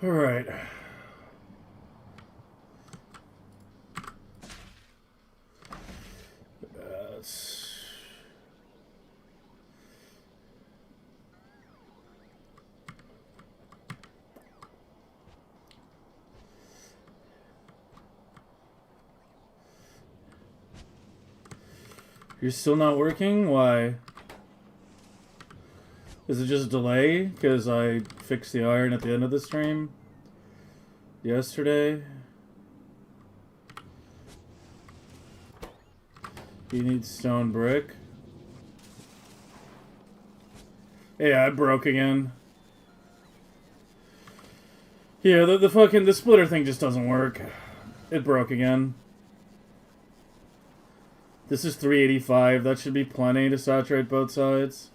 All right. You're still not working? Why? Is it just delay? Because I fixed the iron at the end of the stream yesterday. You need stone brick. Yeah, it broke again. Yeah, the fucking splitter thing just doesn't work. It broke again. This is 385. That should be plenty to saturate both sides.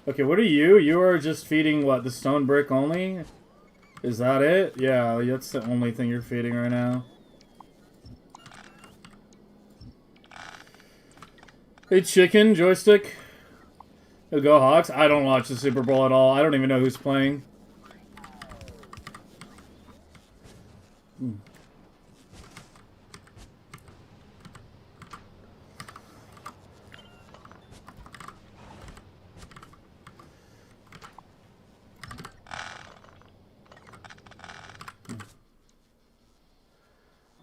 Okay, what are you? You are just feeding, what, the stone brick only? Is that it? Yeah, that's the only thing you're feeding right now. Hey, chicken, joystick. Go Hawks. I don't watch the Super Bowl at all. I don't even know who's playing.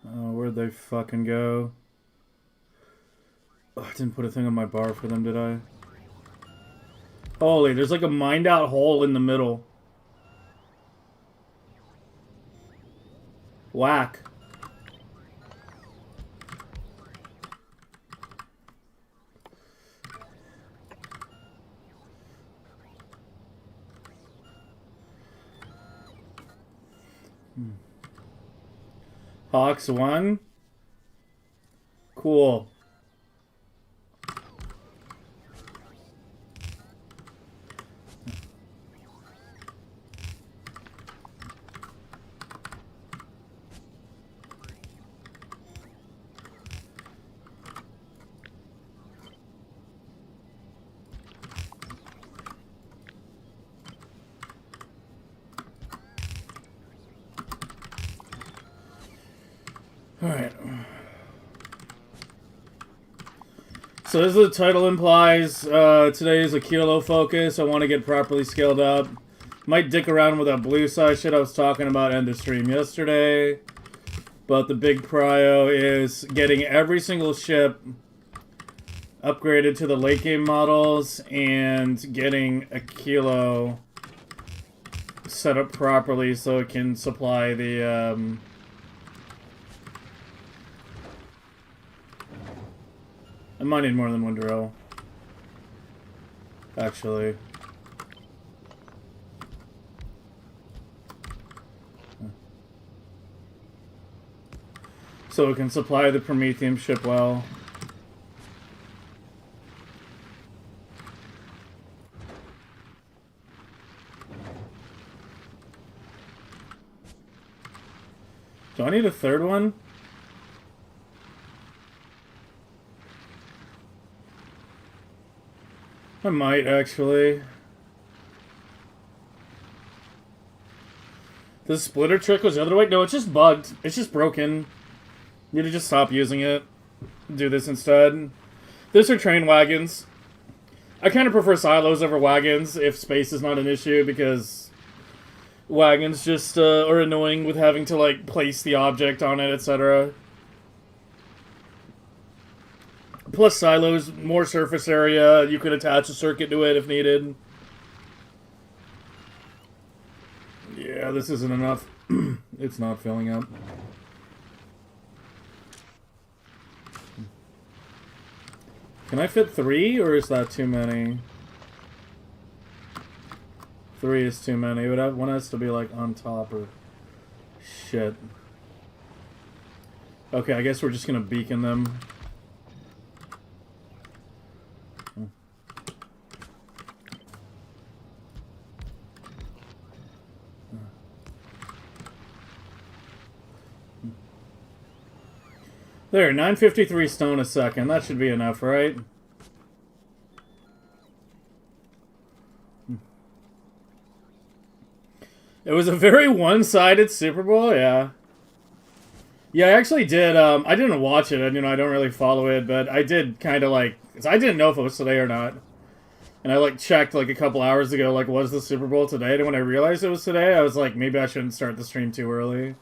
Oh, where'd they fucking go? Oh, I didn't put a thing on my bar for them, did I? Holy, there's like a mined out hole in the middle. Whack. Hawks 1. Cool. Alright. So as the title implies, today is Achilo focus. I want to get properly scaled up. Might dick around with that blue side shit I was talking about end of stream yesterday. But the big prio is getting every single ship upgraded to the late game models and getting Achilo set up properly so it can supply the I might need more than one drill. Actually. So it can supply the Prometheum ship well. Do I need a third one? I might, actually. The splitter trick was the other way? No, it's just bugged. It's just broken. You need to just stop using it. Do this instead. These are train wagons. I kind of prefer silos over wagons if space is not an issue, because wagons just are annoying with having to, like, place the object on it, etc. Plus silos, more surface area, you could attach a circuit to it if needed. Yeah, this isn't enough. It's not filling up. Can I fit 3, or is that too many? 3 is too many. One has to be, like, on top or... Shit. Okay, I guess we're just gonna beacon them. There, 953 stone a second. That should be enough, right? It was a very one-sided Super Bowl, yeah. Yeah, I actually did. I didn't watch it, and I don't really follow it, but I did kind of like. I didn't know if it was today or not, and I like checked like a couple hours ago, like was the Super Bowl today? And when I realized it was today, I was like, maybe I shouldn't start the stream too early,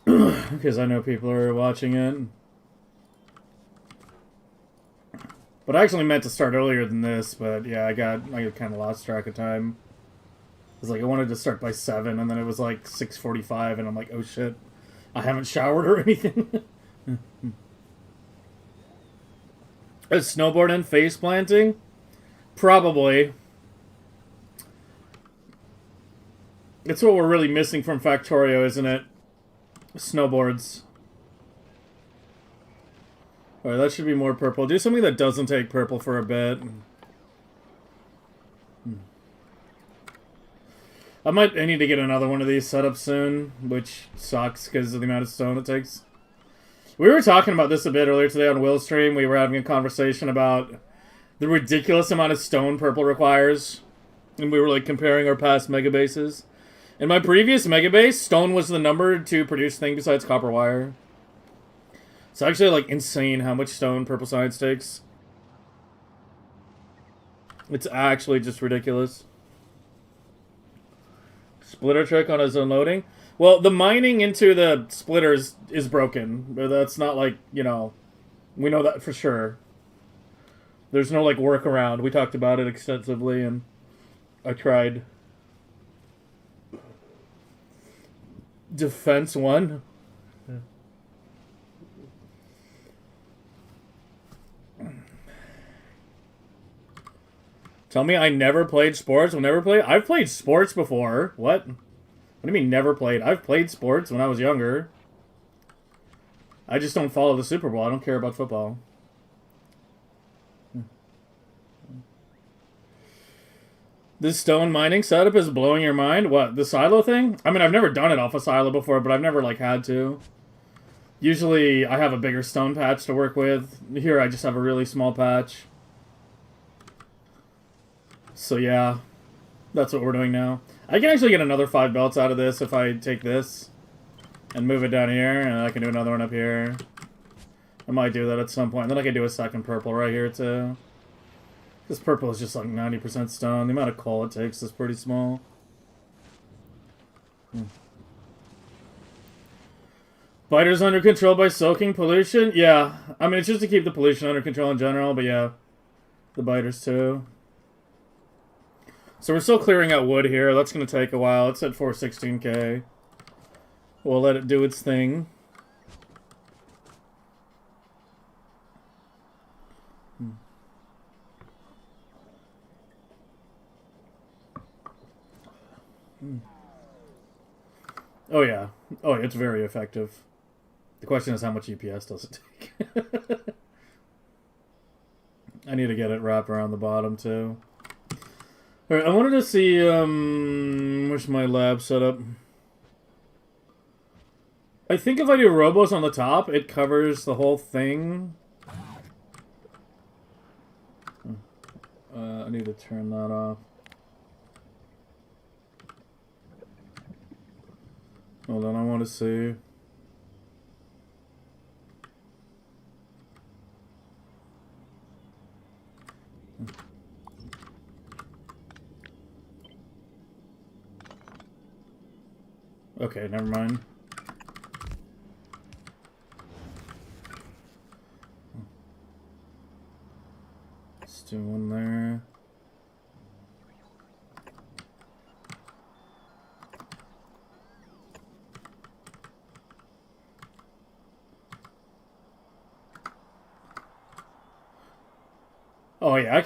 because I know people are watching it. But I actually meant to start earlier than this, but yeah, I kind of lost track of time. It was like I wanted to start by 7, and then it was like 6:45, and I'm like, oh shit, I haven't showered or anything. A snowboard and face planting? Probably. It's what we're really missing from Factorio, isn't it? Snowboards. Alright, that should be more purple. Do something that doesn't take purple for a bit. I need to get another one of these set up soon, which sucks because of the amount of stone it takes. We were talking about this a bit earlier today on Will's stream. We were having a conversation about the ridiculous amount of stone purple requires. And we were like comparing our past megabases. In my previous megabase, stone was the number 2 produced thing besides copper wire. It's actually like insane how much stone purple science takes. It's actually just ridiculous. Splitter trick on his unloading. Well, the mining into the splitters is broken. But that's not like, we know that for sure. There's no like workaround. We talked about it extensively and I tried. Defense 1. Tell me I never played sports. I've played sports before. What? What do you mean never played? I've played sports when I was younger. I just don't follow the Super Bowl. I don't care about football. This stone mining setup is blowing your mind? What, the silo thing? I mean, I've never done it off a silo before, but I've never, like, had to. Usually, I have a bigger stone patch to work with. Here, I just have a really small patch. So, yeah. That's what we're doing now. I can actually get another 5 belts out of this if I take this and move it down here, and I can do another one up here. I might do that at some point. And then I can do a second purple right here, too. This purple is just like 90% stone. The amount of coal it takes is pretty small. Biters under control by soaking pollution? Yeah. I mean, it's just to keep the pollution under control in general, but yeah. The biters too. So we're still clearing out wood here. That's going to take a while. It's at 416k. We'll let it do its thing. Oh yeah. Oh, it's very effective. The question is how much EPS does it take? I need to get it wrapped around the bottom too. Alright, I wanted to see where's my lab setup? I think if I do robos on the top, it covers the whole thing. I need to turn that off. Hold on, I want to see. Okay, never mind. Let's do one there. Oh yeah, I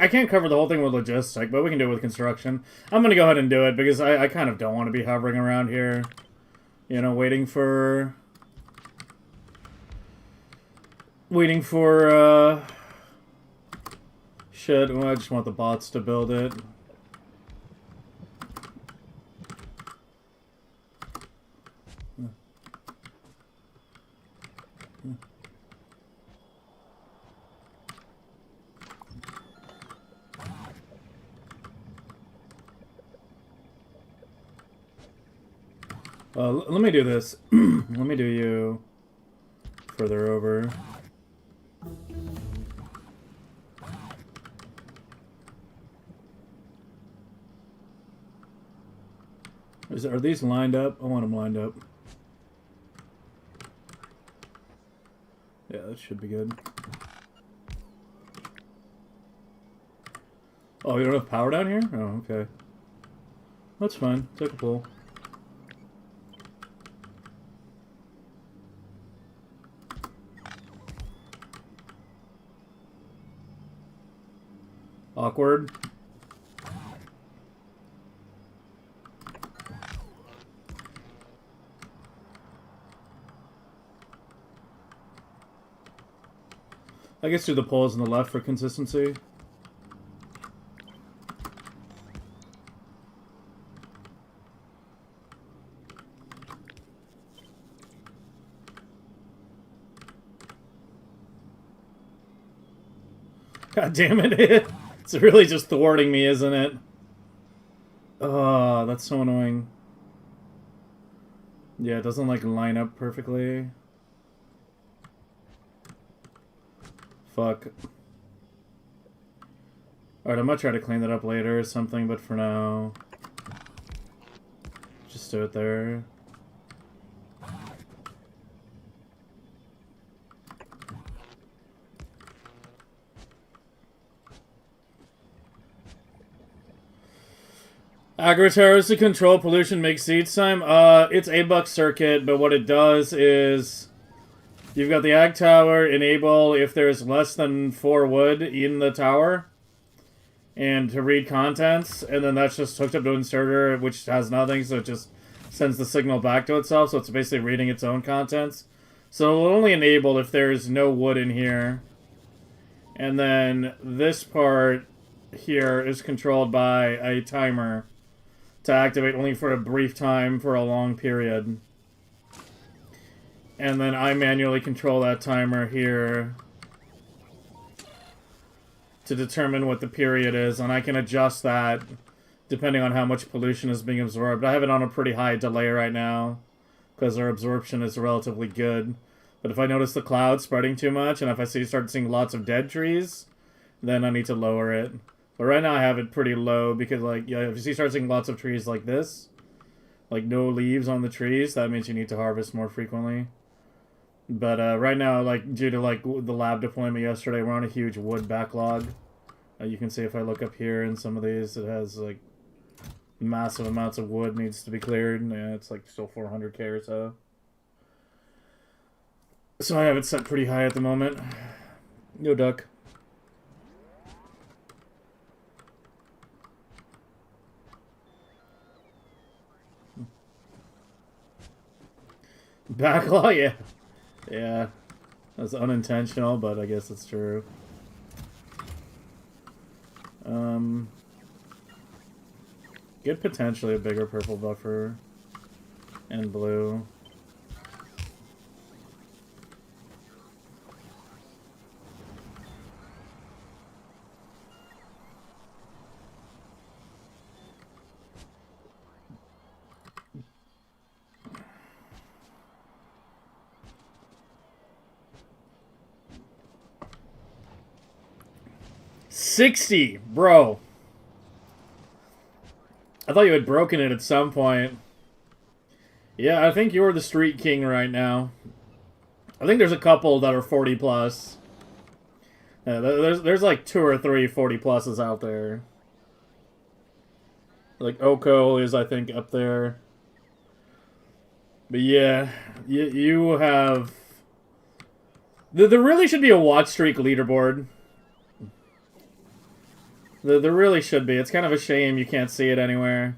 can't cover the whole thing with logistic, but we can do it with construction. I'm gonna go ahead and do it because I kind of don't want to be hovering around here, waiting for shit. Well, I just want the bots to build it. Let me do this. Let me do you further over. Are these lined up? I want them lined up. Yeah, that should be good. Oh, you don't have power down here? Oh, okay. That's fine. Take a pull. Awkward. I guess do the poles on the left for consistency. God damn it. It's really just thwarting me, isn't it? Oh, that's so annoying. Yeah, it doesn't like line up perfectly. Fuck. Alright, I might try to clean that up later or something, but for now, just do it there. Agroterrors to control pollution makes seeds time. It's a buck circuit, but what it does is you've got the ag tower enable if there's less than 4 wood in the tower, and to read contents, and then that's just hooked up to an inserter, which has nothing, so it just sends the signal back to itself, so it's basically reading its own contents. So it'll only enable if there's no wood in here. And then this part here is controlled by a timer to activate only for a brief time for a long period. And then I manually control that timer here to determine what the period is, and I can adjust that depending on how much pollution is being absorbed. I have it on a pretty high delay right now because our absorption is relatively good. But if I notice the cloud spreading too much, and if I start seeing lots of dead trees, then I need to lower it. But right now I have it pretty low because, like, yeah, if you start seeing lots of trees like this, like no leaves on the trees, that means you need to harvest more frequently. But right now, like, due to like the lab deployment yesterday, we're on a huge wood backlog. You can see if I look up here in some of these, it has like massive amounts of wood needs to be cleared. Yeah, it's like still 400k or so. So I have it set pretty high at the moment. No duck. Backlog, yeah. Yeah. That's unintentional, but I guess it's true. Get potentially a bigger purple buffer. And blue. $60, bro. I thought you had broken it at some point. Yeah, I think you're the street king right now. I think there's a couple that are 40 plus. Yeah, there's like 2 or 3 40 pluses out there. Like Oko is, I think, up there. But yeah, you have... There really should be a watch streak leaderboard. There really should be. It's kind of a shame you can't see it anywhere.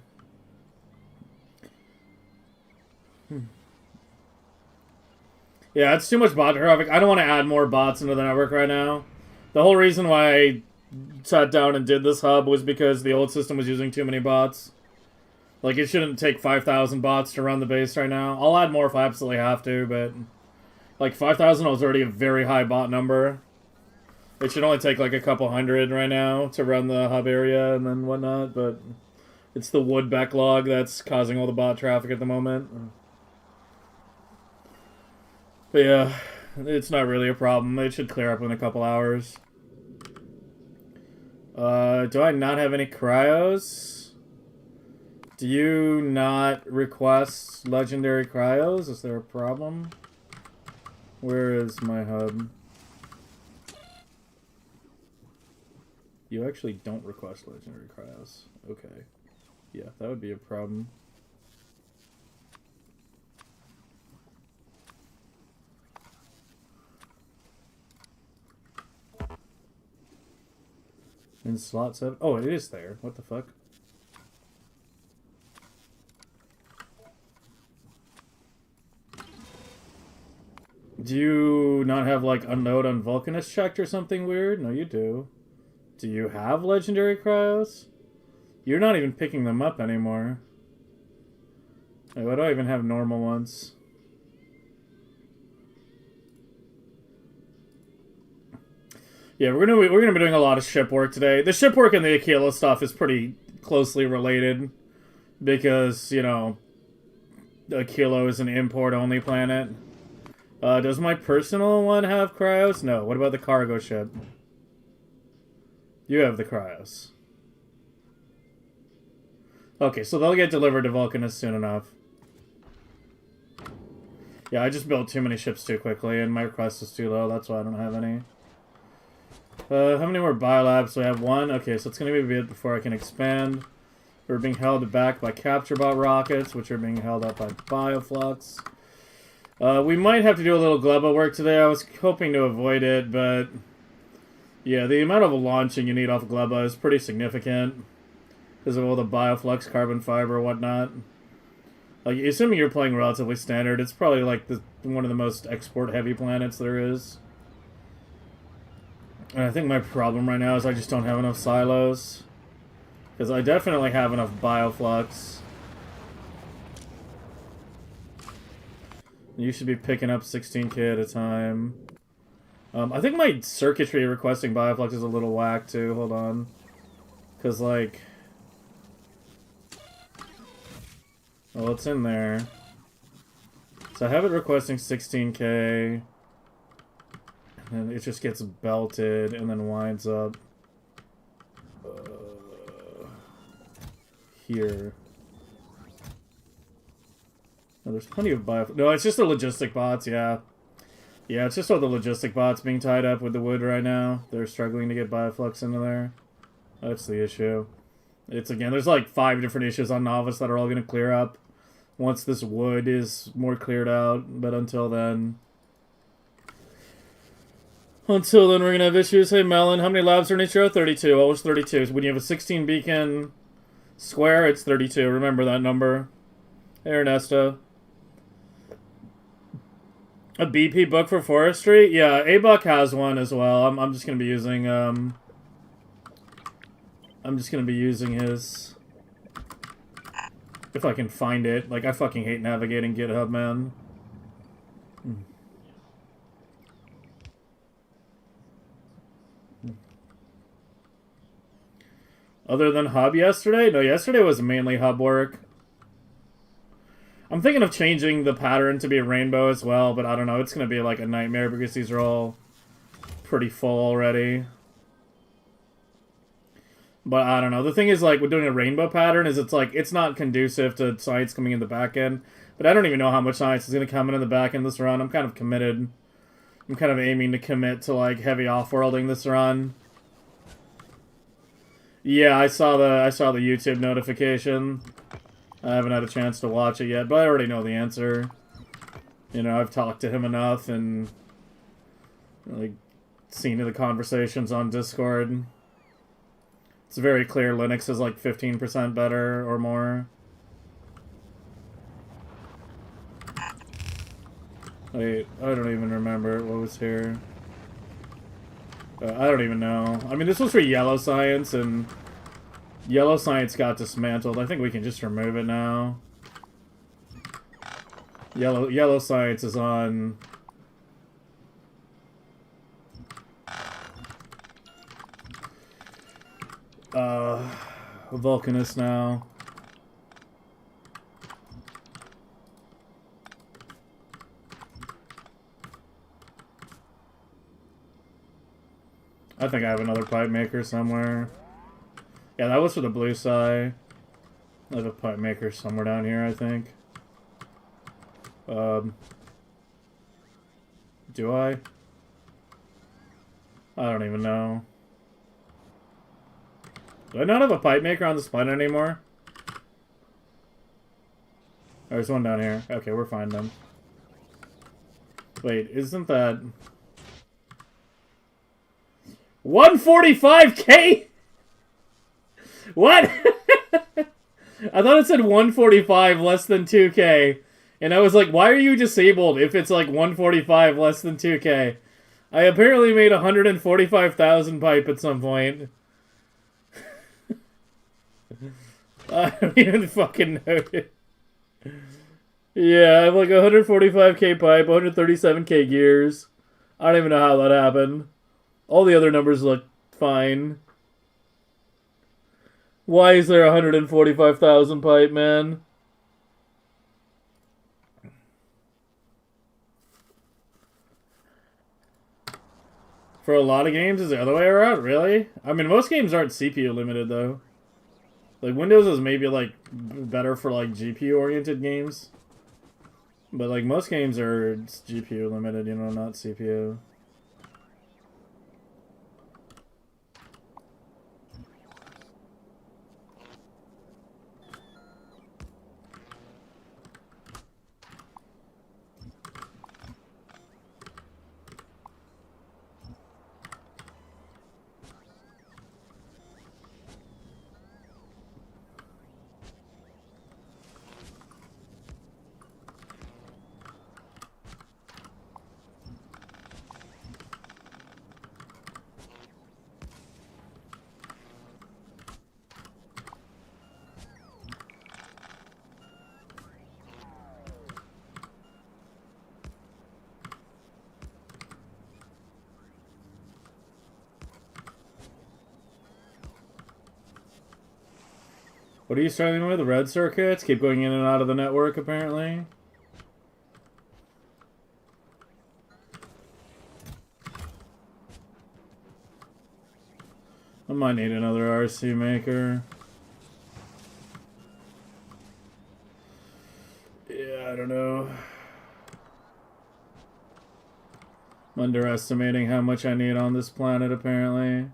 Yeah, it's too much bot traffic. I don't want to add more bots into the network right now. The whole reason why I sat down and did this hub was because the old system was using too many bots. Like, it shouldn't take 5,000 bots to run the base right now. I'll add more if I absolutely have to, but... Like, 5,000 was already a very high bot number. It should only take like a couple hundred right now to run the hub area and then whatnot, but it's the wood backlog that's causing all the bot traffic at the moment. But yeah, it's not really a problem. It should clear up in a couple hours. Do I not have any cryos? Do you not request legendary cryos? Is there a problem? Where is my hub? You actually don't request legendary cryos. Okay. Yeah, that would be a problem. In slot 7? Oh, it is there. What the fuck? Do you not have, like, Unload on Vulcanist checked or something weird? No, you do. Do you have legendary cryos? You're not even picking them up anymore. Wait, why do I even have normal ones? Yeah, we're gonna be doing a lot of ship work today. The ship work and the Achilo stuff is pretty closely related because, you know, Achilo is an import-only planet. Does my personal one have cryos? No. What about the cargo ship? You have the cryos. Okay, so they'll get delivered to Vulcanus soon enough. Yeah, I just built too many ships too quickly, and my request is too low. That's why I don't have any. How many more biolabs do I have? One? Okay, so it's going to be a bit before I can expand. We're being held back by capture bot rockets, which are being held up by bioflux. We might have to do a little Glea work today. I was hoping to avoid it, but... yeah, the amount of launching you need off Glea is pretty significant. Because of all the bioflux, carbon fiber, whatnot. Like, assuming you're playing relatively standard, it's probably like one of the most export-heavy planets there is. And I think my problem right now is I just don't have enough silos. Because I definitely have enough bioflux. You should be picking up 16k at a time. I think my circuitry requesting bioflux is a little whack too. Hold on. Because, like... well, it's in there. So I have it requesting 16k. And it just gets belted and then winds up... here. Oh, there's plenty of bioflux. No, it's just the logistic bots, yeah. Yeah, it's just all the logistic bots being tied up with the wood right now. They're struggling to get bioflux into there. That's the issue. It's, again, there's like 5 different issues on Novice that are all going to clear up once this wood is more cleared out. But until then... we're going to have issues. Hey, Melon, how many labs are in each row? 32. Always 32. So when you have a 16 beacon square, it's 32. Remember that number. Hey, Ernesto. A BP book for forestry? Yeah, A-Buck has one as well. I'm just gonna be using I'm just gonna be using his if I can find it. Like, I fucking hate navigating GitHub, man. Other than hub yesterday? No, yesterday was mainly hub work. I'm thinking of changing the pattern to be a rainbow as well, but I don't know. It's going to be like a nightmare because these are all pretty full already. But I don't know. The thing is, like, with doing a rainbow pattern is it's like, it's not conducive to science coming in the back end. But I don't even know how much science is going to come in the back end this run. I'm kind of committed. I'm kind of aiming to commit to, like, heavy off-worlding this run. Yeah, I saw the YouTube notification. I haven't had a chance to watch it yet, but I already know the answer. You know, I've talked to him enough and, like, seen the conversations on Discord. It's very clear Linux is, like, 15% better or more. Wait, I don't even remember what was here. I don't even know. I mean, this was for yellow science, and... yellow science got dismantled. I think we can just remove it now. Yellow science is on... Vulcanus now. I think I have another pipe maker somewhere. Yeah, that was for the blue side. I have a pipe maker somewhere down here, I think. Do I? I don't even know. Do I not have a pipe maker on this planet anymore? There's one down here. Okay, we're fine then. Wait, isn't that... 145k? What? I thought it said 145 less than 2k. And I was like, why are you disabled if it's like 145 less than 2k? I apparently made 145,000 pipe at some point. I don't even fucking know it. Yeah, I have like 145k pipe, 137k gears. I don't even know how that happened. All the other numbers look fine. Why is there 145,000 pipe, man? For a lot of games, is the other way around? Really? I mean, most games aren't CPU limited, though. Like, Windows is maybe, like, better for, like, GPU-oriented games. But, like, most games are GPU limited, you know, not CPU. What are you struggling with? The red circuits? Keep going in and out of the network, apparently. I might need another RC maker. Yeah, I don't know. I'm underestimating how much I need on this planet, apparently.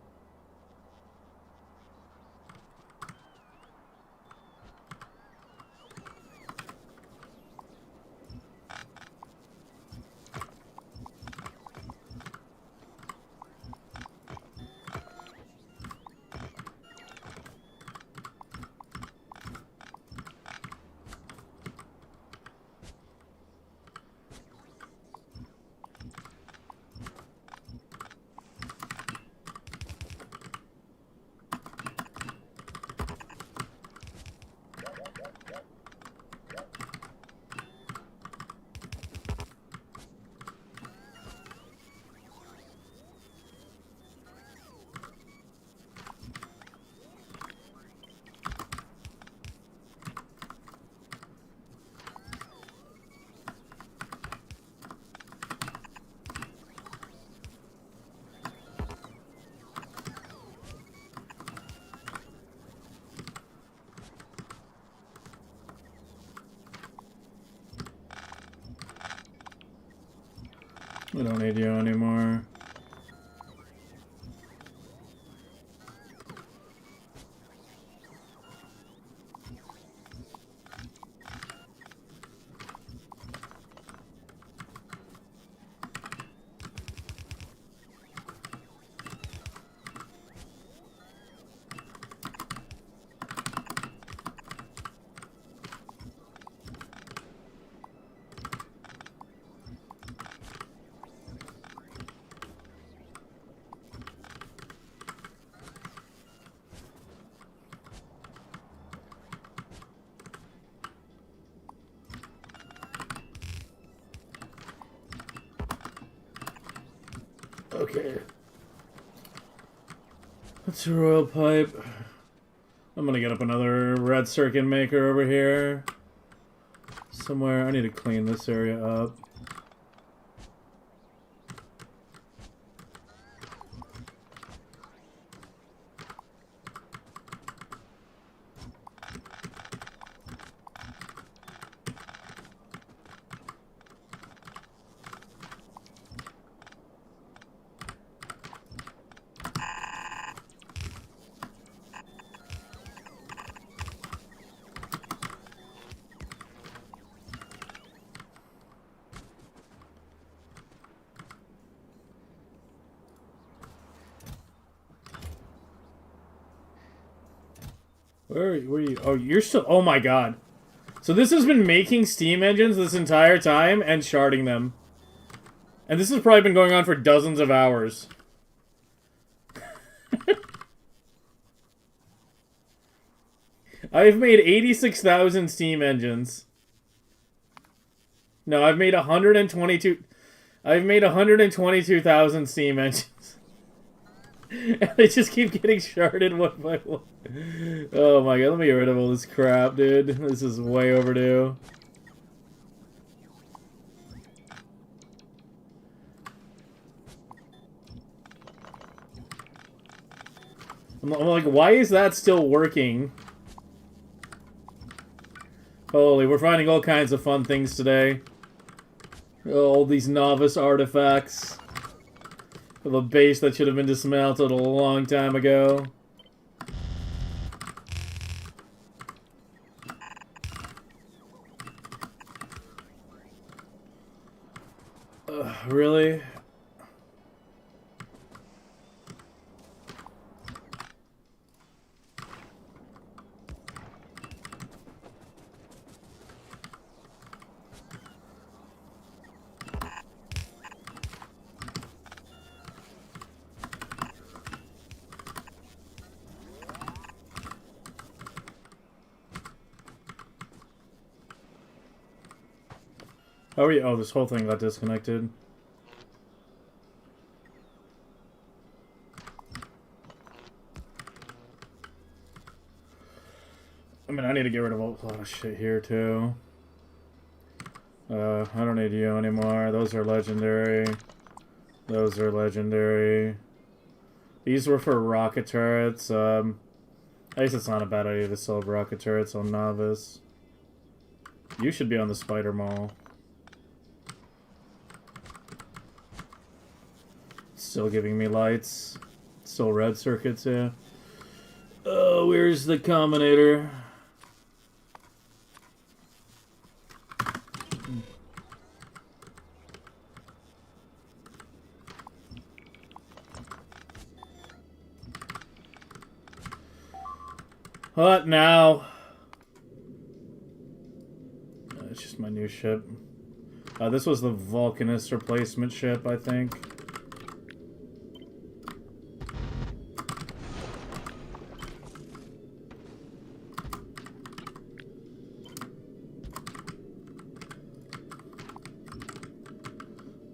We don't need you anymore. Okay. That's a royal pipe. I'm gonna get up another red circuit maker over here. Somewhere. I need to clean this area up. Where are you? Oh, you're still... Oh my god. So this has been making steam engines this entire time and sharding them. And this has probably been going on for dozens of hours. I've made 86,000 steam engines. No, I've made 122... I've made 122,000 steam engines. And they just keep getting sharded one by one. Oh my god, let me get rid of all this crap, dude. This is way overdue. I'm like, why is that still working? Holy, we're finding all kinds of fun things today. All these novice artifacts of a base that should have been dismantled a long time ago. Really? How are you? Oh, this whole thing got disconnected. I mean, I need to get rid of a lot of shit here, too. I don't need you anymore. Those are legendary. Those are legendary. These were for rocket turrets. I guess it's not a bad idea to still have rocket turrets on Novice. You should be on the spider mall. Still giving me lights. Still red circuits, yeah. Oh, where's the combinator? What now? It's just my new ship. This was the Vulcanist replacement ship, I think.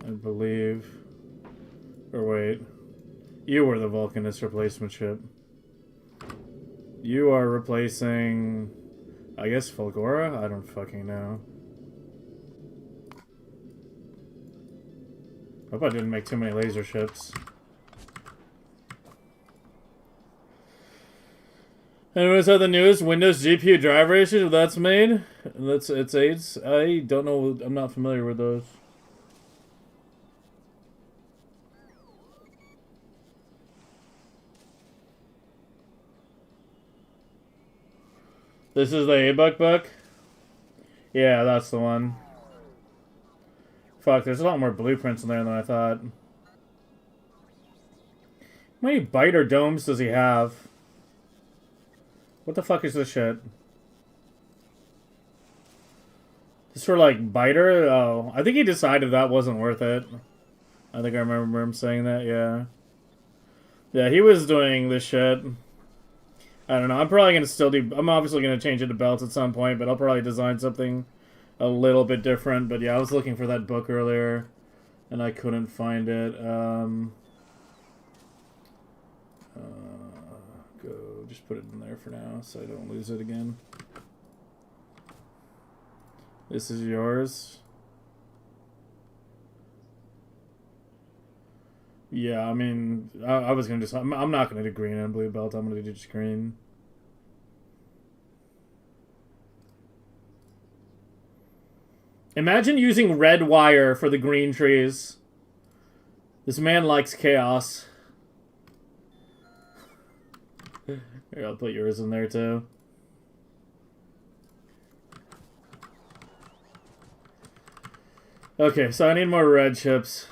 I believe. Or wait. You were the Vulcanist replacement ship. You are replacing... I guess Fulgora? I don't fucking know. Hope I didn't make too many laser ships. Anyways, the newest Windows GPU driver issue that's made? It's AIDS? I don't know. I'm not familiar with those. This is the A-Buck book? Yeah, that's the one. Fuck, there's a lot more blueprints in there than I thought. How many biter domes does he have? What the fuck is this shit? Just for, like, biter? Oh, I think he decided that wasn't worth it. I think I remember him saying that, yeah. Yeah, he was doing this shit. I don't know. I'm probably going to still do... I'm obviously going to change it to belts at some point, but I'll probably design something a little bit different. But yeah, I was looking for that book earlier, and I couldn't find it. Go... Just put it in there for now, so I don't lose it again. This is yours. Yeah, I mean, I was going to just... I'm not going to do green and blue belt. I'm going to do just green. Imagine using red wire for the green trees. This man likes chaos. Here, I'll put yours in there, too. Okay, so I need more red chips.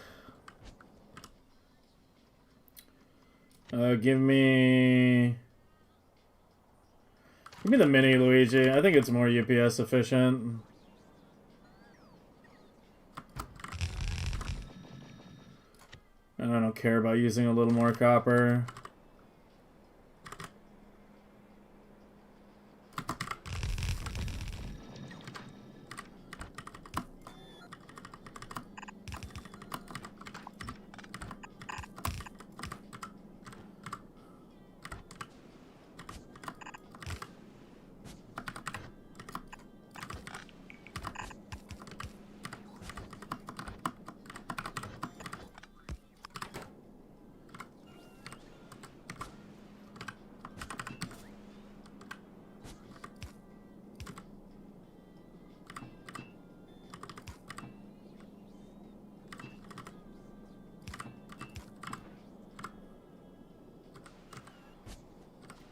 Give me Give me the mini Luigi. I think it's more UPS efficient. And I don't care about using a little more copper.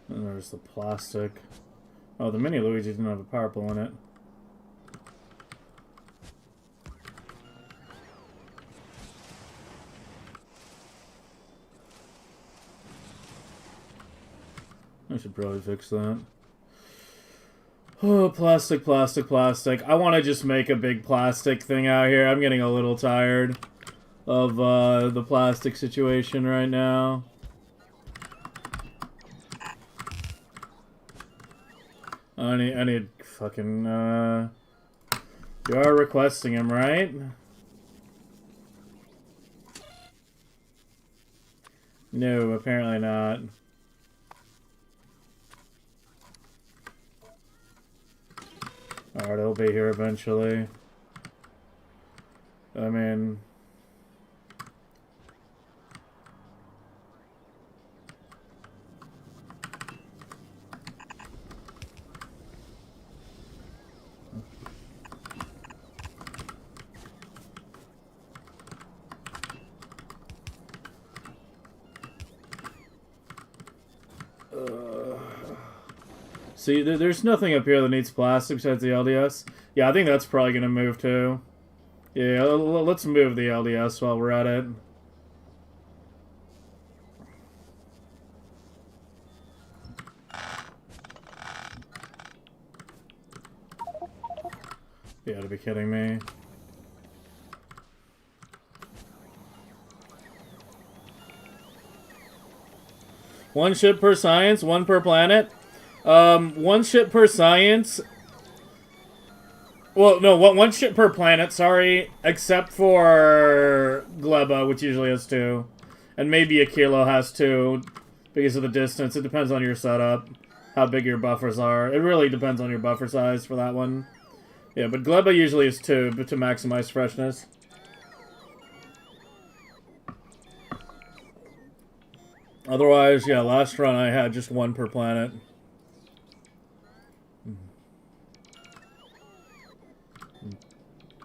And there's the plastic. Oh, the mini Luigi didn't have a power pole in it. I should probably fix that. Oh, plastic, plastic, plastic. I want to just make a big plastic thing out here. I'm getting a little tired of the plastic situation right now. I need fucking, you are requesting him, right? No, apparently not. Alright, he'll be here eventually. I mean... See, there's nothing up here that needs plastic besides the LDS. Yeah, I think that's probably going to move too. Yeah, let's move the LDS while we're at it. You gotta be kidding me. One ship per science, one per planet. One ship per science. Well, no, one ship per planet, sorry. Except for Glea, which usually has 2. And maybe Achilo has 2 because of the distance. It depends on your setup, how big your buffers are. It really depends on your buffer size for that one. Yeah, but Glea usually is 2 to maximize freshness. Otherwise, yeah, last run I had just 1 per planet.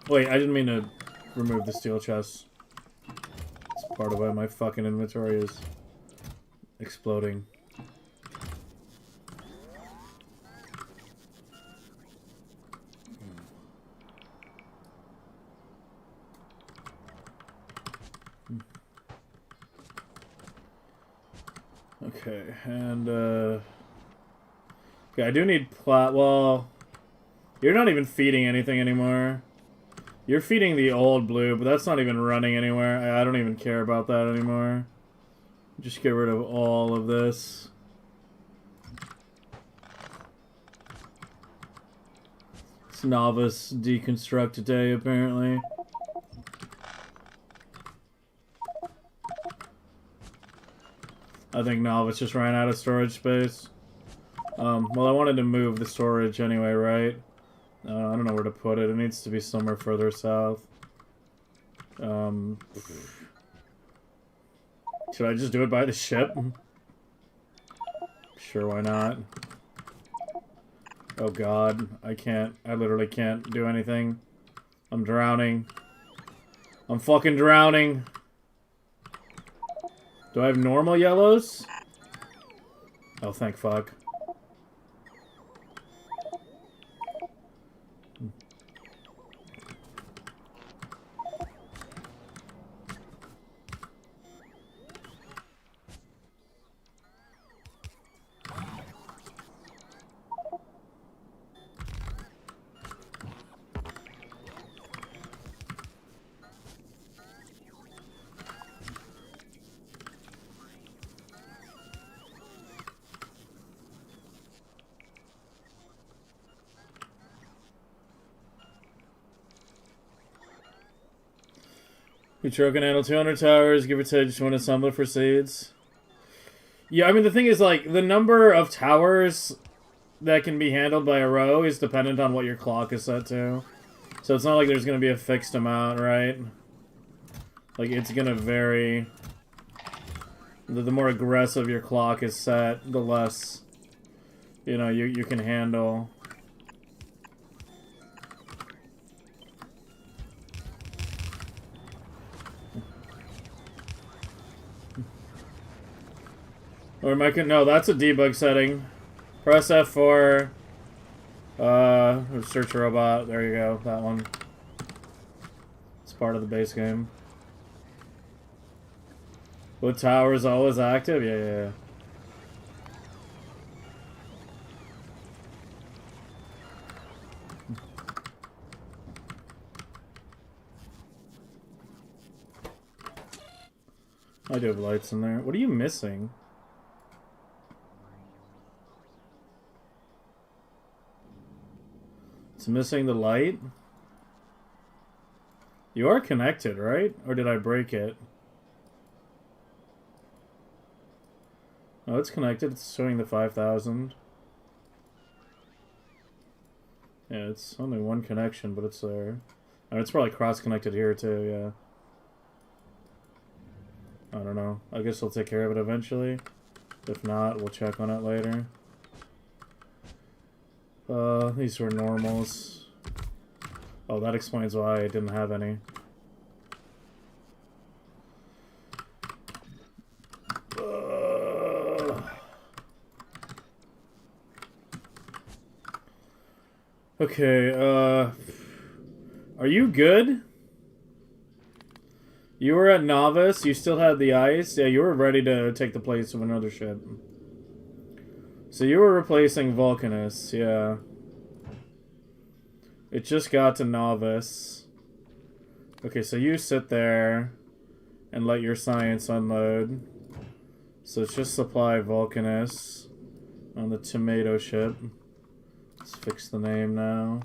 Wait, I didn't mean to remove the steel chest. It's part of why my fucking inventory is exploding. Okay, and, okay, I do need well, you're not even feeding anything anymore. You're feeding the old blue, but that's not even running anywhere. I don't even care about that anymore. Just get rid of all of this. It's novice deconstruct today, apparently. I think novice just ran out of storage space. Well, I wanted to move the storage anyway, right? I don't know where to put it. It needs to be somewhere further south. Should I just do it by the ship? Sure, why not? Oh god, I can't. I literally can't do anything. I'm drowning. I'm fucking drowning. Do I have normal yellows? Oh, thank fuck. Control can handle 200 towers, give or take, just when assembly proceeds. Yeah, I mean, the thing is, like, the number of towers that can be handled by a row is dependent on what your clock is set to. So it's not like there's going to be a fixed amount, right? Like, it's going to vary. The more aggressive your clock is set, the less, you know, you can handle. Or am I... No, that's a debug setting. Press F4. Search robot. There you go. That one. It's part of the base game. With towers always active? Yeah. I do have lights in there. What are you missing? It's missing the light? You are connected, right? Or did I break it? Oh, it's connected. It's showing the 5,000. Yeah, it's only one connection, but it's there. Oh, it's probably cross-connected here, too, yeah. I don't know. I guess I'll take care of it eventually. If not, we'll check on it later. These were normals. Oh, that explains why I didn't have any. Okay, are you good? You were at Novice, you still had the ice. Yeah, you were ready to take the place of another ship. So you were replacing Vulcanus, yeah. It just got to Novice. Okay, so you sit there and let your science unload. So it's just supply Vulcanus on the tomato ship. Let's fix the name now.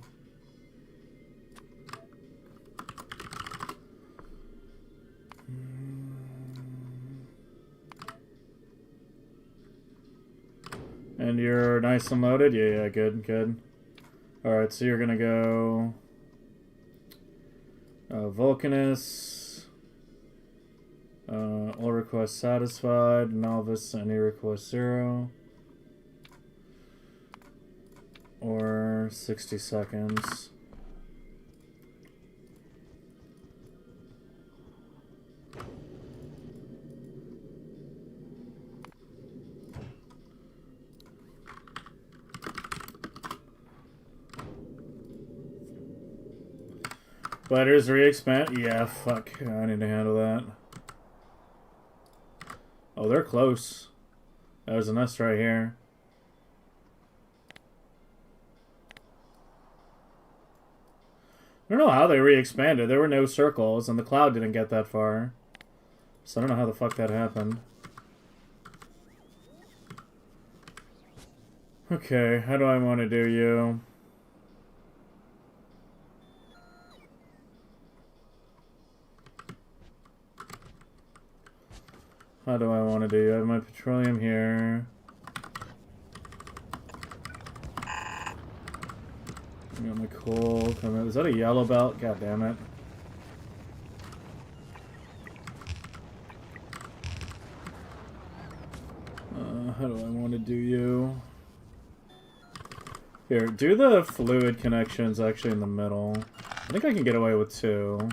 And you're nice and loaded? Yeah, good. Alright, so you're gonna go... Vulcanus. All requests satisfied. Novice, any request 0. Or 60 seconds. Spiders re-expand? Yeah, fuck. I need to handle that. Oh, they're close. There's a nest right here. I don't know how they re-expanded. There were no circles, and the cloud didn't get that far. So I don't know how the fuck that happened. Okay, how do I want to do you? How do I want to do you? I have my petroleum here. I got my coal coming. Is that a yellow belt? God damn it. How do I want to do you? Here, do the fluid connections actually in the middle. I think I can get away with 2.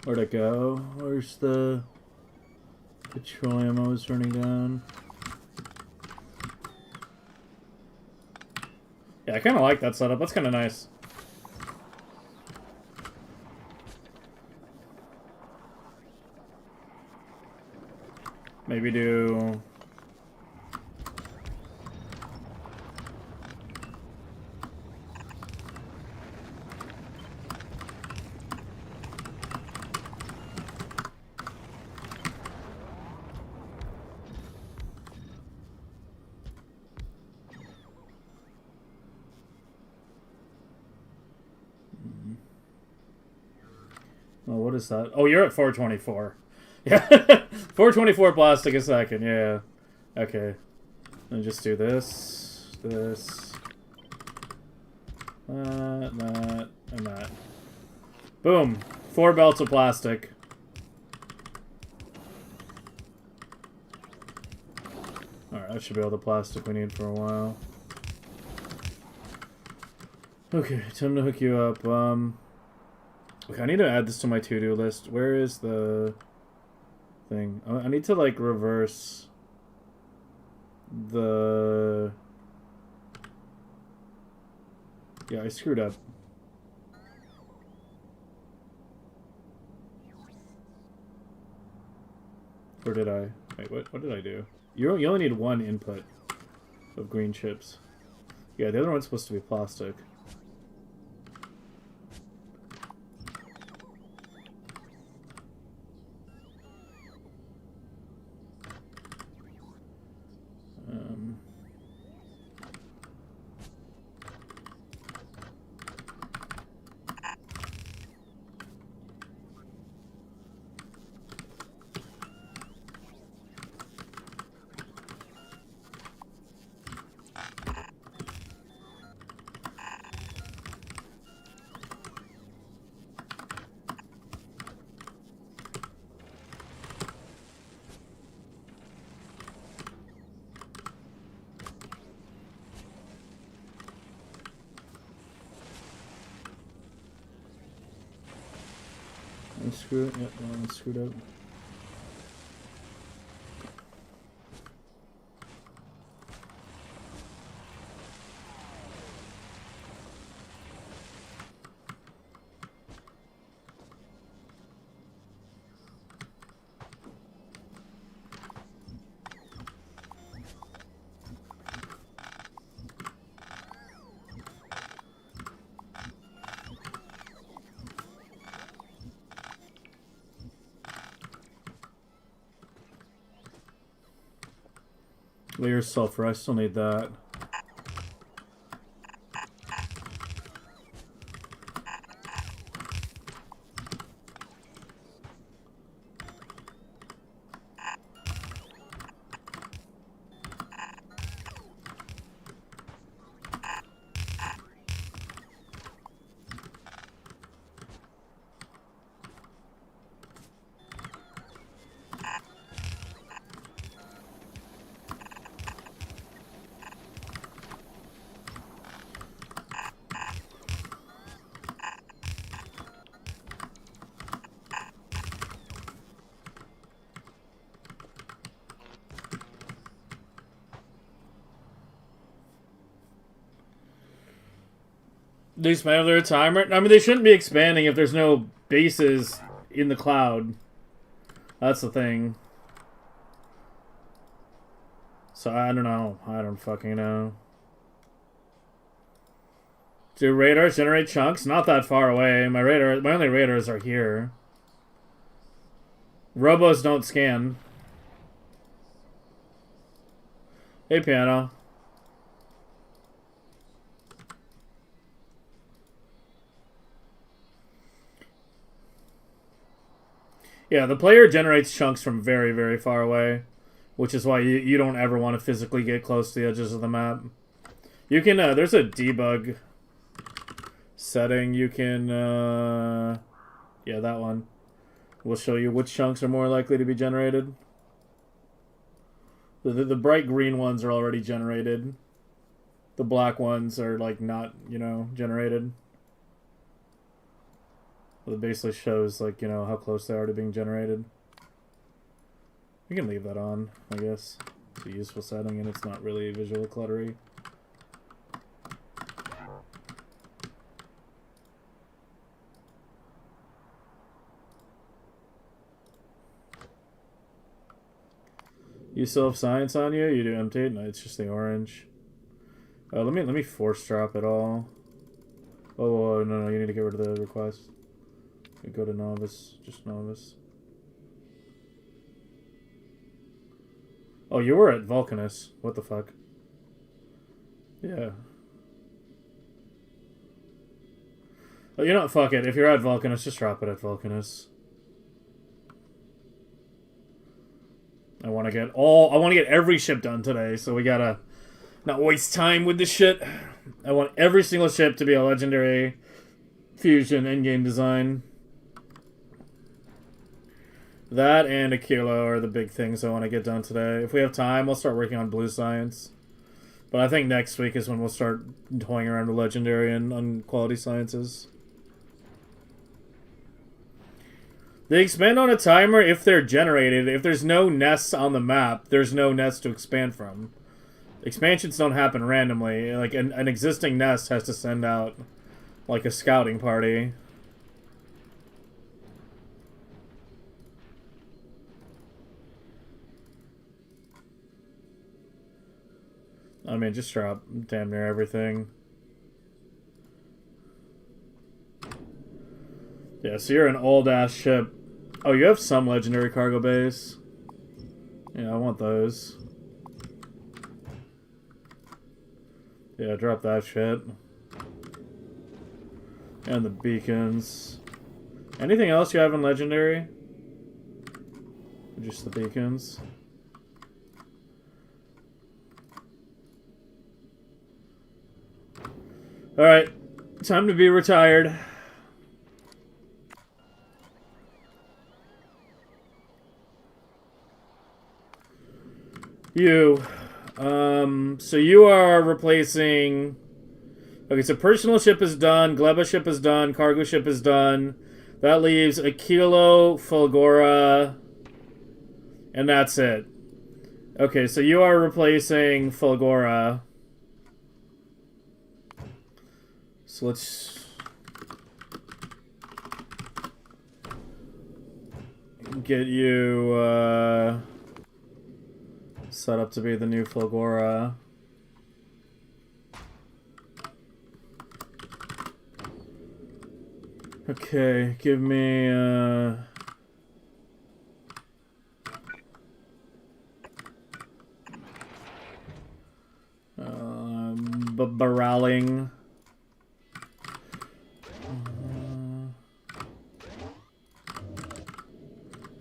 Where'd it go? Where's the petroleum I was running down? Yeah, I kind of like that setup. That's kind of nice. Maybe do... Oh, what is that? Oh, you're at 424. Yeah, 424 plastic a second. Yeah. Okay. Then just do this, this, that, and that. Boom. 4 belts of plastic. Alright, that should be all the plastic we need for a while. Okay, time to hook you up. Okay, I need to add this to my to-do list. Where is the thing? I need to, like, reverse the... Yeah, I screwed up. Or did I? Wait, what did I do? You only need 1 input of green chips. Yeah, the other one's supposed to be plastic. Unscrew it. Yep, one screwed up. Layer sulfur, I still need that. They expand their timer? I mean, they shouldn't be expanding if there's no bases in the cloud. That's the thing. So I don't know. I don't fucking know. Do radars generate chunks? Not that far away. My only radars are here. Robos don't scan. Hey, Piano. Yeah, the player generates chunks from very, very far away, which is why you don't ever want to physically get close to the edges of the map. You can, there's a debug setting. You can, yeah, that one. Will show you which chunks are more likely to be generated. The bright green ones are already generated. The black ones are, like, not, you know, generated. It basically shows, like, you know, how close they are to being generated. We can leave that on, I guess. It's a useful setting, and it's not really visual cluttery. You still have science on you? You do empty? No, it's just the orange. Let me force drop it all. Oh, no, you need to get rid of the request. Go to novice, just novice. Oh, you were at Vulcanus. What the fuck? Yeah. But you know, fuck it. If you're at Vulcanus, just drop it at Vulcanus. I want to get every ship done today, so we gotta not waste time with this shit. I want every single ship to be a legendary fusion endgame design. That and Achilo are the big things I want to get done today. If we have time, I'll start working on blue science. But I think next week is when we'll start toying around with legendary and on quality sciences. They expand on a timer if they're generated. If there's no nests on the map, there's no nest to expand from. Expansions don't happen randomly. Like, an existing nest has to send out, like, a scouting party. I mean, just drop damn near everything. Yeah, so you're an old-ass ship. Oh, you have some legendary cargo base. Yeah, I want those. Yeah, drop that shit. And the beacons. Anything else you have in legendary? Just the beacons. Alright, time to be retired. You. So you are replacing... Okay, so personal ship is done, Glea ship is done, cargo ship is done. That leaves Achilo, Fulgora, and that's it. Okay, so you are replacing Fulgora. So let's get you set up to be the new Fulgora. Okay, give me barreling.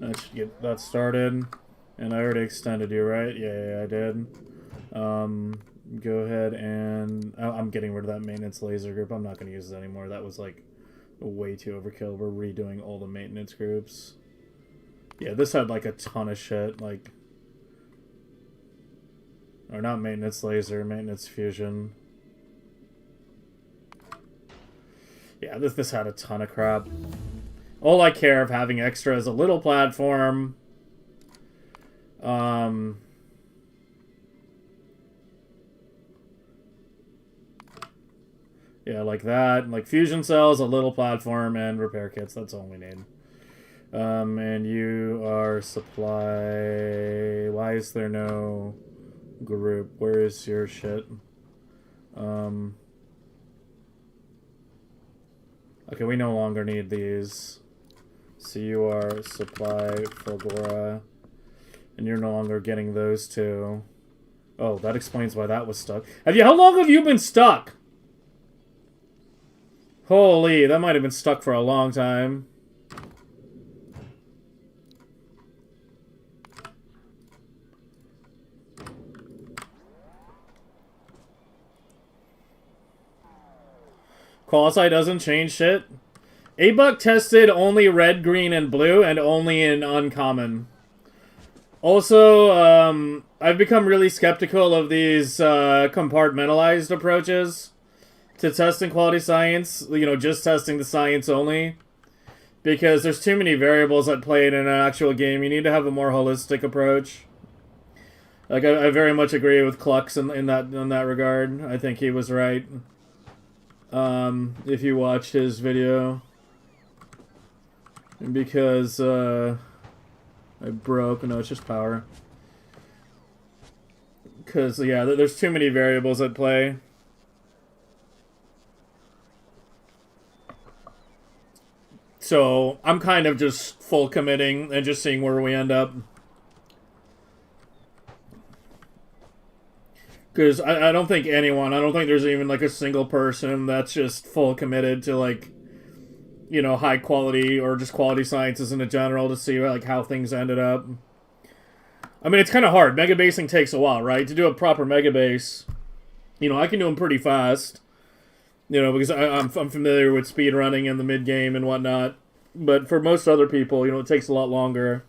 I should get that started. And I already extended you, right? Yeah, I did. Go ahead and... I'm getting rid of that maintenance laser group. I'm not going to use it anymore. That was, like, way too overkill. We're redoing all the maintenance groups. Yeah, this had, like, a ton of shit. Like... Or not maintenance laser, maintenance fusion. Yeah, this had a ton of crap. All I care of having extra is a little platform... Yeah, like that. Like fusion cells, a little platform, and repair kits. That's all we need. And you are supply... Why is there no group? Where is your shit? Okay, we no longer need these. So you are supply Fulgora. And you're no longer getting those two. Oh, that explains why that was stuck. How long have you been stuck? Holy, that might have been stuck for a long time. Quasi doesn't change shit. A-Buck tested only red, green, and blue, and only in uncommon. Also, I've become really skeptical of these compartmentalized approaches to testing quality science. You know, just testing the science only. Because there's too many variables at play in an actual game. You need to have a more holistic approach. Like, I very much agree with Klux in that regard. I think he was right. If you watched his video. Because, I broke. No, it's just power. Because, yeah, there's too many variables at play. So, I'm kind of just full committing and just seeing where we end up. Because I don't think there's even, like, a single person that's just full committed to, like, you know, high quality or just quality sciences in general to see like how things ended up. I mean, it's kind of hard. Megabasing takes a while, right? To do a proper megabase, you know, I can do them pretty fast. You know, because I'm familiar with speed running in the mid game and whatnot. But for most other people, you know, it takes a lot longer.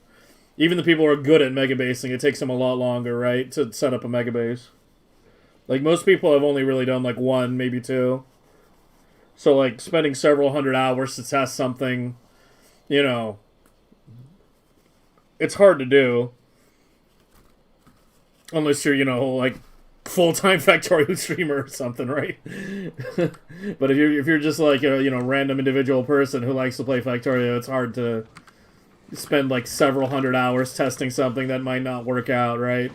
Even the people who are good at megabasing, it takes them a lot longer, right, to set up a megabase. Like, most people have only really done, like, 1, maybe 2. So, like, spending several hundred hours to test something, you know, it's hard to do. Unless you're, you know, like, full-time Factorio streamer or something, right? But if you're just, like, a, you know, random individual person who likes to play Factorio, it's hard to spend, like, several hundred hours testing something that might not work out, right?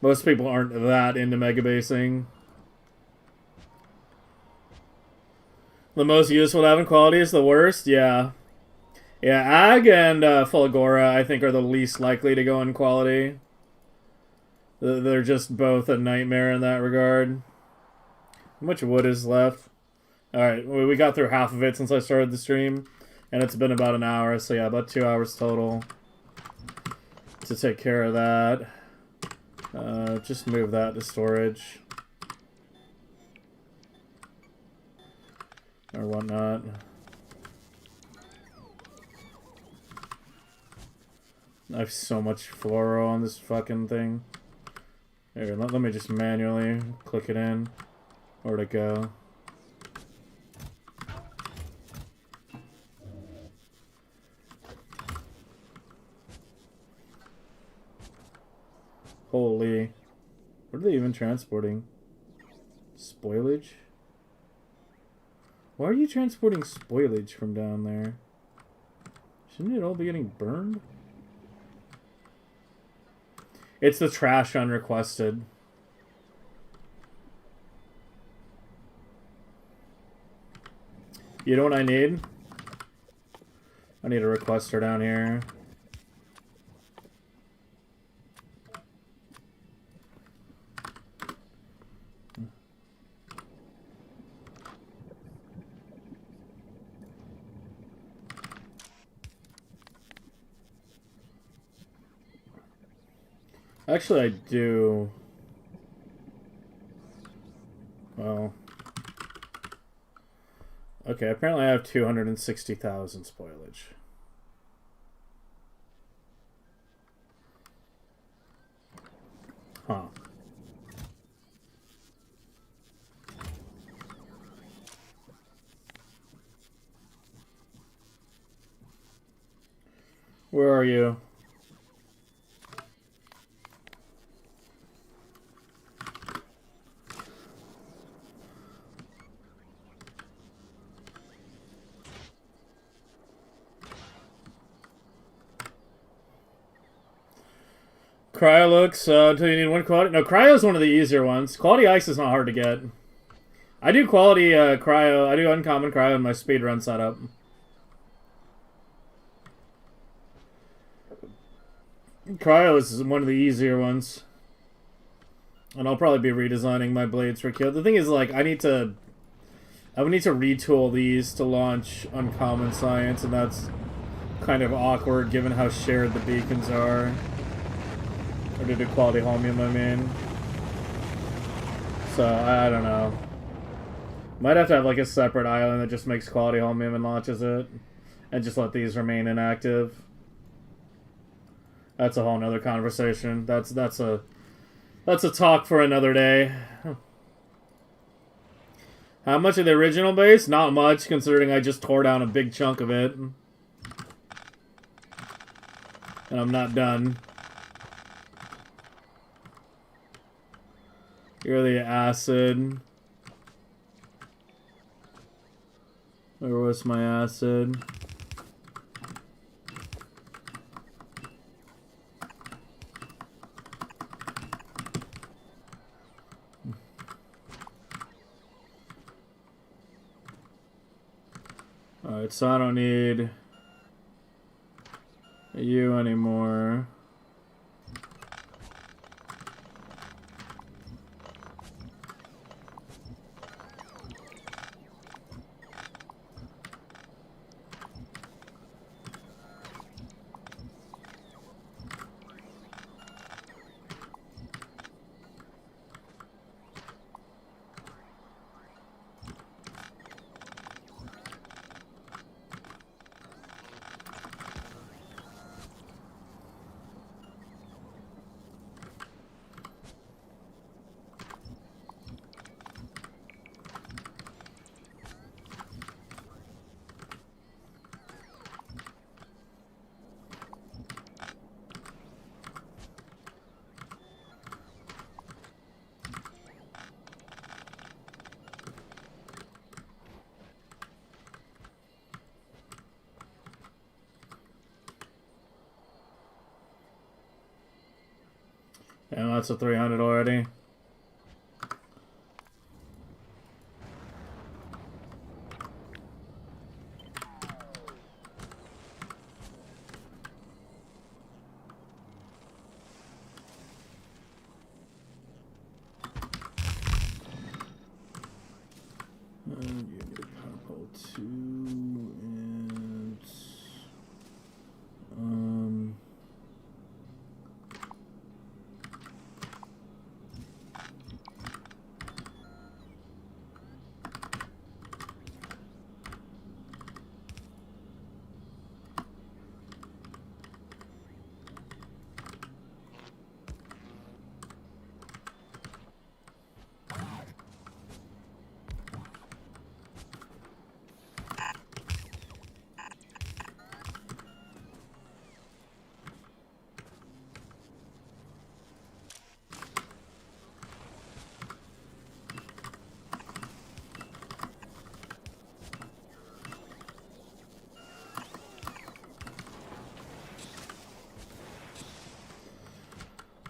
Most people aren't that into megabasing. The most useful to have in quality is the worst? Yeah. Yeah, Ag and Fulgora, I think, are the least likely to go in quality. They're just both a nightmare in that regard. How much wood is left? Alright, we got through half of it since I started the stream. And it's been about an hour, so yeah, about 2 hours total to take care of that. Just move that to storage. Or whatnot. I have so much fluoro on this fucking thing. Here, let me just manually click it in. Where'd it go? Holy. What are they even transporting? Spoilage? Why are you transporting spoilage from down there? Shouldn't it all be getting burned? It's the trash unrequested. You know what I need? I need a requester down here. Actually, I do. Well. Okay, apparently I have 260,000 spoilage. Huh. Where are you? Cryo looks until you need one quality. No, cryo is one of the easier ones. Quality ice is not hard to get. I do quality cryo. I do uncommon cryo in my speedrun setup. Cryo is one of the easier ones. And I'll probably be redesigning my blades for kill. The thing is, like, I would need to retool these to launch uncommon science, and that's kind of awkward given how shared the beacons are. Or to do quality holmium, I mean. So, I don't know. Might have to have, like, a separate island that just makes quality holmium and launches it. And just let these remain inactive. That's a whole nother conversation. That's a talk for another day. How much of the original base? Not much, considering I just tore down a big chunk of it. And I'm not done. You're the acid. Where was my acid? Alright, so I don't need you anymore. And that's a 300 already. You need a power pole 2 and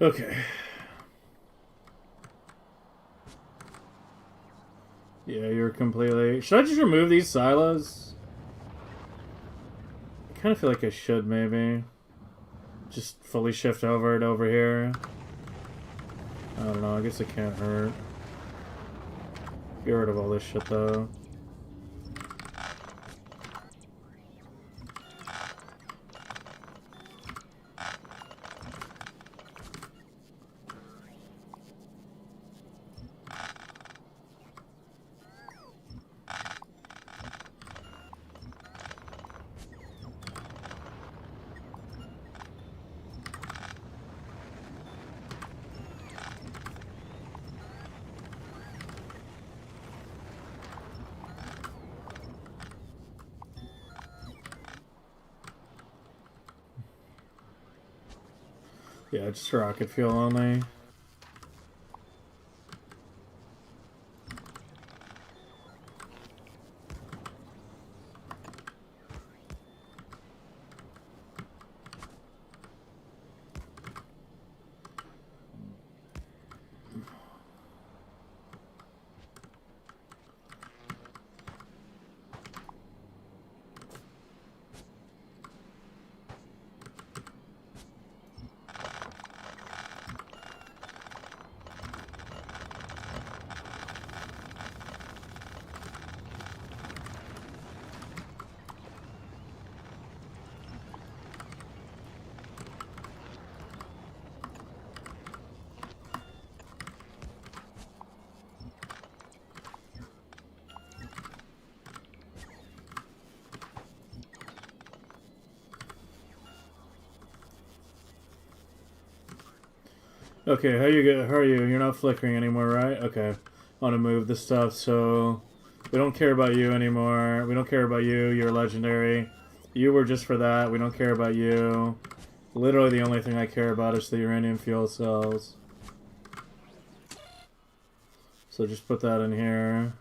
okay. Yeah, you're completely... Should I just remove these silos? I kind of feel like I should, maybe. Just fully shift over it over here. I don't know, I guess it can't hurt. Get rid of all this shit, though. Yeah, just rocket fuel only. Okay, how are you? You're not flickering anymore, right? Okay. I want to move the stuff, so we don't care about you anymore. We don't care about you. You're legendary. You were just for that. We don't care about you. Literally the only thing I care about is the uranium fuel cells. So just put that in here.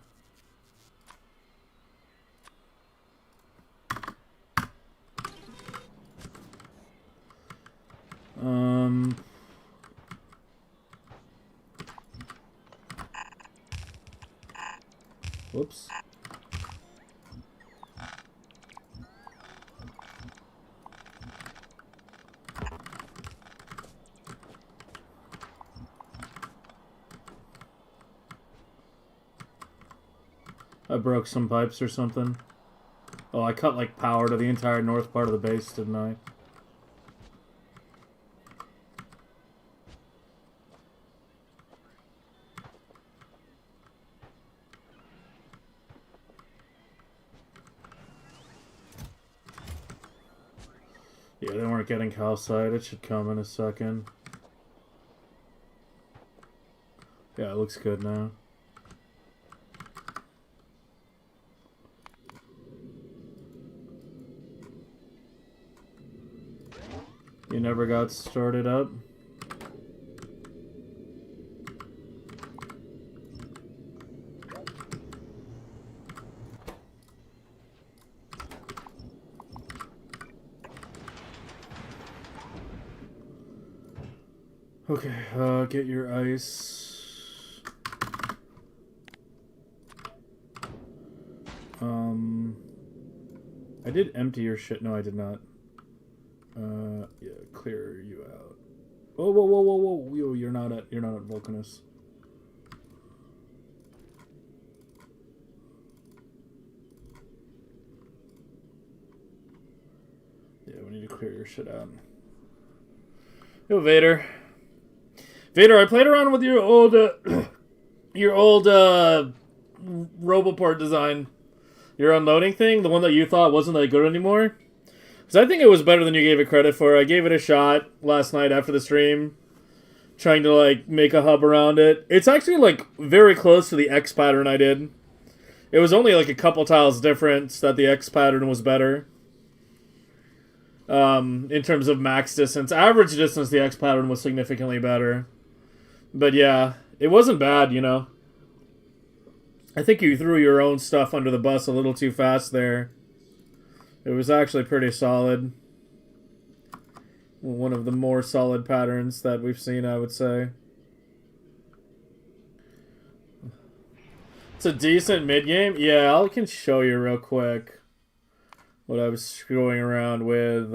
Whoops. I broke some pipes or something. Oh, I cut like power to the entire north part of the base, didn't I? Yeah, they weren't getting calcite. It should come in a second. Yeah, it looks good now. You never got started up? Okay, get your ice. I did empty your shit. No, I did not. Yeah, clear you out. Whoa, whoa, whoa, whoa, whoa! Yo, you're not at Vulcanus. Yeah, we need to clear your shit out. Yo, Vader. Vader, I played around with your old, Roboport design. Your unloading thing, the one that you thought wasn't that good anymore. Because I think it was better than you gave it credit for. I gave it a shot last night after the stream, trying to, like, make a hub around it. It's actually, like, very close to the X pattern I did. It was only, like, a couple tiles difference that the X pattern was better. In terms of max distance. Average distance, the X pattern was significantly better. But yeah, it wasn't bad, you know. I think you threw your own stuff under the bus a little too fast there. It was actually pretty solid. One of the more solid patterns that we've seen, I would say. It's a decent mid-game. Yeah, I can show you real quick what I was screwing around with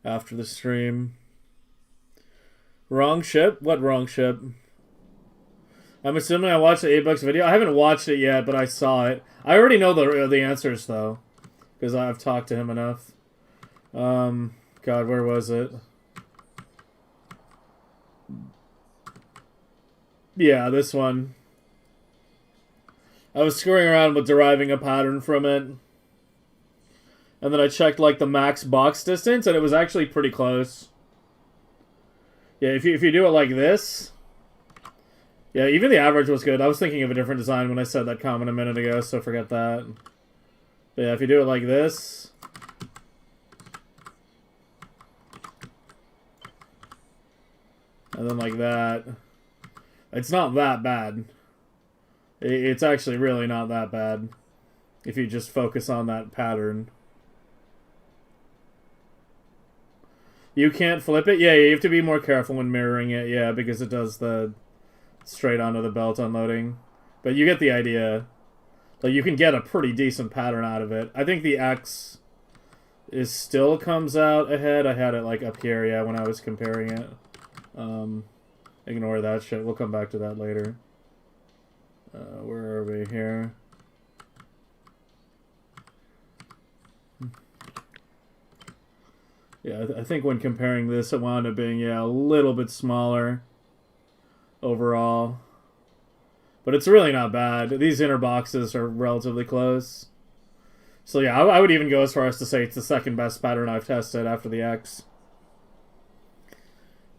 after the stream. Wrong ship? What wrong ship? I'm assuming I watched the 8 bucks video. I haven't watched it yet, but I saw it. I already know the answers, though. Because I've talked to him enough. God, where was it? Yeah, this one. I was screwing around with deriving a pattern from it. And then I checked, like, the max box distance, and it was actually pretty close. Yeah, if you do it like this... Yeah, even the average was good. I was thinking of a different design when I said that comment a minute ago, so forget that. But yeah, if you do it like this... And then like that... It's not that bad. It's actually really not that bad. If you just focus on that pattern. You can't flip it? Yeah, you have to be more careful when mirroring it, yeah, because it does the... straight onto the belt unloading. But you get the idea. Like, you can get a pretty decent pattern out of it. I think the X is still comes out ahead. I had it, like, up here, yeah, when I was comparing it. Ignore that shit. We'll come back to that later. Where are we here? Yeah, I think when comparing this, it wound up being, yeah, a little bit smaller overall. But it's really not bad. These inner boxes are relatively close. So yeah, I would even go as far as to say it's the second best pattern I've tested after the X.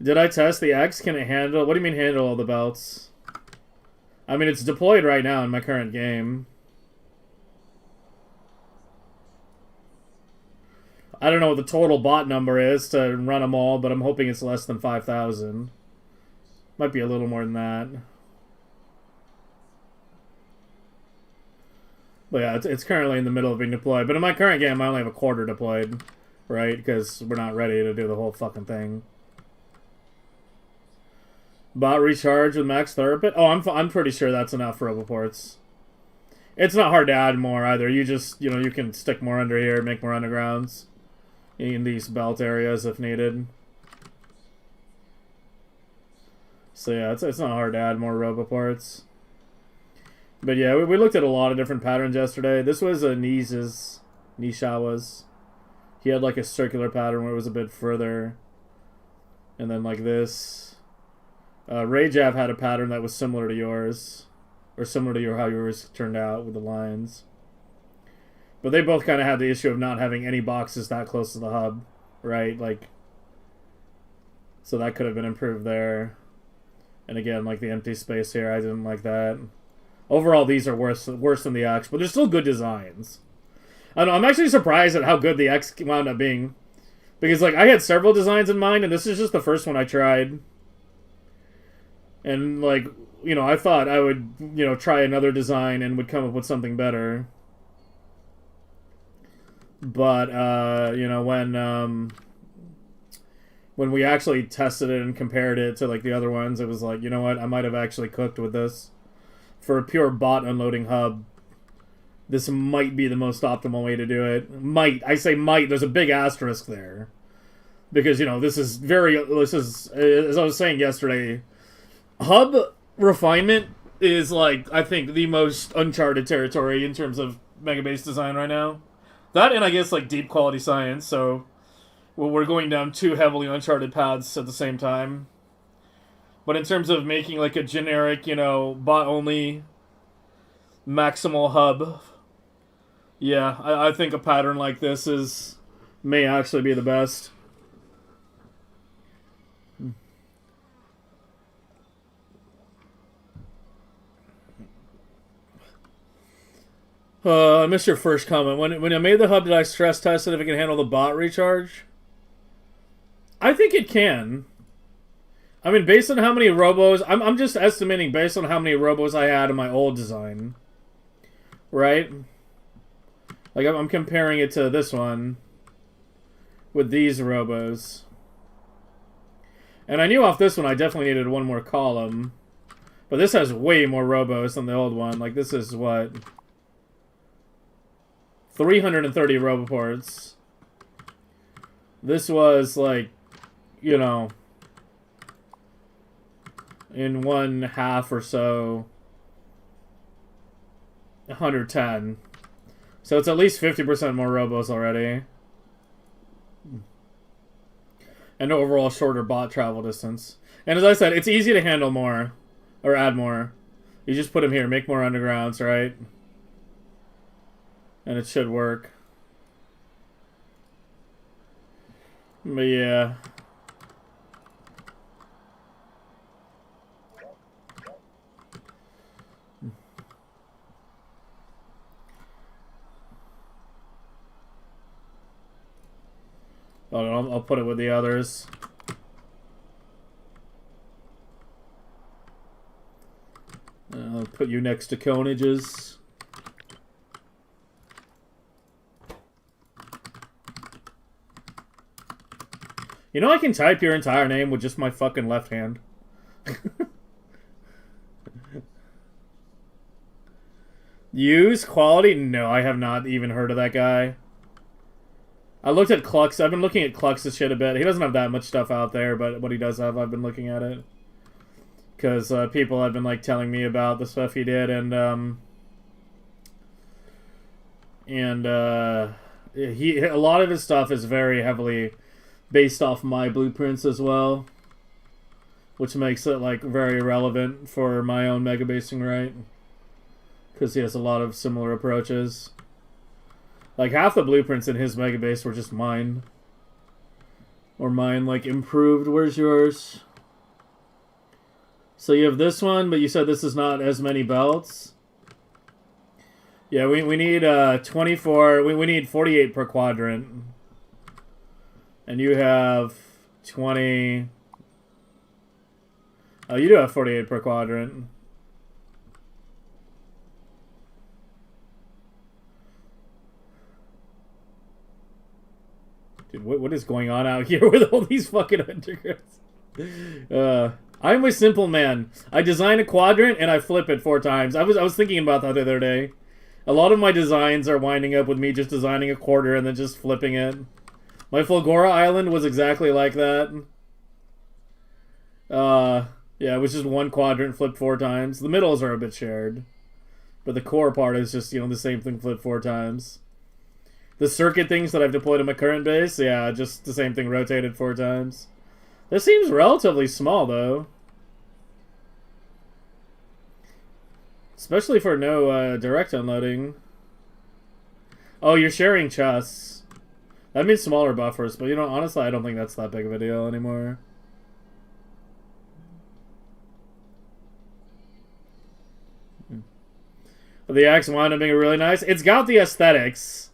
Did I test the X? Can it handle... What do you mean handle all the belts? I mean, it's deployed right now in my current game. I don't know what the total bot number is to run them all, but I'm hoping it's less than 5,000. Might be a little more than that. But yeah, it's currently in the middle of being deployed. But in my current game, I only have a quarter deployed, right? Because we're not ready to do the whole fucking thing. Bot recharge with max therapy? Oh, I'm pretty sure that's enough for Roboports. It's not hard to add more either. You just, you know, you can stick more under here, make more undergrounds in these belt areas if needed. So yeah, it's not hard to add more Roboports. But yeah, we looked at a lot of different patterns yesterday. This was a Nishawa's. He had like a circular pattern where it was a bit further. And then like this. Rajav had a pattern that was similar to yours. Or similar to how yours turned out with the lines. But they both kind of had the issue of not having any boxes that close to the hub. Right? Like. So that could have been improved there. And again, like the empty space here, I didn't like that. Overall, these are worse than the X, but they're still good designs. I don't know, I'm actually surprised at how good the X wound up being. Because, like, I had several designs in mind, and this is just the first one I tried. And, like, you know, I thought I would, you know, try another design and would come up with something better. But, you know, when when we actually tested it and compared it to like the other ones, it was like, you know what, I might have actually cooked with this. For a pure bot unloading hub, this might be the most optimal way to do it. Might. I say might. There's a big asterisk there. Because, you know, this is, as I was saying yesterday, hub refinement is, like, I think the most uncharted territory in terms of Megabase design right now. That and, I guess, like, deep quality science, so we're going down two heavily uncharted paths at the same time. But in terms of making, like, a generic, you know, bot-only maximal hub, yeah, I think a pattern like this may actually be the best. I missed your first comment. When I made the hub, did I stress test it if it can handle the bot recharge? I think it can. I mean, based on how many robos... I'm just estimating based on how many robos I had in my old design. Right? Like, I'm comparing it to this one. With these robos. And I knew off this one I definitely needed one more column. But this has way more robos than the old one. Like, this is what... 330 roboports. This was like, you know, in one half or so, 110. So it's at least 50% more robos already. And overall shorter bot travel distance. And as I said, it's easy to handle more. Or add more. You just put them here, make more undergrounds, right? And it should work. But yeah. Oh, I'll put it with the others. I'll put you next to Conages. You know I can type your entire name with just my fucking left hand. Use quality? No, I have not even heard of that guy. I looked at Clux. I've been looking at Clux's shit a bit. He doesn't have that much stuff out there, but what he does have, I've been looking at it. Because people have been like telling me about the stuff he did, and a lot of his stuff is very heavily based off my blueprints as well, which makes it like very relevant for my own megabasing, right? Because he has a lot of similar approaches. Like half the blueprints in his megabase were just mine, or mine like improved. Where's yours? So you have this one, but you said this is not as many belts. Yeah, we need 24. We need 48 per quadrant. And you have 20... Oh, you do have 48 per quadrant. Dude, what is going on out here with all these fucking undergrounds? I'm a simple man. I design a quadrant and I flip it 4 times. I was thinking about that the other day. A lot of my designs are winding up with me just designing a quarter and then just flipping it. My Fulgora Island was exactly like that. Yeah, it was just one quadrant flipped 4 times. The middles are a bit shared. But the core part is just, you know, the same thing flipped 4 times. The circuit things that I've deployed in my current base, yeah, just the same thing rotated 4 times. This seems relatively small, though. Especially for no direct unloading. Oh, you're sharing chests. That means smaller buffers, but you know, honestly, I don't think that's that big of a deal anymore. But the axe wound up being really nice. It's got the aesthetics.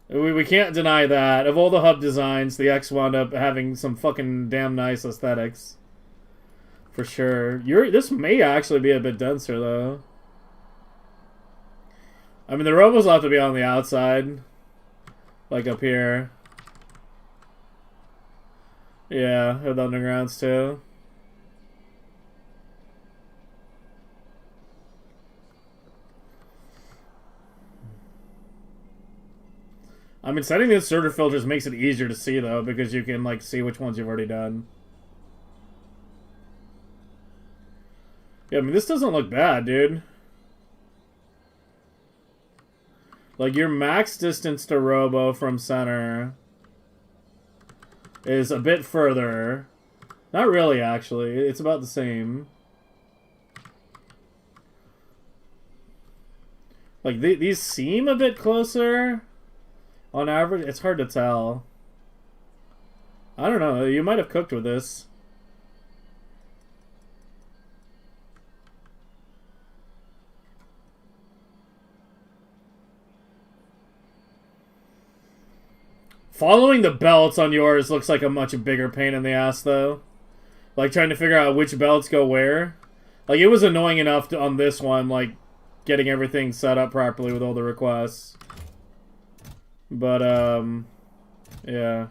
We can't deny that. Of all the hub designs, the X wound up having some fucking damn nice aesthetics. For sure. This may actually be a bit denser, though. I mean, the robos will have to be on the outside. Like up here. Yeah, with undergrounds too. I mean, setting the inserter filters makes it easier to see, though, because you can, like, see which ones you've already done. Yeah, I mean, this doesn't look bad, dude. Like, your max distance to Robo from center is a bit further. Not really, actually. It's about the same. Like, these seem a bit closer. On average, it's hard to tell. I don't know. You might have cooked with this. Following the belts on yours looks like a much bigger pain in the ass, though. Like, trying to figure out which belts go where. Like, it was annoying enough to, on this one, like, getting everything set up properly with all the requests. But, yeah.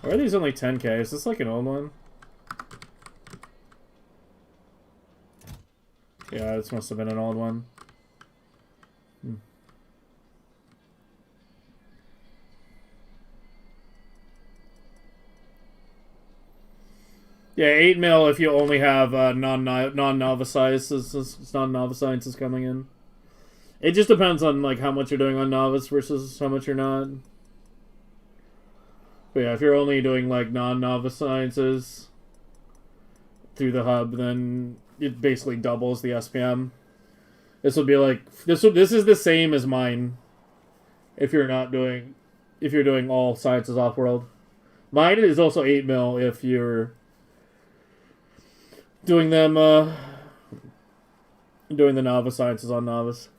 Why are these only 10K? Is this like an old one? Yeah, this must have been an old one. Yeah, 8 mil if you only have non-novice sciences coming in. It just depends on like how much you're doing on novice versus how much you're not. But yeah, if you're only doing like non-novice sciences through the hub, then it basically doubles the SPM. This would be like this is the same as mine. If you're doing all sciences off world. Mine is also 8 mil if you're doing them doing the novice sciences on novice.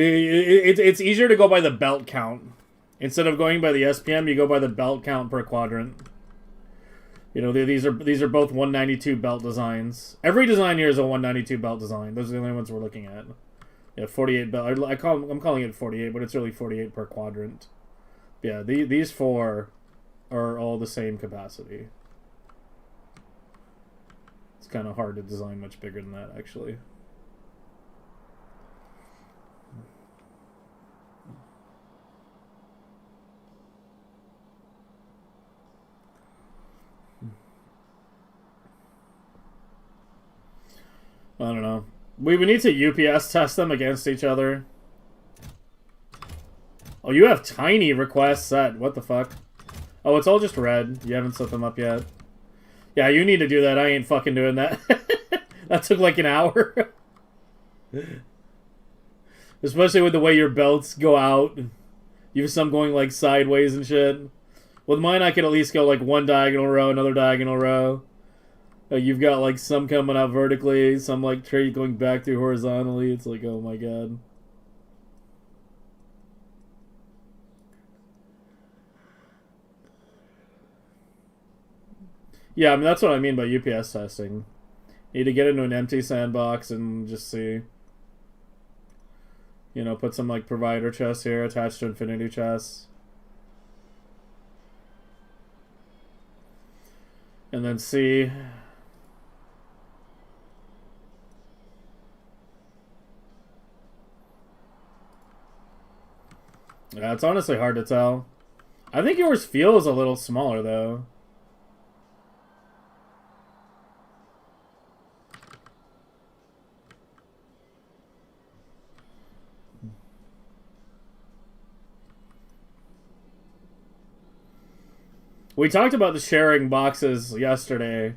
It's easier to go by the belt count. Instead of going by the SPM, you go by the belt count per quadrant. You know, these are both 192 belt designs. Every design here is a 192 belt design. Those are the only ones we're looking at. Yeah, 48 belt. I'm calling it 48, but it's really 48 per quadrant. Yeah, these four are all the same capacity. It's kind of hard to design much bigger than that, actually. I don't know. We need to UPS test them against each other. Oh, you have tiny requests set. What the fuck? Oh, it's all just red. You haven't set them up yet. Yeah, you need to do that. I ain't fucking doing that. That took like an hour. Especially with the way your belts go out. You have some going like sideways and shit. With mine, I could at least go like one diagonal row, another diagonal row. You've got like some coming out vertically, some like trade going back through horizontally. It's like, oh my god. Yeah, I mean that's what I mean by UPS testing. You need to get into an empty sandbox and just see. You know, put some like provider chests here attached to infinity chests. And then see. Yeah, it's honestly hard to tell. I think yours feels a little smaller, though. We talked about the sharing boxes yesterday.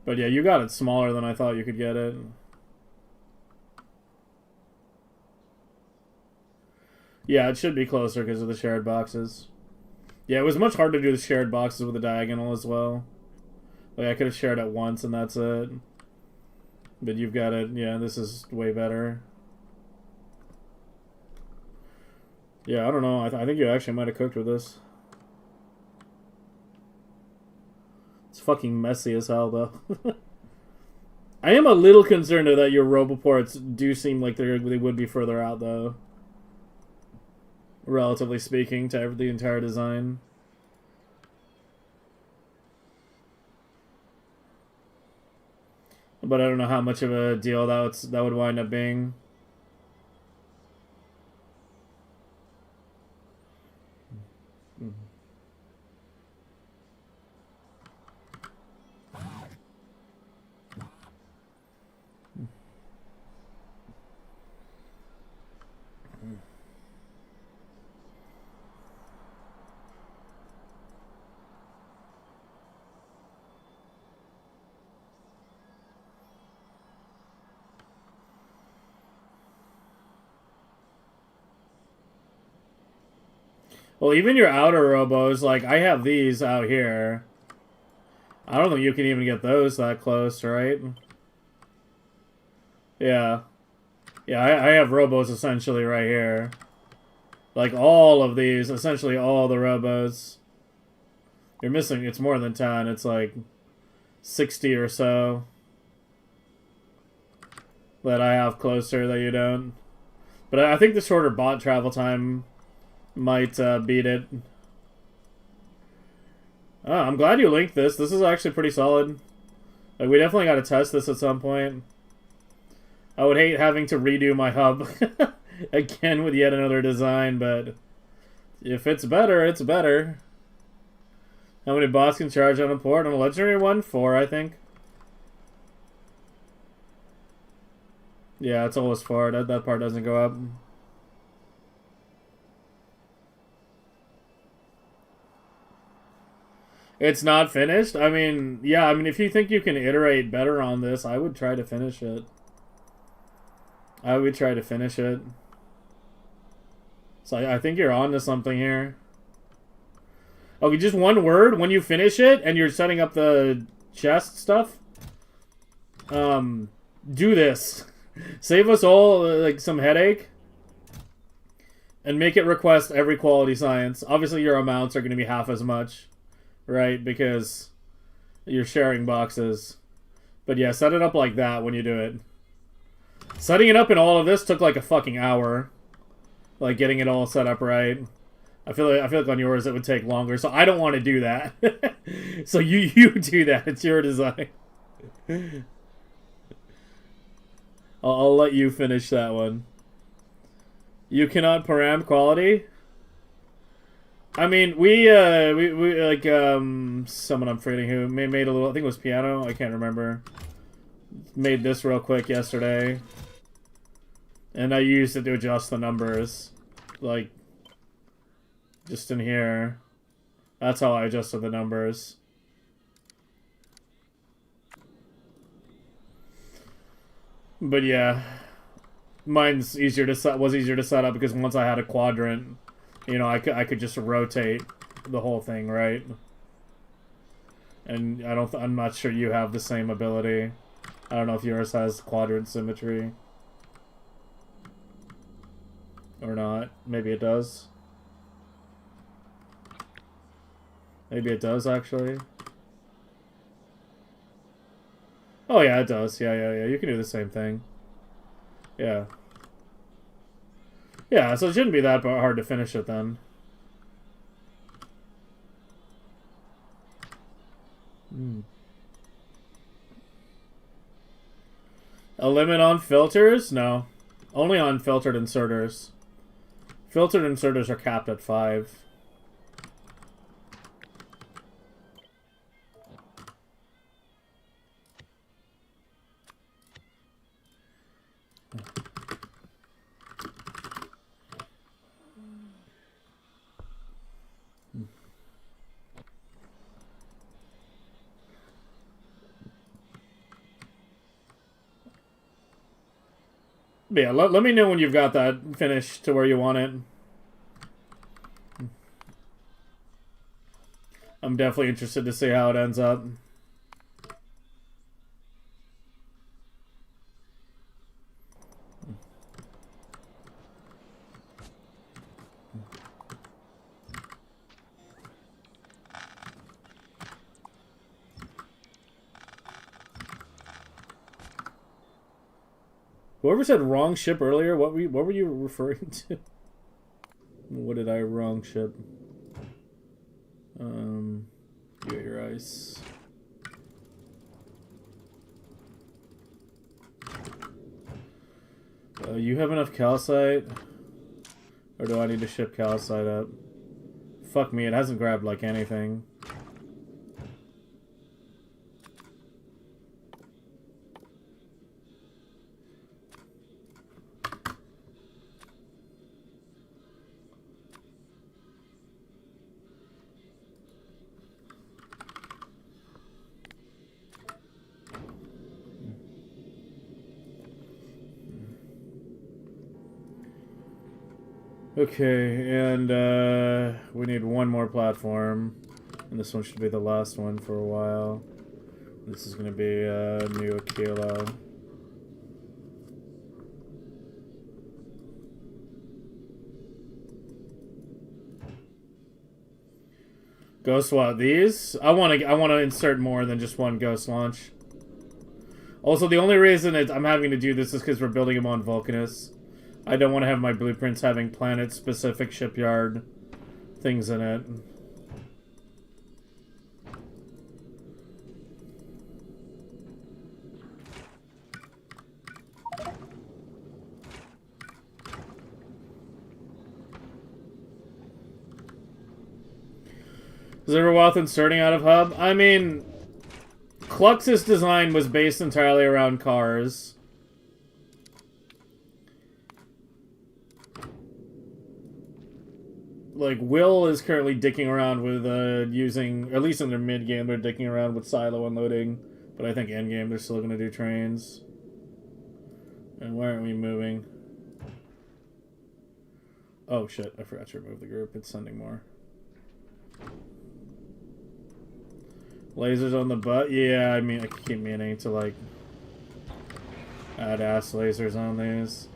But yeah, you got it smaller than I thought you could get it. Yeah, it should be closer because of the shared boxes. Yeah, it was much harder to do the shared boxes with a diagonal as well. Like, I could have shared it once and that's it. But you've got it. Yeah, this is way better. Yeah, I don't know. I think you actually might have cooked with this. It's fucking messy as hell, though. I am a little concerned that your roboports do seem like they would be further out, though. relatively speaking, to the entire design. But I don't know how much of a deal that would wind up being. Well, even your outer robos, like, I have these out here. I don't think you can even get those that close, right? Yeah. Yeah, I have robos essentially right here. Like, all of these, essentially all the robos. You're missing, it's more than 10, it's like 60 or so that I have closer that you don't. But I think the shorter bot travel time might beat it. Oh, I'm glad you linked this. This is actually pretty solid. Like, we definitely got to test this at some point. I would hate having to redo my hub again with yet another design, but if it's better, it's better. How many bots can charge on a port? On a legendary one? 4, I think. Yeah, it's always 4. That part doesn't go up. It's not finished? I mean, yeah, I mean, if you think you can iterate better on this, I would try to finish it. I would try to finish it. So I think you're on to something here. Okay, just one word. When you finish it and you're setting up the chest stuff, do this. Save us all, like, some headache. And make it request every quality science. Obviously, your amounts are going to be half as much, right? Because you're sharing boxes. But yeah, set it up like that when you do it. Setting it up in all of this took like a fucking hour. Like, getting it all set up right. I feel like on yours it would take longer, so I don't want to do that. So you do that. It's your design. I'll let you finish that one. You cannot param quality. I mean, we like someone I'm forgetting who made a little. I think it was Piano. I can't remember. Made this real quick yesterday, and I used it to adjust the numbers, like just in here. That's how I adjusted the numbers. But yeah, mine's easier to set. Was easier to set up because once I had a quadrant, you know, I could just rotate the whole thing, right? And I'm not sure you have the same ability. I don't know if yours has quadrant symmetry or not. Maybe it does. Maybe it does, actually. Oh, yeah, it does. Yeah. You can do the same thing. Yeah. Yeah, so it shouldn't be that hard to finish it, then. A limit on filters? No. Only on filtered inserters. Filtered inserters are capped at 5. But yeah, let me know when you've got that finished to where you want it. I'm definitely interested to see how it ends up. Whoever said wrong ship earlier, what were you referring to? What did I wrong ship? You got your ice. You have enough calcite? Or do I need to ship calcite up? Fuck me, it hasn't grabbed like anything. Okay, and we need one more platform. And this one should be the last one for a while. This is going to be a new Achilo. Ghost what? These? I want to insert more than just one ghost launch. Also, the only reason I'm having to do this is because we're building them on Vulcanus. I don't want to have my blueprints having planet-specific shipyard things in it. Is it ever worth inserting out of hub? I mean, Clux's design was based entirely around cars. Like, Will is currently dicking around with using, at least in their mid-game, they're dicking around with silo unloading. But I think endgame, they're still going to do trains. And why aren't we moving? Oh shit, I forgot to remove the group. It's sending more. Lasers on the butt? Yeah, I mean, I keep meaning to, like, add ass lasers on these.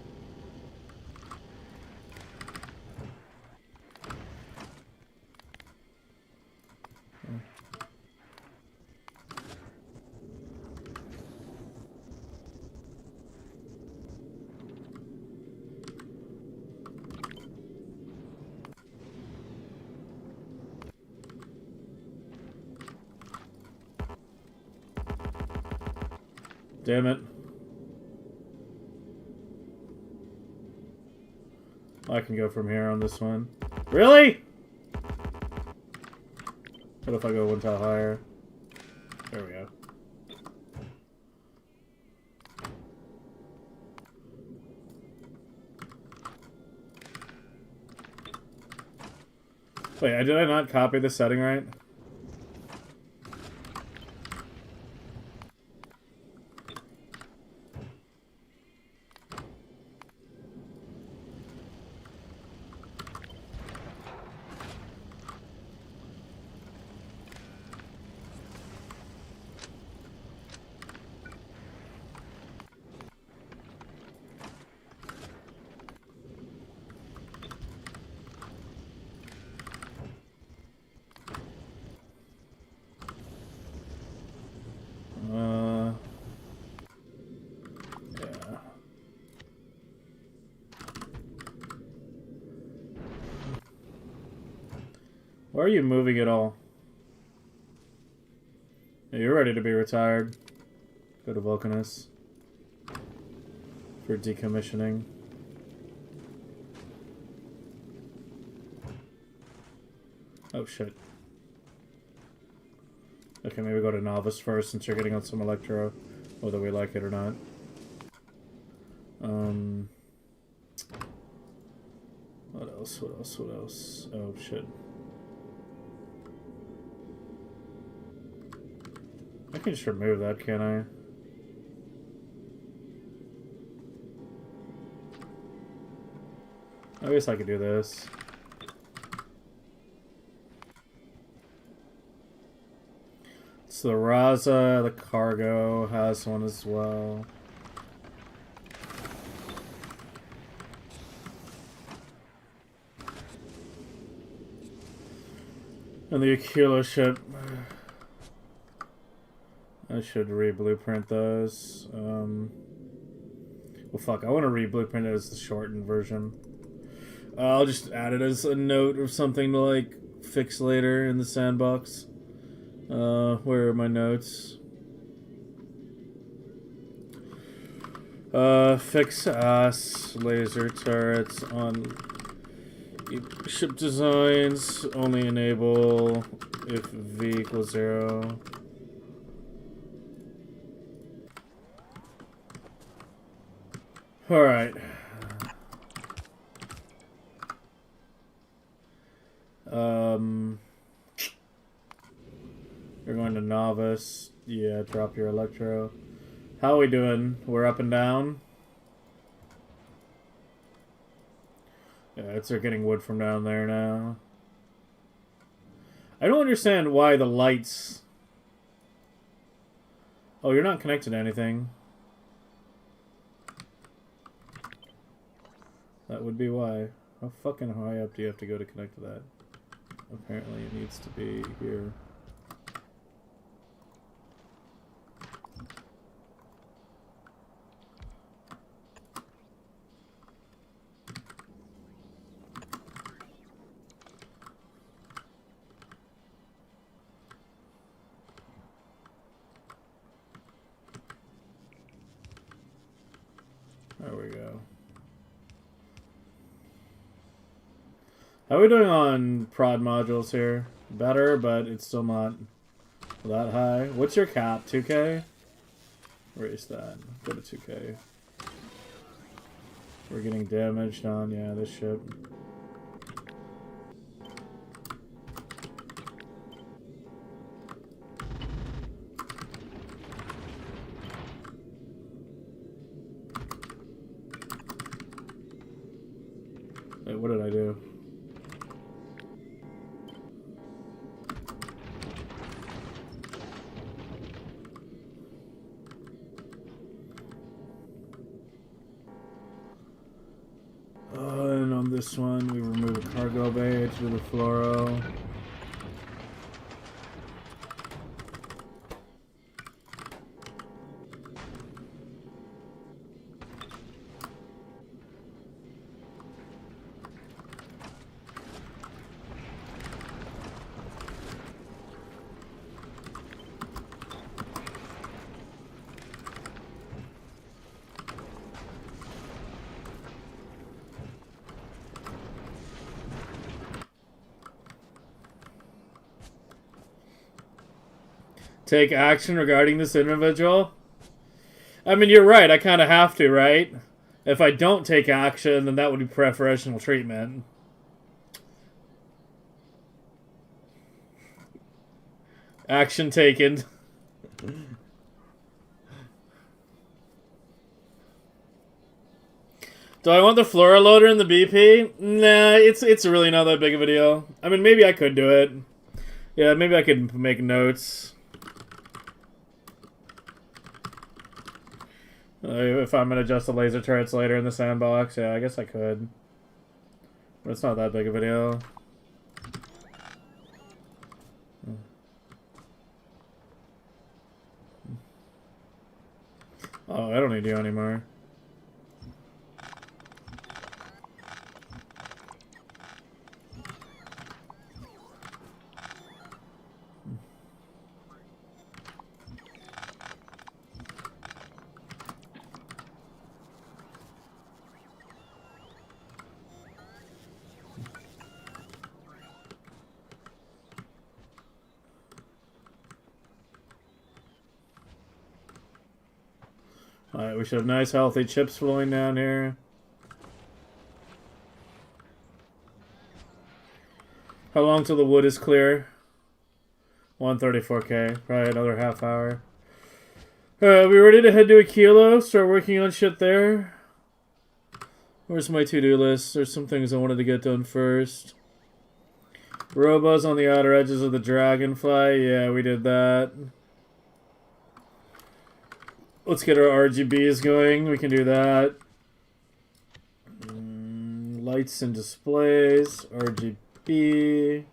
Damn it. I can go from here on this one. Really? What if I go one tile higher? There we go. Wait, did I not copy the setting right? Why are you moving at all? Yeah, you're ready to be retired. Go to Vulcanus for decommissioning. Oh shit. Okay, maybe go to Novice first since you're getting on some Electro, whether we like it or not. What else? What else? What else? Oh shit. I can just remove that, can't I? I guess I could do this. It's the Raza, the cargo has one as well. And the Achilo ship. I should re-blueprint those. Well, fuck, I want to re-blueprint it as the shortened version. I'll just add it as a note or something to like fix later in the sandbox. Where are my notes? Fix ass laser turrets on ship designs. Only enable if V equals 0. Alright. You're going to novice. Yeah, drop your electro. How are we doing? We're up and down? Yeah, it's getting wood from down there now. I don't understand why the lights... Oh, you're not connected to anything. That would be why. How fucking high up do you have to go to connect to that? Apparently it needs to be here. There we go. How are we doing on prod modules here? Better, but it's still not that high. What's your cap? 2K? Erase that. Go to 2K. We're getting damaged on, yeah, this ship. Wait, what did I do? And on this one, we remove a cargo bay to the fluoro. Take action regarding this individual? I mean, you're right. I kind of have to, right? If I don't take action, then that would be preferential treatment. Action taken. Do I want the fluoro loader in the BP? Nah, it's really not that big of a deal. I mean, maybe I could do it. Yeah, maybe I could make notes. If I'm going to adjust the laser turrets later in the sandbox, yeah, I guess I could. But it's not that big of a deal. Oh, I don't need you anymore. Alright, we should have nice healthy chips flowing down here. How long till the wood is clear? 134k. Probably another half hour. Alright, we ready to head to Achilo? Start working on shit there? Where's my to-do list? There's some things I wanted to get done first. Robos on the outer edges of the dragonfly. Yeah, we did that. Let's get our RGBs going. We can do that. Lights and displays. RGB.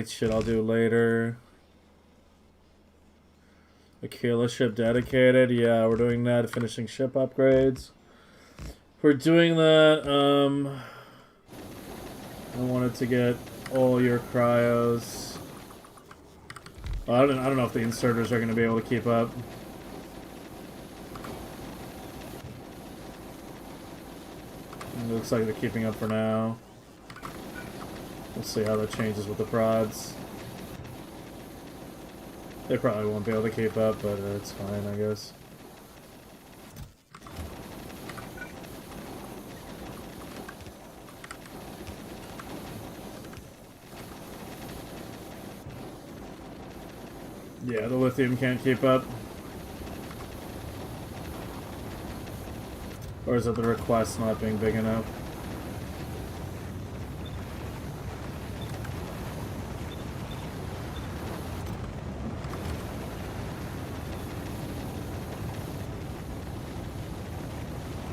light shit I'll do later. Achilo ship dedicated. Yeah, we're doing that. Finishing ship upgrades. We're doing that. I wanted to get all your cryos. Well, I don't know if the inserters are going to be able to keep up. It looks like they're keeping up for now. We'll see how that changes with the prods. They probably won't be able to keep up, but it's fine, I guess. Yeah, the lithium can't keep up. Or is it the request not being big enough?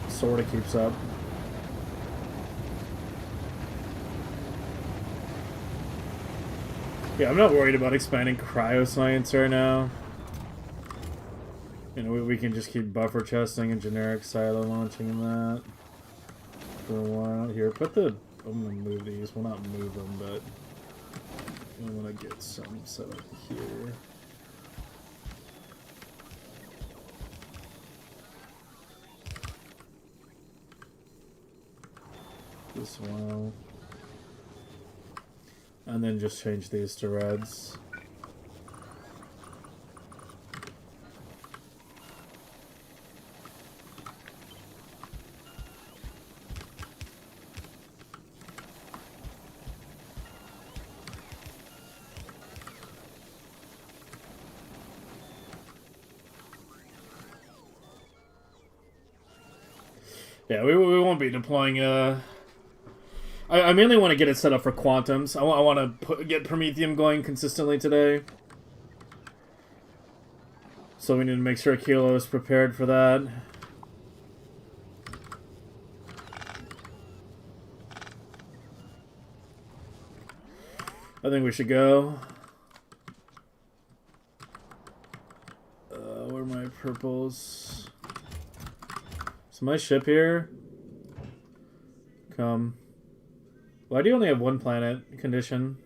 Sort of keeps up. Yeah, I'm not worried about expanding cryoscience right now. You know, we can just keep buffer chesting and generic silo launching that for a while. Here, put the... I'm gonna move these. Well, not move them, but I want to get some set up here. This one. And then just change these to reds. Yeah, we won't be deploying I mainly want to get it set up for quantums. I want to get Promethium going consistently today. So we need to make sure Achilo is prepared for that. I think we should go. Where are my purples? Is my ship here? Come. Why do you only have one planet condition?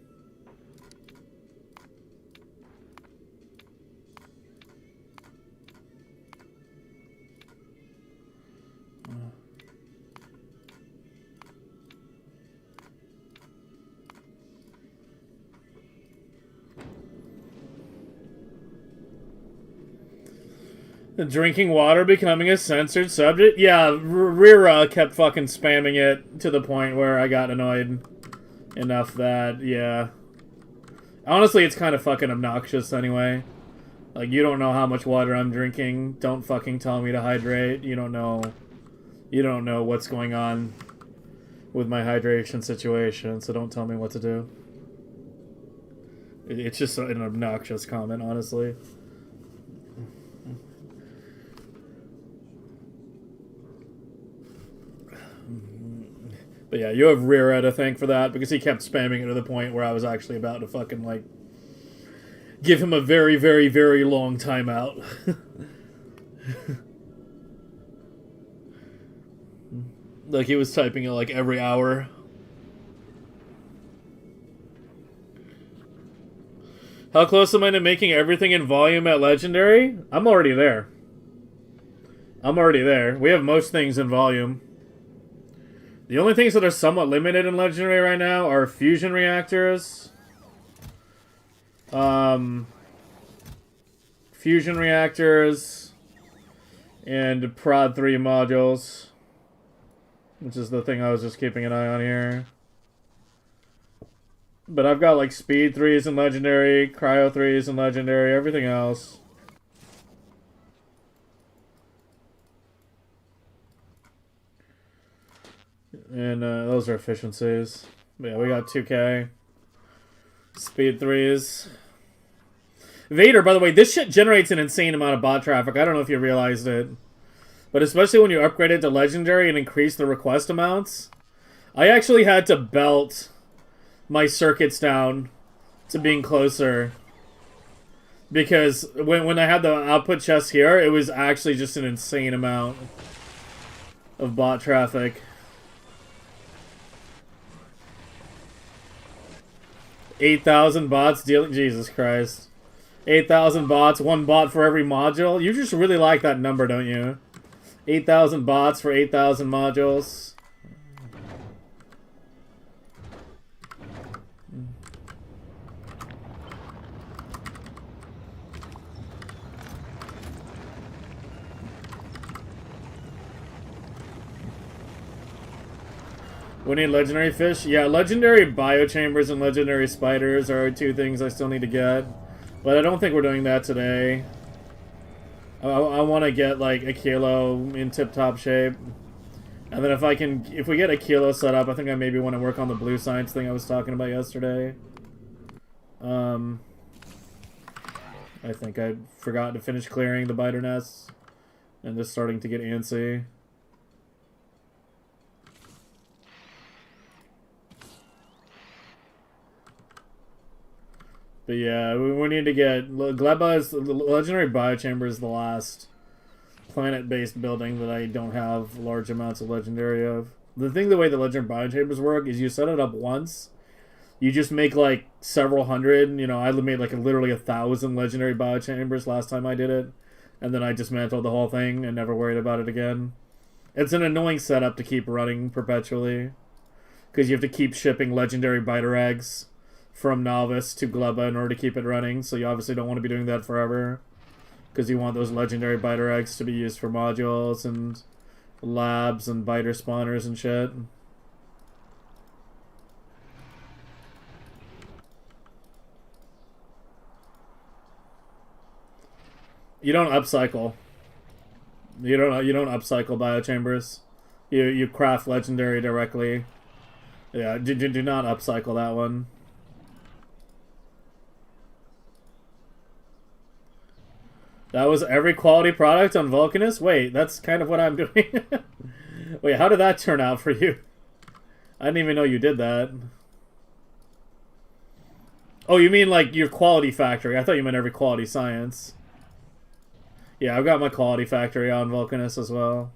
Drinking water becoming a censored subject? Yeah, Rira kept fucking spamming it to the point where I got annoyed enough that, yeah. Honestly, it's kind of fucking obnoxious anyway. Like, you don't know how much water I'm drinking. Don't fucking tell me to hydrate. You don't know what's going on with my hydration situation, so don't tell me what to do. It's just an obnoxious comment, honestly. But yeah, you have Rira to thank for that, because he kept spamming it to the point where I was actually about to fucking, like, give him a very, very, very long timeout. Like, he was typing it, like, every hour. How close am I to making everything in volume at Legendary? I'm already there. We have most things in volume. The only things that are somewhat limited in Legendary right now are fusion reactors. Fusion reactors. And Prod 3 modules. Which is the thing I was just keeping an eye on here. But I've got like Speed 3s in Legendary, Cryo 3s in Legendary, everything else. And those are efficiencies. But yeah, we got 2K. Speed 3s. Vader, by the way, this shit generates an insane amount of bot traffic. I don't know if you realized it. But especially when you upgrade it to Legendary and increase the request amounts. I actually had to belt my circuits down to being closer. Because when I had the output chest here, it was actually just an insane amount of bot traffic. 8,000 bots dealing... Jesus Christ. 8,000 bots, one bot for every module. You just really like that number, don't you? 8,000 bots for 8,000 modules. We need legendary fish? Yeah, legendary biochambers and legendary spiders are two things I still need to get. But I don't think we're doing that today. I want to get, like, Achilo in tip-top shape. And then if we get Achilo set up, I think I maybe want to work on the blue science thing I was talking about yesterday. I think I forgot to finish clearing the biter nests. And just starting to get antsy. But yeah, we need to get... Glea is... The legendary biochamber is the last planet-based building that I don't have large amounts of legendary of. The way the legendary biochambers work is you set it up once. You just make like several hundred. You know, I made like literally 1,000 legendary biochambers last time I did it. And then I dismantled the whole thing and never worried about it again. It's an annoying setup to keep running perpetually. Because you have to keep shipping legendary biter eggs from Novice to Glea in order to keep it running, so you obviously don't want to be doing that forever. Because you want those legendary biter eggs to be used for modules and labs and biter spawners and shit. You don't upcycle. You don't upcycle biochambers. You craft legendary directly. Yeah, do not upcycle that one. That was every quality product on Vulcanus? Wait, that's kind of what I'm doing. Wait, how did that turn out for you? I didn't even know you did that. Oh, you mean like your quality factory. I thought you meant every quality science. Yeah, I've got my quality factory on Vulcanus as well.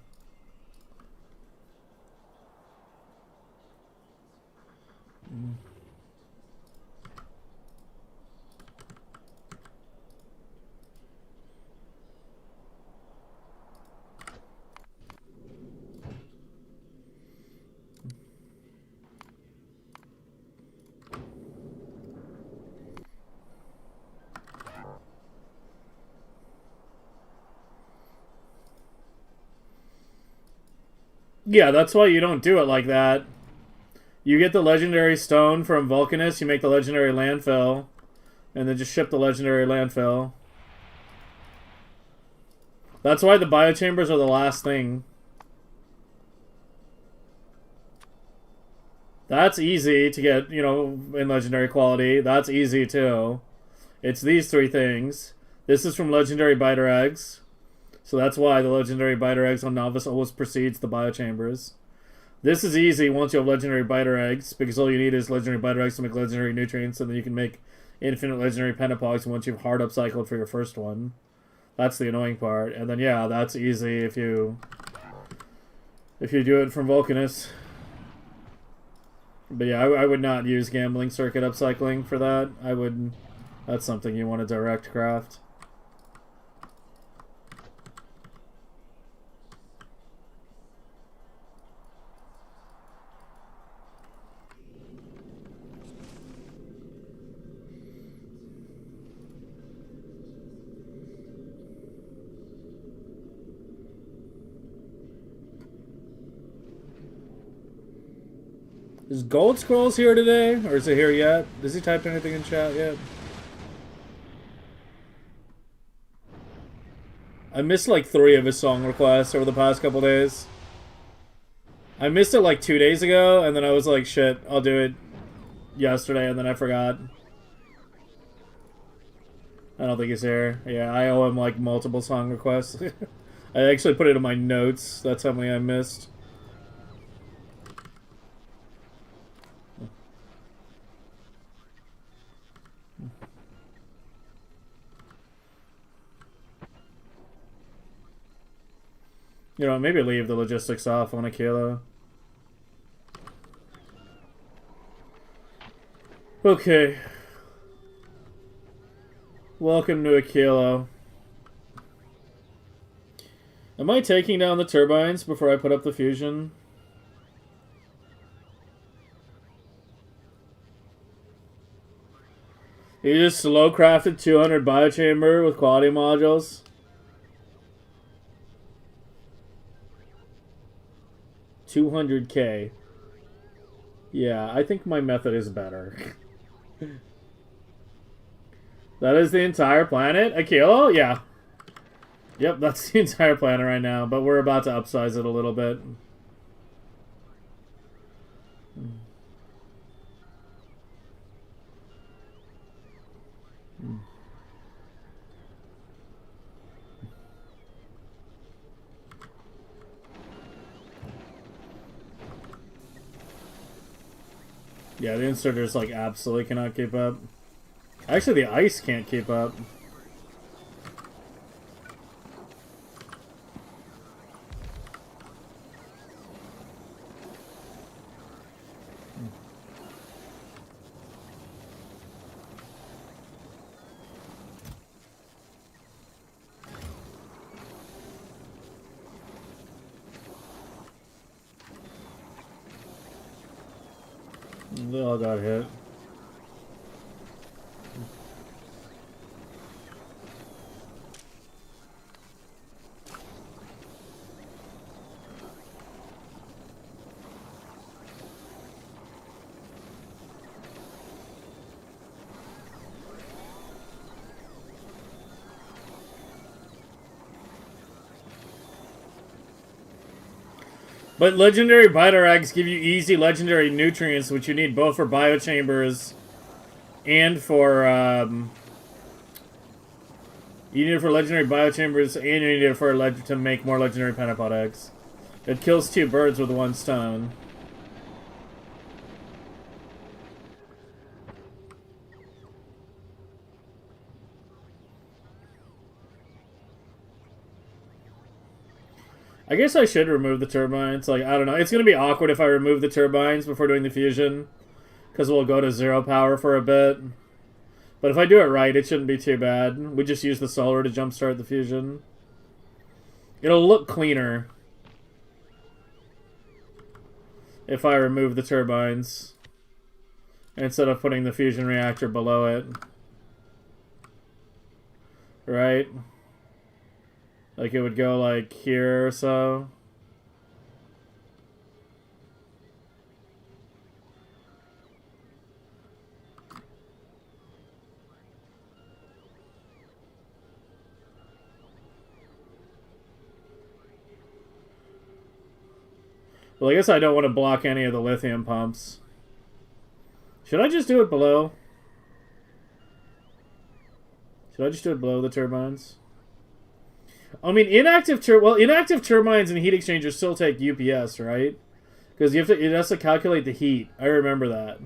Yeah, that's why you don't do it like that. You get the legendary stone from Vulcanus, you make the legendary landfill, and then just ship the legendary landfill. That's why the biochambers are the last thing. That's easy to get, you know, in legendary quality. That's easy too. It's these three things. This is from legendary biter eggs. So that's why the legendary biter eggs on Novice always precedes the biochambers. This is easy once you have legendary biter eggs, because all you need is legendary biter eggs to make legendary nutrients, and then you can make infinite legendary pentapogs once you've hard upcycled for your first one. That's the annoying part. And then yeah, that's easy if you do it from Vulcanus. But yeah, I would not use gambling circuit upcycling for that. That's something you want to direct craft. Is Gold Scrolls here today? Or is it here yet? Has he typed anything in chat yet? I missed like 3 of his song requests over the past couple days. I missed it like 2 days ago, and then I was like, shit, I'll do it yesterday, and then I forgot. I don't think he's here. Yeah, I owe him like multiple song requests. I actually put it in my notes. That's how many I missed. You know, maybe leave the logistics off on Achilo. Okay. Welcome to Achilo. Am I taking down the turbines before I put up the fusion? You just slow crafted 200 biochamber with quality modules? $200K. Yeah, I think my method is better. That is the entire planet? Achilo? Yeah. Yep, that's the entire planet right now, but we're about to upsize it a little bit. Yeah, the inserters like absolutely cannot keep up. Actually, the ice can't keep up. They all got hit. But legendary Bitarags give you easy legendary nutrients, which you need both for biochambers and for, you need it for legendary biochambers, and you need it for to make more legendary pentapod eggs. It kills 2 birds with 1 stone. I guess I should remove the turbines. Like, I don't know. It's going to be awkward if I remove the turbines before doing the fusion, because we'll go to 0 power for a bit. But if I do it right, it shouldn't be too bad. We just use the solar to jumpstart the fusion. It'll look cleaner if I remove the turbines instead of putting the fusion reactor below it. Right? Like it would go like here or so. Well, I guess I don't want to block any of the lithium pumps. Should I just do it below? Should I just do it below the turbines? I mean, inactive turbines and heat exchangers still take UPS, right? Because it has to calculate the heat. I remember that.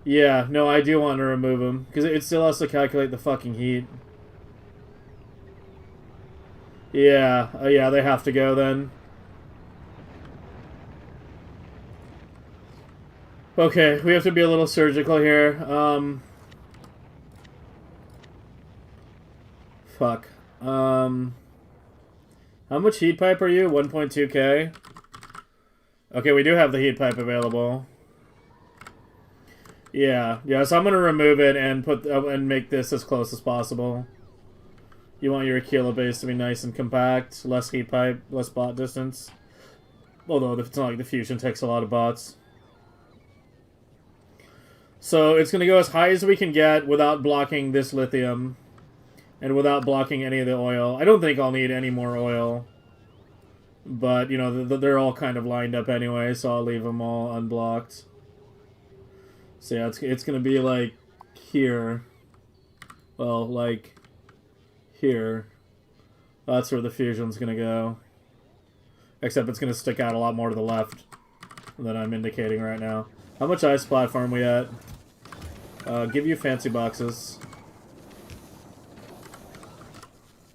Yeah, no, I do want to remove them because it still has to calculate the fucking heat. Yeah, yeah, they have to go then. Okay, we have to be a little surgical here. Fuck. How much heat pipe are you? 1.2K? Okay, we do have the heat pipe available. Yeah, so I'm gonna remove it and and make this as close as possible. You want your Achilo base to be nice and compact, less heat pipe, less bot distance. Although it's not like the fusion takes a lot of bots. So it's gonna go as high as we can get without blocking this lithium. And without blocking any of the oil. I don't think I'll need any more oil. But, you know, they're all kind of lined up anyway, so I'll leave them all unblocked. So yeah, it's going to be like here. Well, like here. That's where the fusion's going to go. Except it's going to stick out a lot more to the left than I'm indicating right now. How much ice platform we at? Give you fancy boxes.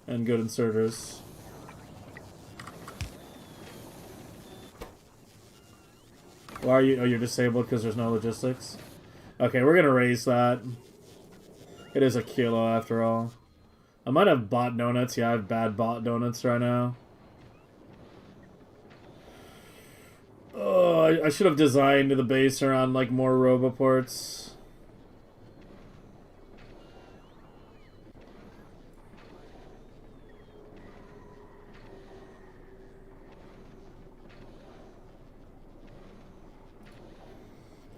And good inserters. Why are you? Oh, you're disabled because there's no logistics? Okay, we're gonna raise that. It is Achilo after all. I might have bot donuts. Yeah, I have bad bot donuts right now. Oh, I should have designed the base around like more roboports.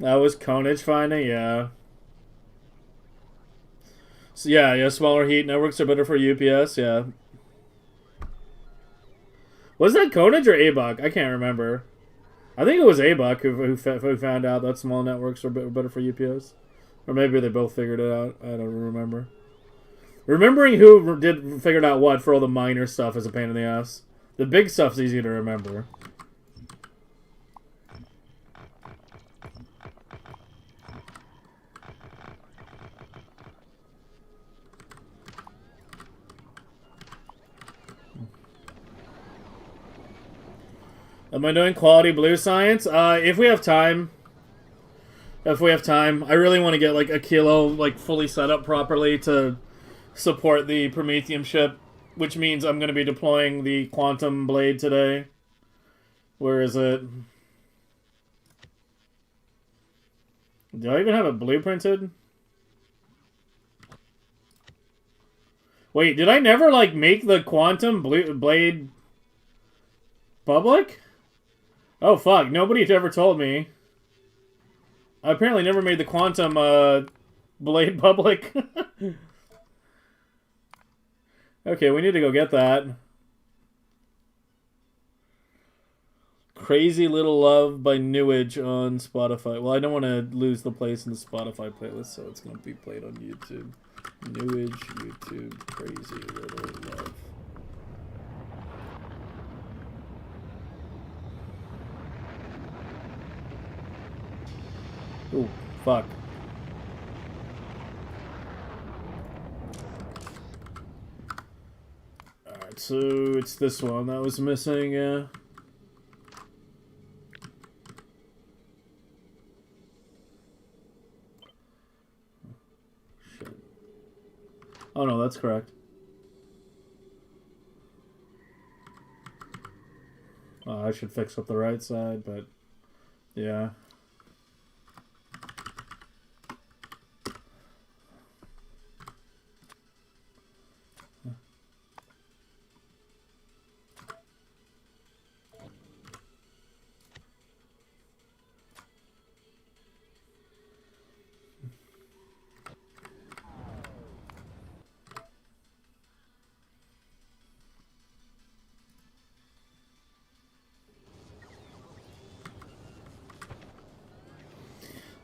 That was Conage finding, yeah. So yeah, smaller heat networks are better for UPS, yeah. Was that Conage or Abok? I can't remember. I think it was Abok who found out that small networks are better for UPS. Or maybe they both figured it out. I don't remember. Remembering who figured out what for all the minor stuff is a pain in the ass. The big stuff's easy to remember. Am I doing quality blue science? If we have time. If we have time. I really want to get like Achilo like fully set up properly to support the Prometheum ship, which means I'm going to be deploying the Quantum Blade today. Where is it? Do I even have it blueprinted? Wait, did I never like make the Quantum Blade public? Oh fuck, nobody ever told me. I apparently never made the Quantum Blade public. Okay, we need to go get that. Crazy Little Love by Newage on Spotify. Well, I don't want to lose the place in the Spotify playlist, so it's going to be played on YouTube. Newage, YouTube, Crazy Little Love. Ooh, fuck. Alright, so it's this one that was missing, yeah. Shit. Oh no, that's correct. I should fix up the right side, but yeah.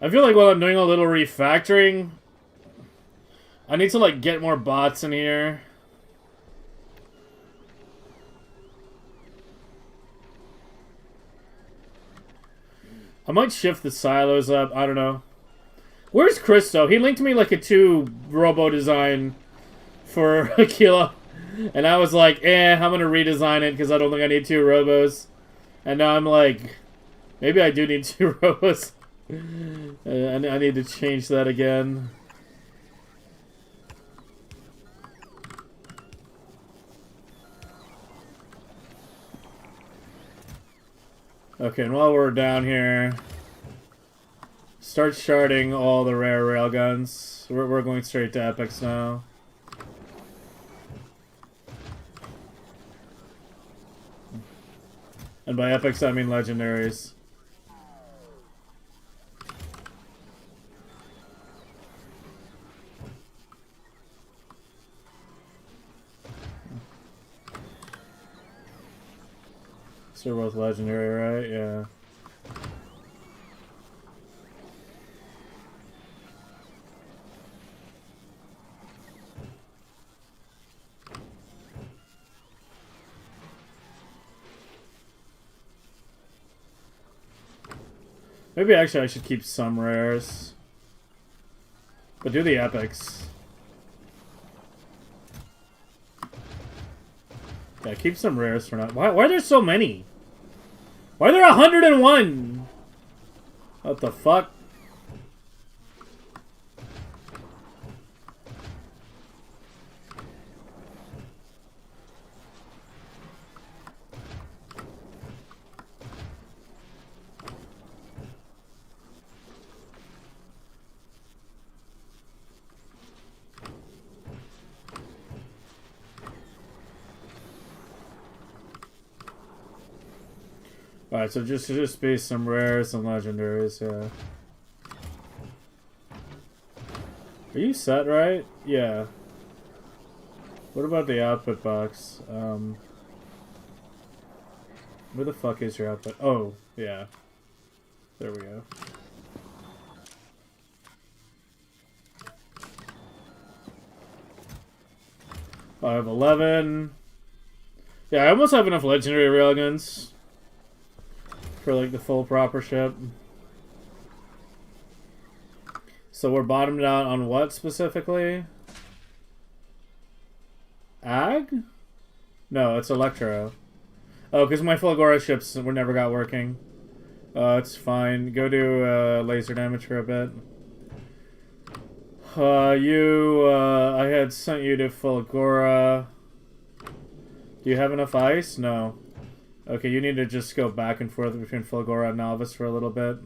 I feel like while I'm doing a little refactoring, I need to like get more bots in here. I might shift the silos up. I don't know. Where's Christo? He linked me like a 2 robo design for Achilo. And I was like, I'm going to redesign it because I don't think I need 2 robos. And now I'm like, maybe I do need 2 robos. I need to change that again. Okay, and while we're down here, start sharding all the rare railguns. We're going straight to epics now. And by epics, I mean legendaries. So we're both legendary, right? Yeah. Maybe actually I should keep some rares. But do the epics. Yeah, keep some rares for now. Why are there so many? Why are there 101? What the fuck? Alright, so just be some rares and legendaries, yeah. Are you set right? Yeah. What about the output box? Where the fuck is your output? Oh, yeah. There we go. I have 11. Yeah, I almost have enough legendary railguns for like the full proper ship. So we're bottomed out on what specifically? Ag? No, it's Electro. Oh, because my Fulgora ships were never got working. It's fine. Go do laser damage for a bit. I had sent you to Fulgora. Do you have enough ice? No. Okay, you need to just go back and forth between Fulgora and Novice for a little bit.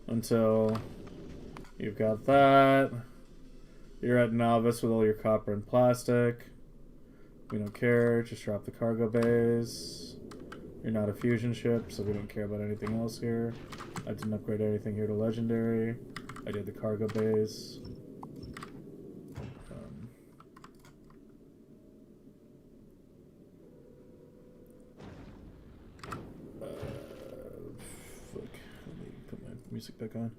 Until you've got that. You're at Novice with all your copper and plastic. We don't care, just drop the cargo bays. You're not a fusion ship, so we don't care about anything else here. I didn't upgrade anything here to legendary. I did the cargo bays. Fuck. Let me put my music back on.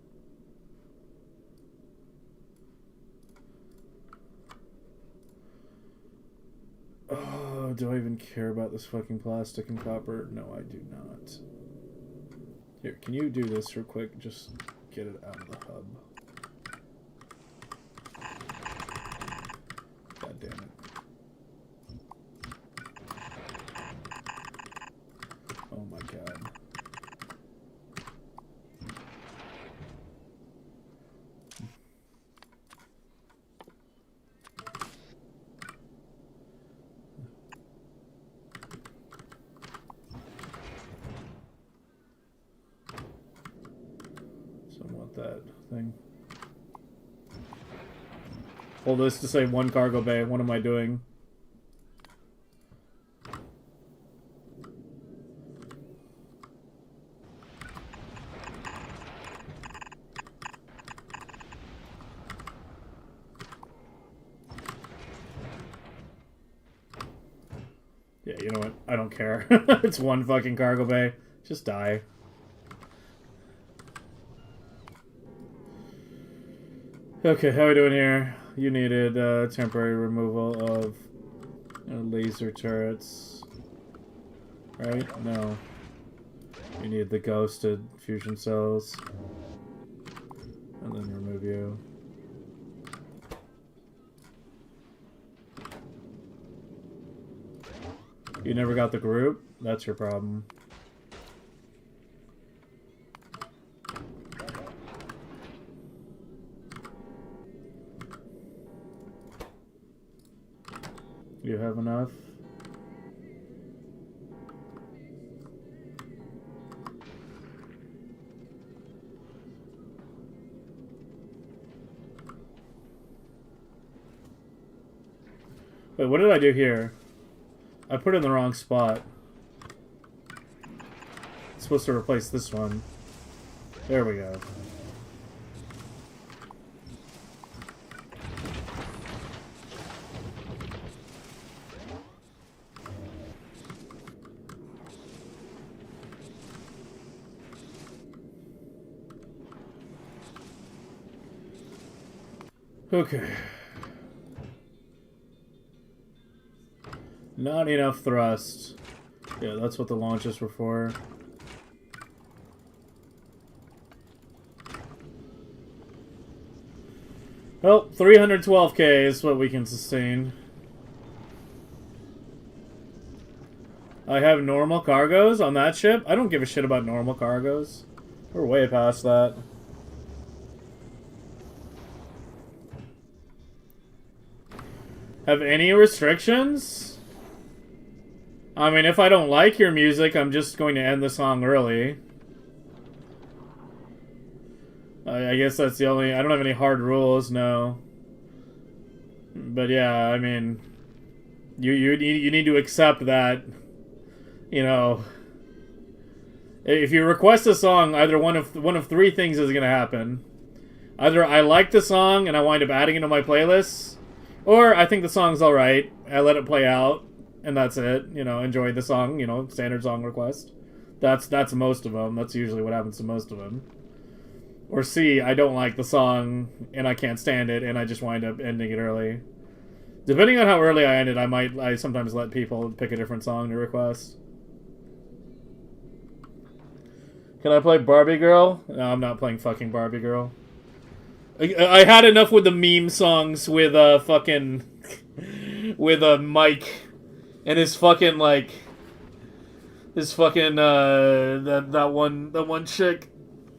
Oh, do I even care about this fucking plastic and copper? No, I do not. Here, can you do this real quick? Just get it out of the hub. God damn it. Oh my god. That thing. Hold this to say one cargo bay. What am I doing? Yeah, you know what? I don't care. It's one fucking cargo bay. Just die. Okay, how are we doing here? You needed temporary removal of laser turrets. Right? No. You need the ghosted fusion cells. And then remove you. You never got the group? That's your problem. You have enough? Wait, what did I do here? I put it in the wrong spot. It's supposed to replace this one. There we go. Okay. Not enough thrust. Yeah, that's what the launches were for. Well, 312k is what we can sustain. I have normal cargoes on that ship. I don't give a shit about normal cargoes. We're way past that. Have any restrictions? I mean, if I don't like your music, I'm just going to end the song early. I guess that's the only... I don't have any hard rules, no. But yeah, I mean... You need to accept that, you know... If you request a song, either one of three things is going to happen. Either I like the song and I wind up adding it to my playlists, or I think the song's alright, I let it play out, and that's it. You know, enjoy the song, you know, standard song request. That's most of them. That's usually what happens to most of them. Or C, I don't like the song, and I can't stand it, and I just wind up ending it early. Depending on how early I end it, I sometimes let people pick a different song to request. Can I play Barbie Girl? No, I'm not playing fucking Barbie Girl. I had enough with the meme songs with fucking with Mike and his fucking like that one chick.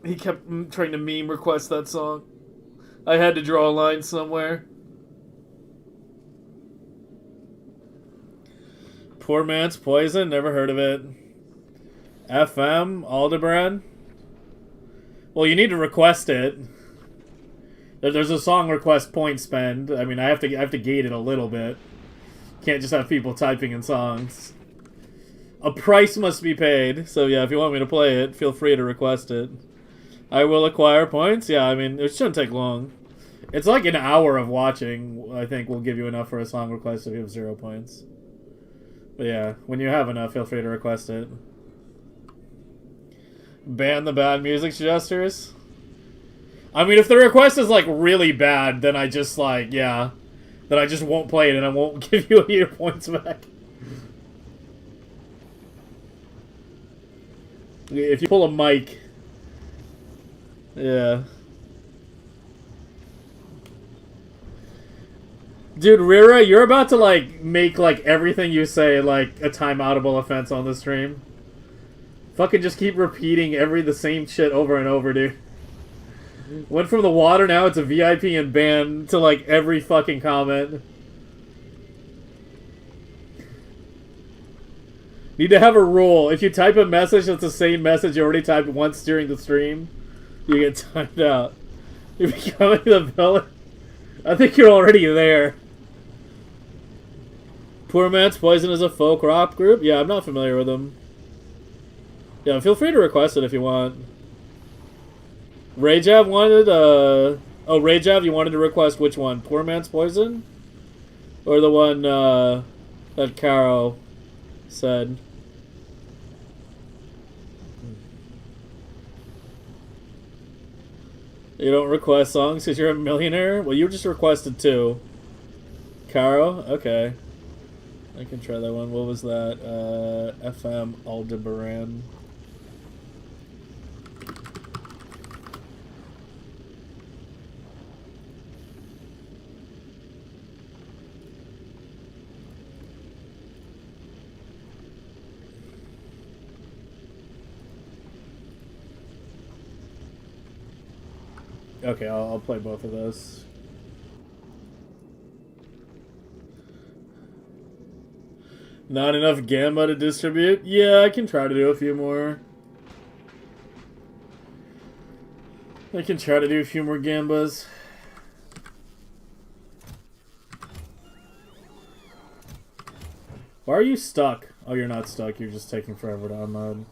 He kept trying to meme request that song. I had to draw a line somewhere. Poor Man's Poison, never heard of it. FM Aldebaran. Well, you need to request it. There's a song request point spend. I mean, I have to gate it a little bit. Can't just have people typing in songs. A price must be paid. So yeah, if you want me to play it, feel free to request it. I will acquire points. Yeah, I mean, it shouldn't take long. It's like an hour of watching, I think, will give you enough for a song request if you have 0 points. But yeah, when you have enough, feel free to request it. Ban the bad music suggesters? I mean, if the request is, like, really bad, then I just, like, yeah. Then I just won't play it and I won't give you your points back. If you pull a mic... Yeah. Dude, Rira, you're about to, like, make, like, everything you say, like, a timeoutable offense on the stream. Fucking just keep repeating the same shit over and over, dude. Went from the water, now it's a VIP and ban to, like, every fucking comment. Need to have a rule. If you type a message that's the same message you already typed once during the stream, you get timed out. You're becoming the villain. I think you're already there. Poor Man's Poison is a folk rock group? Yeah, I'm not familiar with them. Yeah, feel free to request it if you want. Rajav wanted, Oh, Rajav, you wanted to request which one? Poor Man's Poison? Or the one, that Caro said? You don't request songs because you're a millionaire? Well, you just requested 2. Caro? Okay. I can try that one. What was that? FM Aldebaran. Okay, I'll play both of those. Not enough Gamma to distribute? Yeah, I can try to do a few more. I can try to do a few more Gambas. Why are you stuck? Oh, you're not stuck. You're just taking forever to unload.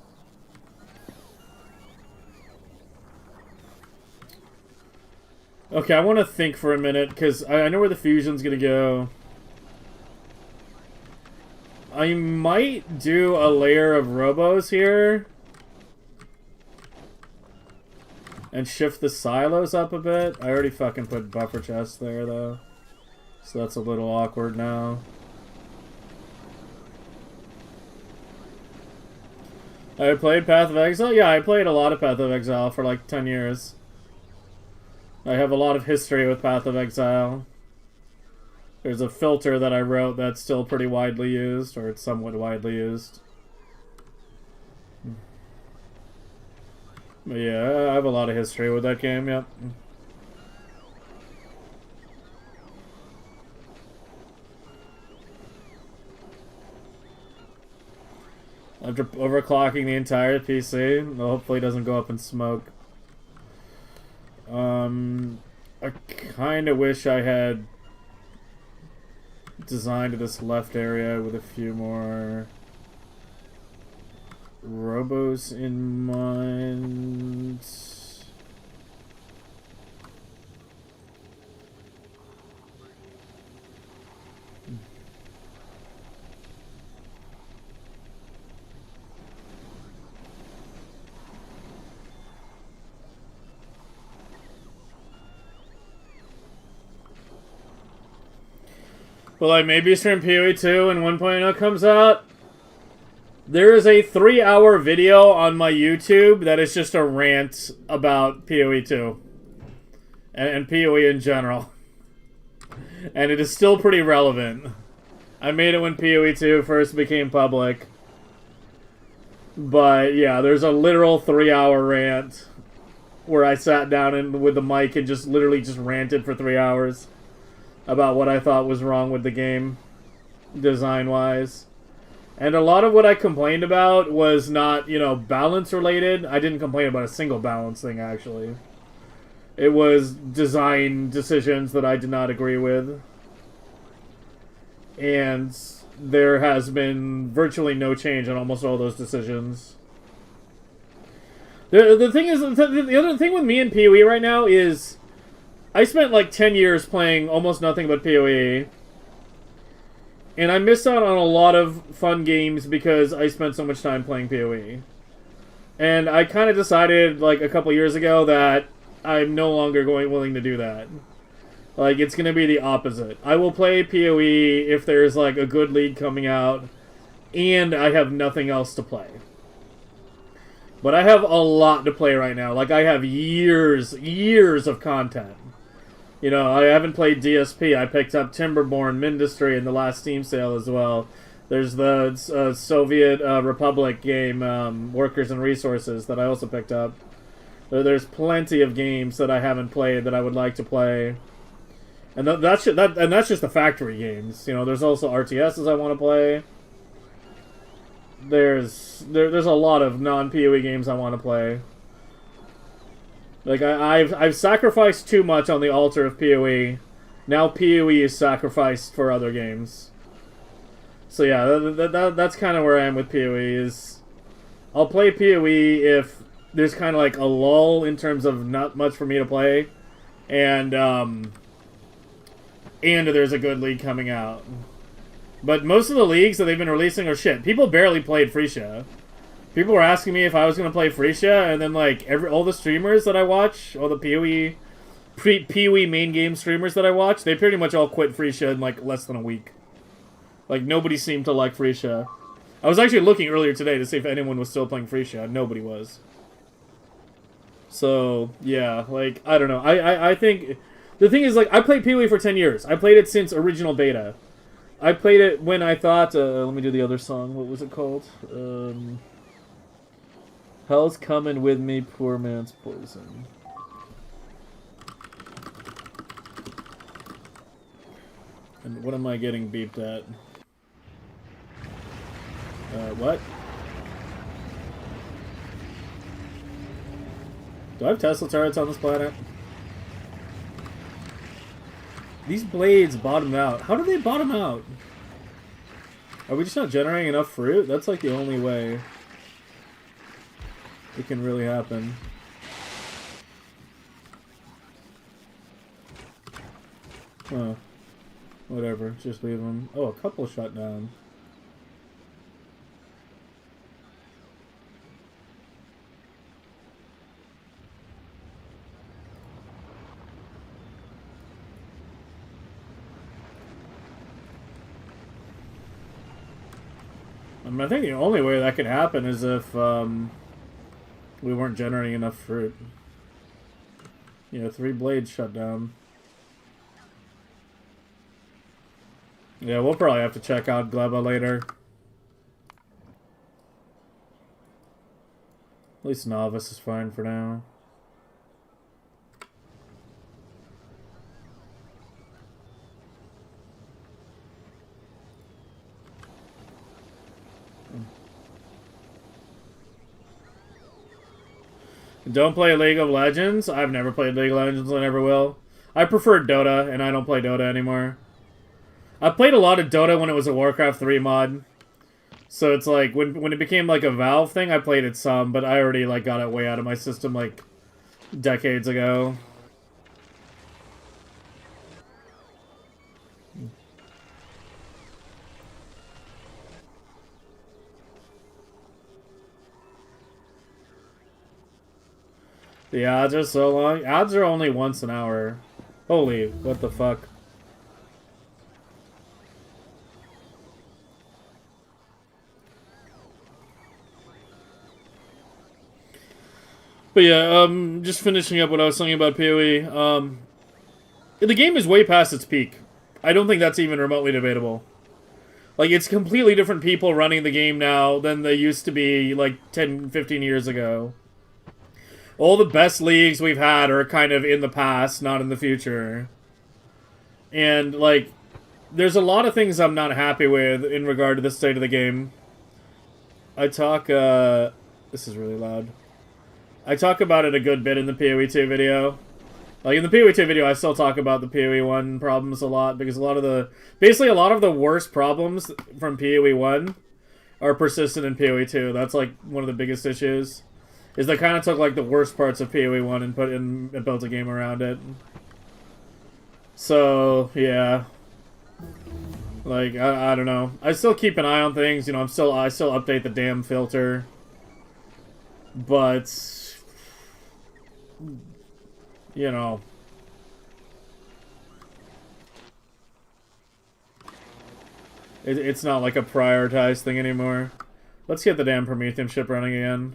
Okay, I want to think for a minute, because I know where the fusion's going to go. I might do a layer of robos here. And shift the silos up a bit. I already fucking put buffer chests there, though. So that's a little awkward now. I played Path of Exile? Yeah, I played a lot of Path of Exile for like 10 years. I have a lot of history with Path of Exile. There's a filter that I wrote that's still pretty widely used, or it's somewhat widely used. Yeah, I have a lot of history with that game, yep. After overclocking the entire PC, hopefully it doesn't go up in smoke. I kind of wish I had designed this left area with a few more robos in mind. Well, I maybe stream PoE 2 when 1.0 comes out. There is a 3-hour video on my YouTube that is just a rant about PoE 2 and PoE in general. And it is still pretty relevant. I made it when PoE 2 first became public. But yeah, there's a literal 3-hour rant where I sat down with the mic and just literally just ranted for 3 hours about what I thought was wrong with the game, design-wise. And a lot of what I complained about was not, you know, balance-related. I didn't complain about a single balance thing, actually. It was design decisions that I did not agree with. And there has been virtually no change on almost all those decisions. The thing is, the other thing with me and PoE right now is I spent like 10 years playing almost nothing but PoE. And I missed out on a lot of fun games because I spent so much time playing PoE. And I kind of decided like a couple years ago that I'm no longer willing to do that. Like, it's going to be the opposite. I will play PoE if there's like a good league coming out and I have nothing else to play. But I have a lot to play right now. Like, I have years of content. You know, I haven't played DSP. I picked up Timberborn, Mindustry in the last Steam sale as well. There's the Soviet Republic game, Workers and Resources, that I also picked up. There's plenty of games that I haven't played that I would like to play. And that's just the factory games. You know, there's also RTSs I want to play. There's a lot of non-PoE games I want to play. Like, I've sacrificed too much on the altar of PoE. Now PoE is sacrificed for other games. So yeah, that's kind of where I am with PoE. Is I'll play PoE if there's kind of like a lull in terms of not much for me to play, and there's a good league coming out. But most of the leagues that they've been releasing are shit. People barely played Freesia. People were asking me if I was going to play Freesia, and then like all the streamers that I watch, all the PoE main game streamers that I watch, they pretty much all quit Freesia in like less than a week. Like, nobody seemed to like Freesia. I was actually looking earlier today to see if anyone was still playing Freesia. Nobody was. So, yeah, like, I don't know. I think... The thing is, like, I played PoE for 10 years. I played it since original beta. I played it when I thought... let me do the other song. What was it called? Hell's coming with me, poor man's poison. And what am I getting beeped at? What? Do I have Tesla turrets on this planet? These blades bottom out. How do they bottom out? Are we just not generating enough fruit? That's like the only way it can really happen. Huh. Whatever. Just leave them. Oh, a couple shut down. I mean, I think the only way that could happen is if we weren't generating enough fruit. You know, 3 blades shut down. Yeah, we'll probably have to check out Glea later. least novice is fine for now. Don't play League of Legends? I've never played League of Legends, I never will. I prefer Dota, and I don't play Dota anymore. I played a lot of Dota when it was a Warcraft 3 mod. So it's like, when it became like a Valve thing, I played it some, but I already like got it way out of my system like decades ago. The odds are so long. Odds are only once an hour. Holy, what the fuck. But yeah, just finishing up what I was saying about PoE. The game is way past its peak. I don't think that's even remotely debatable. Like, it's completely different people running the game now than they used to be, like, 10, 15 years ago. All the best leagues we've had are kind of in the past, not in the future. And, like, there's a lot of things I'm not happy with in regard to the state of the game. I talk, this is really loud. I talk about it a good bit in the PoE 2 video. Like, in the PoE 2 video, I still talk about the PoE 1 problems a lot, because basically a lot of the worst problems from PoE 1 are persistent in PoE 2. That's, like, one of the biggest issues. Is they kind of took, like, the worst parts of PoE 1 and built a game around it. So, yeah. Like, I don't know. I still keep an eye on things, you know, I still update the damn filter. But, you know. It's not like a prioritized thing anymore. Let's get the damn Promethean ship running again.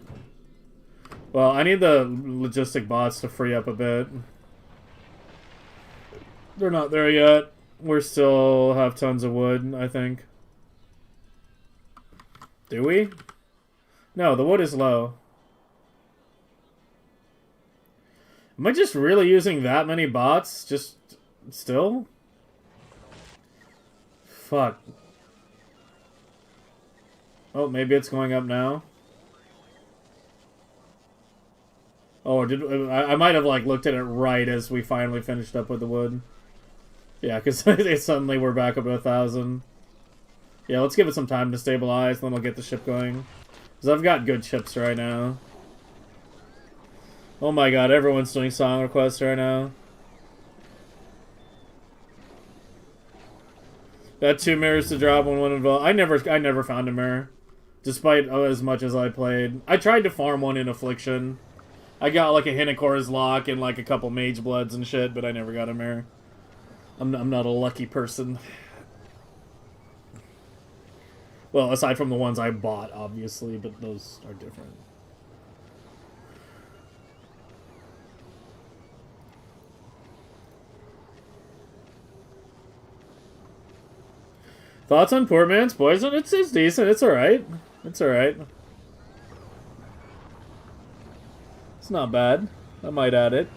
Well, I need the logistic bots to free up a bit. They're not there yet. We still have tons of wood, I think. Do we? No, the wood is low. Am I just really using that many bots? Just still? Fuck. Oh, maybe it's going up now. Oh, I might have like looked at it right as we finally finished up with the wood. Yeah, because suddenly we're back up to 1,000. Yeah, let's give it some time to stabilize, then we'll get the ship going. Because I've got good ships right now. Oh my god, everyone's doing song requests right now. Got 2 mirrors to drop when one involved. I never found a mirror. Despite as much as I played. I tried to farm one in Affliction. I got like a Hinocor's Lock and like a couple Mage Bloods and shit, but I never got a mirror. I'm not a lucky person. Well, aside from the ones I bought, obviously, but those are different. Thoughts on Poor Man's Poison? It's decent. It's alright. It's alright. It's not bad. I might add it.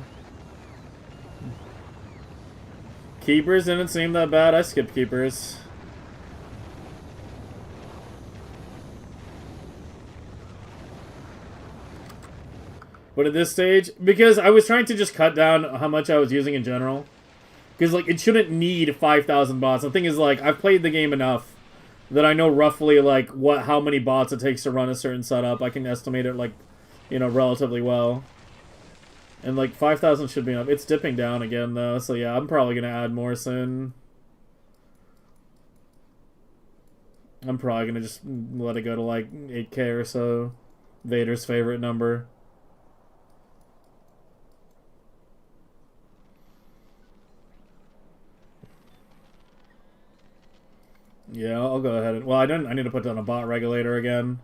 Keepers didn't seem that bad. I skipped Keepers. But at this stage, because I was trying to just cut down how much I was using in general. Because, like, it shouldn't need 5,000 bots. The thing is, like, I've played the game enough that I know roughly, like, how many bots it takes to run a certain setup. I can estimate it, like, you know, relatively well. And, like, 5,000 should be enough. It's dipping down again, though. So, yeah, I'm probably going to add more soon. I'm probably going to just let it go to, like, 8K or so. Vader's favorite number. Yeah, I'll go ahead and... Well, I need to put down a bot regulator again.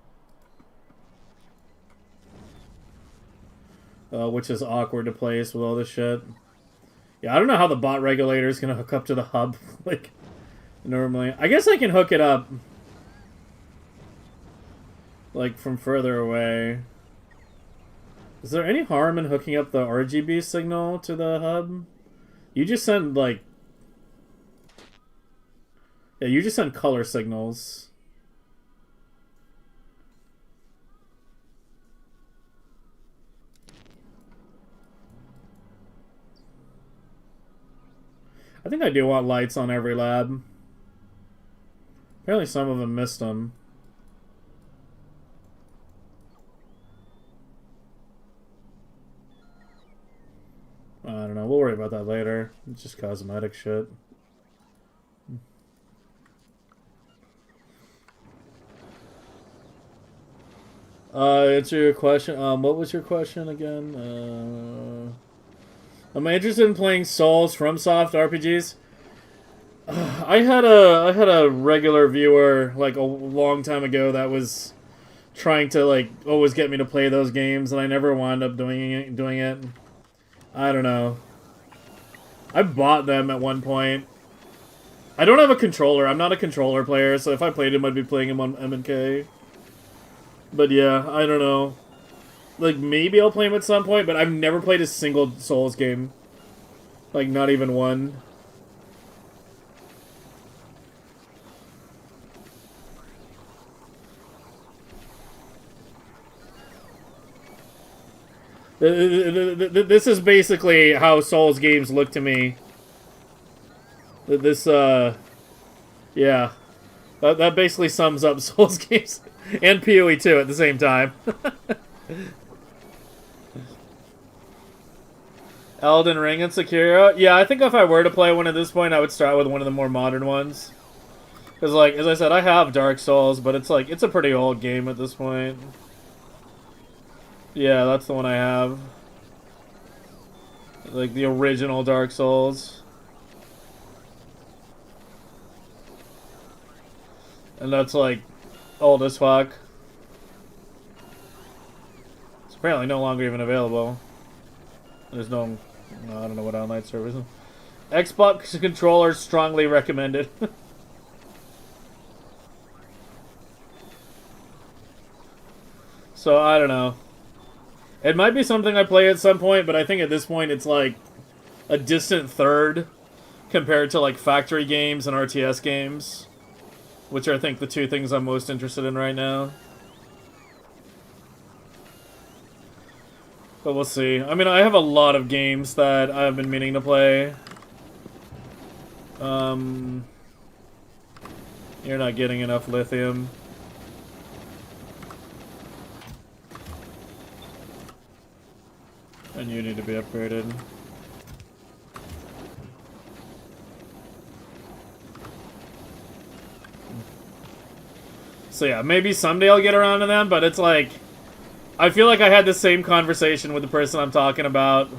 Which is awkward to place with all this shit. Yeah, I don't know how the bot regulator is going to hook up to the hub, like, normally. I guess I can hook it up, like, from further away. Is there any harm in hooking up the RGB signal to the hub? You just send, like... Yeah, you just send color signals. I think I do want lights on every lab. Apparently some of them missed them. I don't know. We'll worry about that later. It's just cosmetic shit. Answer your question. What was your question again? Am I interested in playing Souls FromSoft RPGs? I had a regular viewer like a long time ago that was trying to like always get me to play those games, and I never wound up doing it. I don't know. I bought them at one point. I don't have a controller. I'm not a controller player, so if I played him, I'd be playing him on M&K. But yeah, I don't know. Like, maybe I'll play him at some point, but I've never played a single Souls game. Like, not even one. This is basically how Souls games look to me. This, yeah. That basically sums up Souls games. And PoE 2 at the same time. Elden Ring and Sekiro? Yeah, I think if I were to play one at this point, I would start with one of the more modern ones. Because, like, as I said, I have Dark Souls, but it's, like, it's a pretty old game at this point. Yeah, that's the one I have. Like, the original Dark Souls. And that's, like, old as fuck. It's apparently no longer even available. There's no I don't know what online service. Xbox controller strongly recommended. So, I don't know. It might be something I play at some point, but I think at this point it's like a distant third compared to like factory games and RTS games, which are I think the two things I'm most interested in right now. But we'll see. I mean, I have a lot of games that I've been meaning to play. You're not getting enough lithium. And you need to be upgraded. So yeah, maybe someday I'll get around to them, but it's like... I feel like I had the same conversation with the person I'm talking about,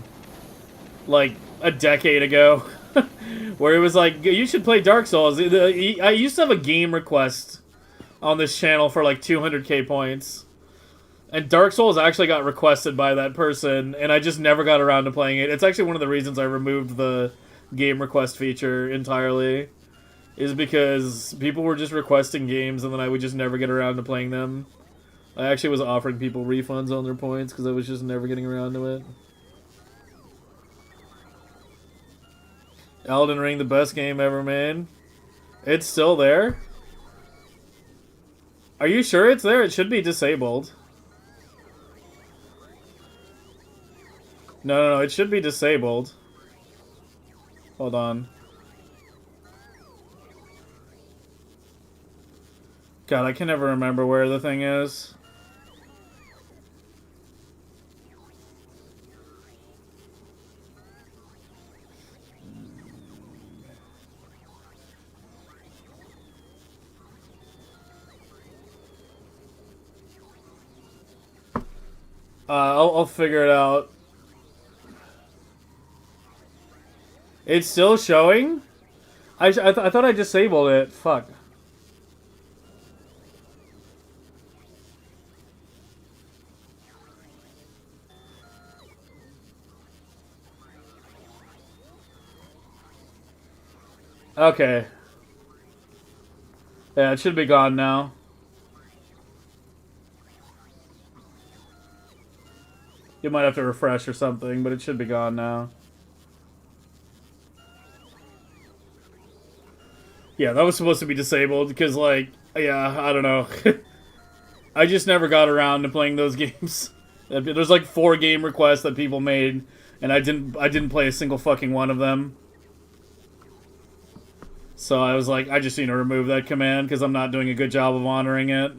like, a decade ago. Where it was like, you should play Dark Souls. I used to have a game request on this channel for like 200k points. And Dark Souls actually got requested by that person, and I just never got around to playing it. It's actually one of the reasons I removed the game request feature entirely. Is because people were just requesting games, and then I would just never get around to playing them. I actually was offering people refunds on their points, because I was just never getting around to it. Elden Ring, the best game ever made. It's still there? Are you sure it's there? It should be disabled. No, it should be disabled. Hold on. God, I can never remember where the thing is. I'll figure it out. It's still showing? I thought I disabled it. Fuck. Okay. Yeah, it should be gone now. You might have to refresh or something, but it should be gone now. Yeah, that was supposed to be disabled because, like, yeah, I don't know. I just never got around to playing those games. There's like 4 game requests that people made, and I didn't play a single fucking one of them. So I was like, I just need to remove that command because I'm not doing a good job of honoring it.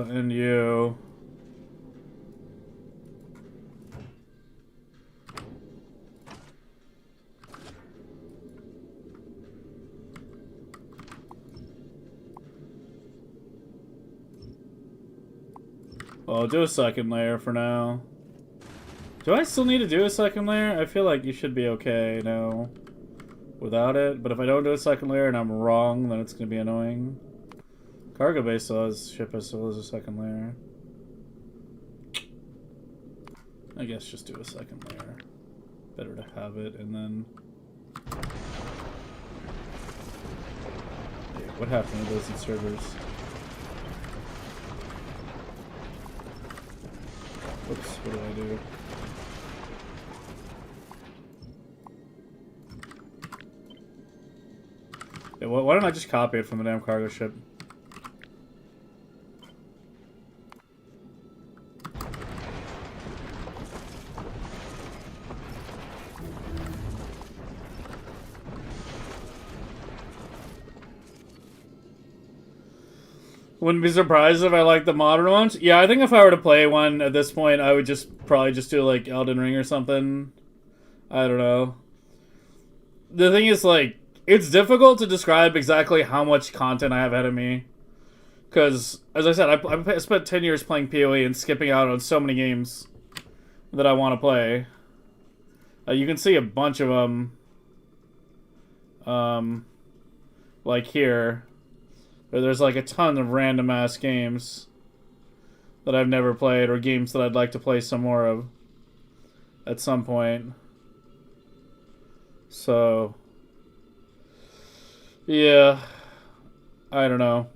And you. Well, I'll do a second layer for now. Do I still need to do a second layer? I feel like you should be okay now without it. But if I don't do a second layer and I'm wrong, then it's going to be annoying. Cargo base still has ship as still as a second layer. I guess just do a second layer. Better to have it and then... Hey, what happened to those in servers? Whoops, what did I do? Yeah, why don't I just copy it from the damn cargo ship? Wouldn't be surprised if I like the modern ones. Yeah, I think if I were to play one at this point, I would just probably just do like Elden Ring or something. I don't know. The thing is, like, it's difficult to describe exactly how much content I have ahead of me. Because, as I said, I spent 10 years playing PoE and skipping out on so many games that I want to play. You can see a bunch of them. Like here. Where there's like a ton of random ass games that I've never played, or games that I'd like to play some more of at some point. So, yeah, I don't know.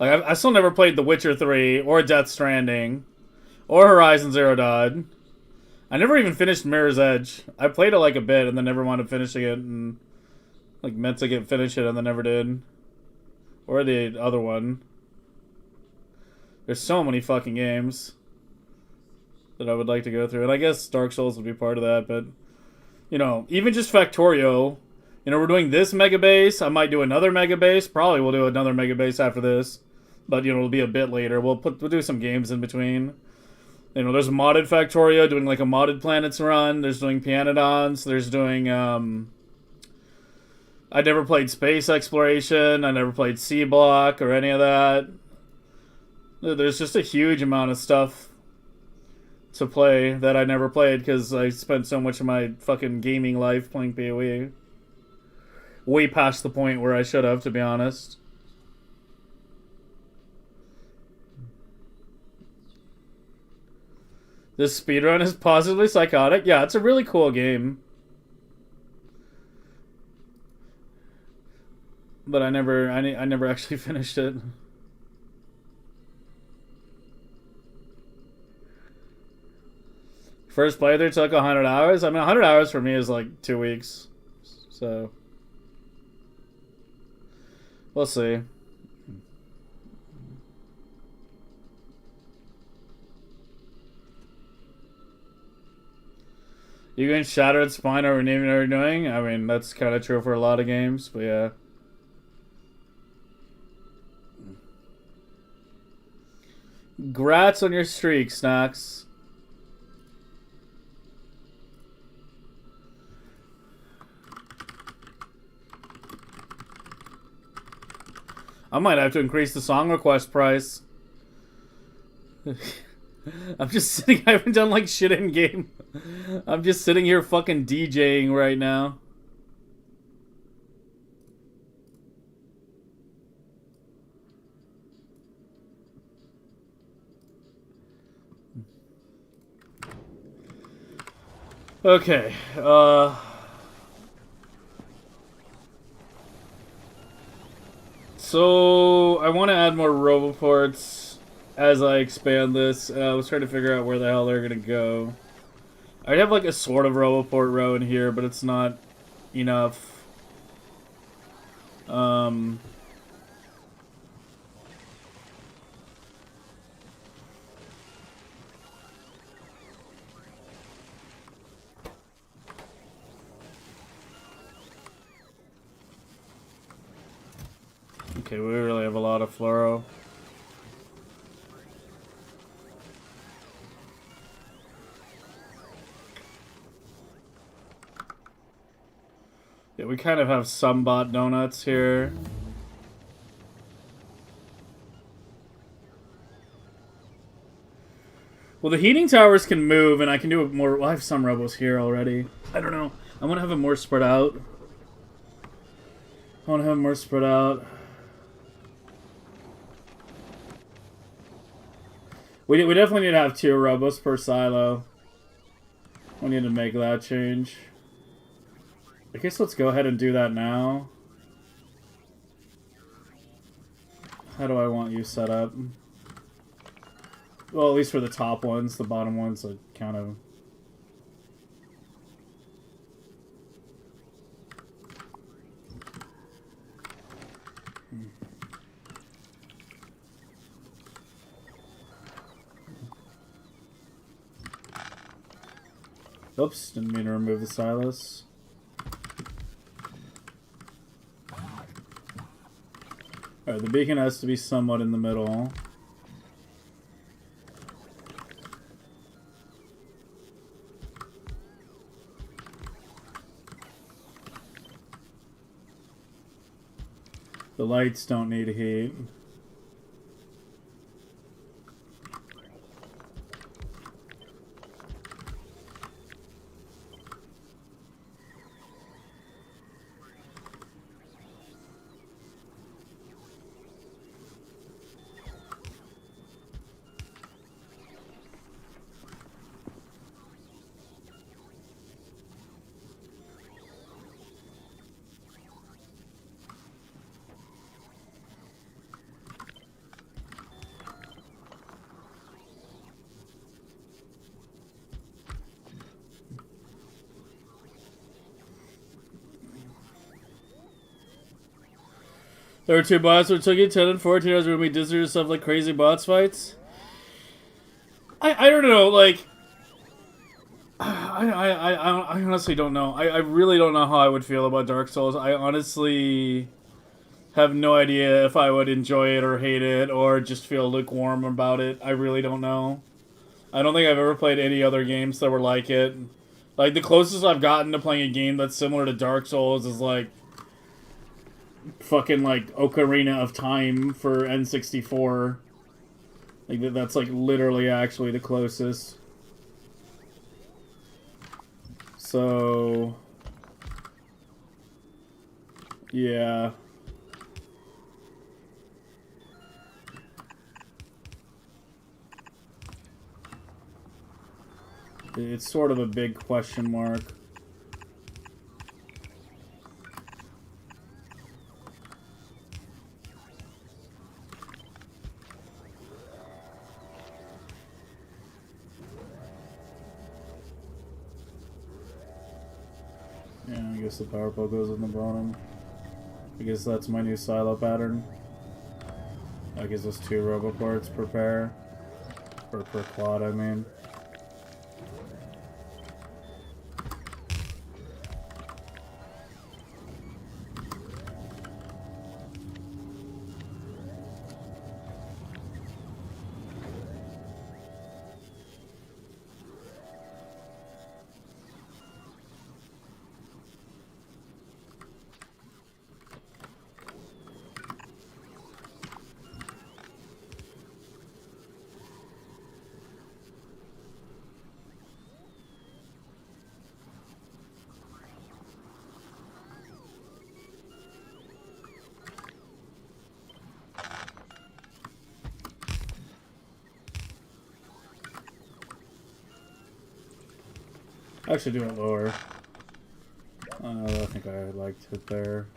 Like, I still never played The Witcher 3, or Death Stranding, or Horizon Zero Dawn. I never even finished Mirror's Edge. I played it like a bit and then never wound up finishing it, and like meant to finish it and then never did. Or the other one. There's so many fucking games that I would like to go through. And I guess Dark Souls would be part of that, but you know, even just Factorio, you know, we're doing this Megabase. I might do another Megabase. Probably we'll do another Megabase after this. But you know, it'll be a bit later. We'll do some games in between. You know, there's modded Factorio doing like a modded planets run. There's doing Pianodons. There's doing I never played space exploration. I never played C Block or any of that. There's just a huge amount of stuff to play that I never played because I spent so much of my fucking gaming life playing PoE. Way past the point where I should have, to be honest. This speedrun is positively psychotic. Yeah, it's a really cool game. But I never actually finished it. First playthrough took 100 hours. I mean, 100 hours for me is like 2 weeks. So, we'll see. You can Shattered Spine over naming or doing? I mean, that's kind of true for a lot of games, but yeah. Grats on your streak, Snacks. I might have to increase the song request price. I'm just sitting. I haven't done like shit in game. I'm just sitting here fucking DJing right now. Okay. So I want to add more roboports as I expand this. I was trying to figure out where the hell they're gonna go. I'd have like a sort of roboport row in here, but it's not enough. Okay, we really have a lot of fluoro. Yeah, we kind of have some bot donuts here. Well, the heating towers can move, and I can do more. Well, I have some robos here already. I don't know. I want to have it more spread out. I want to have it more spread out. We definitely need to have 2 robos per silo. We need to make that change. I guess let's go ahead and do that now. How do I want you set up? Well, at least for the top ones. The bottom ones are kind of... Oops, didn't mean to remove the silos. Alright, the beacon has to be somewhat in the middle. The lights don't need heat. There were 2 bots which took you 10 and 14 hours when we dizzy yourself like crazy bots fights. I don't know, like I honestly don't know. I really don't know how I would feel about Dark Souls. I honestly have no idea if I would enjoy it or hate it or just feel lukewarm about it. I really don't know. I don't think I've ever played any other games that were like it. Like, the closest I've gotten to playing a game that's similar to Dark Souls is like fucking like Ocarina of Time for N64. Like that's like literally actually the closest. So yeah. It's sort of a big question mark. Yeah, I guess the power pole goes on the bottom. I guess that's my new silo pattern. That gives us 2 roboports per pair. Or per quad, I mean. Actually, do it lower. I think I liked it there.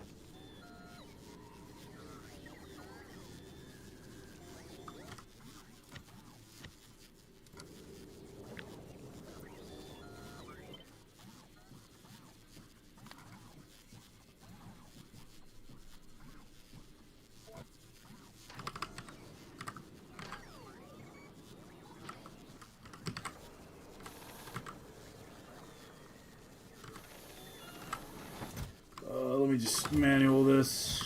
Let me just manual this.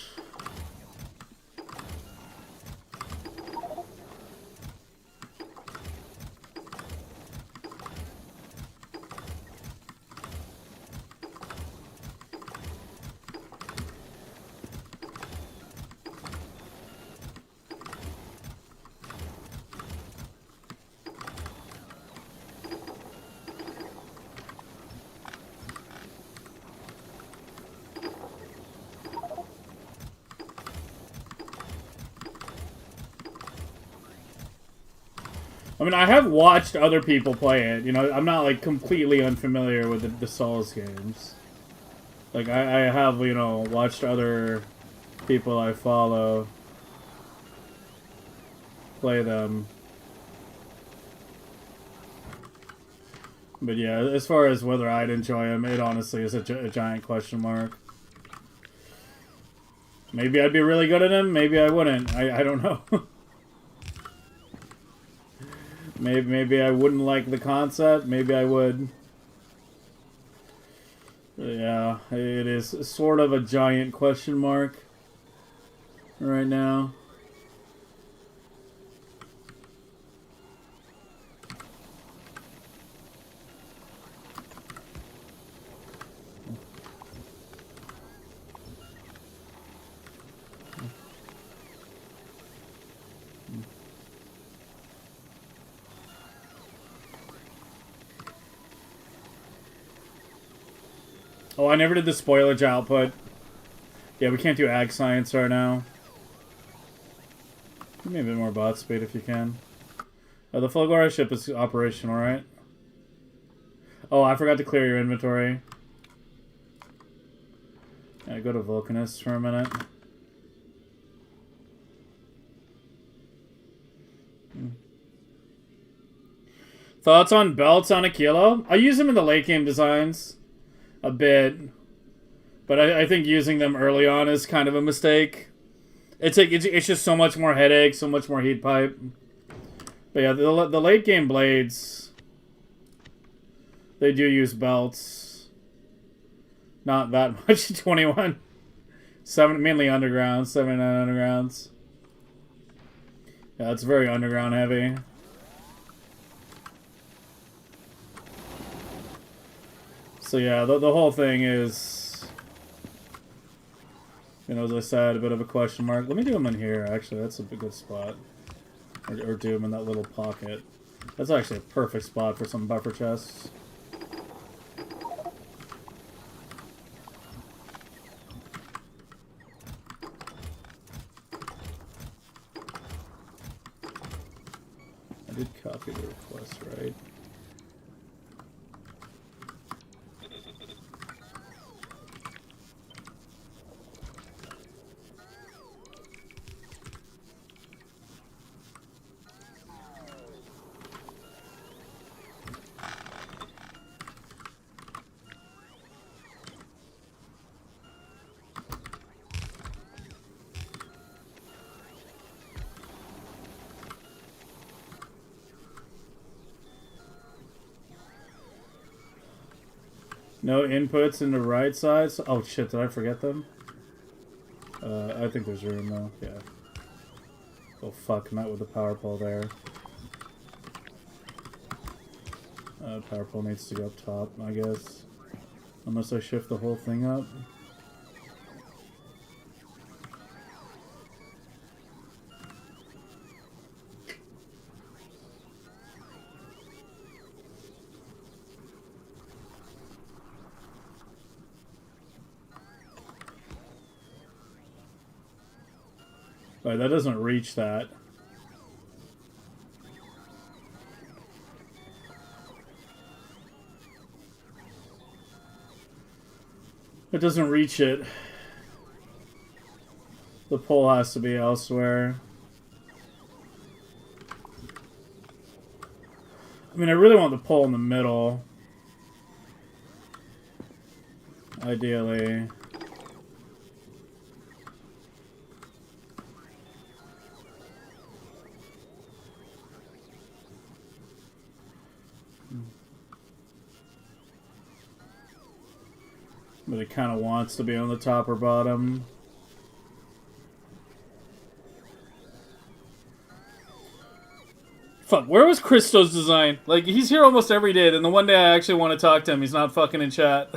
I mean, I have watched other people play it. You know, I'm not, like, completely unfamiliar with the Souls games. Like, I have, you know, watched other people I follow play them. But yeah, as far as whether I'd enjoy them, it honestly is a giant question mark. Maybe I'd be really good at them, maybe I wouldn't. I don't know. Maybe I wouldn't like the concept. Maybe I would. Yeah, it is sort of a giant question mark right now. Oh, I never did the spoilage output. Yeah, we can't do ag science right now. Give me a bit more bot speed if you can. The Fulgora ship is operational, right? Oh, I forgot to clear your inventory. Yeah, go to Vulcanist for a minute. Thoughts on belts on Achilo? I use them in the late game designs. A bit. But I think using them early on is kind of a mistake. It's like it's just so much more headache, so much more heat pipe. But yeah, the late game blades, they do use belts. Not that much. 21. 7 mainly underground, 79 undergrounds. Yeah, it's very underground heavy. So yeah, the whole thing is, you know, as I said, a bit of a question mark. Let me do them in here, actually. That's a good spot. Or do them in that little pocket. That's actually a perfect spot for some buffer chests. I did copy the request, right? No inputs in the right side. Oh shit, did I forget them? I think there's room though, yeah. Oh fuck, not with the power pole there. Power pole needs to go up top, I guess. Unless I shift the whole thing up. Right, that doesn't reach that. It doesn't reach it. The pole has to be elsewhere. I mean, I really want the pole in the middle. Ideally. But it kind of wants to be on the top or bottom. Fuck, where was Christo's design? Like, he's here almost every day, and the one day I actually want to talk to him, he's not fucking in chat.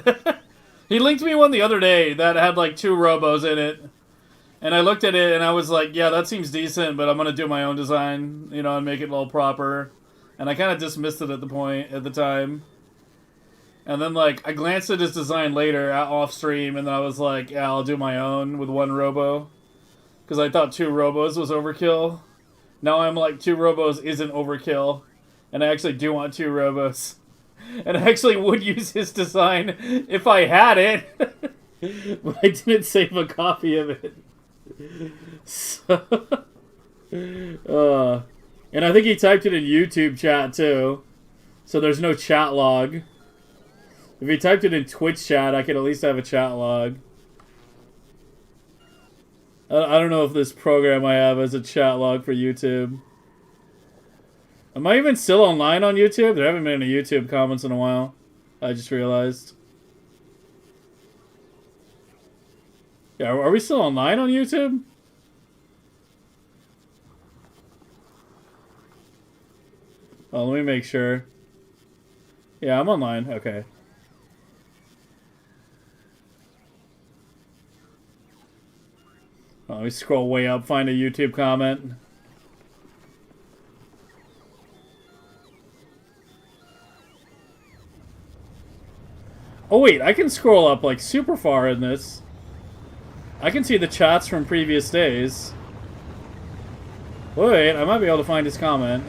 He linked me one the other day that had like 2 robos in it. And I looked at it and I was like, yeah, that seems decent, but I'm going to do my own design, you know, and make it a little proper. And I kind of dismissed it at the time. And then, like, I glanced at his design later, off stream, and then I was like, yeah, I'll do my own with 1 robo. Because I thought 2 robos was overkill. Now I'm like, 2 robos isn't overkill. And I actually do want 2 robos. And I actually would use his design if I had it. But I didn't save a copy of it. So, and I think he typed it in YouTube chat too. So there's no chat log. If he typed it in Twitch chat, I could at least have a chat log. I don't know if this program I have has a chat log for YouTube. Am I even still online on YouTube? There haven't been any YouTube comments in a while. I just realized. Yeah, are we still online on YouTube? Oh, let me make sure. Yeah, I'm online. Okay. Oh, let me scroll way up, find a YouTube comment. Oh wait, I can scroll up like super far in this. I can see the chats from previous days. Wait, I might be able to find his comment.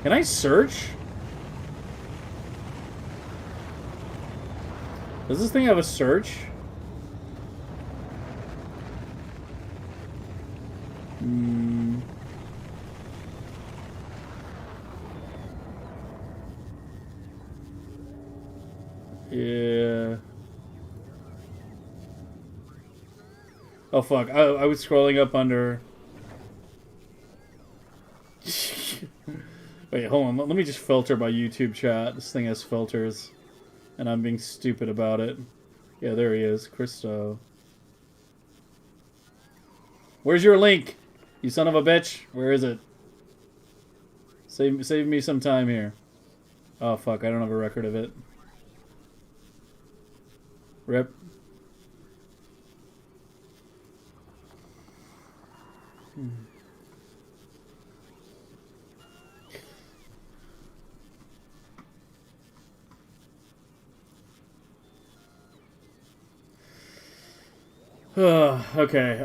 Can I search? Does this thing have a search? Yeah. Oh fuck, I was scrolling up under... Wait, hold on, let me just filter by YouTube chat. This thing has filters. And I'm being stupid about it. Yeah, there he is, Christo. Where's your link? You son of a bitch. Where is it? Save me some time here. Oh fuck, I don't have a record of it. Rip. Okay,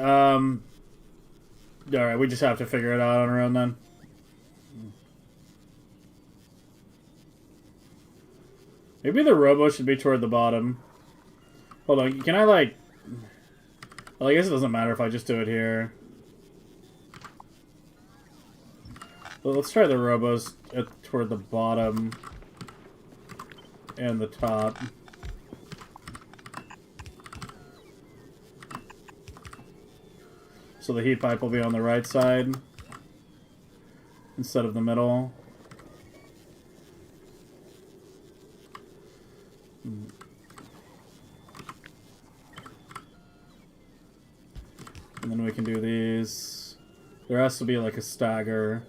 alright, we just have to figure it out on our own then. Maybe the robo should be toward the bottom. Hold on, can I like... Well, I guess it doesn't matter if I just do it here. Well, let's try the robos toward the bottom and the top. So the heat pipe will be on the right side instead of the middle. And then we can do these. There has to be like a stagger.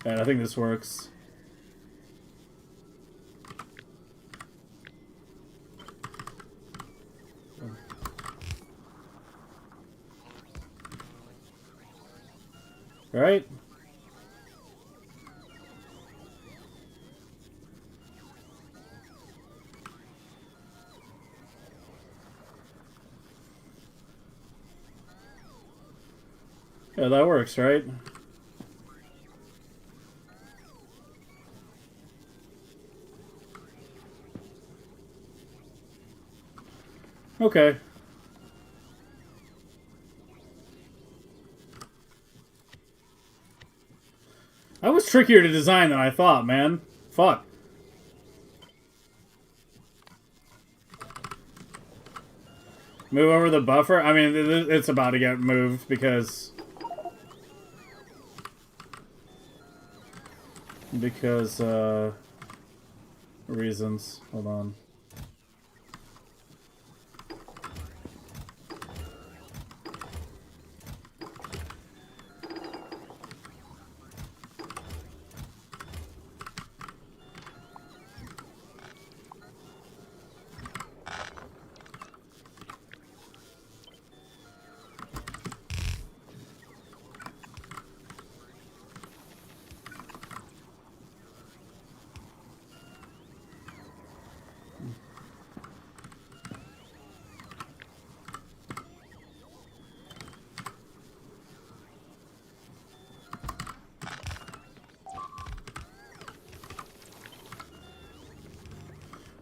And I think this works. Right? Yeah, that works, right? Okay. That was trickier to design than I thought, man. Fuck. Move over the buffer? I mean, it's about to get moved because... reasons. Hold on.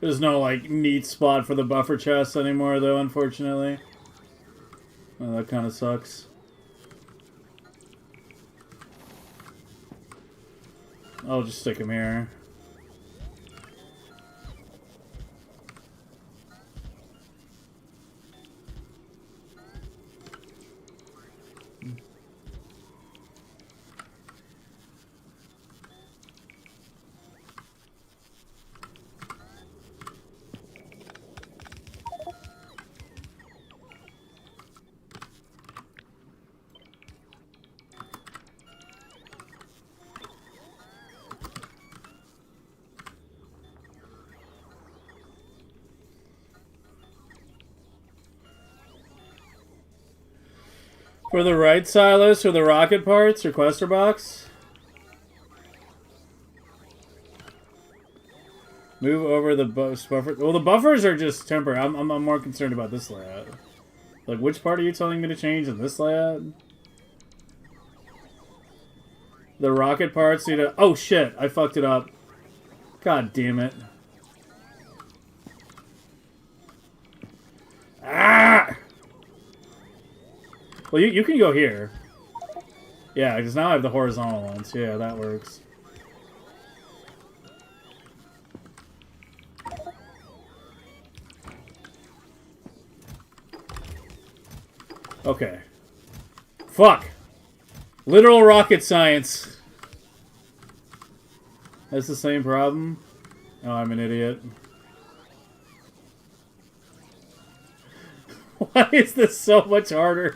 There's no, like, neat spot for the buffer chest anymore, though, unfortunately. Oh, that kind of sucks. I'll just stick him here. For the right silos, or the rocket parts, requester box. Move over the buffer. Well, the buffers are just temporary. I'm more concerned about this layout. Like, which part are you telling me to change in this layout? The rocket parts need to... Oh, shit. I fucked it up. God damn it. Ah! Well, you can go here. Yeah, because now I have the horizontal ones. Yeah, that works. Okay. Fuck! Literal rocket science. That's the same problem? Oh, I'm an idiot. Why is this so much harder?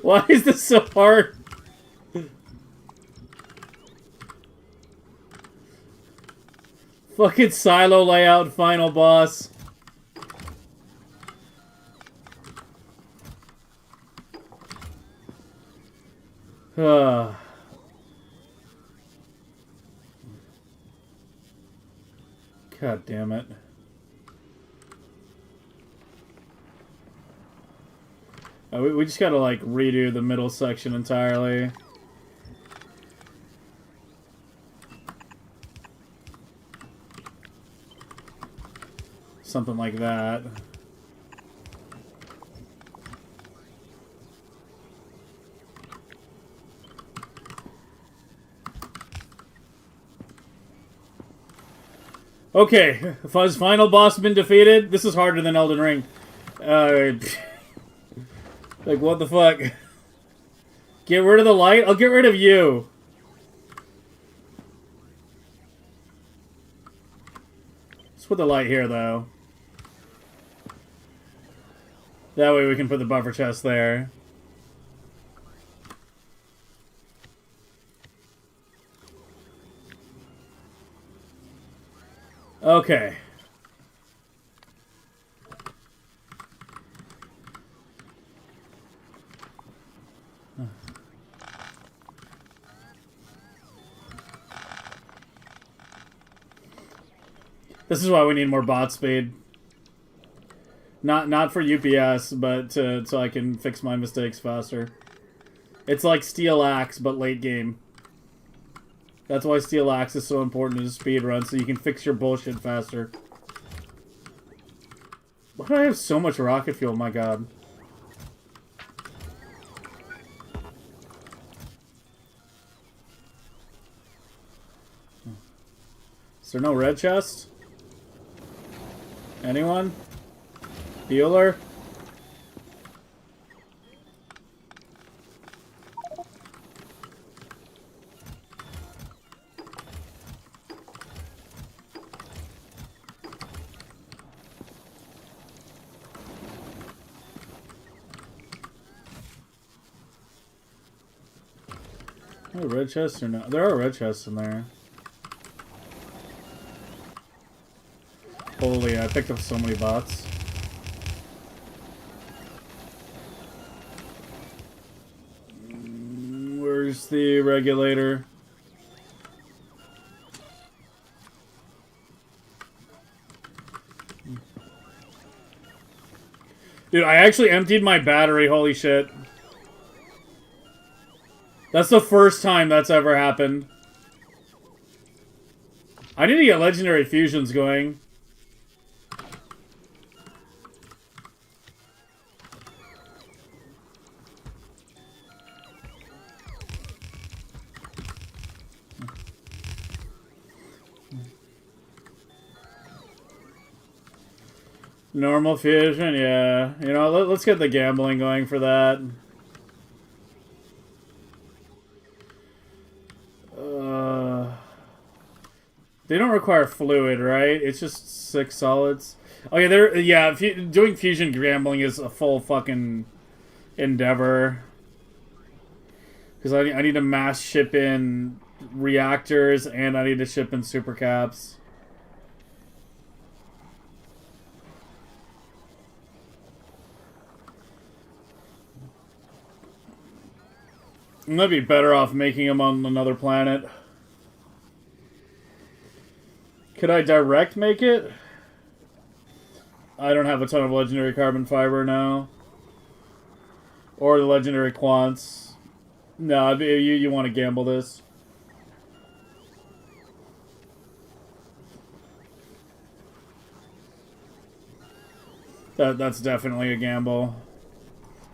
Why is this so hard? Fucking silo layout, final boss. God damn it. We just gotta, like, redo the middle section entirely. Something like that. Okay, has final boss been defeated? This is harder than Elden Ring. Like, what the fuck? Get rid of the light? I'll get rid of you. Let's put the light here, though. That way we can put the buffer chest there. Okay. This is why we need more bot speed. Not for UPS, but so I can fix my mistakes faster. It's like Steel Axe, but late game. That's why Steel Axe is so important to speed run, so you can fix your bullshit faster. Why do I have so much rocket fuel? My god. Is there no red chest? Anyone? Healer? Oh, red chests or no? There are red chests in there. Holy, I picked up so many bots. Where's the regulator? Dude, I actually emptied my battery, holy shit. That's the first time that's ever happened. I need to get legendary fusions going. Normal fusion, yeah. You know, let's get the gambling going for that. They don't require fluid, right? It's just 6 solids. Oh yeah, doing fusion gambling is a full fucking endeavor. Because I need to mass ship in reactors and I need to ship in supercaps. I'm gonna be better off making them on another planet. Could I direct make it? I don't have a ton of legendary carbon fiber now. Or the legendary quants. No, you want to gamble this. That's definitely a gamble.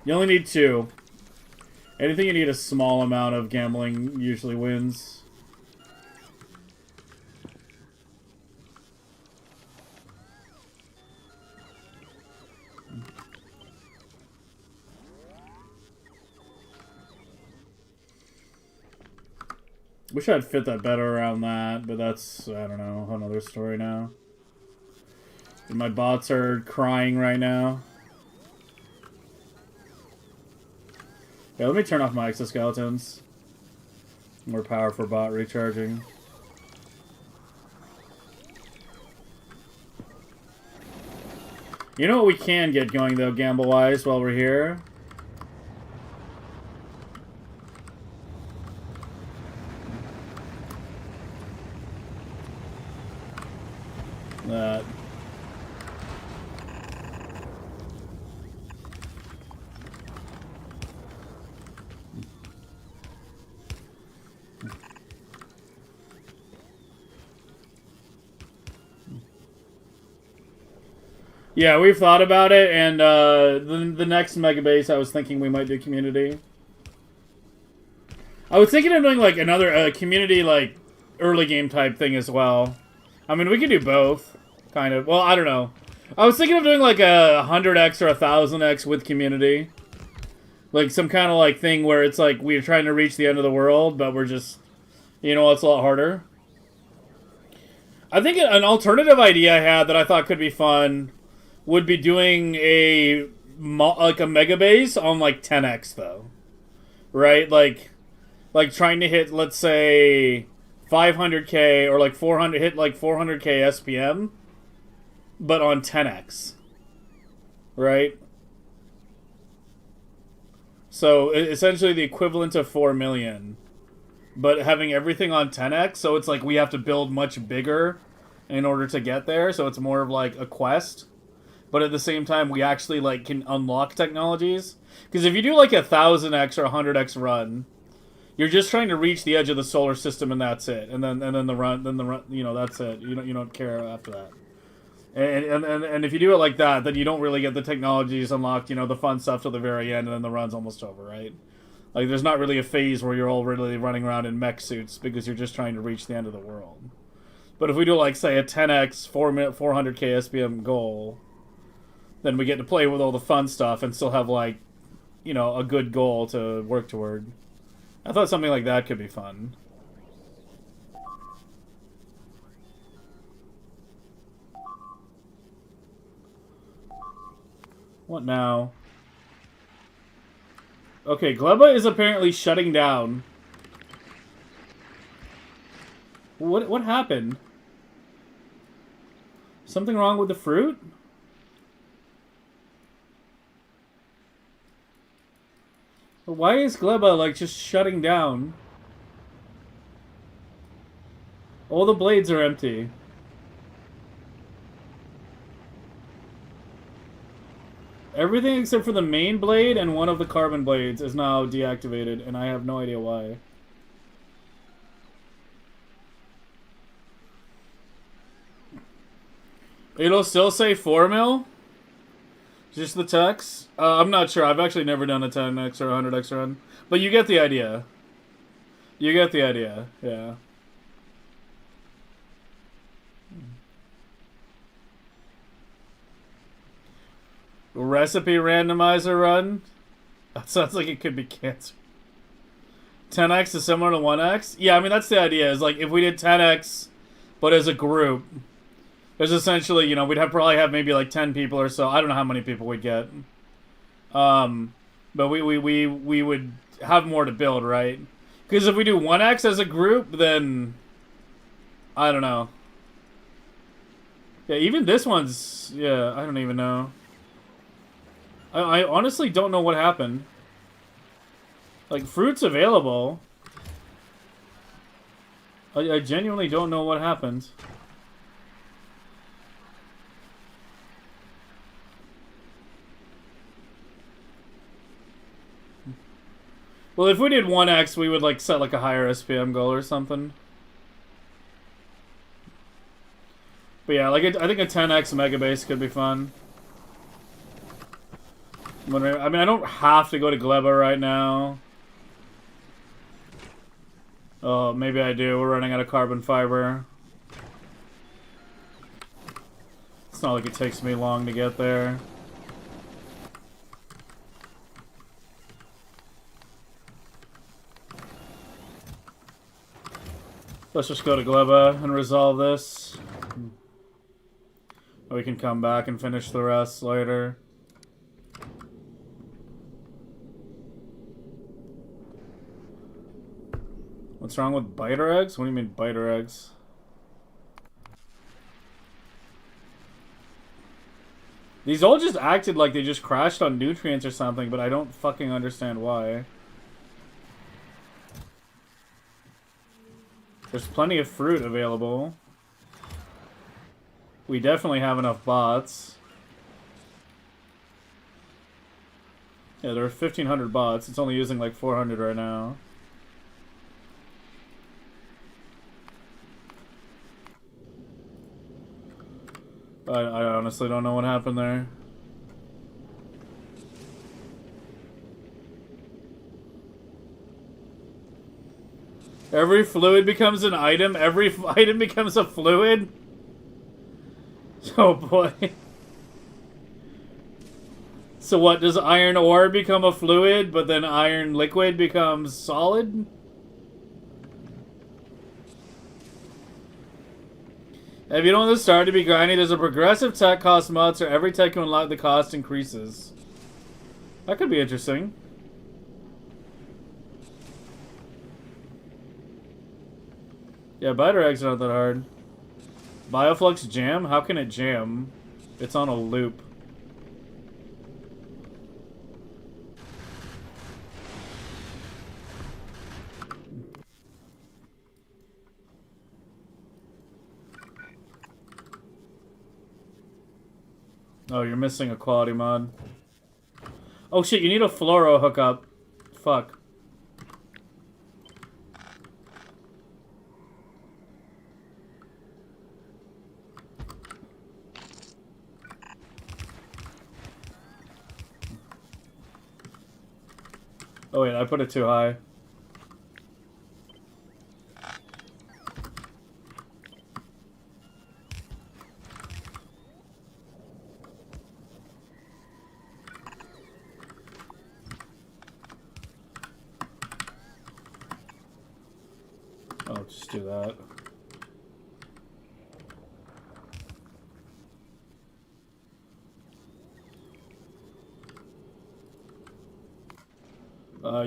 You only need 2. Anything you need a small amount of gambling usually wins. Wish I'd fit that better around that, but that's, I don't know, another story now. My bots are crying right now. Yeah, let me turn off my exoskeletons. More power for bot recharging. You know what we can get going, though, gamble-wise, while we're here? That. Yeah, we've thought about it, and the next Megabase, I was thinking we might do community. I was thinking of doing like another community like early game type thing as well. I mean, we could do both, kind of. Well, I don't know. I was thinking of doing like a 100x or 1000x with community. Like some kind of like thing where it's like we're trying to reach the end of the world, but we're just, you know, it's a lot harder. I think an alternative idea I had that I thought could be fun would be doing a Megabase on like 10x though, right? Like trying to hit, let's say, 500k or like 400, hit like 400k SPM, but on 10x, right? So essentially the equivalent of 4 million, but having everything on 10x, so it's like we have to build much bigger in order to get there. So it's more of like a quest. But at the same time, we actually like can unlock technologies. Because if you do like a 1000x or 100x run, you're just trying to reach the edge of the solar system, and that's it. And then the run, you know, that's it. You don't care after that. And if you do it like that, then you don't really get the technologies unlocked, you know, the fun stuff till the very end, and then the run's almost over, right? Like, there's not really a phase where you're all really running around in mech suits because you're just trying to reach the end of the world. But if we do, like, say, a 10x 400k SPM goal, then we get to play with all the fun stuff and still have, like, you know, a good goal to work toward. I thought something like that could be fun. What now? Okay, Glea is apparently shutting down. What happened? Something wrong with the fruit? Why is Glea, like, just shutting down? All the blades are empty. Everything except for the main blade and one of the carbon blades is now deactivated, and I have no idea why. It'll still say 4 mil? Just the text? I'm not sure. I've actually never done a 10x or 100x run. But you get the idea. You get the idea, yeah. Recipe randomizer run? That sounds like it could be cancer. 10x is similar to 1x? Yeah, I mean, that's the idea. Is like, if we did 10x, but as a group, there's essentially, you know, we'd probably have maybe like 10 people or so. I don't know how many people we'd get. But we would have more to build, right? Because if we do 1x as a group, then I don't know. Yeah, even this one's, yeah, I don't even know. I honestly don't know what happened. Like, fruit's available. I genuinely don't know what happened. Well, if we did 1x, we would, like, set, like, a higher SPM goal or something. But yeah, like, I think a 10x Megabase could be fun. I mean, I don't have to go to Glea right now. Oh, maybe I do. We're running out of carbon fiber. It's not like it takes me long to get there. Let's just go to Glea and resolve this. We can come back and finish the rest later. What's wrong with biter eggs? What do you mean biter eggs? These all just acted like they just crashed on nutrients or something, but I don't fucking understand why. There's plenty of fruit available. We definitely have enough bots. Yeah, there are 1,500 bots. It's only using like 400 right now. I honestly don't know what happened there. Every fluid becomes an item. Every item becomes a fluid. Oh boy. So what, does iron ore become a fluid, but then iron liquid becomes solid? If you don't want the star to be grindy, there's a progressive tech cost mod, so every tech you unlock, the cost increases. That could be interesting. Yeah, biter eggs are not that hard. Bioflux jam? How can it jam? It's on a loop. Oh, you're missing a quality mod. Oh shit, you need a fluoro hookup. Fuck. Oh wait, I put it too high. I'll just do that.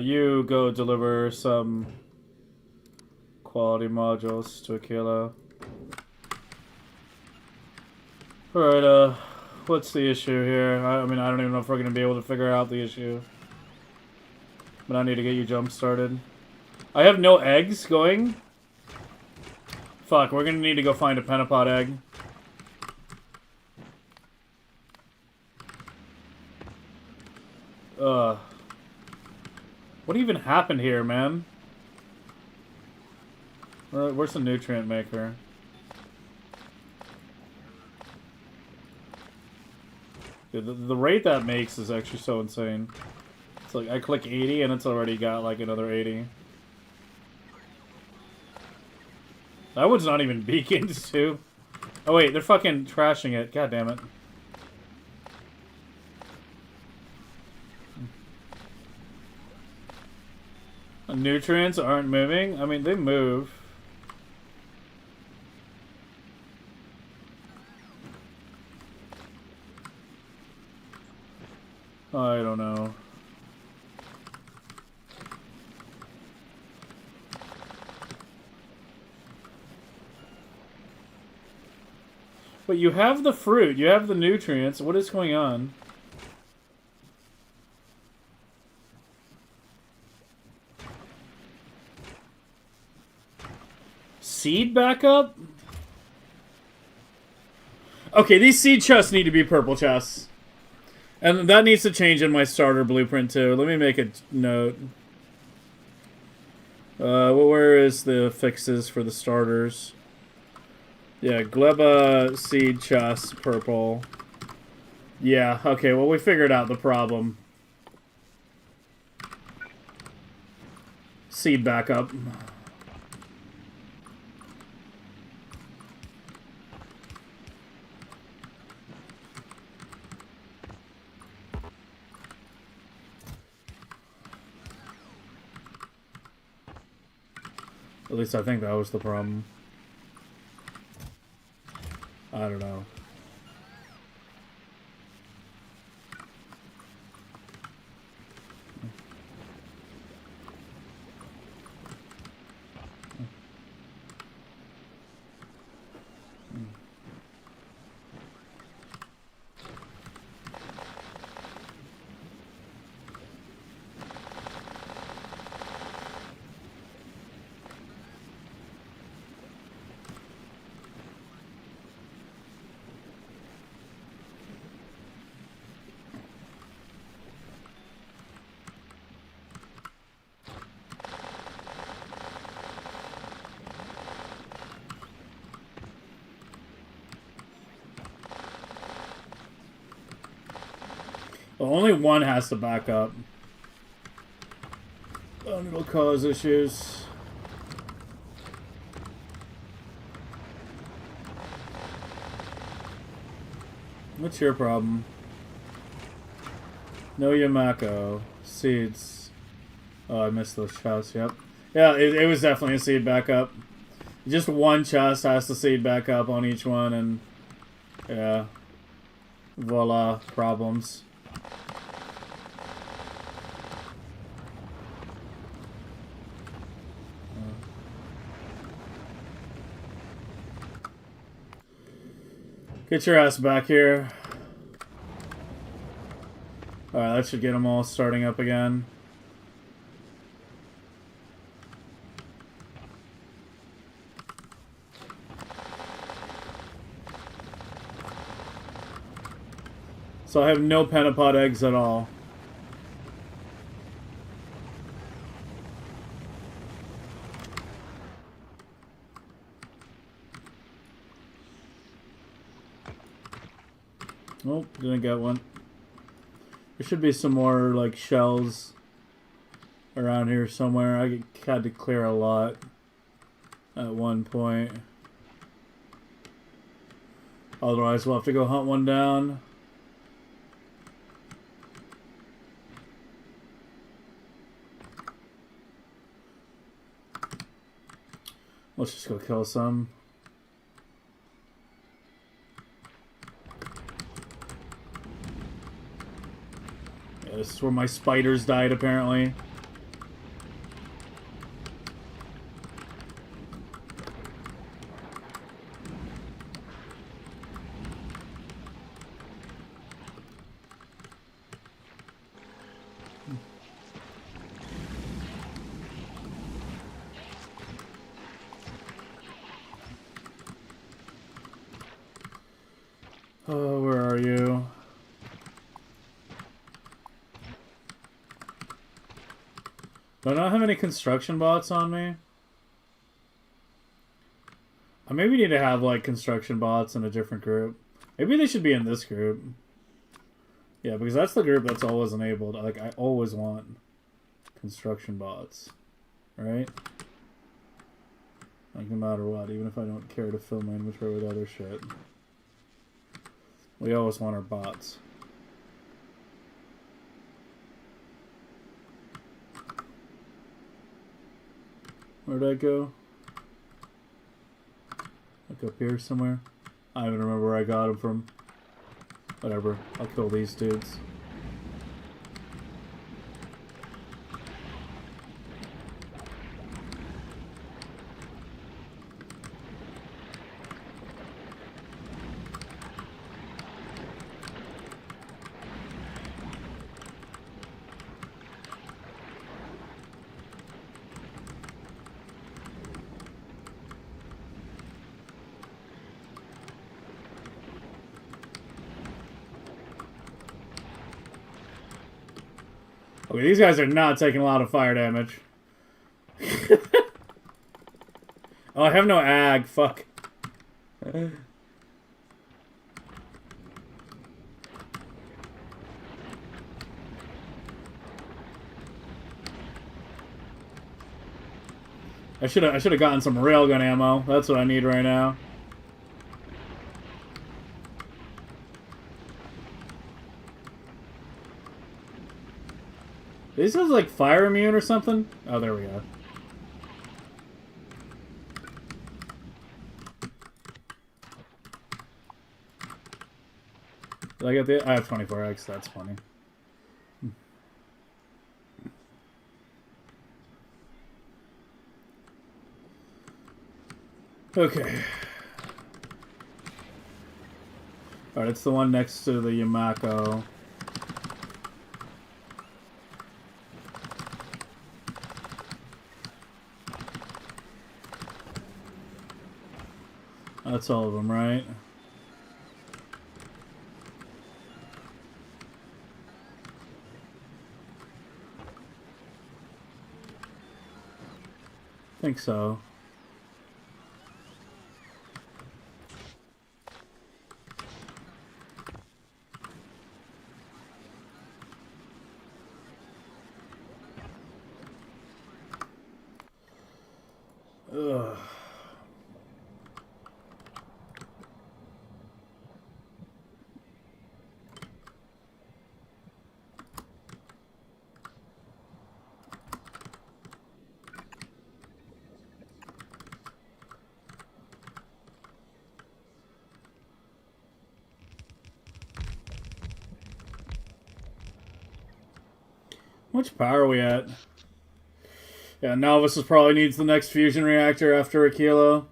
You go deliver some quality modules to Achilo. Alright, what's the issue here? I mean, I don't even know if we're gonna be able to figure out the issue. But I need to get you jump started. I have no eggs going. Fuck, we're gonna need to go find a pentapod egg. What even happened here, man? Where's the nutrient maker? Dude, the rate that makes is actually so insane. It's like I click 80 and it's already got like another 80. That one's not even beacons too. Oh wait, they're fucking trashing it. God damn it. Nutrients aren't moving? I mean, they move. I don't know. But you have the fruit, you have the nutrients. What is going on? Seed backup? Okay, these seed chests need to be purple chests. And that needs to change in my starter blueprint too. Let me make a note. Where is the fixes for the starters? Yeah, Glea seed chest, purple. Yeah, okay, well we figured out the problem. Seed backup. At least I think that was the problem. I don't know. Well, only one has to back up. And it'll cause issues. What's your problem? No Yamako. Seeds. Oh, I missed those chests, yep. Yeah, it was definitely a seed backup. Just one chest has to seed back up on each one, and yeah. Voila, problems. Get your ass back here. Alright, that should get them all starting up again. So I have no pentapod eggs at all. Nope, didn't get one. There should be some more, like, shells around here somewhere. I had to clear a lot at one point. Otherwise, we'll have to go hunt one down. Let's just go kill some. Yeah, this is where my spiders died, apparently. Oh, where are you? Do I not have any construction bots on me? I maybe need to have, like, construction bots in a different group. Maybe they should be in this group. Yeah, because that's the group that's always enabled. Like, I always want construction bots. Right? Like, no matter what, even if I don't care to fill my inventory with other shit. We always want our bots. Where'd I go? Like up here somewhere? I don't even remember where I got them from. Whatever. I'll kill these dudes. Okay, these guys are not taking a lot of fire damage. Oh, I have no ag. Fuck. I should have gotten some railgun ammo. That's what I need right now. These guys like fire immune or something? Oh, there we go. Did I get the? I have 24x. That's funny. Okay. Alright, it's the one next to the Yamako. That's all of them, right? I think so. Ugh. How much power are we at? Yeah, Novice probably needs the next fusion reactor after Achilo.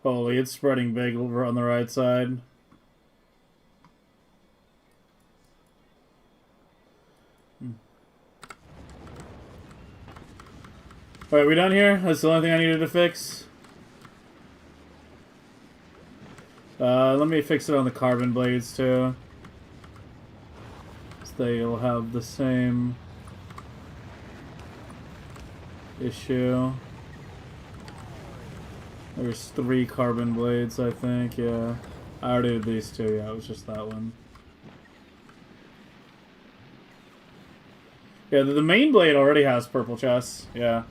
Holy, it's spreading big over on the right side. Alright, we done here? That's the only thing I needed to fix. Let me fix it on the carbon blades too. So they'll have the same issue. There's 3 carbon blades, I think, yeah. I already did these 2, yeah, it was just that one. Yeah, the main blade already has purple chests, yeah.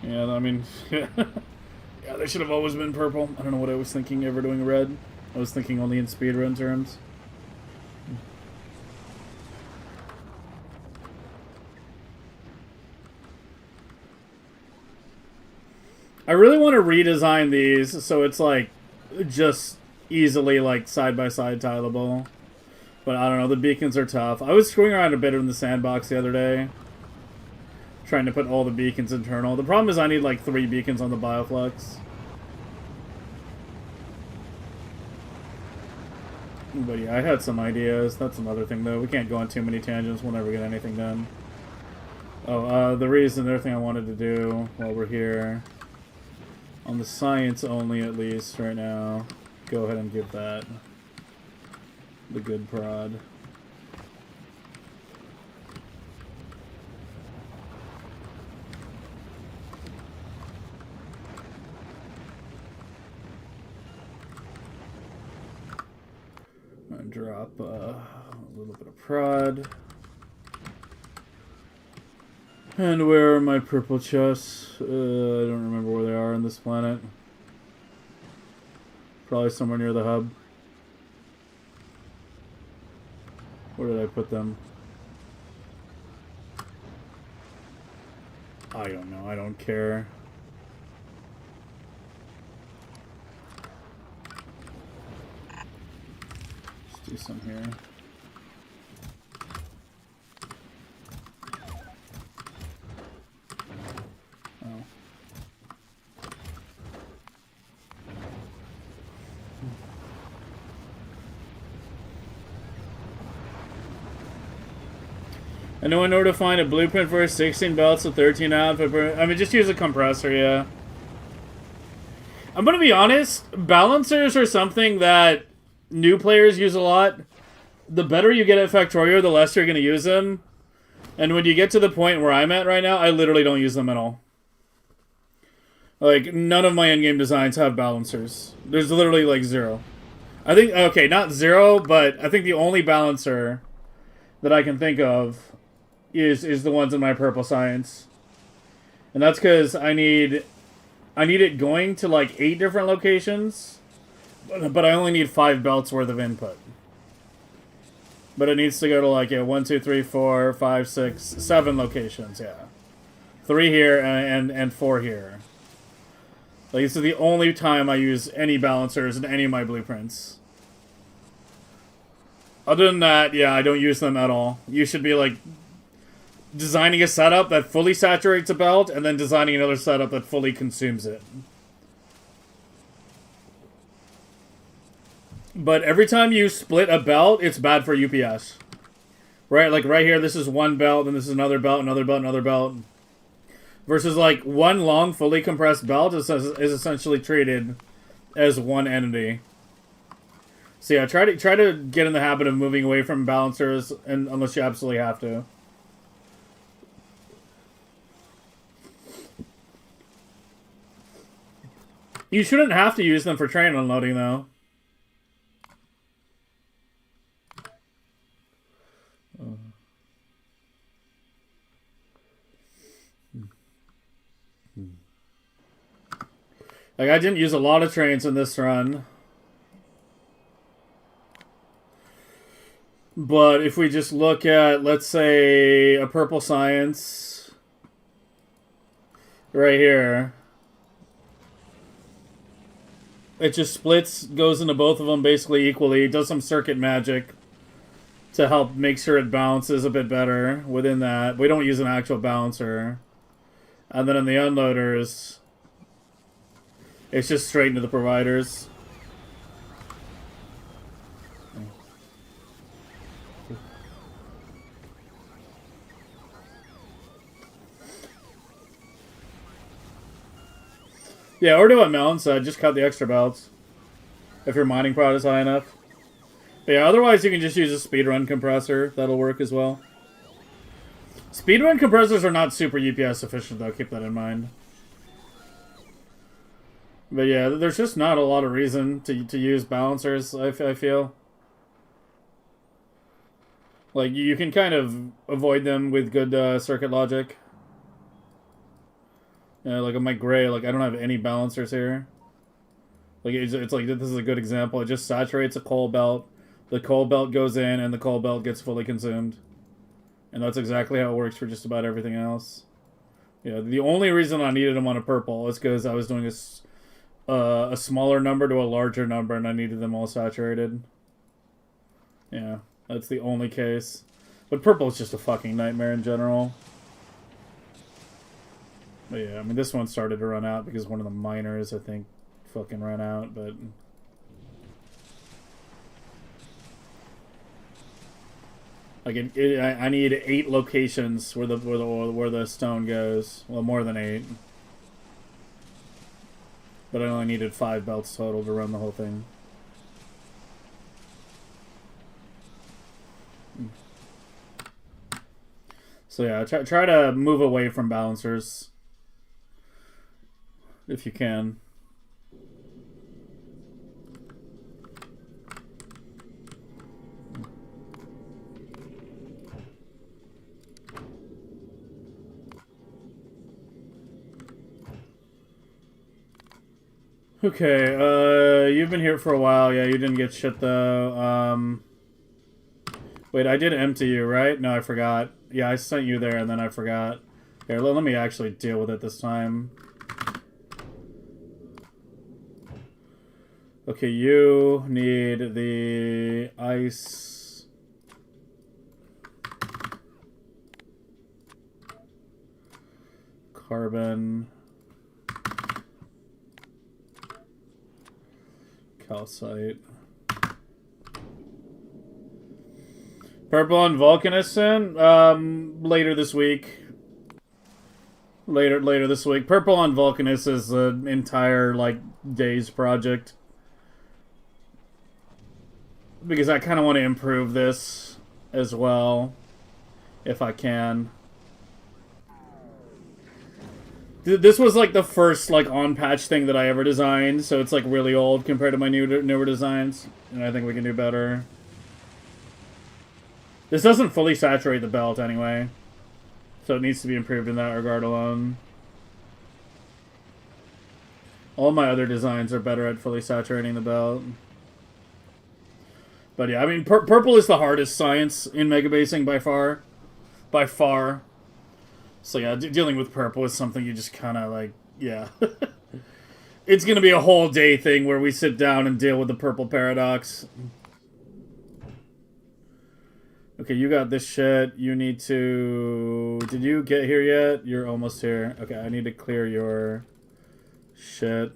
Yeah, I mean, yeah, they should have always been purple. I don't know what I was thinking ever doing red. I was thinking only in speedrun terms. I really want to redesign these so it's like just easily like side-by-side tileable. But I don't know, the beacons are tough. I was screwing around a bit in the sandbox the other day, trying to put all the beacons internal. The problem is I need like 3 beacons on the bioflux. But yeah, I had some ideas. That's another thing though. We can't go on too many tangents. We'll never get anything done. Oh, the other thing I wanted to do while we're here, on the science only at least right now, go ahead and give that the good prod. I'm gonna drop a little bit of prod. And where are my purple chests? I don't remember where they are on this planet. Probably somewhere near the hub. Where did I put them? I don't know. I don't care. Let's do some here. Oh. I know in order to find a blueprint for 16 belts with 13 output. I mean, just use a compressor, yeah. I'm gonna be honest, balancers are something that new players use a lot. The better you get at Factorio, the less you're gonna use them. And when you get to the point where I'm at right now, I literally don't use them at all. Like, none of my endgame designs have balancers. There's literally, like, 0. I think, okay, not 0, but I think the only balancer that I can think of is the ones in my purple science. And that's because I need it going to, like, 8 different locations, but I only need 5 belts worth of input. But it needs to go to, like, yeah, 1, 2, 3, 4, 5, 6, 7 locations, yeah. 3 here and 4 here. Like, this is the only time I use any balancers in any of my blueprints. Other than that, yeah, I don't use them at all. You should be, like, designing a setup that fully saturates a belt, and then designing another setup that fully consumes it. But every time you split a belt, it's bad for UPS. Right? Like, right here, this is one belt, and this is another belt, another belt, another belt. Versus, like, one long, fully compressed belt is essentially treated as one entity. So yeah, try to get in the habit of moving away from balancers, and unless you absolutely have to. You shouldn't have to use them for train unloading, though. Like, I didn't use a lot of trains in this run. But if we just look at, let's say, a purple science right here, it just splits, goes into both of them basically equally, does some circuit magic to help make sure it balances a bit better within that. We don't use an actual balancer. And then in the unloaders, it's just straight into the providers. Yeah, or do what Melon said, just cut the extra belts. If your mining prod is high enough. But yeah, otherwise you can just use a speedrun compressor. That'll work as well. Speedrun compressors are not super UPS efficient though, keep that in mind. But yeah, there's just not a lot of reason to use balancers, I feel. Like, you can kind of avoid them with good circuit logic. Like on my gray, like I don't have any balancers here. Like it's like this is a good example. It just saturates a coal belt. The coal belt goes in and the coal belt gets fully consumed. And that's exactly how it works for just about everything else. Yeah, the only reason I needed them on a purple is because I was doing a smaller number to a larger number and I needed them all saturated. Yeah, that's the only case. But purple is just a fucking nightmare in general. But yeah, I mean, this one started to run out because one of the miners, I think, fucking ran out, but... Like, I need 8 locations where the stone goes. Well, more than 8. But I only needed 5 belts total to run the whole thing. So yeah, try to move away from balancers. If you can. Okay, you've been here for a while. Yeah, you didn't get shit, though. Wait, I did empty you, right? No, I forgot. Yeah, I sent you there, and then I forgot. Here, let me actually deal with it this time. Okay, you need the ice... Carbon... Calcite. Purple on Volcaniston? Later this week. Later this week. Purple on Volcanus is an entire, like, day's project. Because I kind of want to improve this as well. If I can. This was, like, the first, like, on-patch thing that I ever designed. So it's, like, really old compared to my newer designs. And I think we can do better. This doesn't fully saturate the belt anyway. So it needs to be improved in that regard alone. All my other designs are better at fully saturating the belt. But yeah, I mean, purple is the hardest science in megabasing by far. By far. So yeah, dealing with purple is something you just kind of like, yeah. It's going to be a whole day thing where we sit down and deal with the purple paradox. Okay, you got this shit. You need to... Did you get here yet? You're almost here. Okay, I need to clear your shit.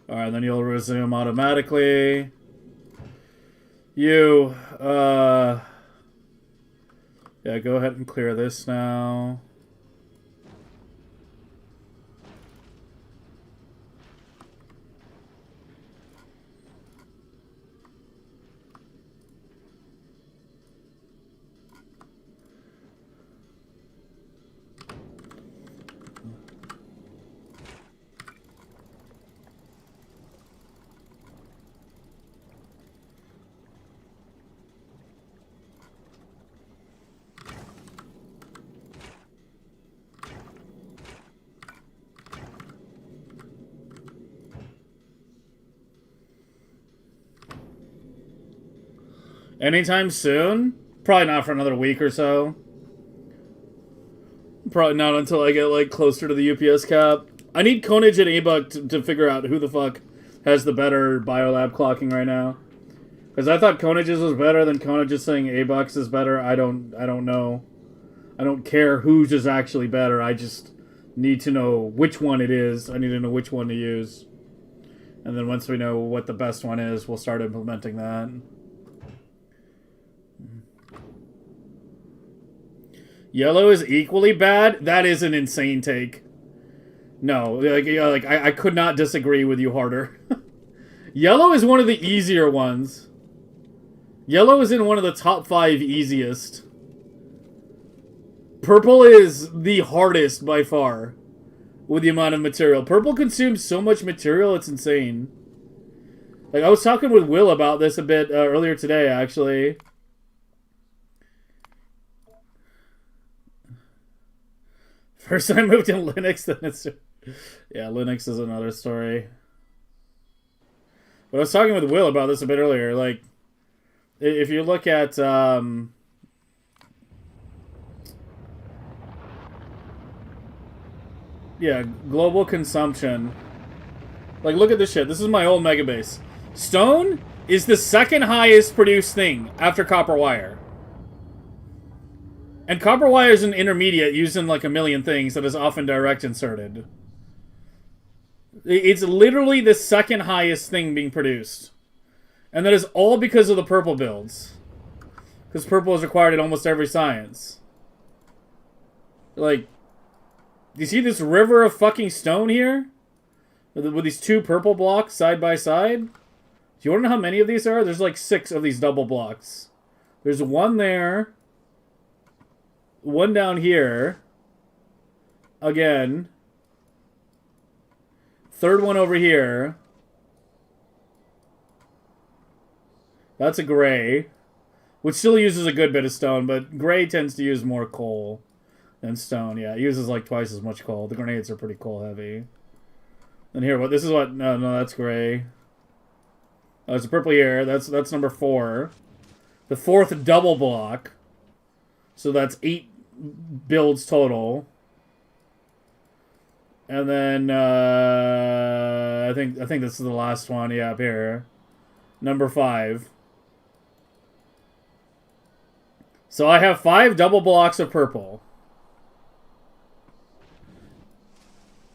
Alright, then you'll resume automatically. You, yeah, go ahead and clear this now. Anytime soon? Probably not for another week or so. Probably not until I get, like, closer to the UPS cap. I need Konage and Abuck to figure out who the fuck has the better biolab clocking right now. Because I thought Konage's was better, then Konage is saying Abuck's is better. I don't know. I don't care whose is actually better. I just need to know which one it is. I need to know which one to use. And then once we know what the best one is, we'll start implementing that. Yellow is equally bad? That is an insane take. No, I could not disagree with you harder. Yellow is one of the easier ones. Yellow is in one of the top 5 easiest. Purple is the hardest by far with the amount of material. Purple consumes so much material, it's insane. Like, I was talking with Will about this a bit earlier today, actually. First I moved in Linux, then it's... Yeah, Linux is another story. But I was talking with Will about this a bit earlier. Like, if you look at... yeah, global consumption. Like, look at this shit. This is my old Megabase. Stone is the second highest produced thing after copper wire. And copper wire is an intermediate used in like a million things that is often direct inserted. It's literally the second highest thing being produced. And that is all because of the purple builds. Because purple is required in almost every science. Like, do you see this river of fucking stone here? With these 2 purple blocks side by side? Do you want to know how many of these are? There's like 6 of these double blocks. There's one there. One down here. Again. Third one over here. That's a gray. Which still uses a good bit of stone, but gray tends to use more coal than stone. Yeah, it uses like twice as much coal. The grenades are pretty coal heavy. And here, what? This is what? No, that's gray. Oh, it's a purple here. That's number 4. The 4th double block. So that's 8 builds total. And then I think this is the last one. Yeah, up here, number 5. So I have 5 double blocks of purple.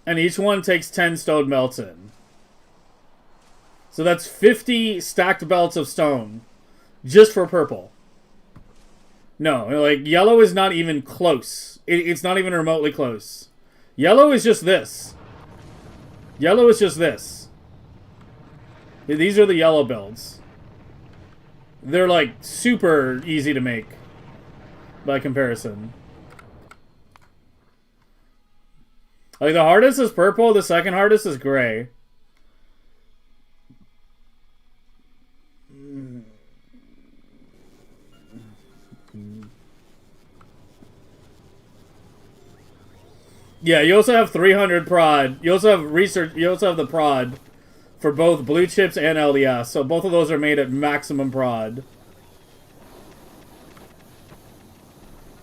And each one takes 10 stone melts in. So that's 50 stacked belts of stone. Just for purple. No, like, yellow is not even close. It's not even remotely close. Yellow is just this. Yellow is just this. These are the yellow builds. They're, like, super easy to make. By comparison. Like, the hardest is purple, the second hardest is gray. Yeah, you also have 300 prod. You also have research. You also have the prod for both blue chips and LDS. So both of those are made at maximum prod.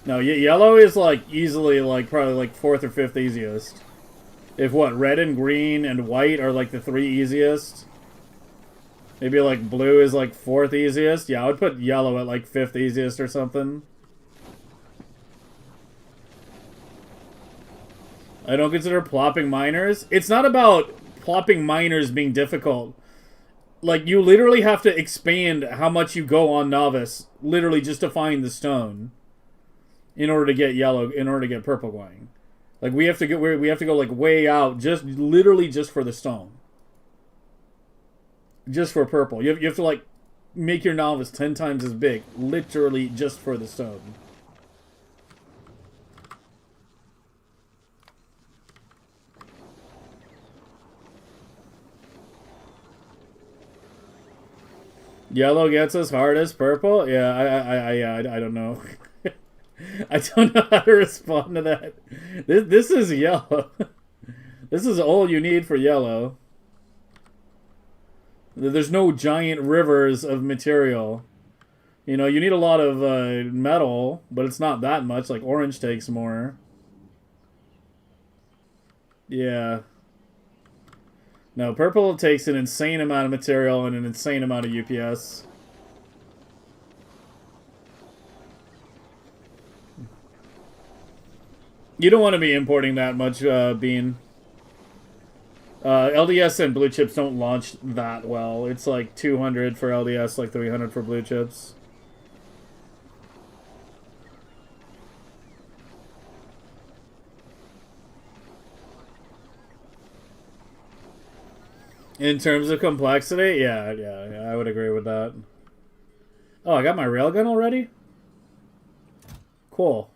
No, yellow is like easily like probably like 4th or 5th easiest. If what, red and green and white are like the 3 easiest. Maybe like blue is like 4th easiest. Yeah, I would put yellow at like 5th easiest or something. I don't consider plopping miners. It's not about plopping miners being difficult. Like, you literally have to expand how much you go on novice, literally just to find the stone, in order to get yellow, in order to get purple going. Like, we have to go like way out, just literally just for the stone, just for purple. You have to like make your novice 10 times as big, literally just for the stone. Yellow gets as hard as purple? Yeah, I don't know. I don't know how to respond to that. This is yellow. This is all you need for yellow. There's no giant rivers of material. You know, you need a lot of metal, but it's not that much. Like, orange takes more. Yeah. No, purple takes an insane amount of material and an insane amount of UPS. You don't want to be importing that much bean. LDS and blue chips don't launch that well. It's like 200 for LDS, like 300 for blue chips. In terms of complexity, yeah, I would agree with that. Oh, I got my railgun already? Cool.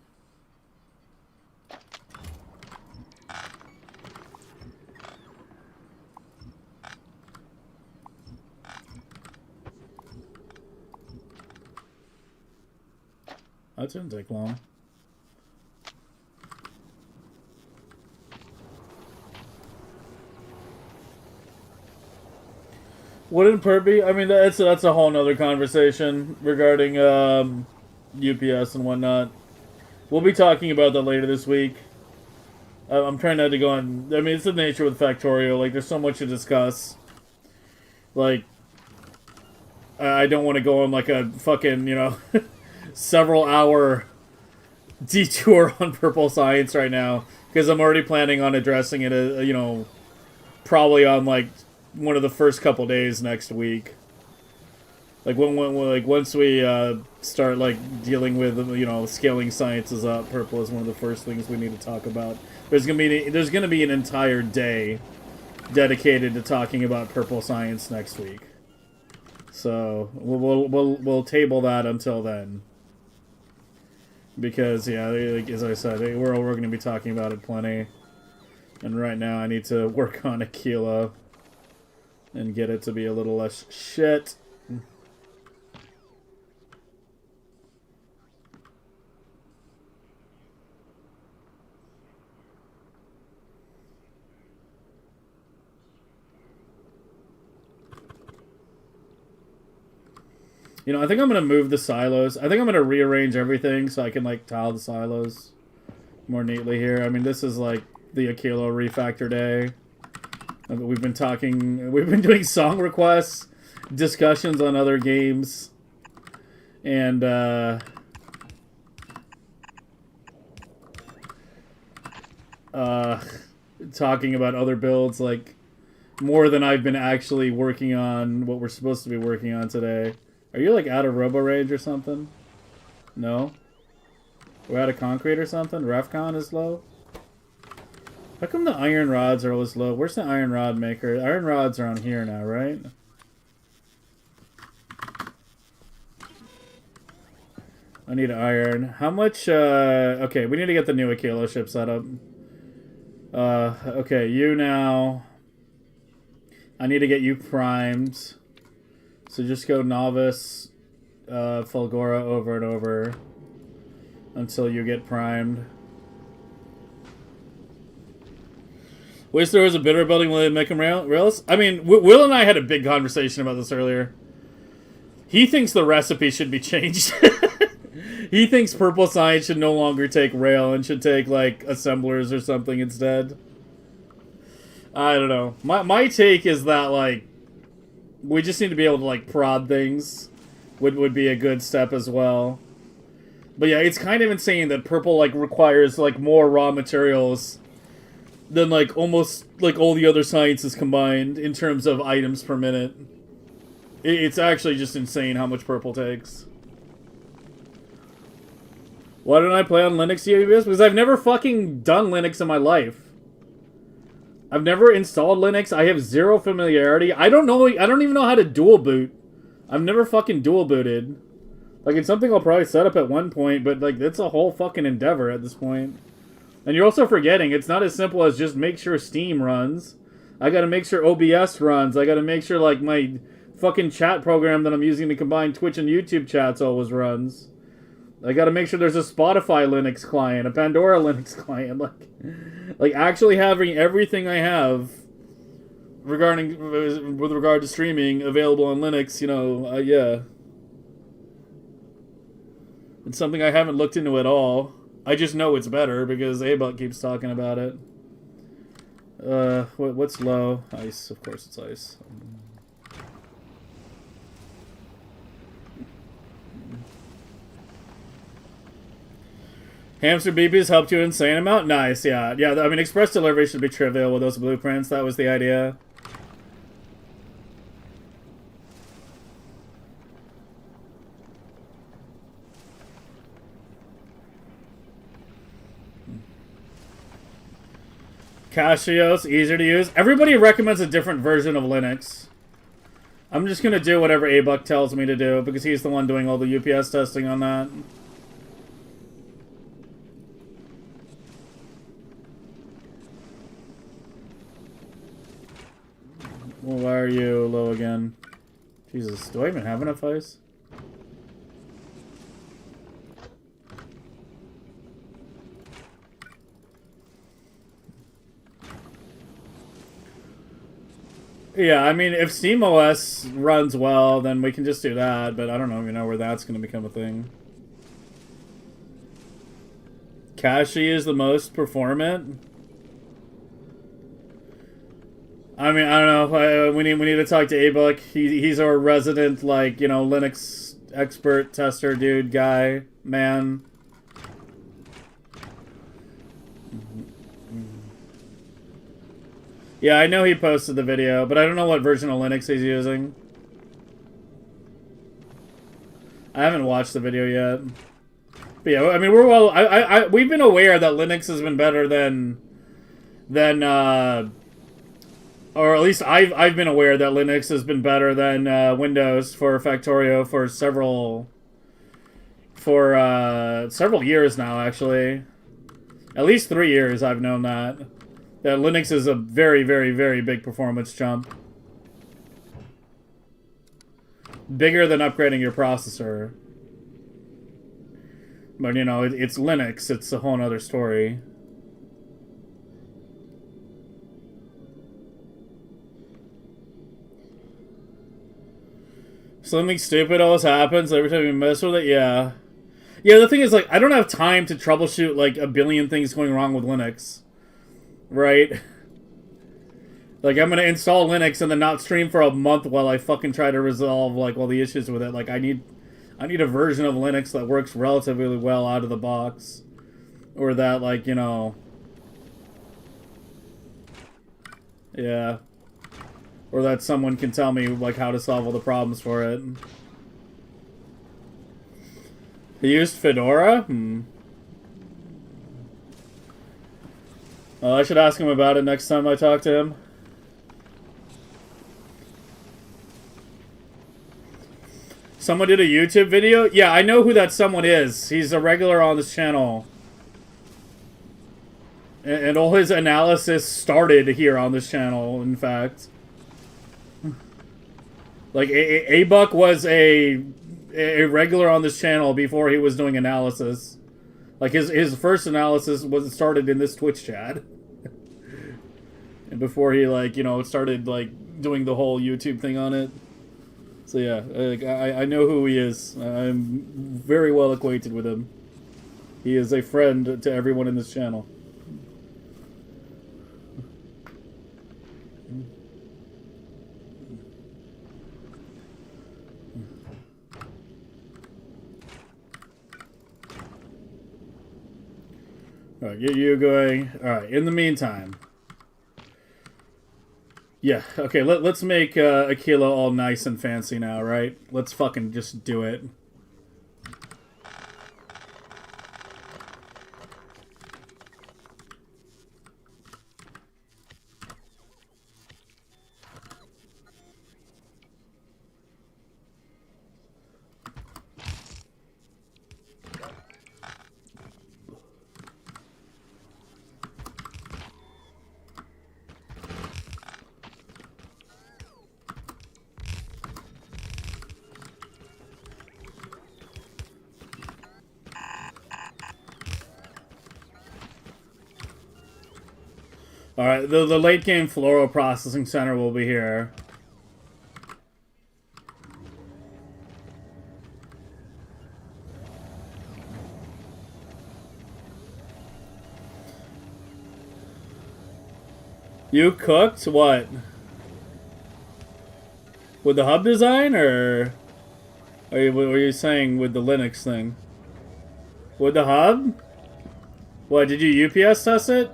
That didn't take long. Wouldn't perp be? I mean, that's a whole nother conversation regarding UPS and whatnot. We'll be talking about that later this week. I'm trying not to go on. I mean, it's the nature with Factorio. Like, there's so much to discuss. Like, I don't want to go on like a fucking, several hour detour on purple science right now because I'm already planning on addressing it, probably on like one of the first couple days next week. Like once we start like dealing with scaling sciences up, purple is one of the first things we need to talk about. There's gonna be an entire day dedicated to talking about purple science next week. So we'll table that until then. Because like, as I said, we're going to be talking about it plenty. And right now I need to work on Achilo and get it to be a little less shit. I think I'm going to move the silos. I think I'm going to rearrange everything so I can, like, tile the silos more neatly here. I mean, this is, like, the Achilo refactor day. We've been doing song requests, discussions on other games, and, talking about other builds, like, more than I've been actually working on what we're supposed to be working on today. Are you, like, out of robo range or something? No? We're out of concrete or something? Refcon is low? How come the iron rods are always low? Where's the iron rod maker? Iron rods are on here now, right? I need iron. How much, okay, we need to get the new Achilo ship set up. Okay, you now... I need to get you primed. So just go novice, Fulgora over and over until you get primed. Wish there was a bitter building with Mecum rails. I mean, Will and I had a big conversation about this earlier. He thinks the recipe should be changed. He thinks purple science should no longer take rail and should take, like, assemblers or something instead. I don't know. My take is that, like, we just need to be able to, like, prod things would be a good step as well. But yeah, it's kind of insane that purple, like, requires, like, more raw materials than, like, almost, like, all the other sciences combined in terms of items per minute. It's actually just insane how much purple takes. Why don't I play on Linux UBS? Because I've never fucking done Linux in my life. I've never installed Linux. I have zero familiarity. I don't even know how to dual boot. I've never fucking dual booted. Like, it's something I'll probably set up at one point, but, like, it's a whole fucking endeavor at this point. And you're also forgetting, it's not as simple as just make sure Steam runs. I gotta make sure OBS runs. I gotta make sure, like, my fucking chat program that I'm using to combine Twitch and YouTube chats always runs. I gotta make sure there's a Spotify Linux client, a Pandora Linux client, like actually having everything I have with regard to streaming available on Linux, yeah. It's something I haven't looked into at all. I just know it's better because Abut keeps talking about it. What's low? Ice, of course it's ice. Hamster BBs helped you an insane amount? Nice, yeah. Yeah, I mean, express delivery should be trivial with those blueprints. That was the idea. Cashios, easier to use. Everybody recommends a different version of Linux. I'm just gonna do whatever A-Buck tells me to do because he's the one doing all the UPS testing on that. Well, why are you low again? Jesus, do I even have enough ice? Yeah, I mean, if SteamOS runs well, then we can just do that, but I don't even know where that's going to become a thing. Kashi is the most performant? I mean, I don't know. We need to talk to A-Buck. He's our resident, like, you know, Linux expert, tester, dude, guy, man. Yeah, I know he posted the video, but I don't know what version of Linux he's using. I haven't watched the video yet. But yeah, I mean, we've been aware that Linux has been better than or at least I've been aware that Linux has been better than Windows for Factorio for several years now, actually. At least 3 years I've known that Linux is a very, very, very big performance jump. Bigger than upgrading your processor. But, you know, it's Linux. It's a whole other story. Something stupid always happens every time you mess with it? Yeah. Yeah, the thing is, like, I don't have time to troubleshoot, like, a billion things going wrong with Linux. Right? Like, I'm gonna install Linux and then not stream for a month while I fucking try to resolve, like, all the issues with it. Like, I need a version of Linux that works relatively well out of the box. Or that, like, you know... Yeah. Or that someone can tell me, like, how to solve all the problems for it. He used Fedora? Well, I should ask him about it next time I talk to him. Someone did a YouTube video? Yeah, I know who that someone is. He's a regular on this channel. And all his analysis started here on this channel, in fact. Like, A-Buck was a regular on this channel before he was doing analysis. Like, his first analysis was started in this Twitch chat. And before he, like, you know, started, like, doing the whole YouTube thing on it. So, yeah, like, I know who he is. I'm very well acquainted with him. He is a friend to everyone in this channel. Alright, you're going... Alright, in the meantime... Yeah, okay, let's make Achilo all nice and fancy now, right? Let's fucking just do it. Alright, the late game floral processing center will be here. You cooked? What? With the hub design, or... were you saying with the Linux thing? With the hub? What, did you UPS test it?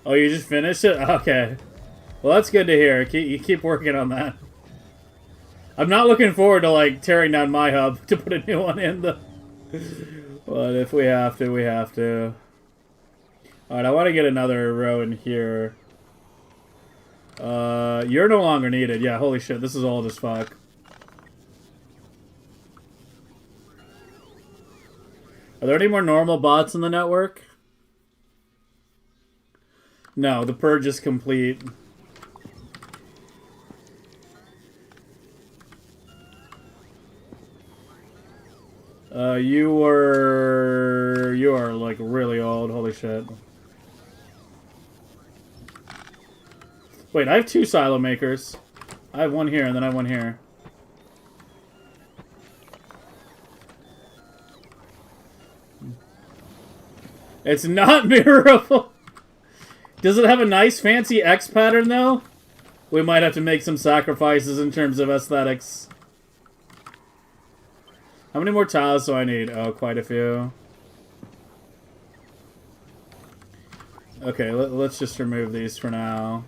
Oh, you just finished it? Okay. Well, that's good to hear. You keep working on that. I'm not looking forward to, like, tearing down my hub to put a new one in, though. But if we have to, we have to. Alright, I want to get another row in here. You're no longer needed. Yeah, holy shit, this is old as fuck. Are there any more normal bots in the network? No, the purge is complete. You are like really old. Holy shit. Wait, I have 2 silo makers. I have one here and then I have one here. It's not mirrorable. Does it have a nice fancy X pattern though? We might have to make some sacrifices in terms of aesthetics. How many more tiles do I need? Oh, quite a few. Okay, let's just remove these for now.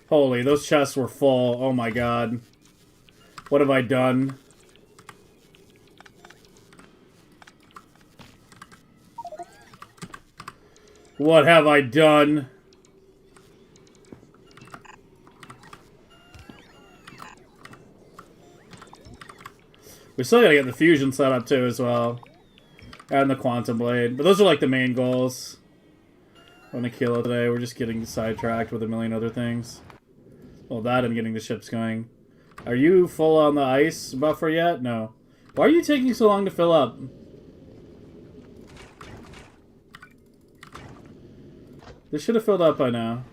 Holy, those chests were full. Oh my god. What have I done? What have I done? We still gotta get the fusion set up too as well. And the quantum blade. But those are like the main goals. On Achilo today, we're just getting sidetracked with a million other things. Well, that and getting the ships going. Are you full on the ice buffer yet? No. Why are you taking so long to fill up? This should have filled up by now.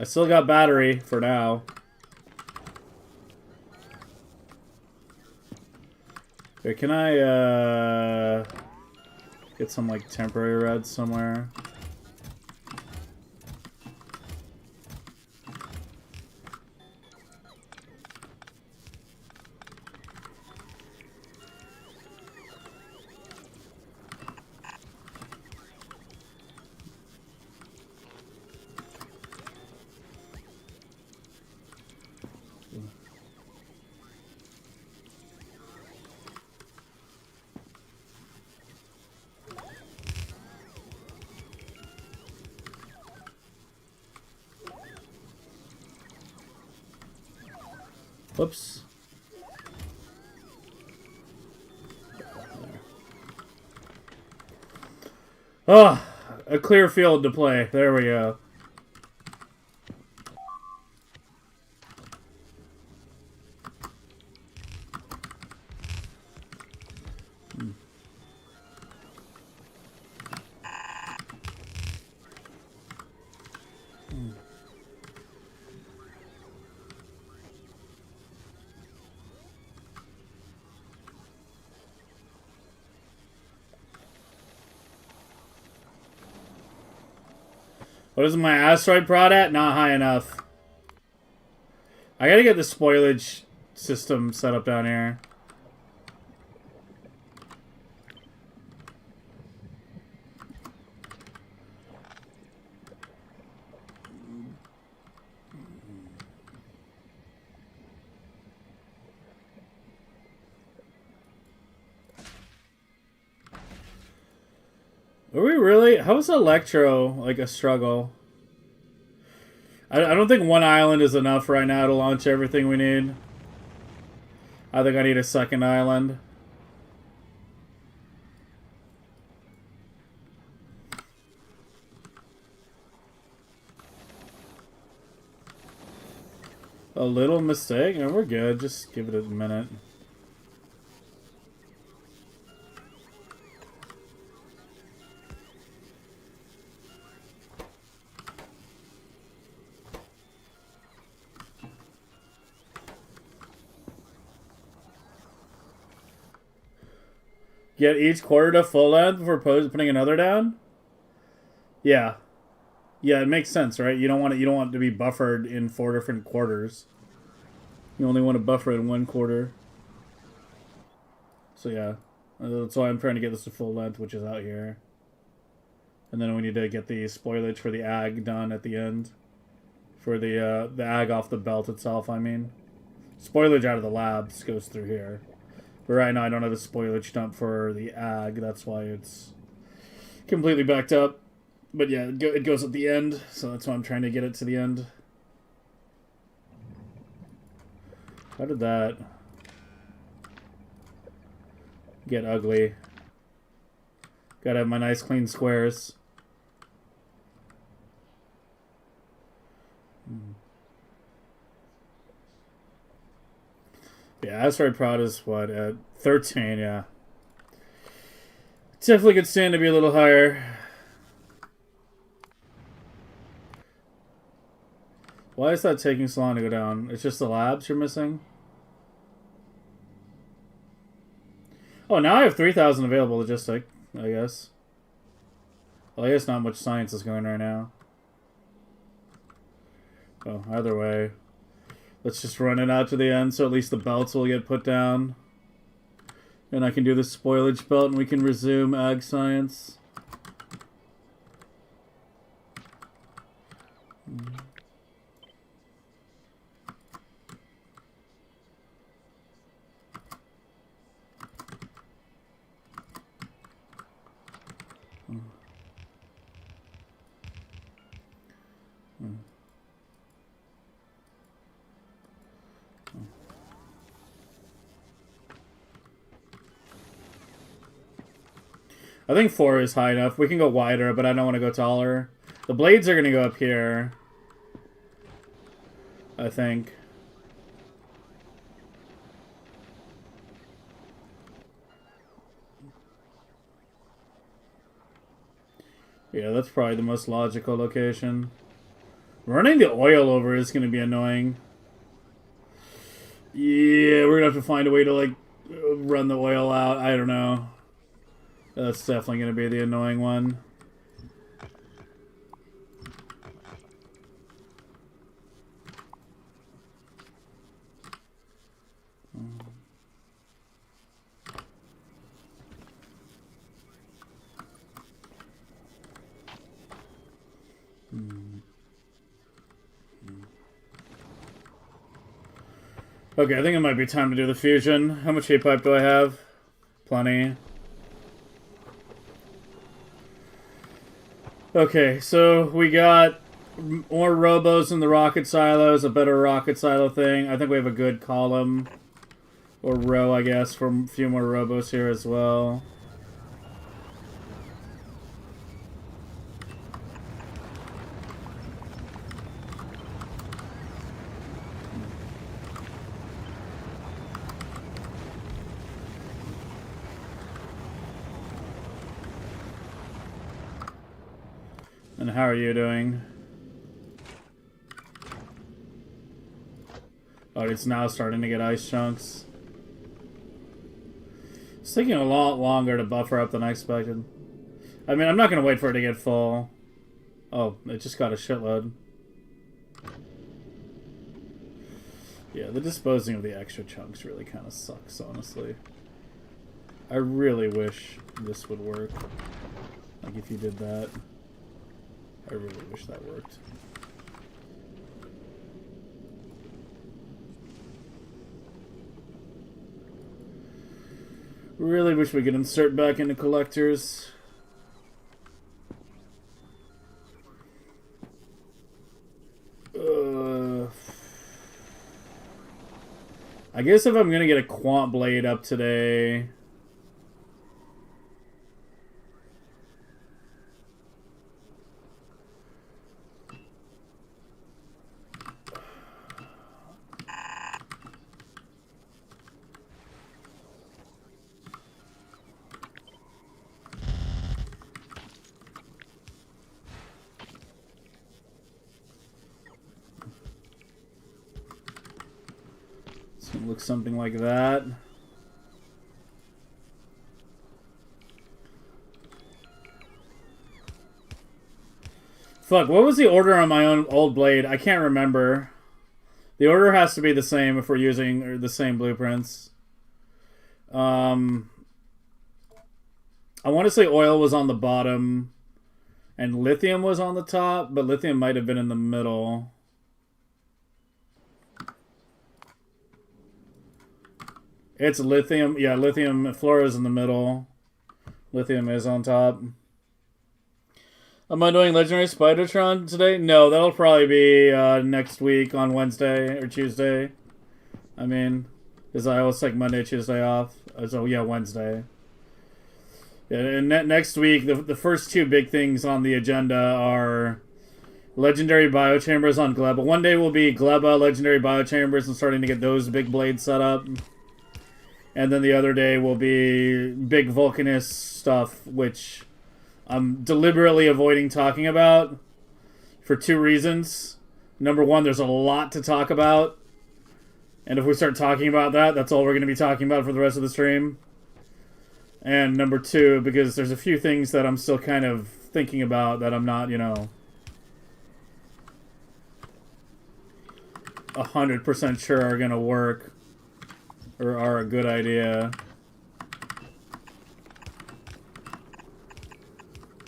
I still got battery for now. Okay, can I get some like temporary red somewhere? Whoops. Oh, a clear field to play. There we go. What is my asteroid prod at? Not high enough. I gotta get the spoilage system set up down here. Are we really? How is Electro like a struggle? I don't think one island is enough right now to launch everything we need. I think I need a second island. A little mistake? No, we're good. Just give it a minute. Get each quarter to full length before putting another down? Yeah. Yeah, it makes sense, right? You don't want it to be buffered in 4 different quarters. You only want to buffer it in 1 quarter. So yeah. That's why I'm trying to get this to full length, which is out here. And then we need to get the spoilage for the ag done at the end. For the ag off the belt itself, I mean. Spoilage out of the labs goes through here. But right now I don't have the spoilage dump for the ag. That's why it's completely backed up. But yeah, it goes at the end. So that's why I'm trying to get it to the end. How did that get ugly? Gotta have my nice clean squares. Yeah, asteroid prod is what, at 13, yeah. Definitely could stand to be a little higher. Why is that taking so long to go down? It's just the labs you're missing? Oh, now I have 3,000 available logistic, I guess. Well, I guess not much science is going right now. Oh, either way. Let's just run it out to the end so at least the belts will get put down. And I can do the spoilage belt and we can resume ag science. I think 4 is high enough. We can go wider, but I don't want to go taller. The blades are going to go up here. I think. Yeah, that's probably the most logical location. Running the oil over is going to be annoying. Yeah, we're going to have to find a way to, like, run the oil out. I don't know. That's definitely going to be the annoying one. Okay, I think it might be time to do the fusion. How much heat pipe do I have? Plenty. Okay, so we got more robos in the rocket silos, a better rocket silo thing. I think we have a good column. Or row, I guess, for a few more robos here as well. And how are you doing? Oh, it's now starting to get ice chunks. It's taking a lot longer to buffer up than I expected. I mean, I'm not going to wait for it to get full. Oh, it just got a shitload. Yeah, the disposing of the extra chunks really kind of sucks, honestly. I really wish this would work. Like, if you did that. I really wish that worked. Really wish we could insert back into collectors. I guess if I'm gonna get a quant blade up today... It's gonna look something like that. Fuck, what was the order on my own old blade? I can't remember. The order has to be the same if we're using the same blueprints. I want to say oil was on the bottom and lithium was on the top, but lithium might have been in the middle. It's lithium. Yeah, lithium. Fluoro's in the middle. Lithium is on top. Am I doing Legendary Spidertron today? No, that'll probably be next week on Wednesday or Tuesday. I mean, because I always take Monday, Tuesday off. So yeah, Wednesday. Yeah, and next week, the first two big things on the agenda are Legendary Biochambers on Glea. But one day will be Glea Legendary Biochambers and starting to get those big blades set up. And then the other day will be big Vulcanist stuff, which I'm deliberately avoiding talking about for two reasons. Number one, there's a lot to talk about. And if we start talking about that, that's all we're going to be talking about for the rest of the stream. And number two, because there's a few things that I'm still kind of thinking about that I'm not, 100% sure are going to work. Or are a good idea.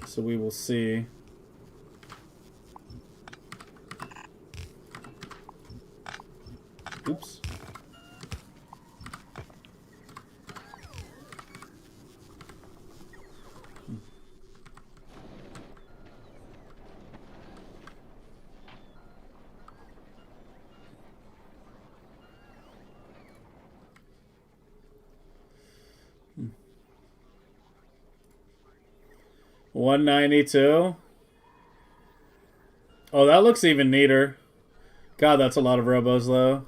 So we will see. Oops. $192. Oh, that looks even neater. God, that's a lot of robos, though.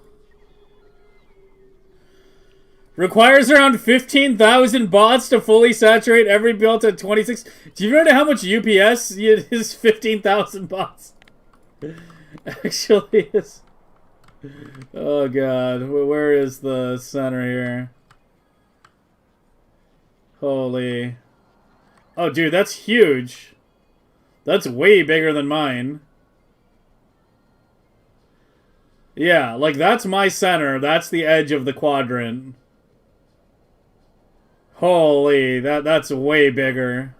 Requires around 15,000 bots to fully saturate every build at 26. Do you know how much UPS is 15,000 bots? Actually, is. Oh, God. Where is the center here? Holy. Oh, dude, that's huge. That's way bigger than mine. Yeah, like, that's my center. That's the edge of the quadrant. Holy, that's way bigger.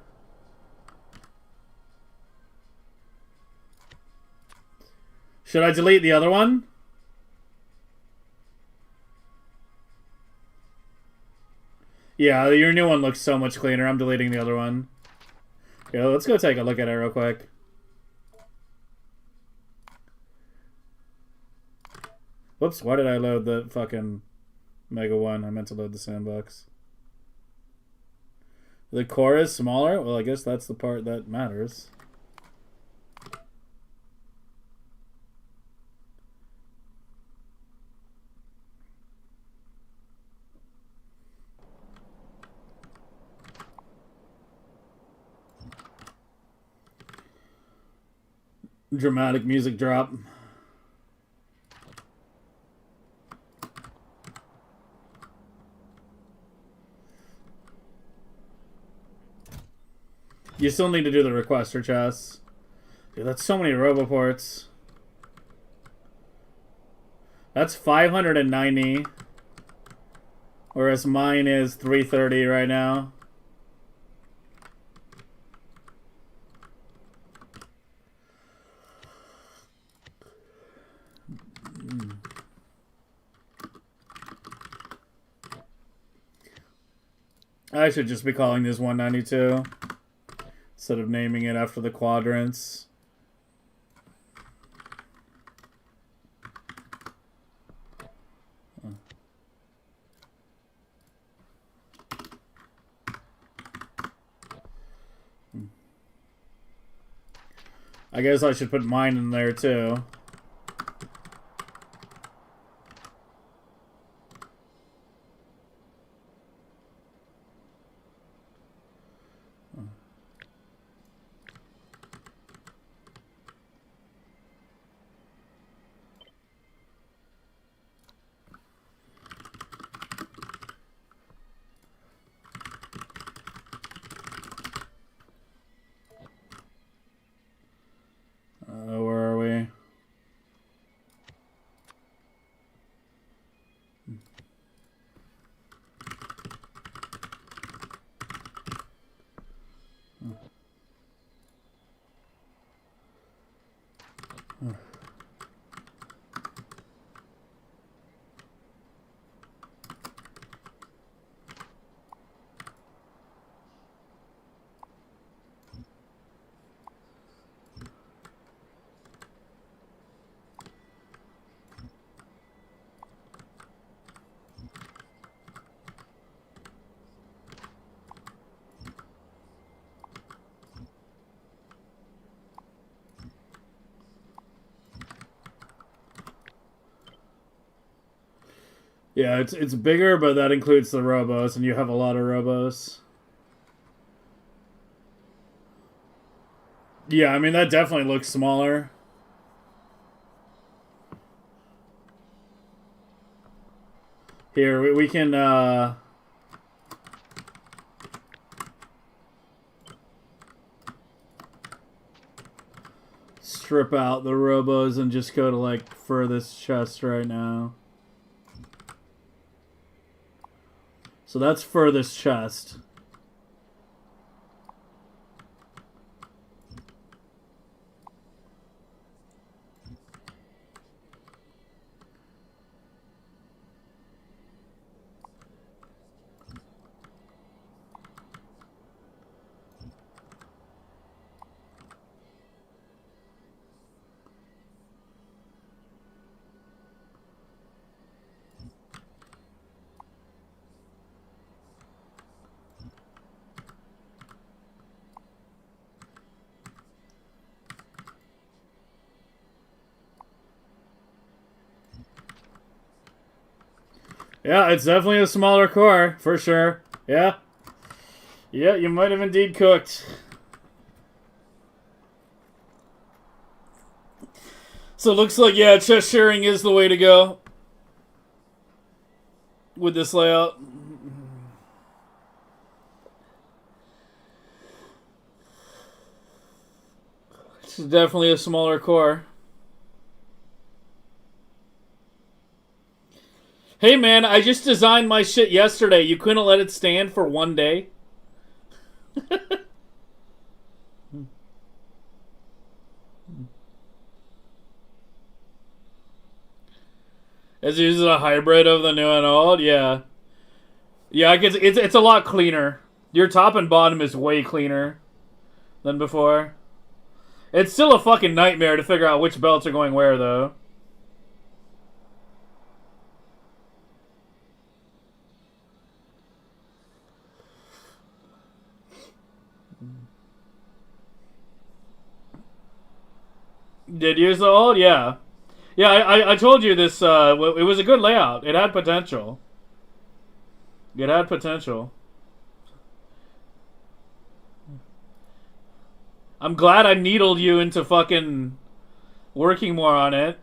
Should I delete the other one? Yeah, your new one looks so much cleaner. I'm deleting the other one. Yeah, let's go take a look at it real quick. Whoops, why did I load the fucking Mega 1? I meant to load the sandbox. The core is smaller? Well, I guess that's the part that matters. Dramatic music drop. You still need to do the requester chests. Dude, that's so many roboports. That's 590. Whereas mine is 330 right now. I should just be calling this 192 instead of naming it after the quadrants. I guess I should put mine in there too. Yeah, it's bigger, but that includes the robos, and you have a lot of robos. Yeah, I mean, that definitely looks smaller. Here, we can, strip out the robos and just go to, like, furthest chest right now. So that's furthest chest. Yeah, it's definitely a smaller core, for sure. Yeah. Yeah, you might have indeed cooked. So it looks like, yeah, chest sharing is the way to go with this layout. It's definitely a smaller core. Hey man, I just designed my shit yesterday. You couldn't let it stand for one day? Is it a hybrid of the new and old? Yeah. Yeah, it's a lot cleaner. Your top and bottom is way cleaner than before. It's still a fucking nightmare to figure out which belts are going where, though. Did you use the old? Yeah. Yeah, I told you this, it was a good layout. It had potential. It had potential. I'm glad I needled you into fucking working more on it.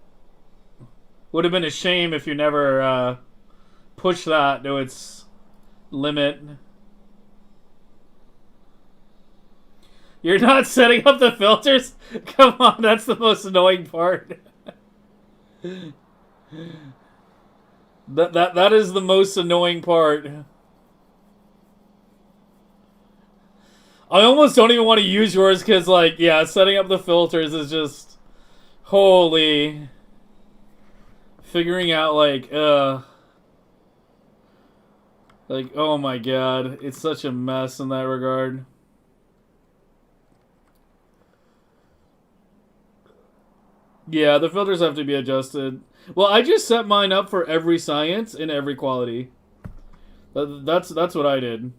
Would have been a shame if you never pushed that to its limit. You're not setting up the filters? Come on, that's the most annoying part. That is the most annoying part. I almost don't even want to use yours because, like, yeah, setting up the filters is just holy. Figuring out, like, oh my god, it's such a mess in that regard. Yeah, the filters have to be adjusted. Well, I just set mine up for every science and every quality. That's what I did.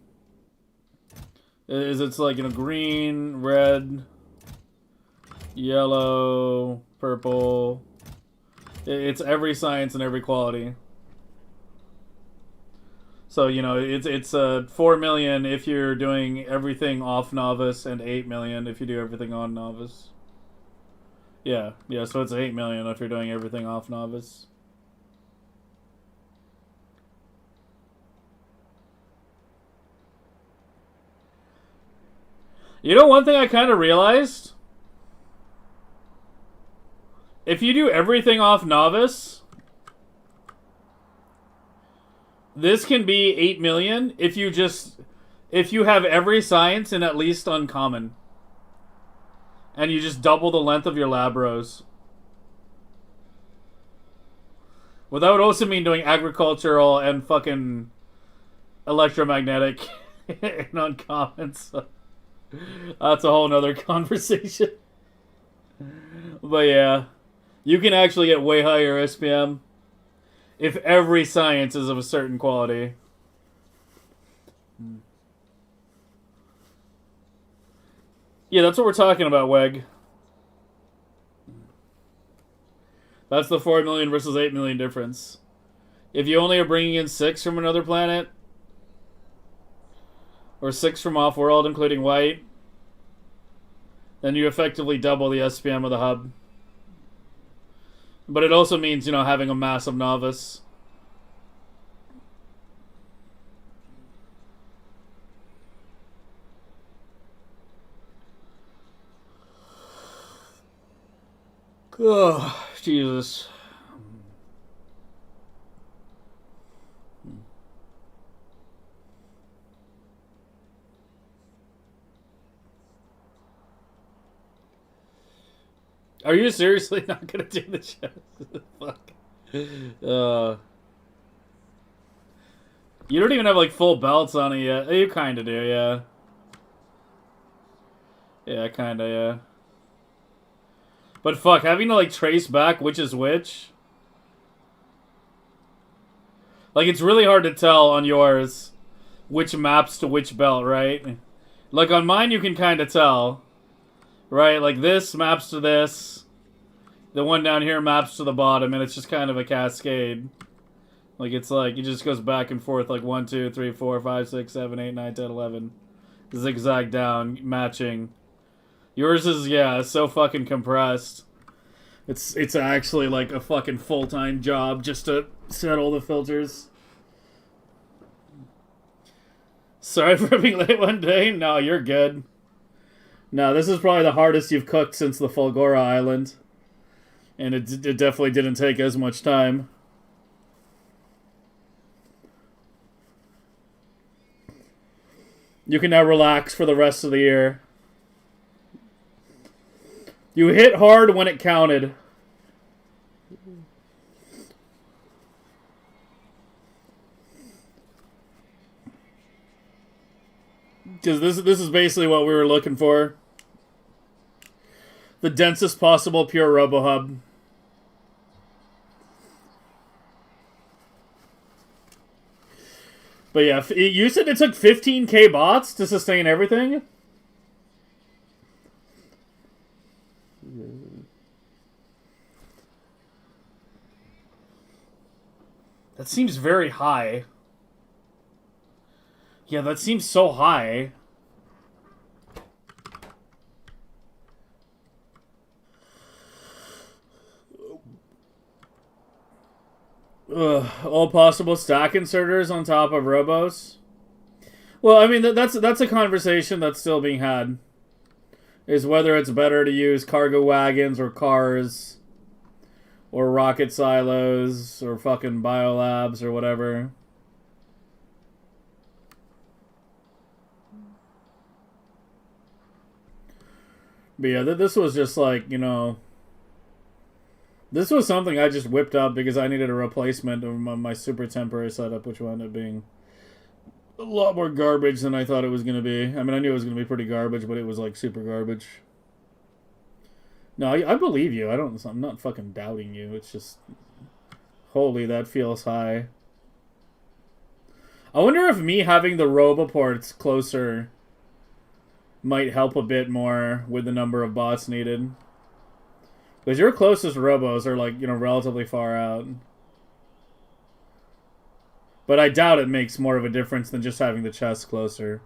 It's like, you know, green, red, yellow, purple. It's every science and every quality. So, you know, it's 4 million if you're doing everything off novice and 8 million if you do everything on novice. Yeah, so it's 8 million if you're doing everything off novice. You know, one thing I kind of realized? If you do everything off novice, this can be 8 million if you have every science and at least uncommon. And you just double the length of your lab rows. Well, that would also mean doing agricultural and fucking electromagnetic and uncommon. So that's a whole nother conversation. But yeah, you can actually get way higher SPM if every science is of a certain quality. Yeah, that's what we're talking about, Weg. That's the 4 million versus 8 million difference. If you only are bringing in 6 from another planet, or 6 from off-world, including white, then you effectively double the SPM of the hub. But it also means, you know, having a massive novice. Oh, Jesus. Are you seriously not gonna do the show? Fuck. You don't even have like full belts on it yet. You kinda do, yeah. Yeah, kinda, yeah. But fuck, having to like trace back which is which. Like, it's really hard to tell on yours which maps to which belt, right? Like, on mine you can kind of tell. Right? Like, this maps to this. The one down here maps to the bottom, and it's just kind of a cascade. Like, it's like, it just goes back and forth, like 1, 2, 3, 4, 5, 6, 7, 8, 9, 10, 11. Zigzag down, matching. Yours is, yeah, so fucking compressed. It's actually like a fucking full-time job just to set all the filters. Sorry for being late one day. No, you're good. No, this is probably the hardest you've cooked since the Fulgora Island. And it definitely didn't take as much time. You can now relax for the rest of the year. You hit hard when it counted. Because this is basically what we were looking for. The densest possible pure RoboHub. But yeah, you said it took 15k bots to sustain everything? That seems very high. Yeah, that seems so high. All possible stack inserters on top of robos. Well, I mean, that's a conversation that's still being had. Is whether it's better to use cargo wagons or cars, or rocket silos, or fucking biolabs, or whatever. But yeah, this was just like, you know... This was something I just whipped up because I needed a replacement of my super temporary setup, which wound up being a lot more garbage than I thought it was going to be. I mean, I knew it was going to be pretty garbage, but it was like super garbage. No, I believe you. I'm not fucking doubting you. It's just... Holy, that feels high. I wonder if me having the roboports closer might help a bit more with the number of bots needed. Because your closest robos are, like, you know, relatively far out. But I doubt it makes more of a difference than just having the chest closer.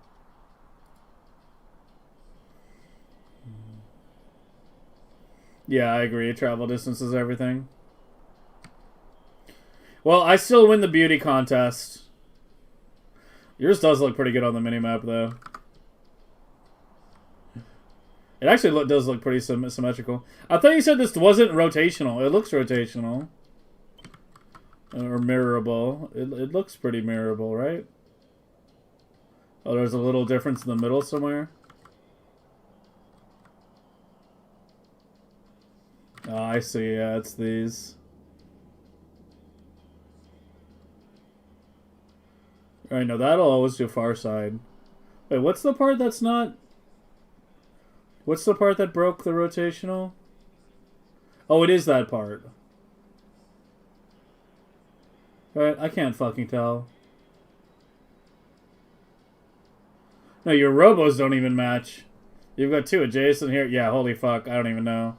Yeah, I agree. Travel distance is everything. Well, I still win the beauty contest. Yours does look pretty good on the minimap, though. It actually does look pretty symmetrical. I thought you said this wasn't rotational. It looks rotational. Or mirrorable. It looks pretty mirrorable, right? Oh, there's a little difference in the middle somewhere. Oh, I see. Yeah, it's these. Alright, no, that'll always do far side. Wait, what's the part that's not... What's the part that broke the rotational? Oh, it is that part. Alright, I can't fucking tell. No, your robos don't even match. You've got two adjacent here. Yeah, holy fuck, I don't even know.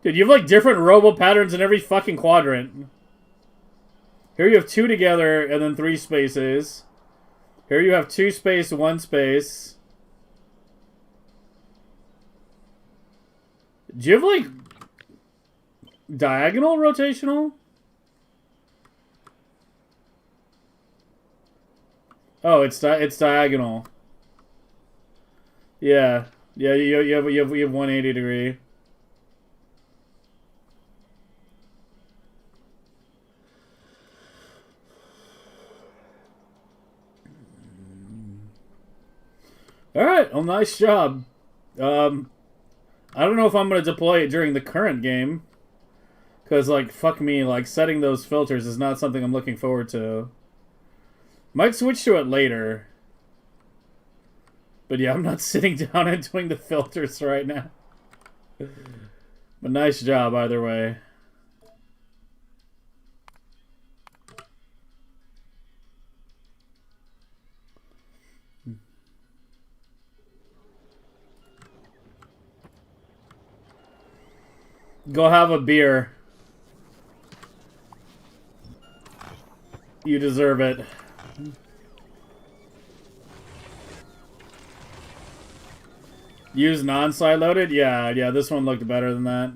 Dude, you have like different robo patterns in every fucking quadrant. Here you have two together and then 3 spaces. Here you have 2 space, 1 space. Do you have like diagonal rotational? Oh, it's diagonal. Yeah, yeah. You have 180 degree. All right. Well, nice job. I don't know if I'm gonna deploy it during the current game, because like fuck me, like setting those filters is not something I'm looking forward to. Might switch to it later. But yeah, I'm not sitting down and doing the filters right now. But nice job either way. Go have a beer. You deserve it. Use non-side loaded? Yeah, this one looked better than that.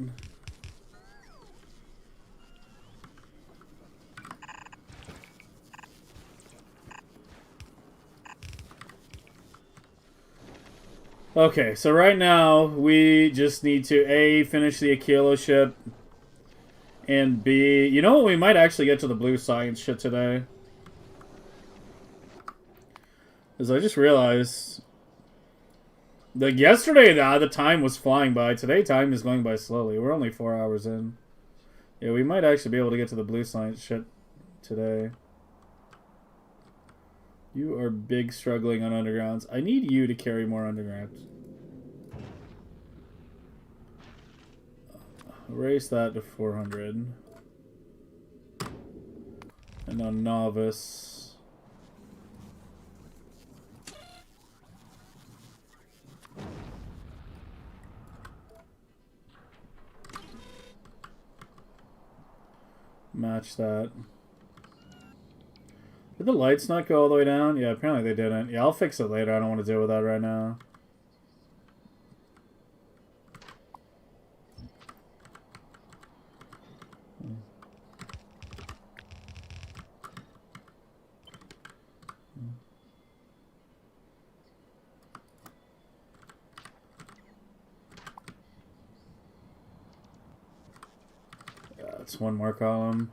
Okay, so right now we just need to A, finish the Achilo ship, and B, you know what, we might actually get to the blue science shit today. Because I just realized, like yesterday the time was flying by, today time is going by slowly. We're only 4 hours in. Yeah, we might actually be able to get to the blue science shit today. You are big struggling on undergrounds. I need you to carry more undergrounds. Raise that to 400. And on novice. Match that. Did the lights not go all the way down? Yeah, apparently they didn't. Yeah, I'll fix it later. I don't want to deal with that right now. Yeah, it's one more column.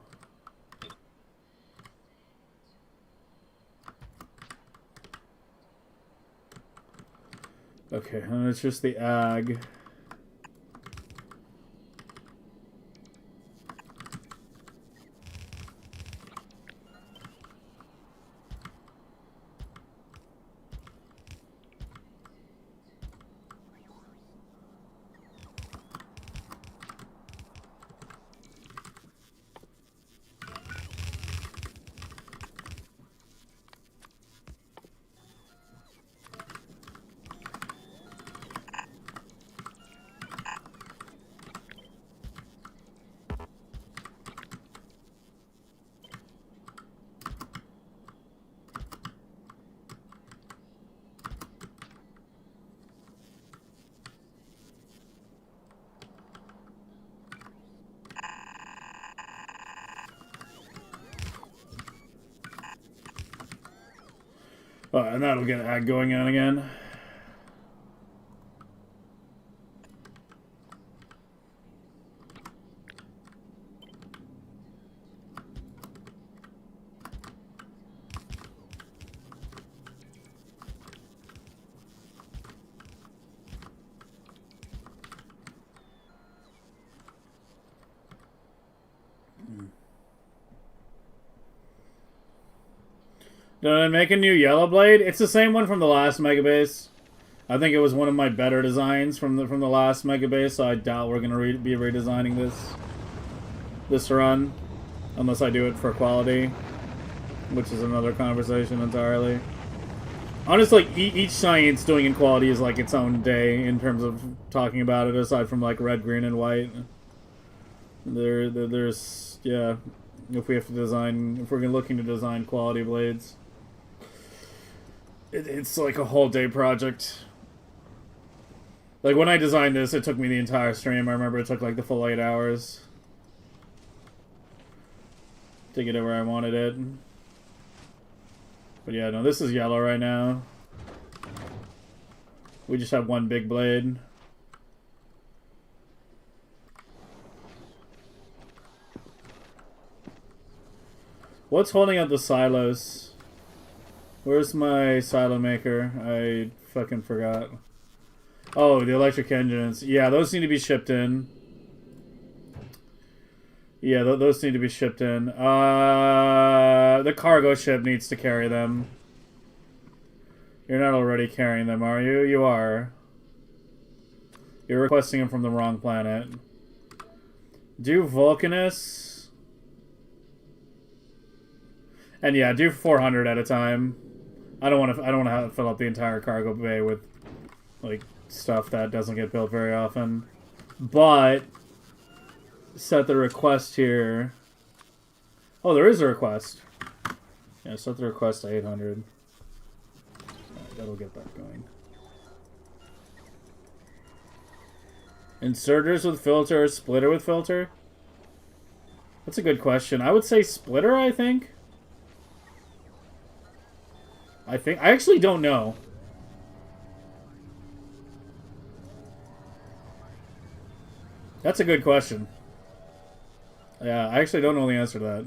Okay, and it's just the ag. Oh, and that'll get ag going on again. Did I make a new yellow blade? It's the same one from the last Megabase. I think it was one of my better designs from the last Megabase, so I doubt we're gonna be redesigning this run, unless I do it for quality, which is another conversation entirely. Honestly, each science doing in quality is like its own day in terms of talking about it. Aside from like red, green, and white, there's yeah. If we have to design, if we're looking to design quality blades, it's like a whole day project. Like when I designed this, it took me the entire stream. I remember it took like the full 8 hours to get it where I wanted it. But yeah, no, this is yellow right now. We just have one big blade. What's holding up the silos? Where's my silo maker? I fucking forgot. Oh, the electric engines. Yeah, those need to be shipped in. Yeah, those need to be shipped in. The cargo ship needs to carry them. You're not already carrying them, are you? You are. You're requesting them from the wrong planet. Do Vulcanus. And yeah, do 400 at a time. I don't want to have to fill up the entire cargo bay with like stuff that doesn't get built very often. But set the request here. Oh, there is a request. Yeah, set the request to 800. Alright, that'll get that going. Inserters with filter, splitter with filter? That's a good question. I would say splitter, I think. I actually don't know. That's a good question. Yeah, I actually don't know the answer to that.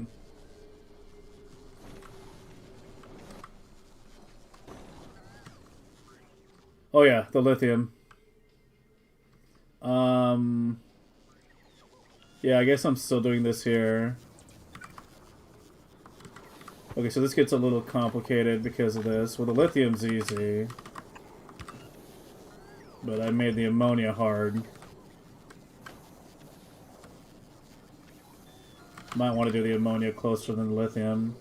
Oh yeah, the lithium. Yeah, I guess I'm still doing this here. Okay, so this gets a little complicated because of this. Well, the lithium's easy. But I made the ammonia hard. Might want to do the ammonia closer than the lithium.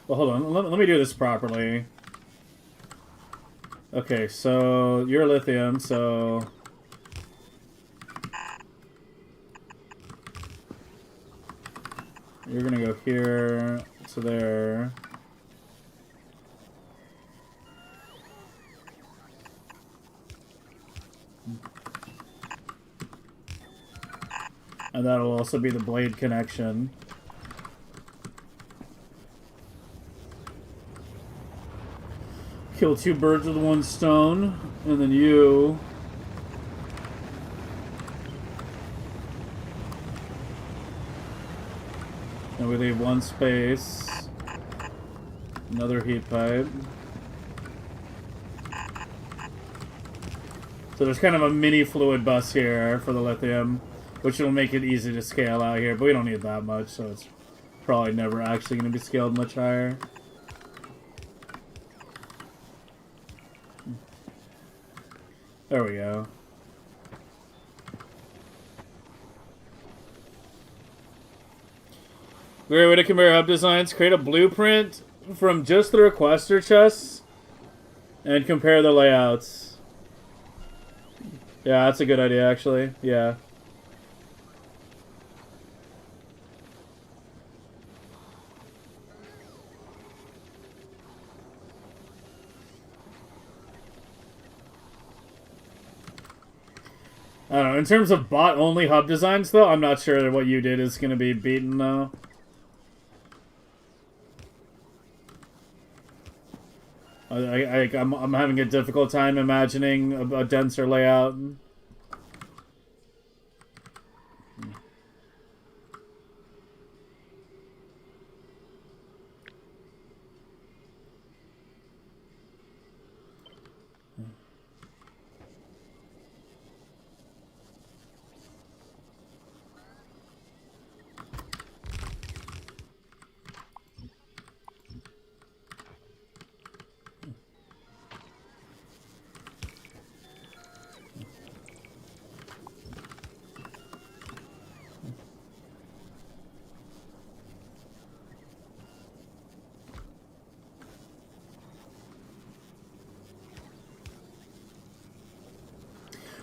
Well, hold on. Let me do this properly. Okay, so you're lithium, so... You're gonna go here to there. And that'll also be the blade connection. Kill two birds with one stone, and then you... And we leave one space. Another heat pipe. So there's kind of a mini fluid bus here for the lithium, which will make it easy to scale out here, but we don't need that much, so it's probably never actually going to be scaled much higher. There we go. Great way to compare hub designs. Create a blueprint from just the requester chests and compare the layouts. Yeah, that's a good idea, actually. Yeah. I don't know. In terms of bot-only hub designs, though, I'm not sure that what you did is going to be beaten, though. I'm having a difficult time imagining a denser layout.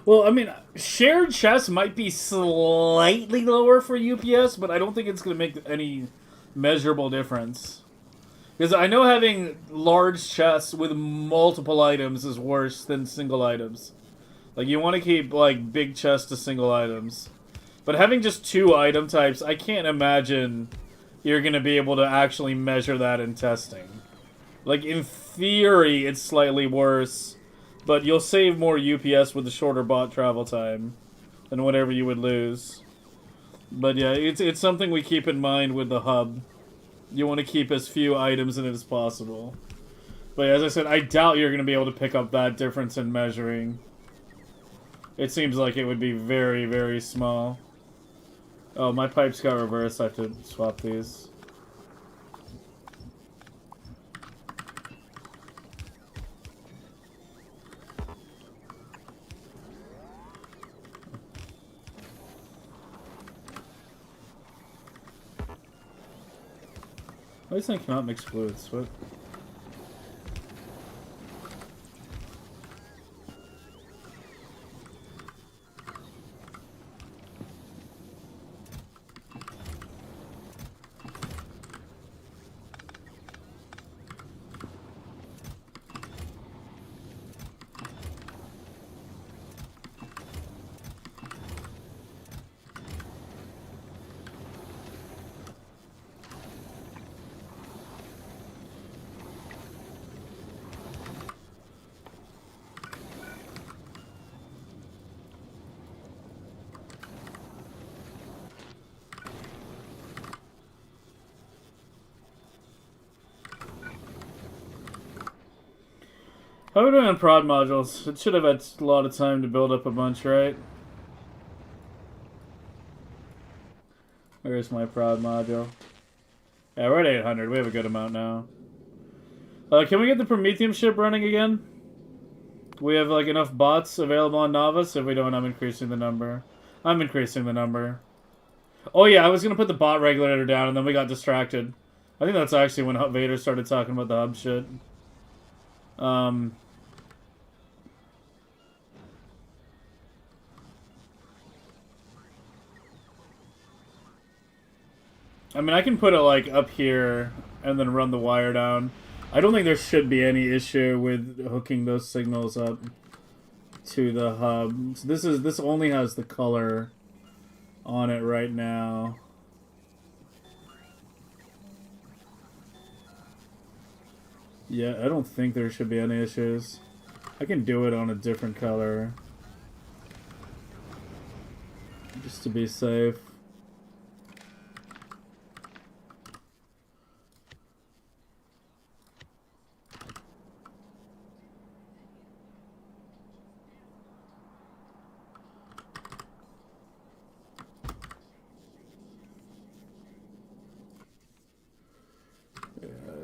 Well, I mean, shared chests might be slightly lower for UPS, but I don't think it's going to make any measurable difference. Because I know having large chests with multiple items is worse than single items. Like, you want to keep, like, big chests to single items. But having just 2 item types, I can't imagine you're going to be able to actually measure that in testing. Like, in theory, it's slightly worse, but you'll save more UPS with the shorter bot travel time than whatever you would lose. But yeah, it's something we keep in mind with the hub. You want to keep as few items in it as possible. But as I said, I doubt you're going to be able to pick up that difference in measuring. It seems like it would be very, very small. Oh, my pipes got reversed. I have to swap these. Why does that cannot mix fluids? What? How are we doing on prod modules? It should have had a lot of time to build up a bunch, right? Where's my prod module? Yeah, we're at 800. We have a good amount now. Can we get the Prometheum ship running again? We have like enough bots available on Novus. If we don't, I'm increasing the number. I'm increasing the number. Oh yeah, I was gonna put the bot regulator down, and then we got distracted. I think that's actually when Vader started talking about the hub shit. I mean, I can put it, like, up here and then run the wire down. I don't think there should be any issue with hooking those signals up to the hub. So this only has the color on it right now. Yeah, I don't think there should be any issues. I can do it on a different color. Just to be safe.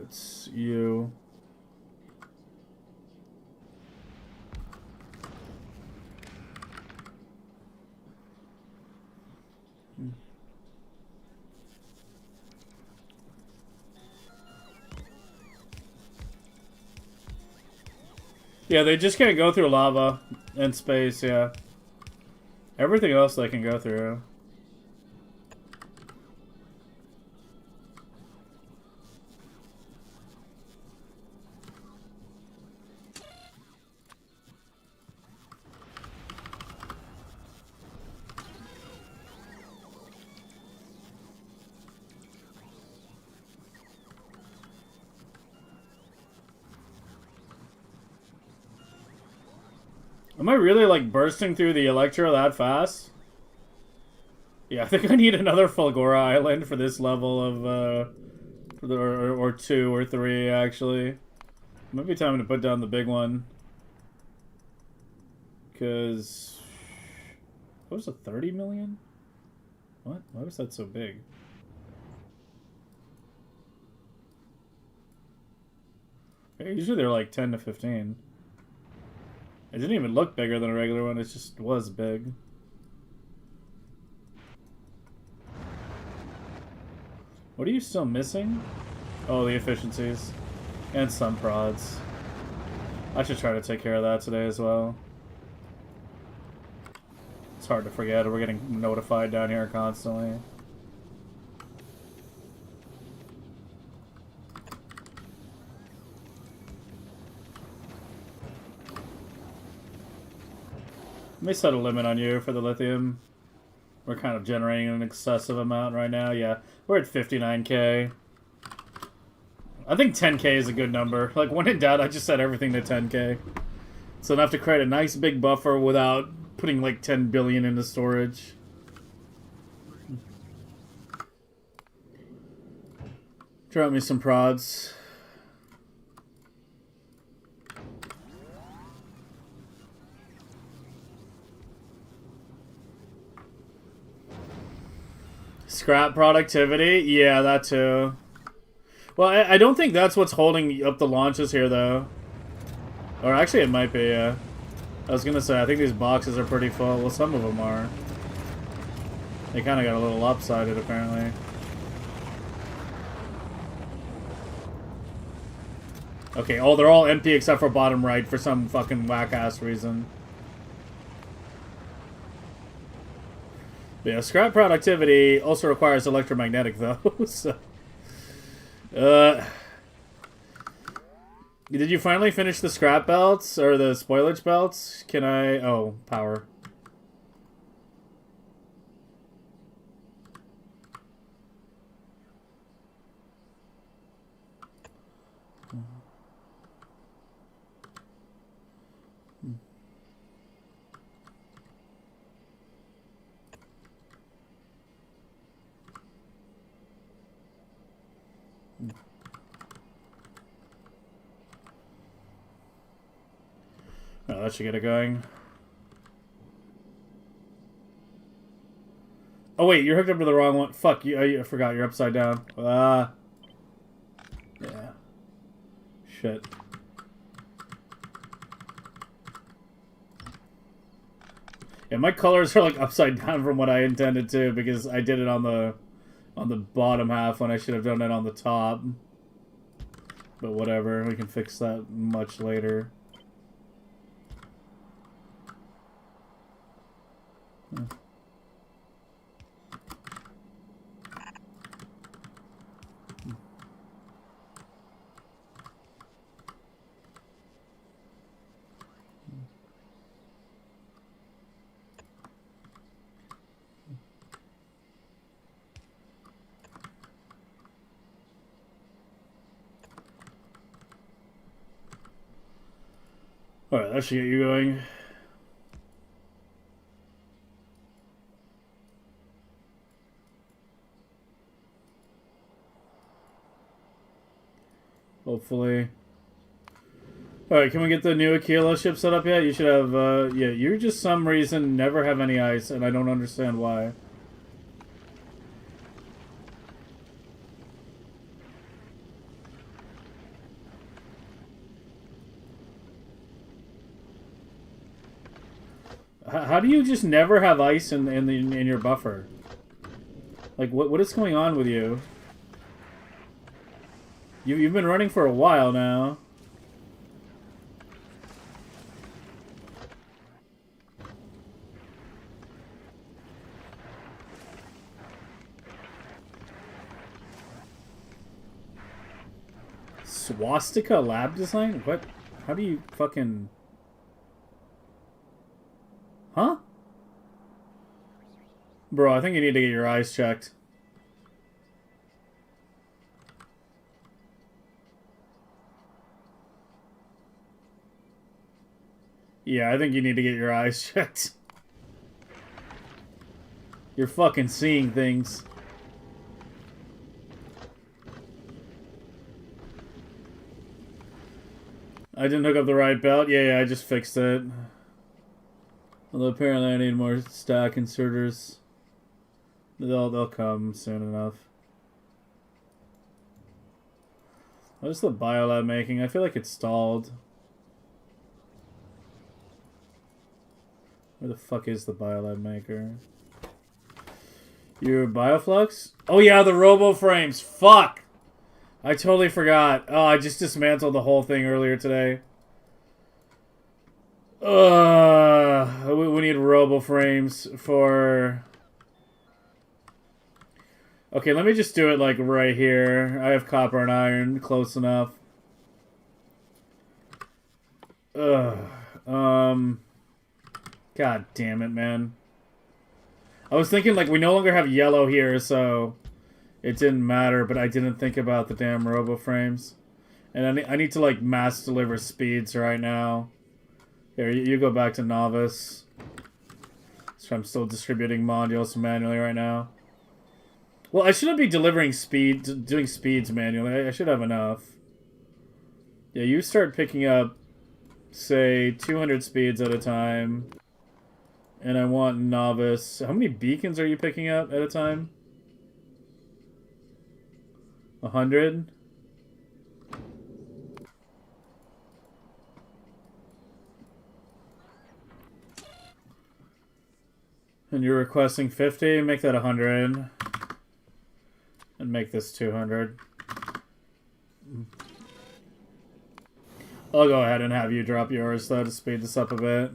It's you. Yeah, they just can't go through lava and space, yeah. Everything else they can go through. Am I really, like, bursting through the Electro that fast? Yeah, I think I need another Fulgora Island for this level of, or 2 or 3, actually. Might be time to put down the big one. Because... What was it, 30 million? What? Why was that so big? Usually they're like 10 to 15. It didn't even look bigger than a regular one, it just was big. What are you still missing? Oh, the efficiencies. And some prods. I should try to take care of that today as well. It's hard to forget. We're getting notified down here constantly. Let me set a limit on you for the lithium. We're kind of generating an excessive amount right now. Yeah, we're at 59k. I think 10k is a good number. Like, when in doubt, I just set everything to 10k. It's enough to create a nice big buffer without putting like 10 billion into storage. Drop me some prods. Scrap productivity? Yeah, that too. Well, I don't think that's what's holding up the launches here, though. Or actually, it might be, yeah. I was gonna say, I think these boxes are pretty full. Well, some of them are. They kind of got a little lopsided, apparently. Okay, oh, they're all empty except for bottom right for some fucking whack-ass reason. Yeah, scrap productivity also requires electromagnetic, though, so... Did you finally finish the scrap belts, or the spoilage belts? Can I... Oh, power. Oh, that should get it going. Oh wait, you're hooked up to the wrong one. Fuck, I forgot, you're upside down. Yeah. Shit. Yeah, my colors are like upside down from what I intended to, because I did it on the bottom half when I should have done it on the top. But whatever, we can fix that much later. Alright, that should get you going. Hopefully. Alright, can we get the new Achilo ship set up yet? You should have, yeah, you just some reason never have any ice, and I don't understand why. How do you just never have ice in your buffer? Like, what is going on with you? You've been running for a while now. Swastika lab design? What? How do you fucking... Huh? Bro, I think you need to get your eyes checked. Yeah, I think you need to get your eyes checked. You're fucking seeing things. I didn't hook up the right belt. Yeah, I just fixed it. Although apparently I need more stack inserters. They'll come soon enough. What is the biolab making? I feel like it's stalled. Where the fuck is the biolab maker? Your bioflux? Oh yeah, the robo frames. Fuck! I totally forgot. Oh, I just dismantled the whole thing earlier today. We need robo robo frames for... Okay, let me just do it like right here. I have copper and iron, close enough. Ugh. God damn it, man. I was thinking like we no longer have yellow here, so it didn't matter, but I didn't think about the damn robo frames. And I need to like mass deliver speeds right now. Here, you go back to novice. So I'm still distributing modules manually right now. Well, I shouldn't be delivering doing speeds manually. I should have enough. Yeah, you start picking up, say, 200 speeds at a time. And I want novice. How many beacons are you picking up at a time? 100? And you're requesting 50? Make that 100. And make this 200. I'll go ahead and have you drop yours, though, to speed this up a bit.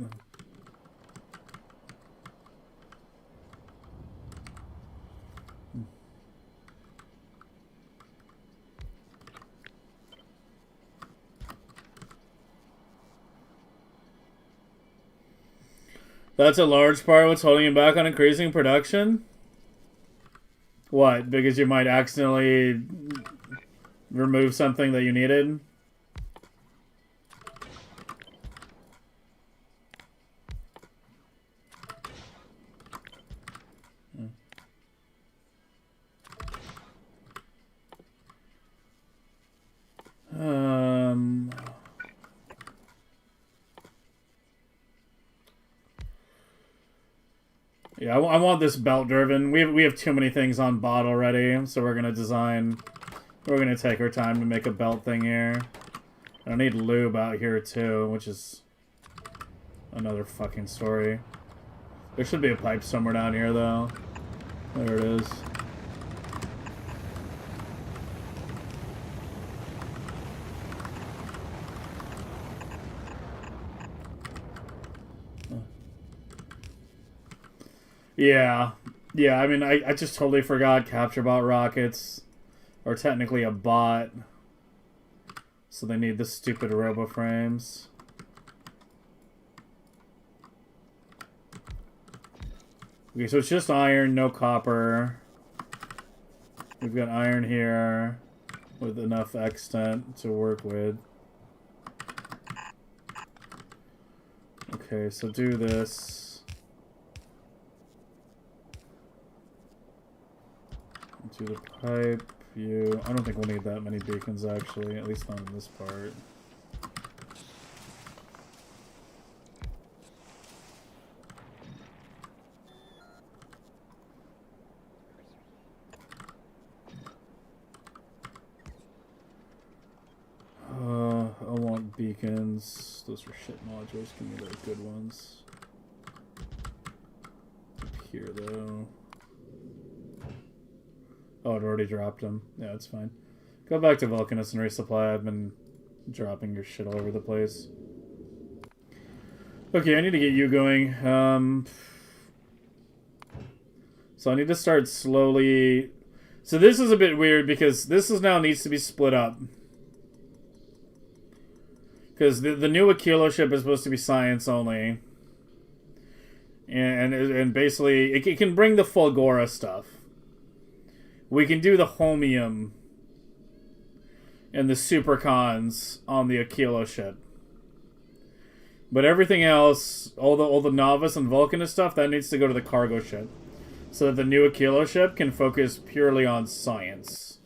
That's a large part of what's holding you back on increasing production? What? Because you might accidentally remove something that you needed? Yeah, I want this belt driven. We have too many things on bot already, so we're gonna design. We're gonna take our time to make a belt thing here. I need lube out here too, which is another fucking story. There should be a pipe somewhere down here though. There it is. Yeah. Yeah, I mean, I just totally forgot capture bot rockets are technically a bot. So they need the stupid robo frames. Okay, so it's just iron, no copper. We've got iron here with enough extent to work with. Okay, so do this. Do the pipe, you... I don't think we'll need that many beacons, actually. At least not in this part. I want beacons. Those are shit modules. Give me the good ones. Up here, though. Oh, it already dropped them. Yeah, it's fine. Go back to Vulcanus and resupply. I've been dropping your shit all over the place. Okay, I need to get you going. So I need to start slowly... So this is a bit weird because this is now needs to be split up. Because the new Achilo ship is supposed to be science only. And basically, it can bring the Fulgora stuff. We can do the Holmium and the Supercons on the Achilo ship. But everything else, all the Novice and Vulcanus stuff, that needs to go to the cargo ship. So that the new Achilo ship can focus purely on science.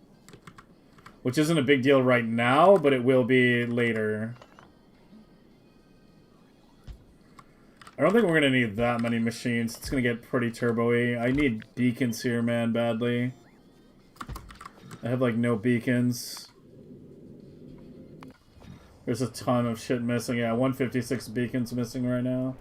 Which isn't a big deal right now, but it will be later. I don't think we're going to need that many machines. It's going to get pretty turbo-y. I need beacons here, man, badly. I have, like, no beacons. There's a ton of shit missing. Yeah, 156 beacons missing right now.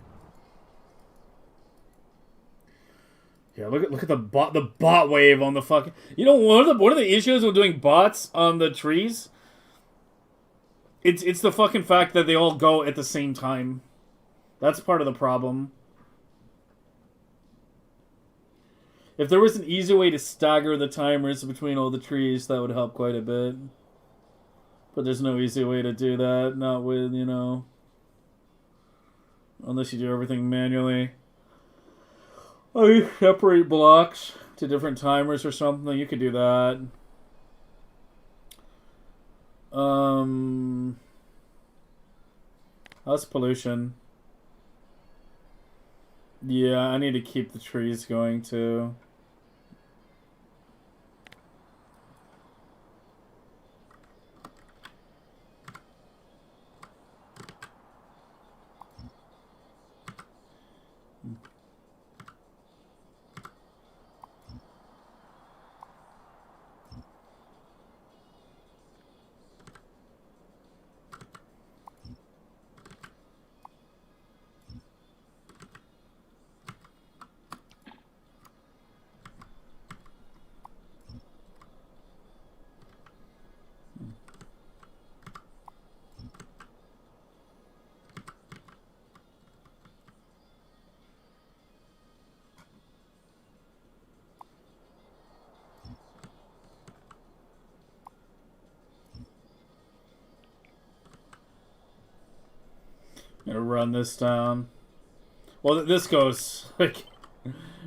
Yeah, look at the bot wave on the fucking... You know, one of the issues with doing bots on the trees... It's the fucking fact that they all go at the same time. That's part of the problem. If there was an easy way to stagger the timers between all the trees, that would help quite a bit. But there's no easy way to do that, not with, you know... Unless you do everything manually. Oh, you separate blocks to different timers or something, you could do that. How's pollution? Yeah, I need to keep the trees going too. I'm gonna run this down. Well, this goes like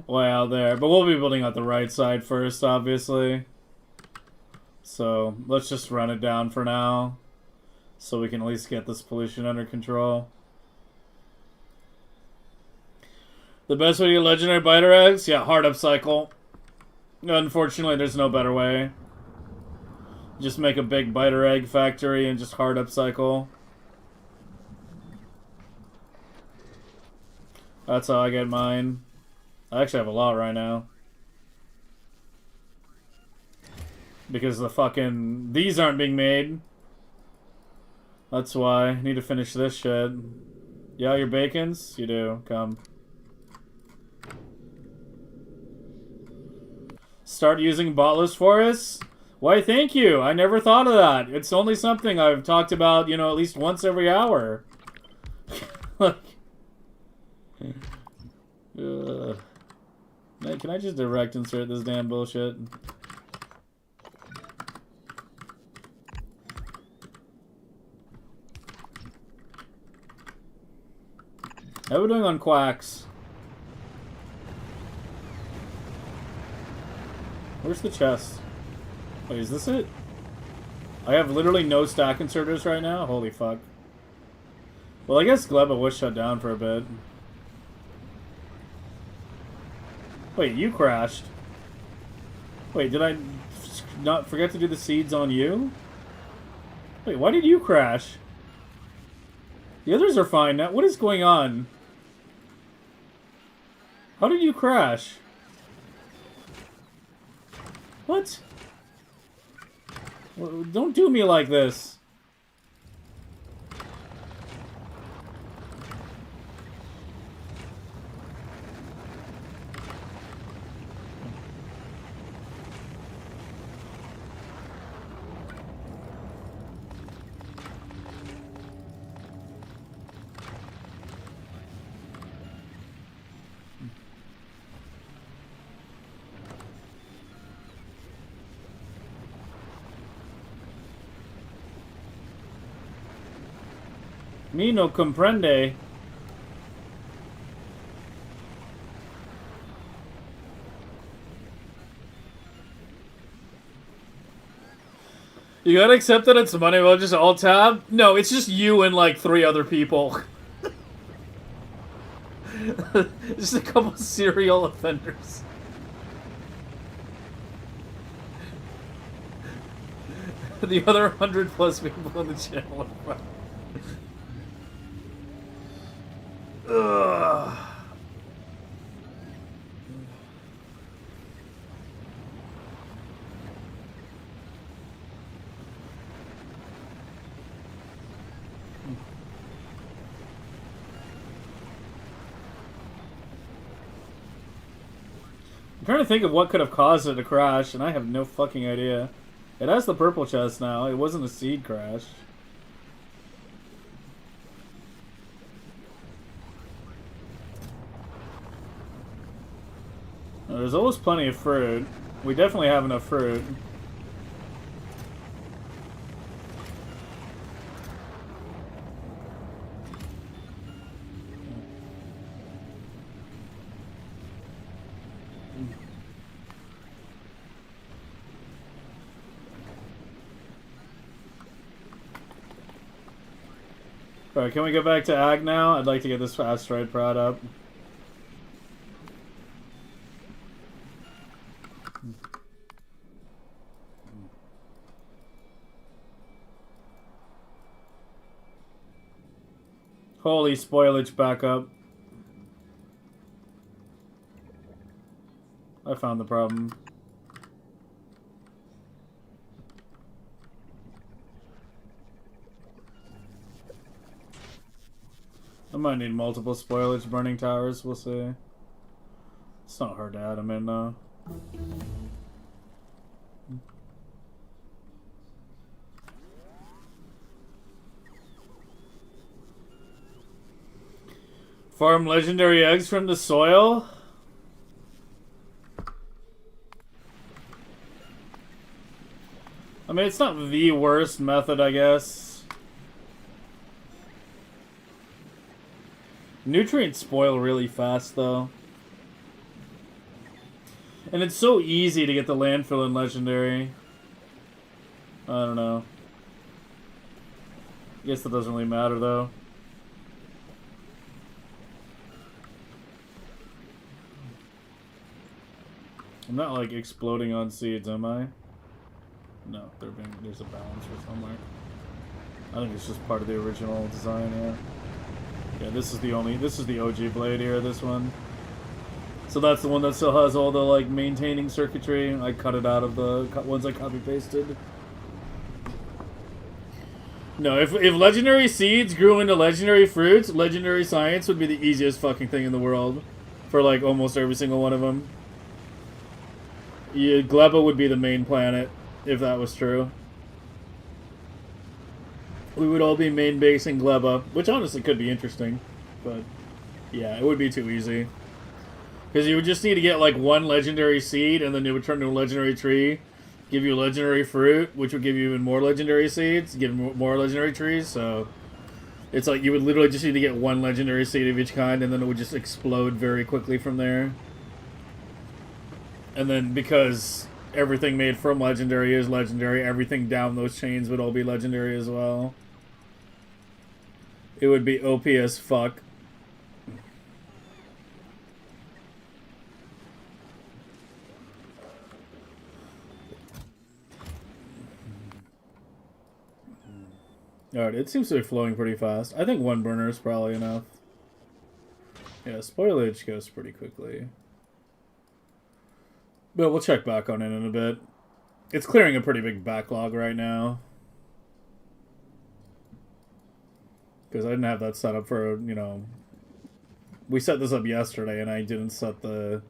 way out there, but we'll be building out the right side first, obviously. So let's just run it down for now, so we can at least get this pollution under control. The best way to get legendary biter eggs? Yeah, hard up cycle. Unfortunately, there's no better way. Just make a big biter egg factory and just hard up cycle. That's how I get mine. I actually have a lot right now. Because the fucking... These aren't being made. That's why. I need to finish this shit. Yeah, your bacons? You do. Come. Start using botless forests? Why, thank you. I never thought of that. It's only something I've talked about, you know, at least once every hour. Like... Man, can I just direct insert this damn bullshit? How are we doing on quacks? Where's the chest? Wait, is this it? I have literally no stack inserters right now? Holy fuck. Well, I guess Glea was shut down for a bit. Wait, you crashed. Wait, did I not forget to do the seeds on you? Wait, why did you crash? The others are fine now. What is going on? How did you crash? What? Well, don't do me like this. Me no comprende. You gotta accept that it's money. Well, just alt tab. No, it's just you and like 3 other people. Just a couple serial offenders. The other 100+ people on the channel. Ugh. I'm trying to think of what could have caused it to crash, and I have no fucking idea. It has the purple chest now. It wasn't a seed crash. There's always plenty of fruit. We definitely have enough fruit. Alright, can we go back to Ag now? I'd like to get this asteroid prod up. Holy spoilage backup. I found the problem. I might need multiple spoilage burning towers, we'll see. It's not hard to add them in though. Farm legendary eggs from the soil? I mean, it's not the worst method, I guess. Nutrients spoil really fast, though. And it's so easy to get the landfill in legendary. I don't know. I guess that doesn't really matter, though. I'm not, like, exploding on seeds, am I? No, there's a balance for somewhere. I think it's just part of the original design, yeah. Yeah, this is the OG blade here, this one. So that's the one that still has all the, like, maintaining circuitry. I cut it out of the ones I copy-pasted. No, if legendary seeds grew into legendary fruits, legendary science would be the easiest fucking thing in the world. For, like, almost every single one of them. Yeah, Glea would be the main planet, if that was true. We would all be main basing Glea, which honestly could be interesting. But, yeah, it would be too easy. Because you would just need to get, like, one legendary seed, and then it would turn into a legendary tree, give you legendary fruit, which would give you even more legendary seeds, give more legendary trees, so... It's like you would literally just need to get one legendary seed of each kind, and then it would just explode very quickly from there. And then, because everything made from legendary is legendary, everything down those chains would all be legendary as well. It would be OP as fuck. Alright, it seems to be flowing pretty fast. I think one burner is probably enough. Yeah, spoilage goes pretty quickly. But we'll check back on it in a bit. It's clearing a pretty big backlog right now. Because I didn't have that set up for, you know... We set this up yesterday and I didn't set that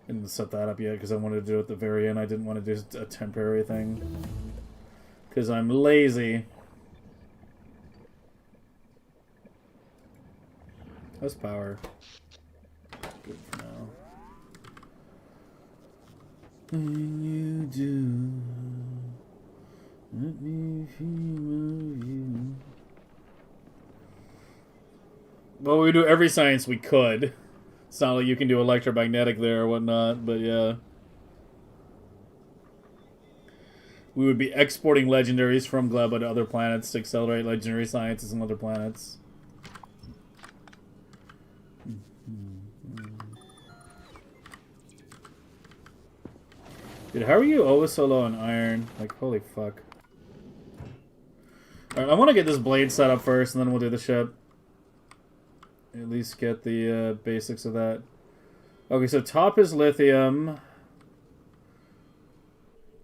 up yet because I wanted to do it at the very end. I didn't want to do a temporary thing. Because I'm lazy. How's power? Good for now. When you do, let me feel you. Well, we do every science we could. It's not like you can do electromagnetic there or whatnot, but yeah. We would be exporting legendaries from Glea to other planets to accelerate legendary sciences on other planets. Dude, how are you always so low on iron? Like, holy fuck. Alright, I want to get this blade set up first, and then we'll do the ship. At least get the basics of that. Okay, so top is lithium.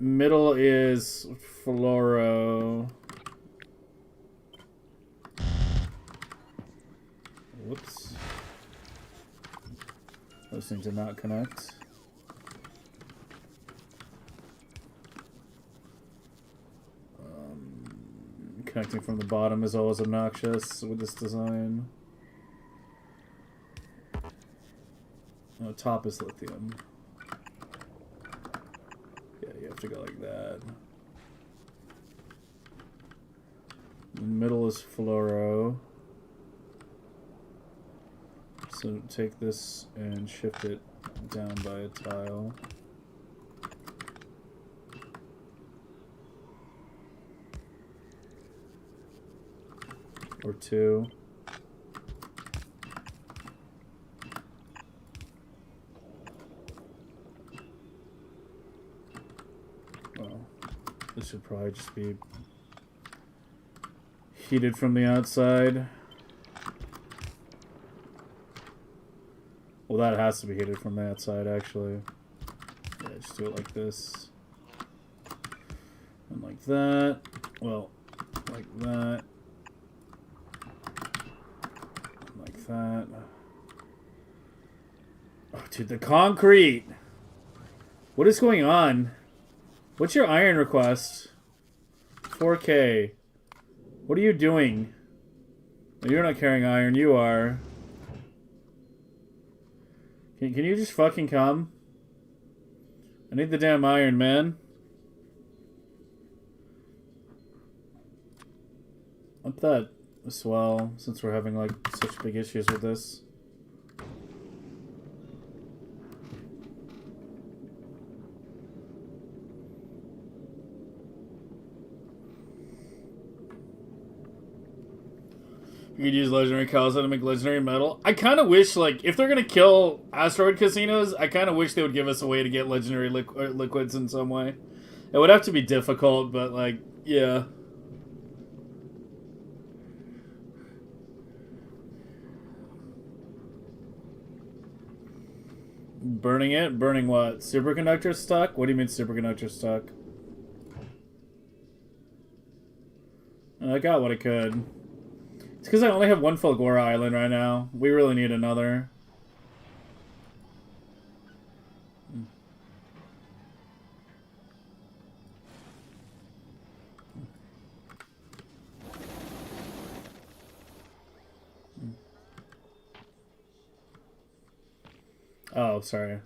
Middle is fluoro. Whoops. Those things did not connect. Connecting from the bottom is always obnoxious with this design. No, top is lithium. Yeah, you have to go like that. The middle is fluoro. So take this and shift it down by a tile. Or two. Well, this should probably just be heated from the outside. Well, that has to be heated from the outside, actually. Yeah, just do it like this. And like that. Well, like that. And like that. Oh, dude, the concrete! What is going on? What's your iron request? 4K. What are you doing? Oh, you're not carrying iron, you are. Can you just fucking come? I need the damn iron, man. Up that as well, since we're having like such big issues with this. You could use legendary calcite to make legendary metal. I kind of wish, like, if they're going to kill asteroid casinos, I kind of wish they would give us a way to get legendary liquids in some way. It would have to be difficult, but, like, yeah. Burning it? Burning what? Superconductor stuck? What do you mean superconductor stuck? I got what I could. It's because I only have one Fulgora island right now. We really need another. Oh, sorry.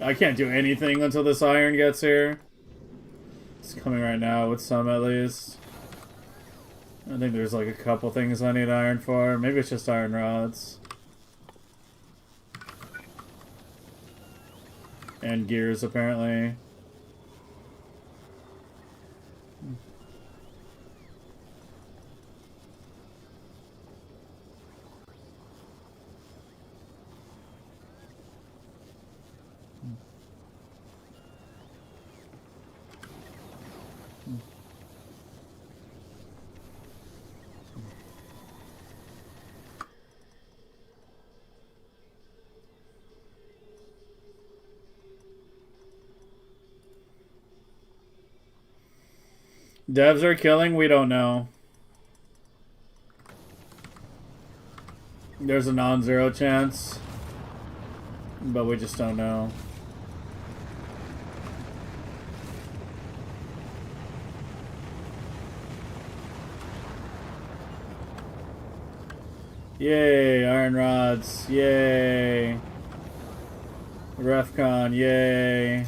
I can't do anything until this iron gets here. It's coming right now with some at least. I think there's like a couple things I need iron for. Maybe it's just iron rods. And gears, apparently. Devs are killing? We don't know. There's a non-zero chance. But we just don't know. Yay, iron rods. Yay. Refcon, yay.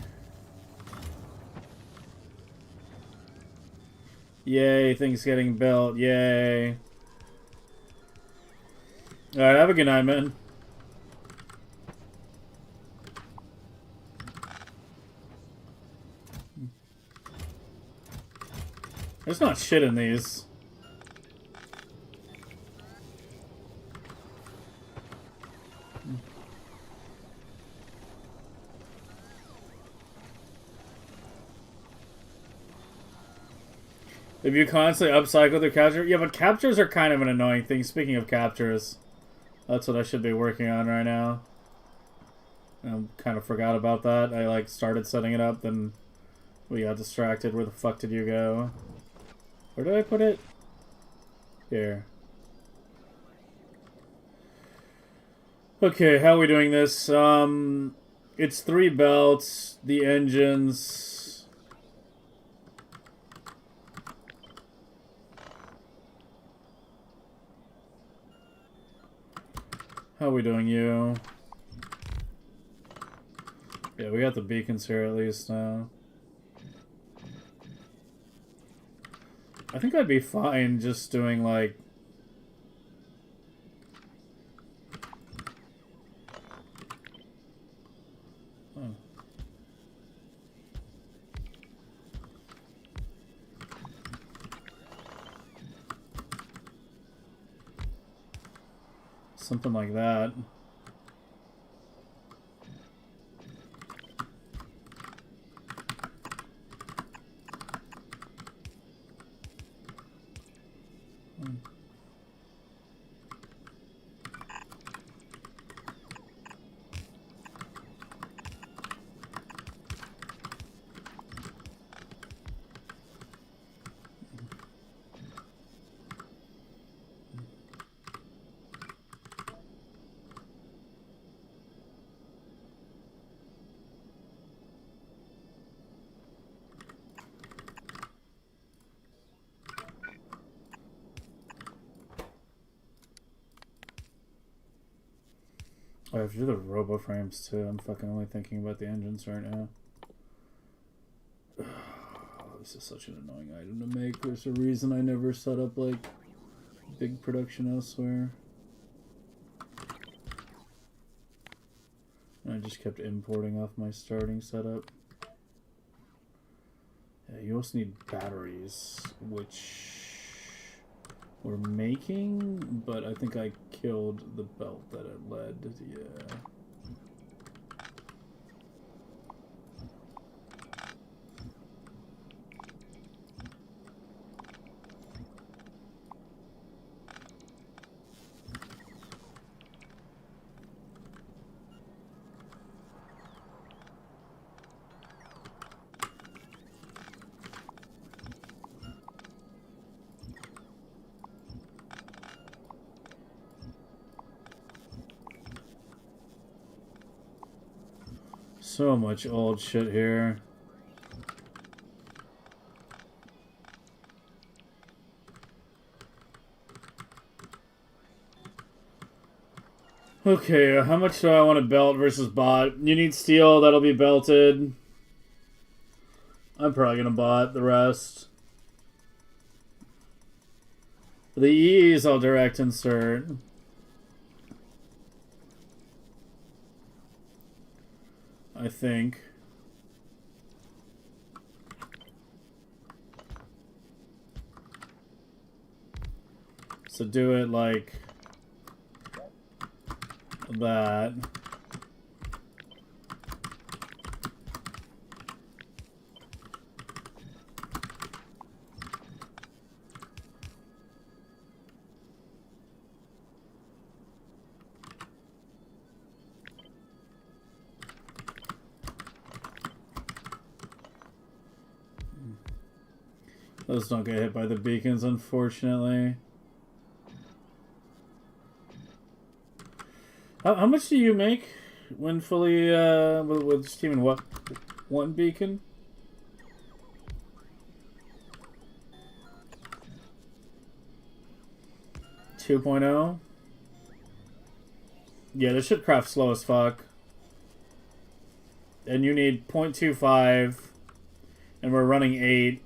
Yay, things getting built, yay. Alright, have a good night, man. There's not shit in these. If you constantly upcycle their capture... Yeah, but captures are kind of an annoying thing. Speaking of captures, that's what I should be working on right now. I kind of forgot about that. I, like, started setting it up, then we got distracted. Where the fuck did you go? Where did I put it? Here. Okay, how are we doing this? It's 3 belts, the engines. How are we doing, you? Yeah, we got the beacons here at least now. I think I'd be fine just doing like... Oh. Something like that. Oh, I have to do the robo frames too. I'm fucking only thinking about the engines right now. This is such an annoying item to make. There's a reason I never set up like big production elsewhere. And I just kept importing off my starting setup. Yeah, you also need batteries, which we're making, but I think I killed the belt that it led. Yeah. So much old shit here. Okay, how much do I want to belt versus bot? You need steel, that'll be belted. I'm probably gonna bot the rest. The E's I'll direct insert. I think. So do it like that. Those don't get hit by the beacons, unfortunately. How much do you make when fully with Steam and what? One beacon? .2.0? Yeah, this should craft slow as fuck. And you need 0.25, and we're running 8.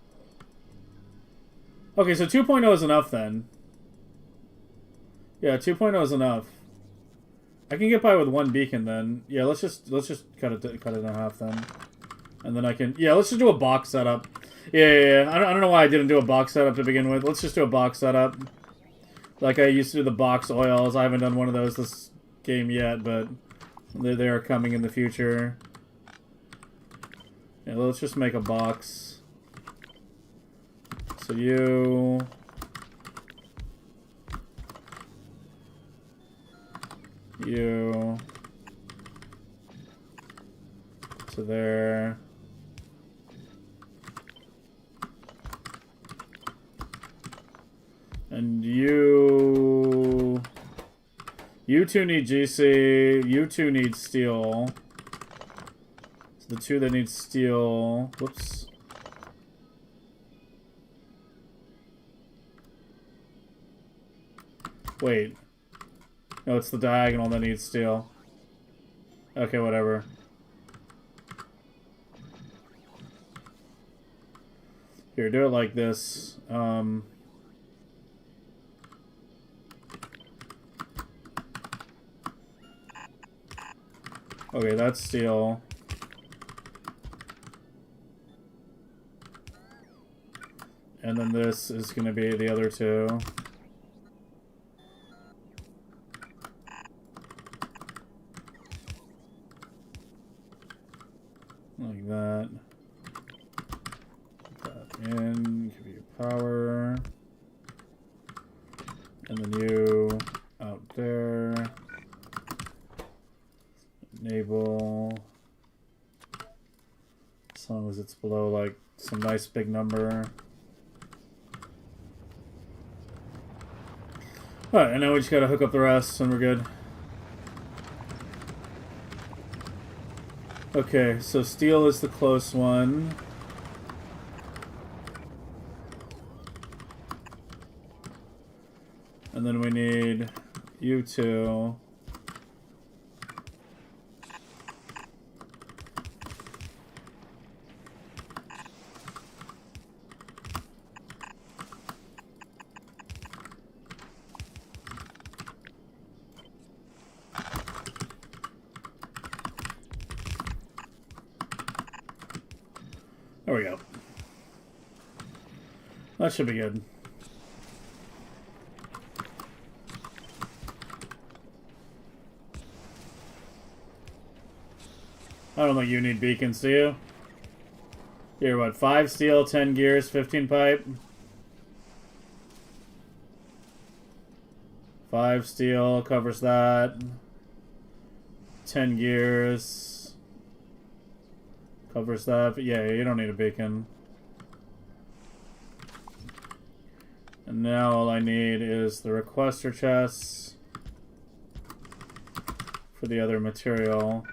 Okay, so 2.0 is enough then. Yeah, 2.0 is enough. I can get by with one beacon then. Yeah, let's just cut it in half then, and then I can. Yeah, let's just do a box setup. Yeah. I don't know why I didn't do a box setup to begin with. Let's just do a box setup. Like I used to do the box oils. I haven't done one of those this game yet, but they are coming in the future. Yeah, let's just make a box. So you. To there. And you two need GC, you two need steel. The two that need steel. Whoops. Wait. No, it's the diagonal that needs steel. Okay, whatever. Here, do it like this. Okay, that's steel. And then this is going to be the other two. Like that. Put that in, give you power. And then you out there. Enable. As long as it's below like some nice big number. Alright, and now we just gotta hook up the rest and we're good. Okay, so steel is the close one. And then we need you two. There we go. That should be good. I don't think you need beacons, do you? Here, what? 5 steel, 10 gears, 15 pipe. 5 steel covers that. 10 gears. Covers that, but yeah, you don't need a beacon. And now all I need is the requester chests for the other material.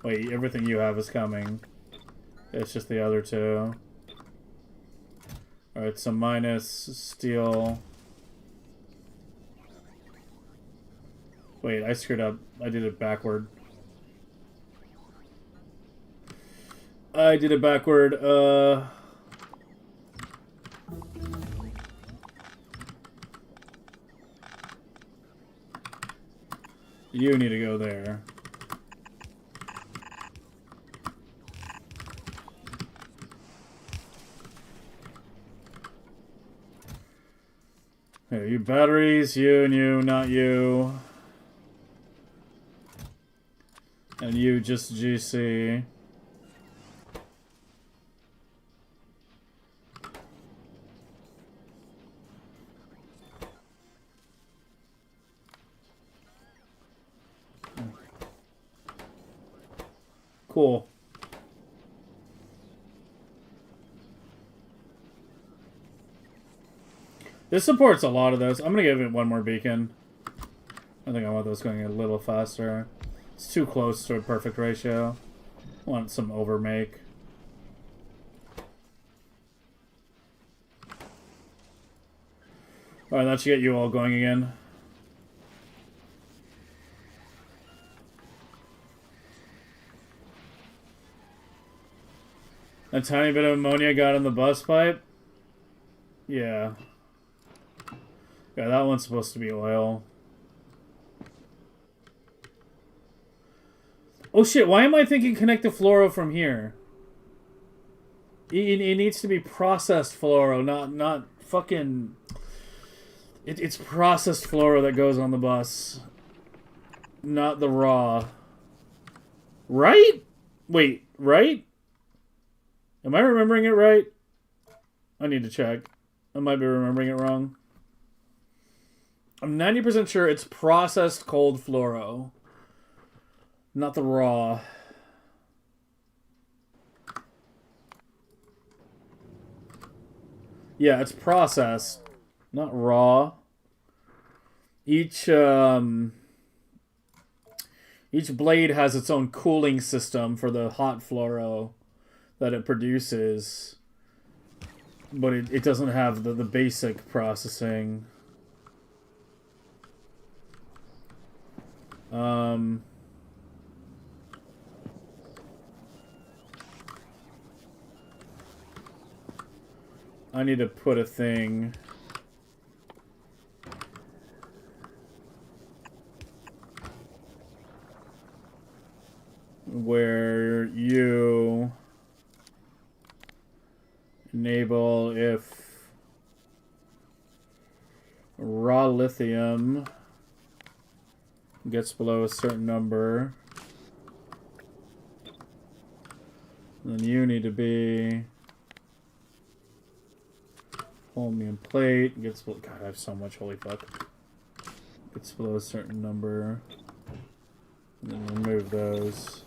Wait, everything you have is coming. It's just the other two. Alright, so minus steel. Wait, I screwed up. I did it backward. I did it backward. You need to go there. Here, you batteries, you and you, not you. And you just GC. Cool. This supports a lot of those. I'm gonna give it one more beacon. I think I want those going a little faster. It's too close to a perfect ratio. I want some overmake. Alright, that should get you all going again. A tiny bit of ammonia got in the bus pipe? Yeah. Yeah, that one's supposed to be oil. Oh shit, why am I thinking connect to fluoro from here? It needs to be processed fluoro, not fucking... It's processed fluoro that goes on the bus. Not the raw. Right? Wait, right? Am I remembering it right? I need to check. I might be remembering it wrong. I'm 90% sure it's processed cold fluoro. Not the raw. Yeah, it's processed. Not raw. Each Each blade has its own cooling system for the hot fluoro that it produces. But it doesn't have the basic processing. I need to put a thing where you enable if raw lithium gets below a certain number, then you need to be chromium plate gets below, God, I have so much, holy fuck. Gets below a certain number, and then remove those.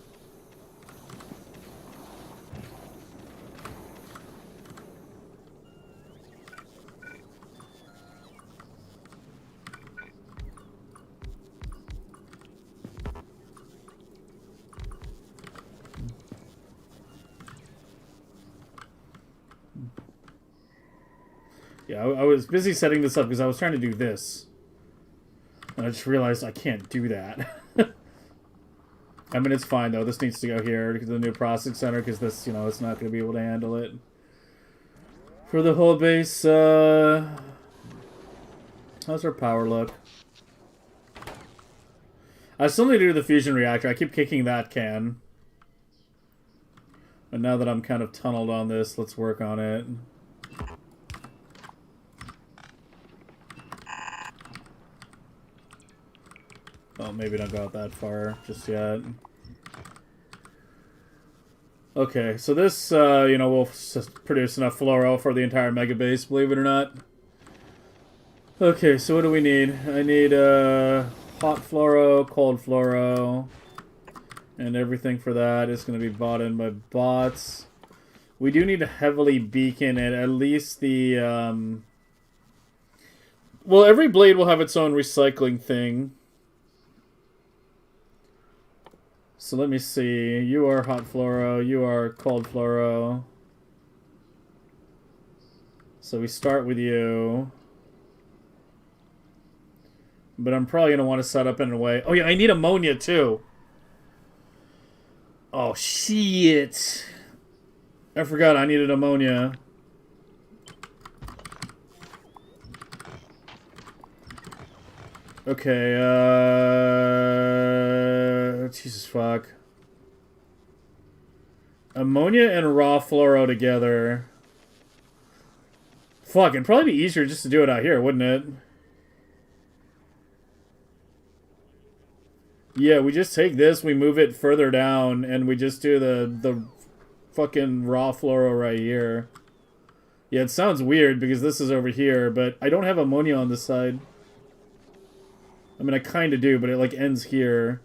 Yeah, I was busy setting this up because I was trying to do this. And I just realized I can't do that. I mean, it's fine, though. This needs to go here to the new processing center because this, you know, it's not going to be able to handle it. For the whole base, how's our power look? I still need to do the fusion reactor. I keep kicking that can. But now that I'm kind of tunneled on this, let's work on it. Oh, maybe don't go out that far just yet. Okay, so this, you know, will produce enough fluoro for the entire Megabase, believe it or not. Okay, so what do we need? I need, hot fluoro, cold fluoro, and everything for that is going to be bought in by bots. We do need to heavily beacon it, at least the, well, every blade will have its own recycling thing. So let me see. You are hot fluoro. You are cold fluoro. So we start with you. But I'm probably going to want to set up in a way. Oh, yeah, I need ammonia, too. Oh, shit. I forgot I needed ammonia. Okay, Jesus fuck. Ammonia and raw fluoro together. Fuck, it'd probably be easier just to do it out here, wouldn't it? Yeah, we just take this, we move it further down, and we just do the fucking raw fluoro right here. Yeah, it sounds weird because this is over here, but I don't have ammonia on this side. I mean, I kind of do, but it, like, ends here.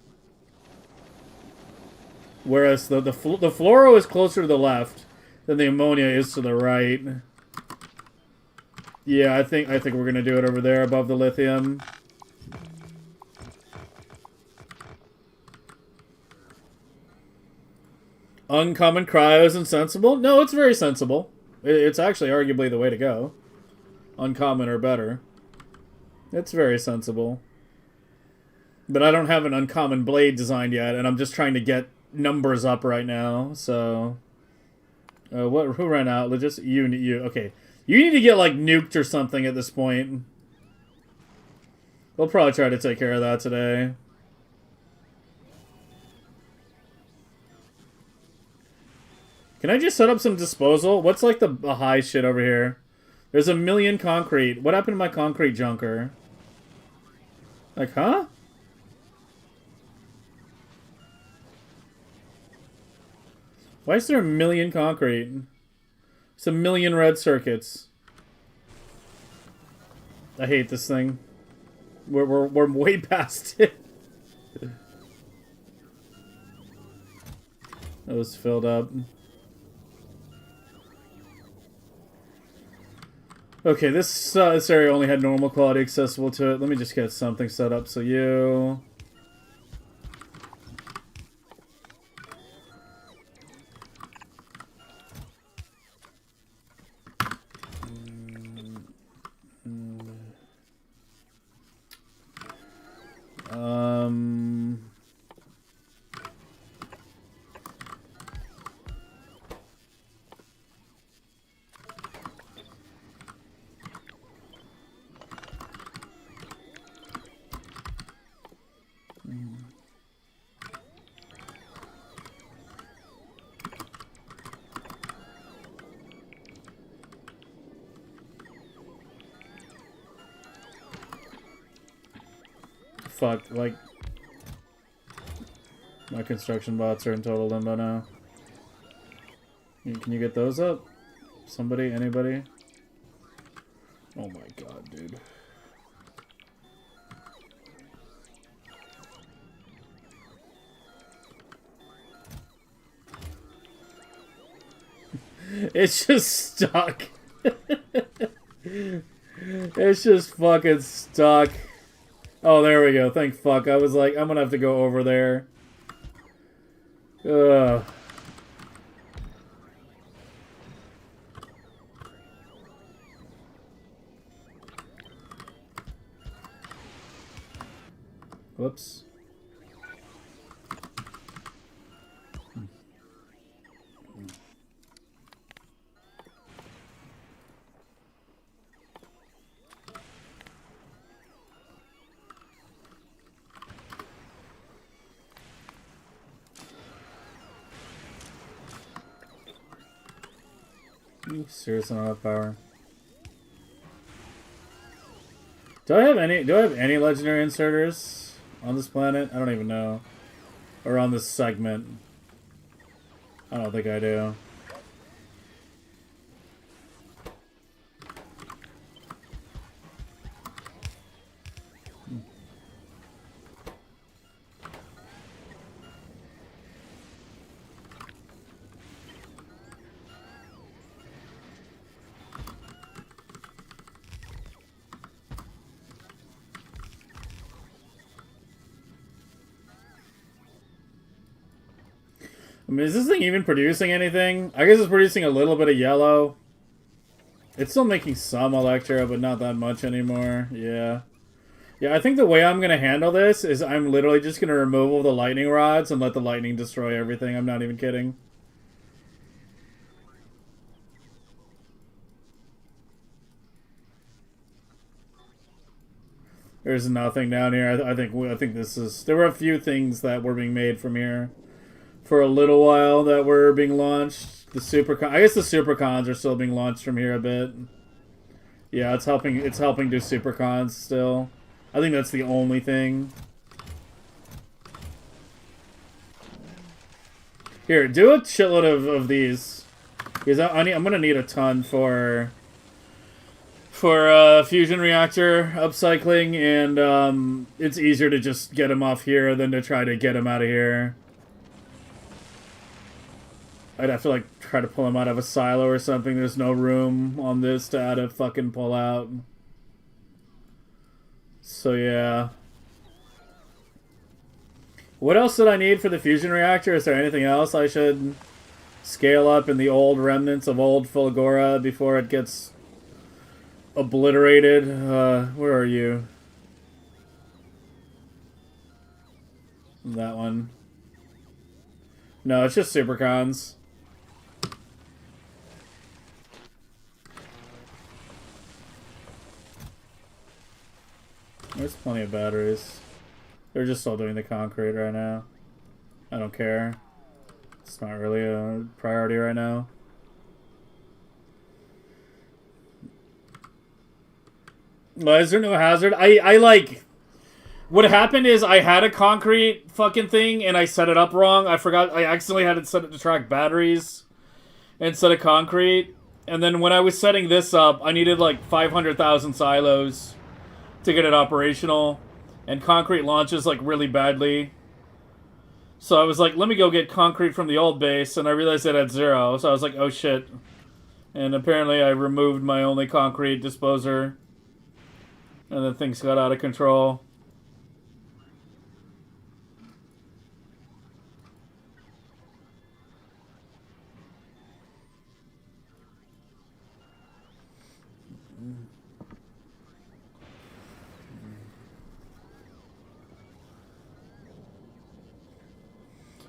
Whereas the fluoro is closer to the left than the ammonia is to the right. Yeah, I think we're gonna do it over there above the lithium. Uncommon cryo is insensible? No, it's very sensible. It's actually arguably the way to go. Uncommon or better. It's very sensible. But I don't have an uncommon blade designed yet, and I'm just trying to get numbers up right now, so... who ran out? Just you. Okay. You need to get, like, nuked or something at this point. We'll probably try to take care of that today. Can I just set up some disposal? What's, like, the high shit over here? There's 1 million concrete. What happened to my concrete junker? Like, huh? Why is there 1 million concrete? It's 1 million red circuits. I hate this thing. We're way past it. That was filled up. Okay, this area only had normal quality accessible to it. Let me just get something set up. So you... Fuck, like... My construction bots are in total limbo now. Can you get those up? Somebody? Anybody? Oh my god, dude. It's just stuck. It's just fucking stuck. Oh, there we go. Thank fuck. I was like, I'm gonna have to go over there. Ugh. Whoops. Seriously, not enough power. Do I have any legendary inserters on this planet? I don't even know. Or on this segment. I don't think I do. I mean, is this thing even producing anything? I guess it's producing a little bit of yellow. It's still making some electro, but not that much anymore. Yeah. Yeah, I think the way I'm going to handle this is I'm literally just going to remove all the lightning rods and let the lightning destroy everything. I'm not even kidding. There's nothing down here. I think this is... There were a few things that were being made from here for a little while that were being launched. The supercon, I guess the supercons are still being launched from here a bit. Yeah, it's helping do supercons still. I think that's the only thing. Here, do a shitload of these. Because I'm gonna need a ton for fusion reactor upcycling, and it's easier to just get them off here than to try to get them out of here. I'd have to, like, try to pull them out of a silo or something. There's no room on this to add a fucking pull out. So, yeah. What else did I need for the fusion reactor? Is there anything else I should scale up in the old remnants of old Fulgora before it gets obliterated? Where are you? That one. No, it's just supercons. There's plenty of batteries. They're just all doing the concrete right now. I don't care. It's not really a priority right now. Why is there no hazard? I like... What happened is I had a concrete fucking thing and I set it up wrong. I forgot. I accidentally had it set it to track batteries instead of concrete. And then when I was setting this up, I needed like 500,000 silos to get it operational, and concrete launches like really badly. So I was like, let me go get concrete from the old base, and I realized it had 0. So I was like, oh shit. And apparently I removed my only concrete disposer, and then things got out of control.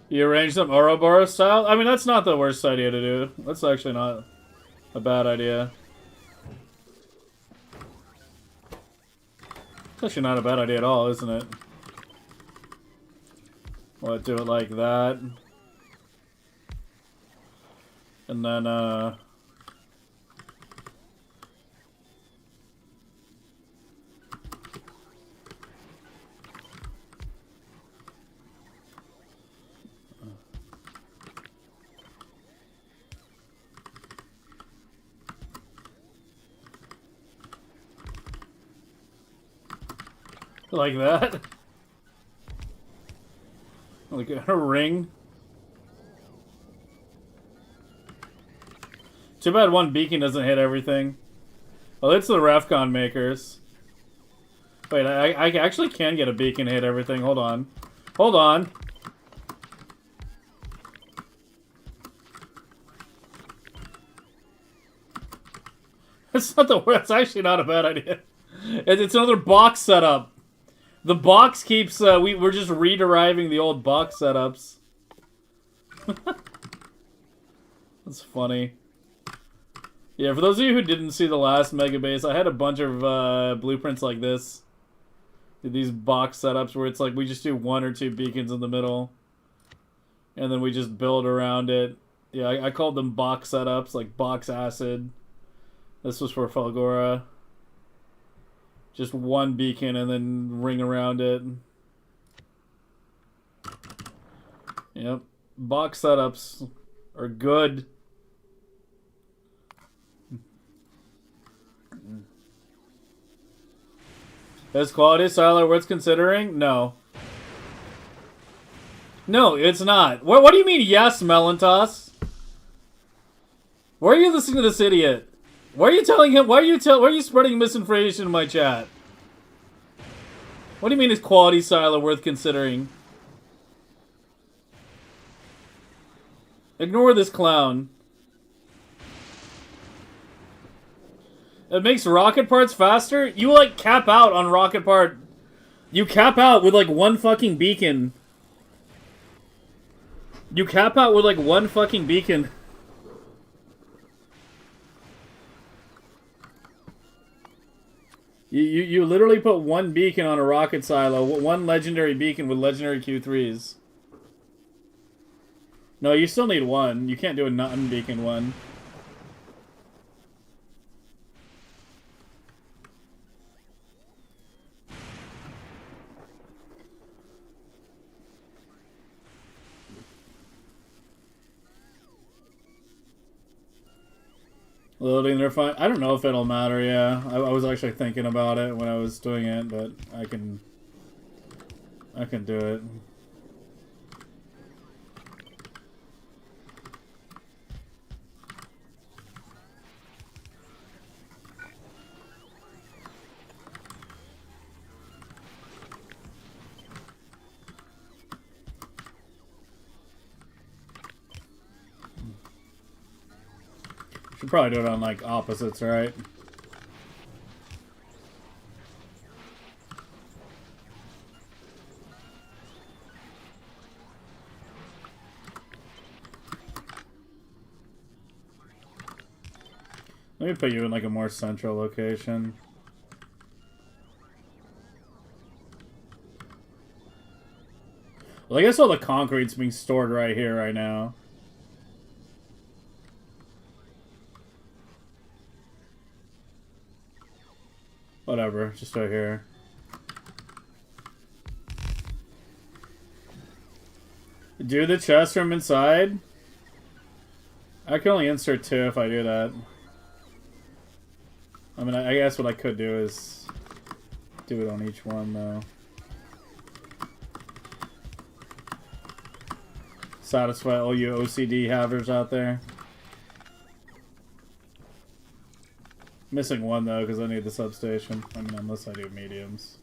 You arrange them Ouroboros style? I mean, that's not the worst idea to do. That's actually not a bad idea. It's actually not a bad idea at all, isn't it? We'll do it like that. And then, like that. Like a ring. Too bad one beacon doesn't hit everything. Oh, it's the Refcon makers. Wait, I actually can get a beacon hit everything. Hold on. Hold on. It's not the worst. It's actually not a bad idea. It's another box setup. The box keeps, we're just re-deriving the old box setups. That's funny. Yeah, for those of you who didn't see the last Megabase, I had a bunch of blueprints like this. These box setups where it's like we just do 1 or 2 beacons in the middle. And then we just build around it. Yeah, I called them box setups, like box acid. This was for Falgora. Just 1 beacon and then ring around it. Yep. Box setups are good. Is quality style worth considering? No. No, it's not. What do you mean, yes, Melantos? Why are you listening to this idiot? Why are you telling him? Why are you spreading misinformation in my chat? What do you mean, is quality style worth considering? Ignore this clown. It makes rocket parts faster? You, like, cap out on rocket part. You cap out with, like, 1 fucking beacon. You cap out with, like, 1 fucking beacon. You literally put 1 beacon on a rocket silo. 1 legendary beacon with legendary Q3s. No, you still need 1. You can't do a non-beacon one. Loading, they're fine. I don't know if it'll matter, yeah. I was actually thinking about it when I was doing it, but I can do it. Should probably do it on, like, opposites, right? Let me put you in, like, a more central location. Well, I guess all the concrete's being stored right here, right now. Whatever, just right here. Do the chest from inside? I can only insert 2 if I do that. I mean, I guess what I could do is do it on each one, though. Satisfy all you OCD havers out there. Missing 1, though, because I need the substation. I mean, unless I do mediums.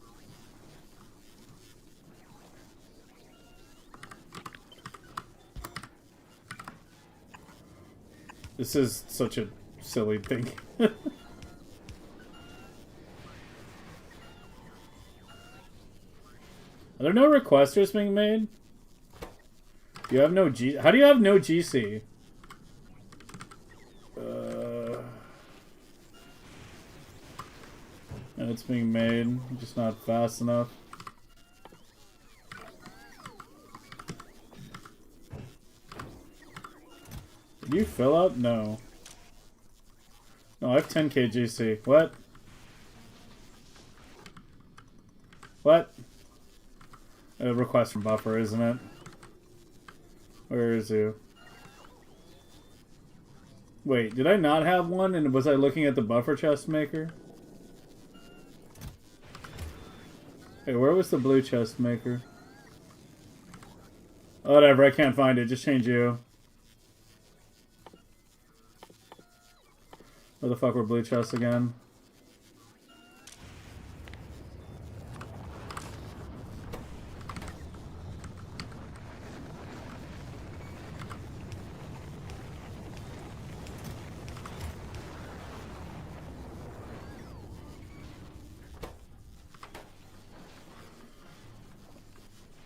This is such a silly thing. Are there no requesters being made? You have no G... How do you have no GC? And it's being made, just not fast enough. Did you fill up? No. No, I have 10k GC. What? What? A request from buffer, isn't it? Where is you? Wait, did I not have one? And was I looking at the buffer chest maker? Hey, where was the blue chest maker? Whatever, I can't find it. Just change you. Where the fuck were blue chests again?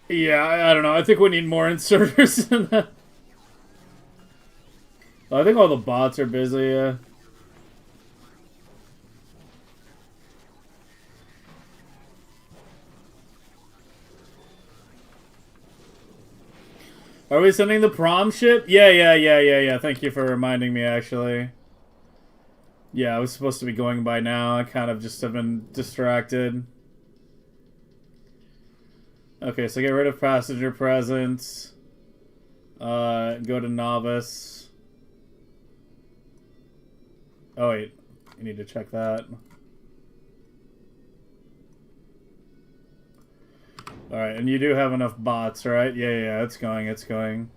Yeah, I don't know. I think we need more inserters than that. I think all the bots are busy, yeah. Are we sending the prom ship? Yeah. Thank you for reminding me, actually. Yeah, I was supposed to be going by now. I kind of just have been distracted. Okay, so get rid of passenger presence. Go to novice. Oh, wait. You need to check that. Alright, and you do have enough bots, right? Yeah, it's going, it's going.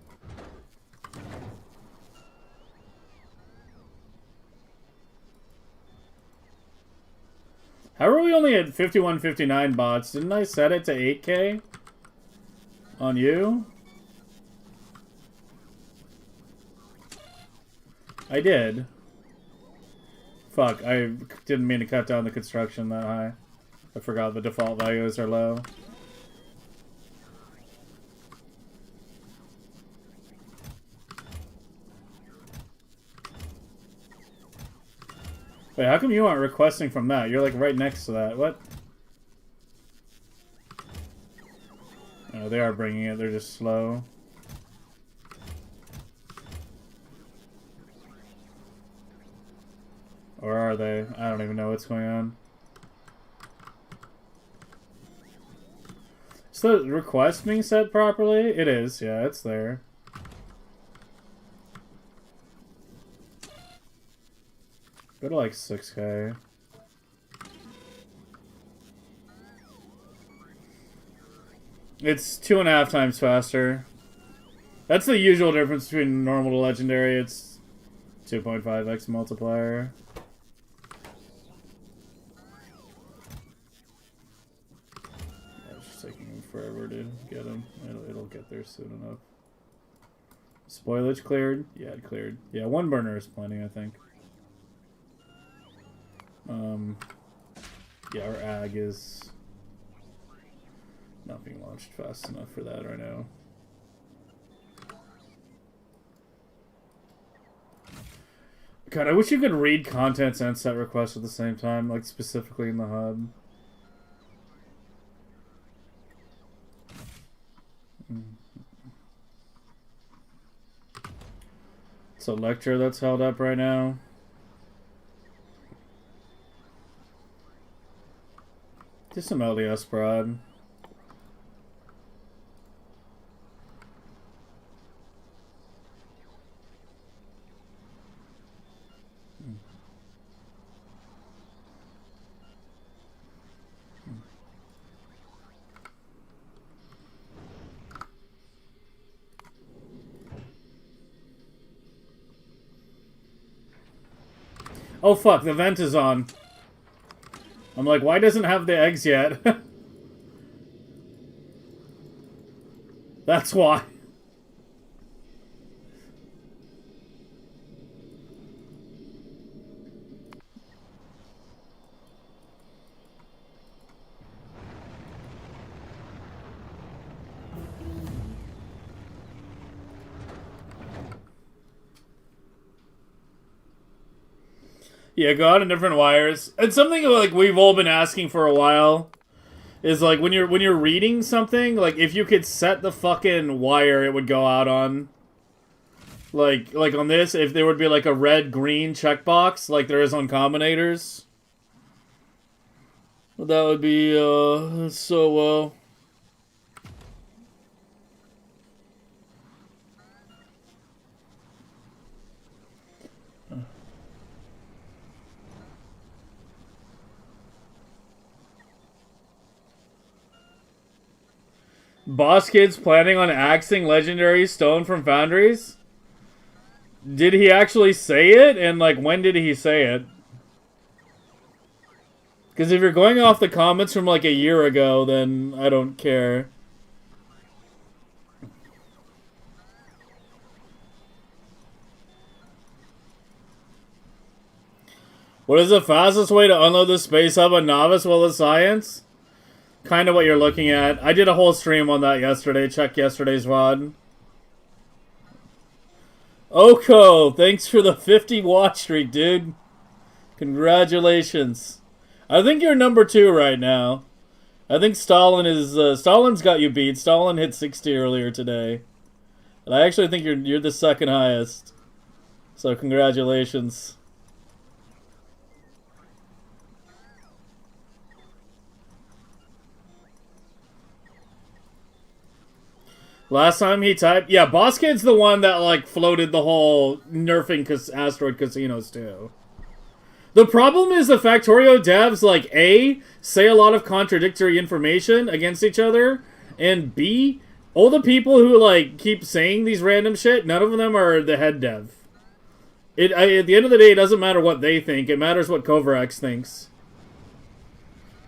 How are we only at 5159 bots? Didn't I set it to 8k? On you? I did. Fuck, I didn't mean to cut down the construction that high. I forgot the default values are low. Wait, how come you aren't requesting from that? You're like right next to that. What? Oh, they are bringing it. They're just slow. Or are they? I don't even know what's going on. Is the request being set properly? It is. Yeah, it's there. Go to like 6k. It's 2.5 times faster. That's the usual difference between normal to legendary. It's 2.5x multiplier. Yeah, it's just taking forever to get him. It'll get there soon enough. Spoilage cleared? Yeah, it cleared. Yeah, one burner is plenty, I think. Yeah, our ag is not being launched fast enough for that right now. God, I wish you could read contents and set requests at the same time, like specifically in the hub. It's a lecture that's held up right now. Just some LDS prod. Oh fuck, the vent is on. I'm like, why doesn't it have the eggs yet? That's why. Yeah, go out on different wires. It's something like we've all been asking for a while. Is like when you're reading something, like if you could set the fucking wire it would go out on. Like on this, if there would be like a red-green checkbox like there is on combinators. That would be so Boss Kid's planning on axing legendary stone from foundries? Did he actually say it? And, like, when did he say it? Because if you're going off the comments from, like, a year ago, then I don't care. What is the fastest way to unload the space hub on Novice while the science? Kind of what you're looking at. I did a whole stream on that yesterday. Check yesterday's VOD. Oko, thanks for the 50 watch streak, dude. Congratulations. I think you're number 2 right now. I think Stalin is Stalin's got you beat. Stalin hit 60 earlier today. And I actually think you're the second highest. So congratulations. Last time he typed... Yeah, Boss Kid's the one that, like, floated the whole nerfing asteroid casinos, too. The problem is the Factorio devs, like, A, say a lot of contradictory information against each other, and B, all the people who, like, keep saying these random shit, none of them are the head dev. At the end of the day, it doesn't matter what they think. It matters what Kovarex thinks.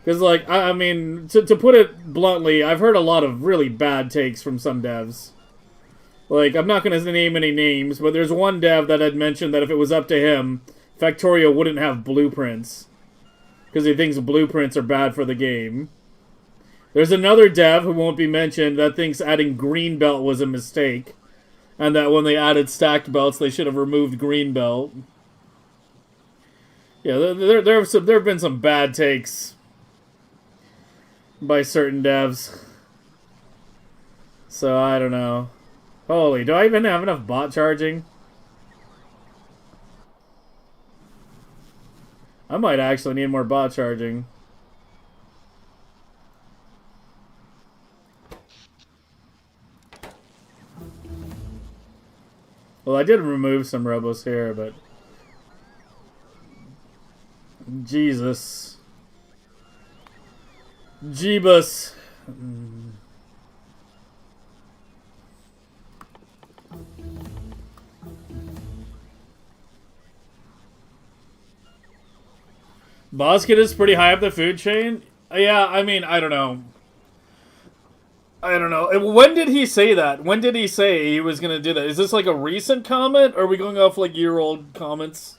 Because, like, I mean, to put it bluntly, I've heard a lot of really bad takes from some devs. Like, I'm not going to name any names, but there's one dev that had mentioned that if it was up to him, Factorio wouldn't have blueprints. Because he thinks blueprints are bad for the game. There's another dev who won't be mentioned that thinks adding green belt was a mistake. And that when they added stacked belts, they should have removed green belt. Yeah, there have been some bad takes by certain devs. So, I don't know. Holy, do I even have enough bot charging? I might actually need more bot charging. Well, I did remove some robos here, but... Jesus. Jeebus. Bosket is pretty high up the food chain? Yeah, I mean, I don't know. I don't know. When did he say that? When did he say he was going to do that? Is this like a recent comment? Or are we going off like year-old comments?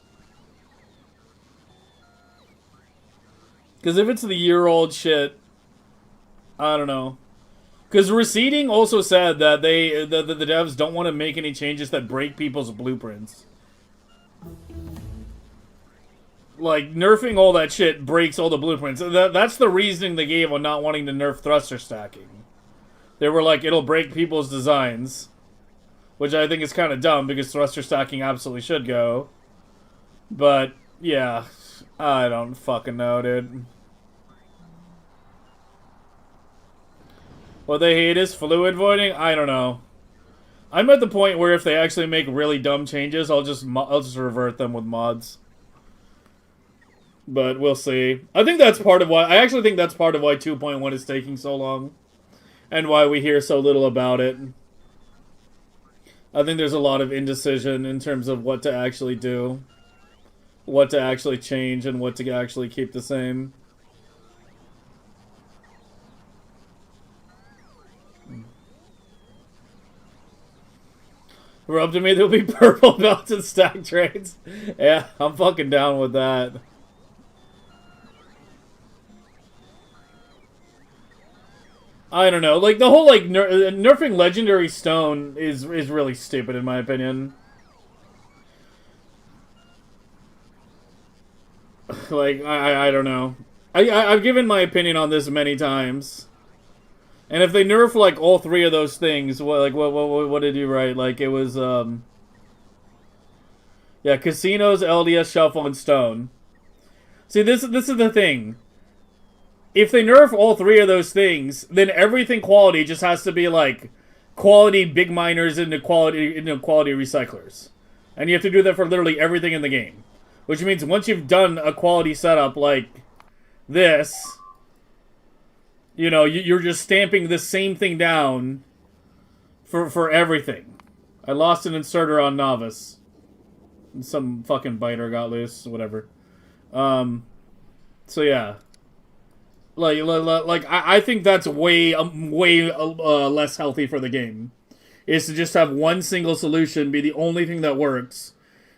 Because if it's the year-old shit, I don't know. Because Receding also said that the devs don't want to make any changes that break people's blueprints. Like, nerfing all that shit breaks all the blueprints. That's the reasoning they gave on not wanting to nerf thruster stacking. They were like, it'll break people's designs. Which I think is kind of dumb, because thruster stacking absolutely should go. But, yeah. I don't fucking know, dude. What they hate is fluid voiding? I don't know. I'm at the point where if they actually make really dumb changes, I'll just revert them with mods. But we'll see. I think that's part of why... I actually think that's part of why 2.1 is taking so long. And why we hear so little about it. I think there's a lot of indecision in terms of what to actually do. What to actually change and what to actually keep the same. We're up to me, there'll be purple belts and stack trades. Yeah, I'm fucking down with that. I don't know. Like, the whole, like, nerfing Legendary Stone is really stupid, in my opinion. Like, I don't know. I've given my opinion on this many times. And if they nerf, like, all three of those things, what did you write? Like, it was, yeah, casinos, LDS, shuffle, and stone. See, this is the thing. If they nerf all three of those things, then everything quality just has to be, like, quality big miners into quality recyclers. And you have to do that for literally everything in the game. Which means once you've done a quality setup like this, you know, you're just stamping the same thing down for everything. I lost an inserter on Novice. Some fucking biter got loose, whatever. So yeah. Like I think that's way less healthy for the game. Is to just have one single solution be the only thing that works.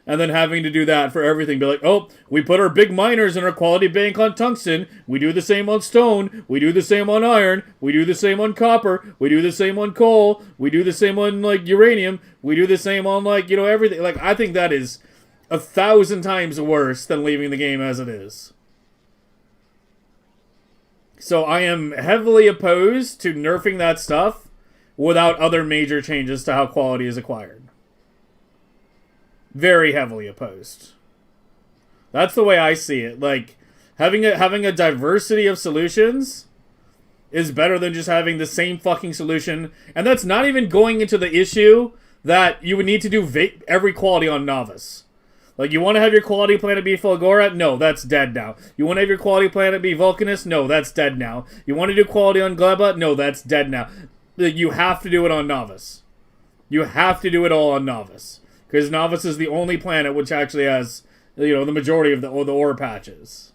And then having to do that for everything. Be like, oh, we put our big miners in our quality bank on tungsten. We do the same on stone. We do the same on iron. We do the same on copper. We do the same on coal. We do the same on, like, uranium. We do the same on, like, you know, everything. Like, I think that is 1,000 times worse than leaving the game as it is. So I am heavily opposed to nerfing that stuff without other major changes to how quality is acquired. Very heavily opposed. That's the way I see it. Like, having a diversity of solutions is better than just having the same fucking solution. And that's not even going into the issue that you would need to do every quality on Novice. Like, you want to have your quality planet be Fulgora? No, that's dead now. You want to have your quality planet be Vulcanus? No, that's dead now. You want to do quality on Glea? No, that's dead now. You have to do it on Novice. You have to do it all on Novice. Because Novice is the only planet which actually has, you know, the majority of the ore patches.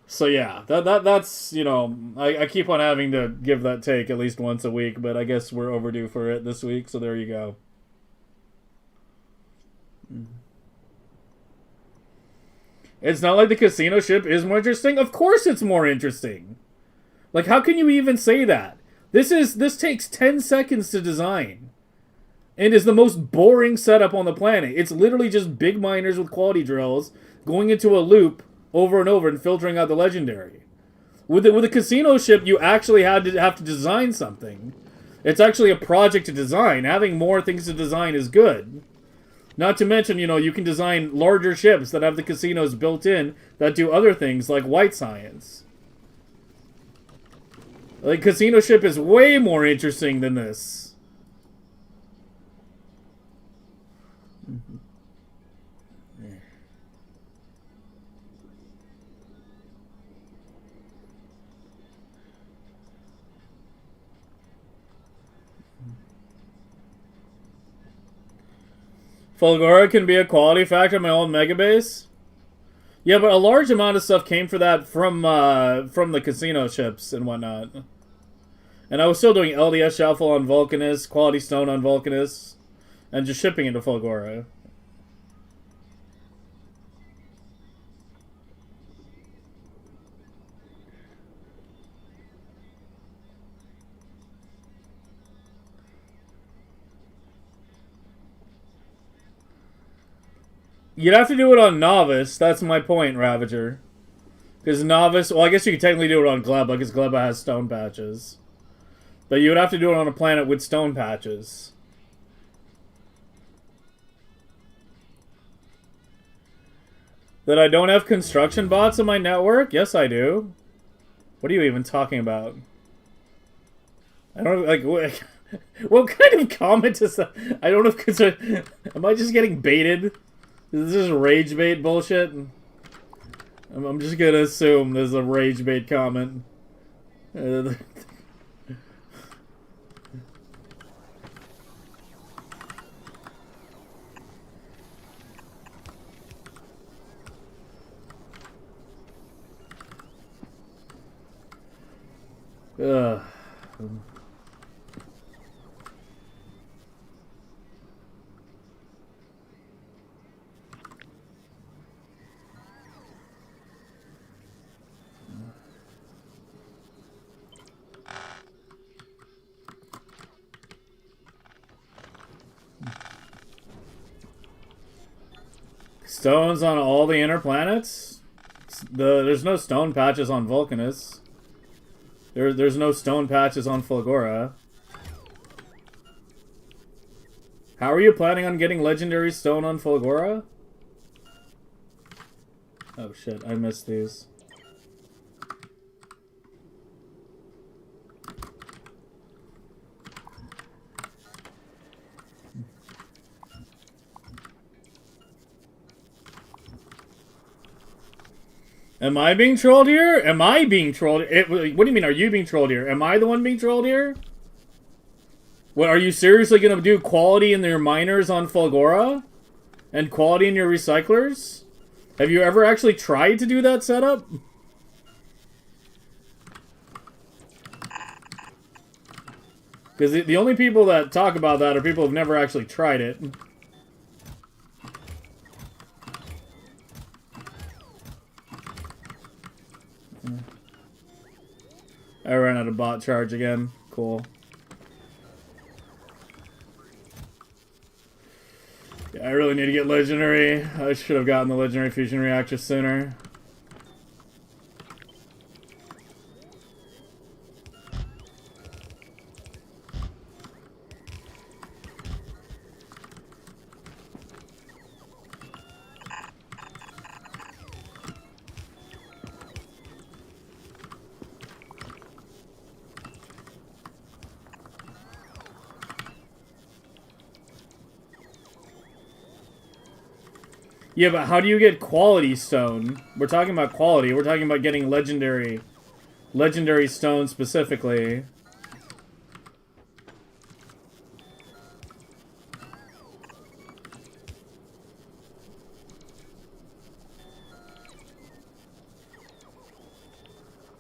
So yeah, that's, you know, I keep on having to give that take at least once a week, but I guess we're overdue for it this week, so there you go. It's not like the casino ship is more interesting. Of course it's more interesting. Like, how can you even say that? This takes 10 seconds to design. And is the most boring setup on the planet. It's literally just big miners with quality drills going into a loop over and over and filtering out the legendary. With a casino ship, you actually have to design something. It's actually a project to design. Having more things to design is good. Not to mention, you know, you can design larger ships that have the casinos built in that do other things like white science. Like, casino ship is way more interesting than this. Fulgora can be a quality factor in my own Megabase? Yeah, but a large amount of stuff came for that from the casino ships and whatnot. And I was still doing LDS shuffle on Vulcanus, quality stone on Vulcanus, and just shipping into Fulgora. You'd have to do it on Novice. That's my point, Ravager. Because Novice... Well, I guess you could technically do it on Glea, because Glea has stone patches. But you would have to do it on a planet with stone patches. That I don't have construction bots in my network? Yes, I do. What are you even talking about? I don't... Like... What kind of comment is that? I don't know if... Am I just getting baited? Is this rage bait bullshit? I'm just gonna assume there's a rage bait comment. Ugh. Stones on all the inner planets? there's no stone patches on Vulcanus. There's no stone patches on Fulgora. How are you planning on getting legendary stone on Fulgora? Oh shit, I missed these. Am I being trolled here? Am I being trolled? What do you mean, are you being trolled here? Am I the one being trolled here? What, are you seriously gonna do quality in your miners on Fulgora? And quality in your recyclers? Have you ever actually tried to do that setup? Because the only people that talk about that are people who've never actually tried it. I ran out of bot charge again. Cool. Yeah, I really need to get legendary. I should have gotten the legendary fusion reactor sooner. Yeah, but how do you get quality stone? We're talking about quality. We're talking about getting legendary. Legendary stone specifically.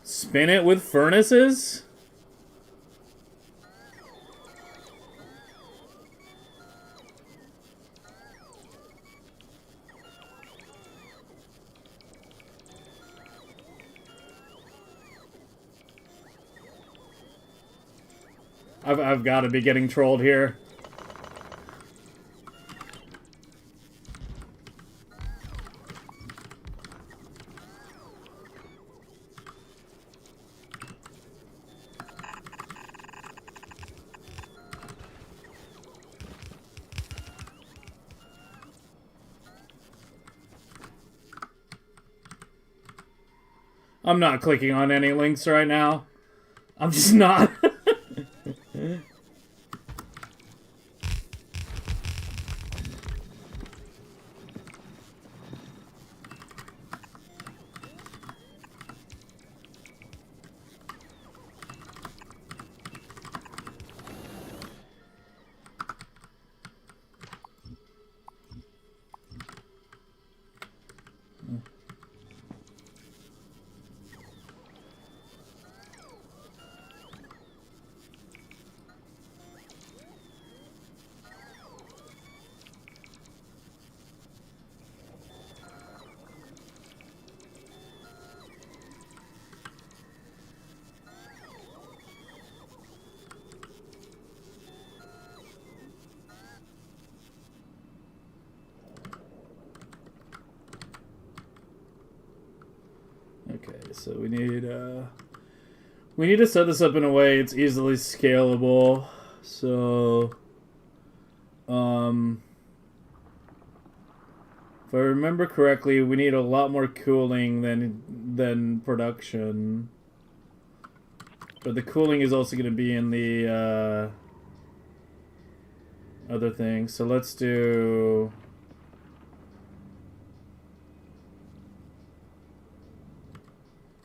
Spin it with furnaces? I've got to be getting trolled here. I'm not clicking on any links right now. I'm just not. Okay, so we need to set this up in a way it's easily scalable. So, if I remember correctly, we need a lot more cooling than production. But the cooling is also going to be in the other thing. So let's do...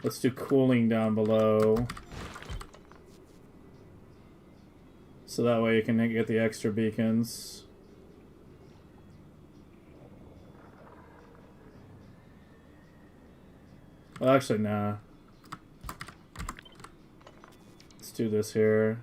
Let's do cooling down below. So that way you can get the extra beacons. Well, actually, nah. Let's do this here.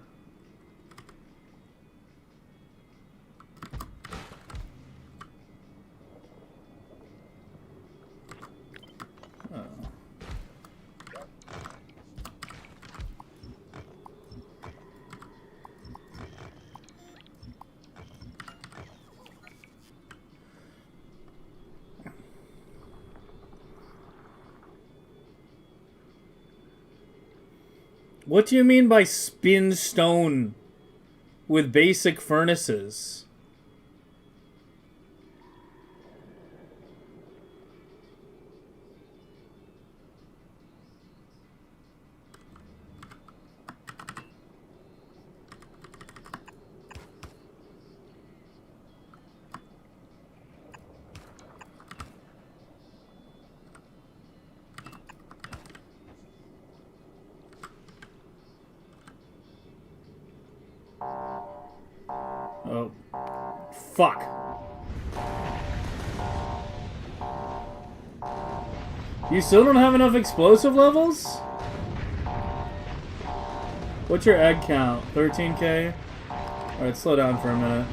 What do you mean by spin stone with basic furnaces? Oh. Fuck. You still don't have enough explosive levels? What's your egg count? 13k? Alright, slow down for a minute.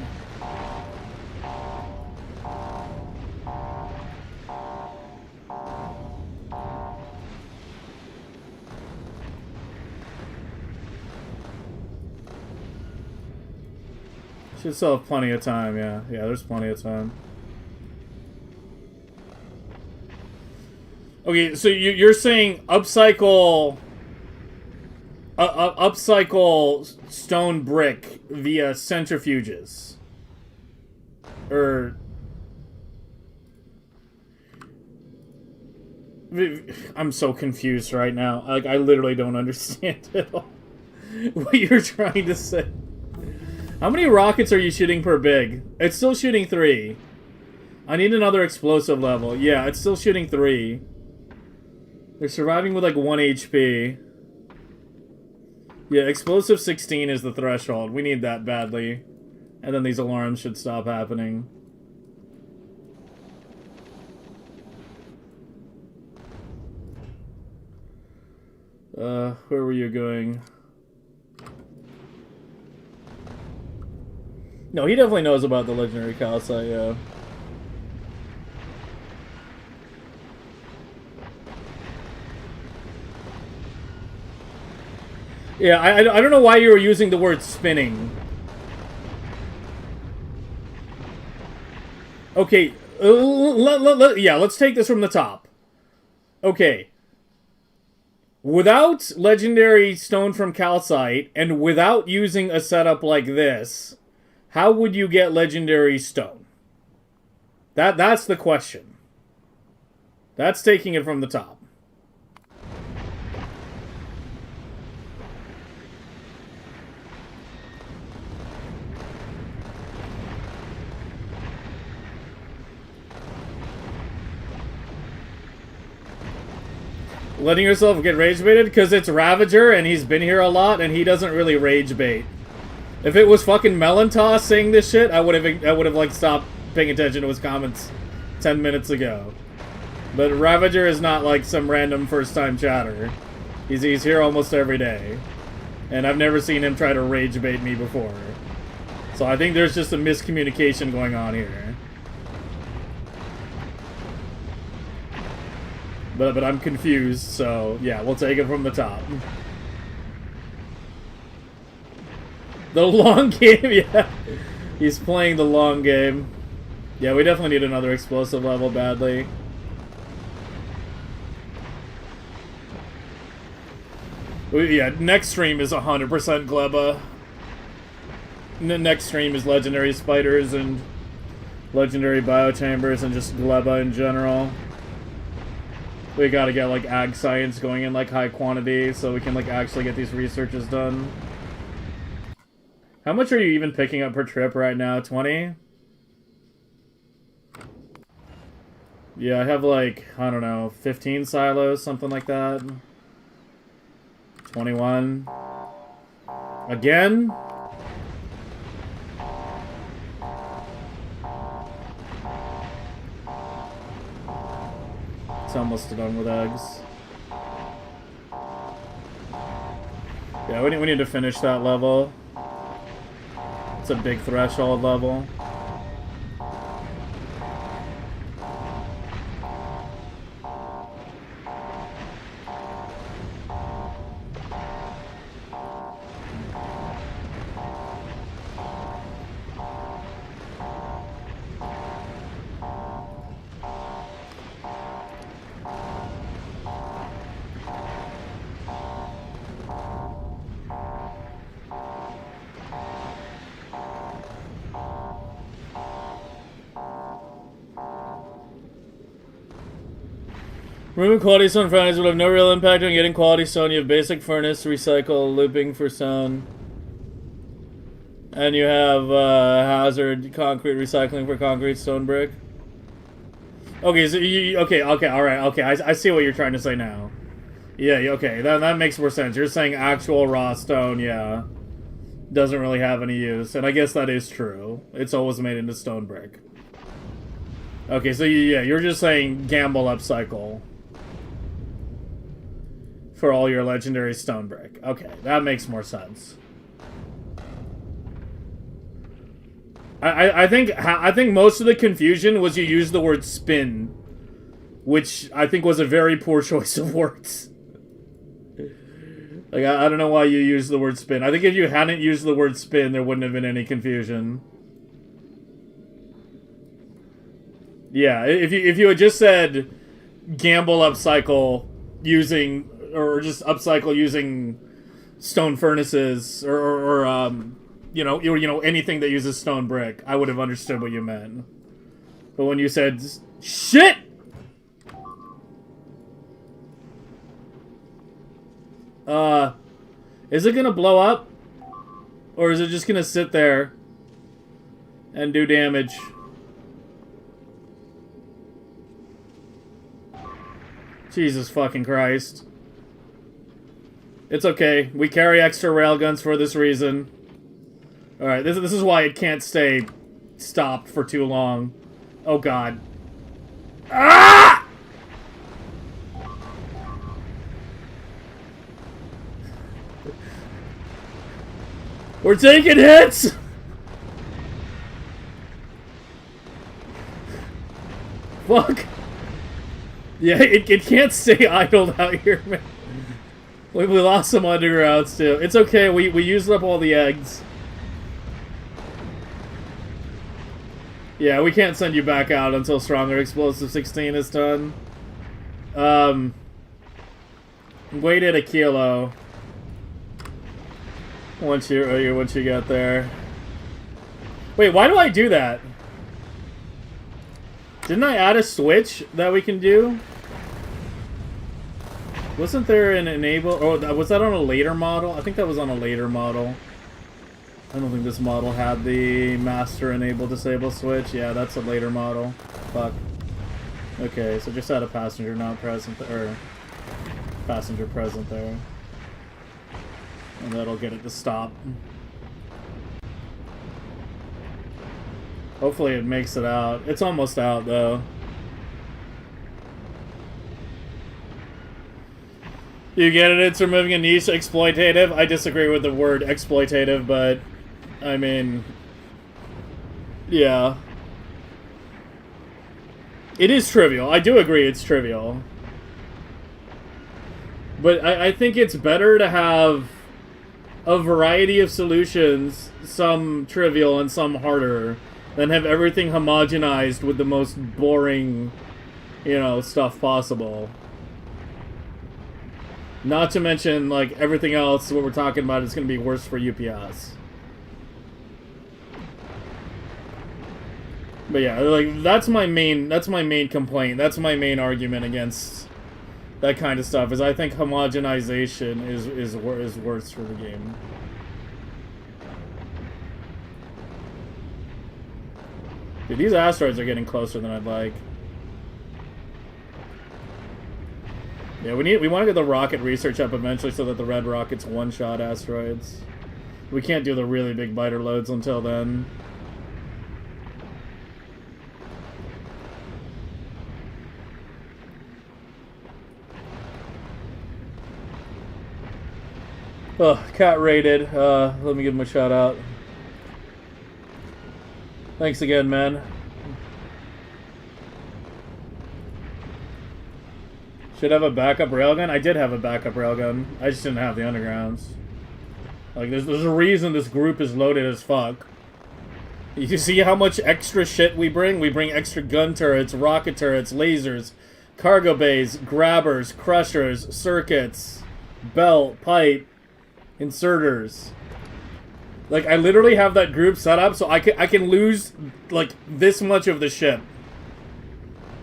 Should still have plenty of time, yeah. Yeah, there's plenty of time. Okay, so you're saying upcycle stone brick via centrifuges, or I'm so confused right now. Like, I literally don't understand at all what you're trying to say. How many rockets are you shooting per big? It's still shooting 3. I need another explosive level. Yeah, it's still shooting 3. They're surviving with like 1 HP. Yeah, explosive 16 is the threshold. We need that badly. And then these alarms should stop happening. Where were you going? No, he definitely knows about the legendary calcite, yeah. Yeah, I don't know why you were using the word spinning. Okay, let's take this from the top. Okay. Without legendary stone from calcite, and without using a setup like this, how would you get legendary stone? That's the question. That's taking it from the top. Letting yourself get rage baited because it's Ravager and he's been here a lot and he doesn't really rage bait. If it was fucking Melantoss saying this shit, I would have like stopped paying attention to his comments 10 minutes ago. But Ravager is not like some random first-time chatter. He's here almost every day, and I've never seen him try to rage bait me before. So I think there's just a miscommunication going on here. But I'm confused, so yeah, we'll take it from the top. The long game, yeah. He's playing the long game. Yeah, we definitely need another explosive level badly. Yeah, next stream is 100% Glea. Next stream is legendary spiders and legendary biochambers and just Glea in general. We gotta get like ag science going in like high quantity so we can like actually get these researches done. How much are you even picking up per trip right now? 20? Yeah, I have like, I don't know, 15 silos, something like that. 21. Again? It's almost done with eggs. Yeah, we need to finish that level. It's a big threshold level. Removing quality stone furnace will have no real impact on getting quality stone. You have basic furnace, recycle, looping for stone. And you have hazard, concrete, recycling for concrete, stone brick. Okay, so okay, alright, okay, I see what you're trying to say now. Yeah, okay, that makes more sense. You're saying actual raw stone, yeah, doesn't really have any use, and I guess that is true. It's always made into stone brick. Okay, so yeah, you're just saying gamble upcycle for all your legendary stone brick. Okay, that makes more sense. I think most of the confusion was you used the word spin, which I think was a very poor choice of words. Like, I don't know why you used the word spin. I think if you hadn't used the word spin, there wouldn't have been any confusion. Yeah, if you had just said gamble upcycle using, or just upcycle using stone furnaces, or you know, anything that uses stone brick, I would have understood what you meant. But when you said shit, is it gonna blow up, or is it just gonna sit there and do damage? Jesus fucking Christ. It's okay. We carry extra railguns for this reason. Alright, this is why it can't stay stopped for too long. Oh god. Ah! We're taking hits! Fuck. Yeah, it can't stay idled out here, man. We lost some undergrounds, too. It's okay, we used up all the eggs. Yeah, we can't send you back out until Stronger Explosive 16 is done. Wait at Achilo. Once you get there. Wait, why do I do that? Didn't I add a switch that we can do? Wasn't there an enable? Oh, was that on a later model? I think that was on a later model. I don't think this model had the master enable disable switch. Yeah, that's a later model. Fuck. Okay, so just add a passenger not present, or passenger present there. And that'll get it to stop. Hopefully it makes it out. It's almost out, though. You get it? It's removing a niche exploitative? I disagree with the word exploitative, but... I mean... Yeah. It is trivial. I do agree it's trivial. But I think it's better to have a variety of solutions, some trivial and some harder, than have everything homogenized with the most boring, you know, stuff possible. Not to mention, like, everything else, what we're talking about is going to be worse for UPS. But yeah, like, that's my main complaint. That's my main argument against that kind of stuff, is I think homogenization is worse for the game. Dude, these asteroids are getting closer than I'd like. Yeah, we want to get the rocket research up eventually so that the red rockets one-shot asteroids. We can't do the really big biter loads until then. Oh, cat rated. Let me give him a shout out. Thanks again, man. Should have a backup railgun? I did have a backup railgun. I just didn't have the undergrounds. Like, there's a reason this group is loaded as fuck. You see how much extra shit we bring? We bring extra gun turrets, rocket turrets, lasers, cargo bays, grabbers, crushers, circuits, belt, pipe, inserters. Like, I literally have that group set up so I can lose, like, this much of the ship.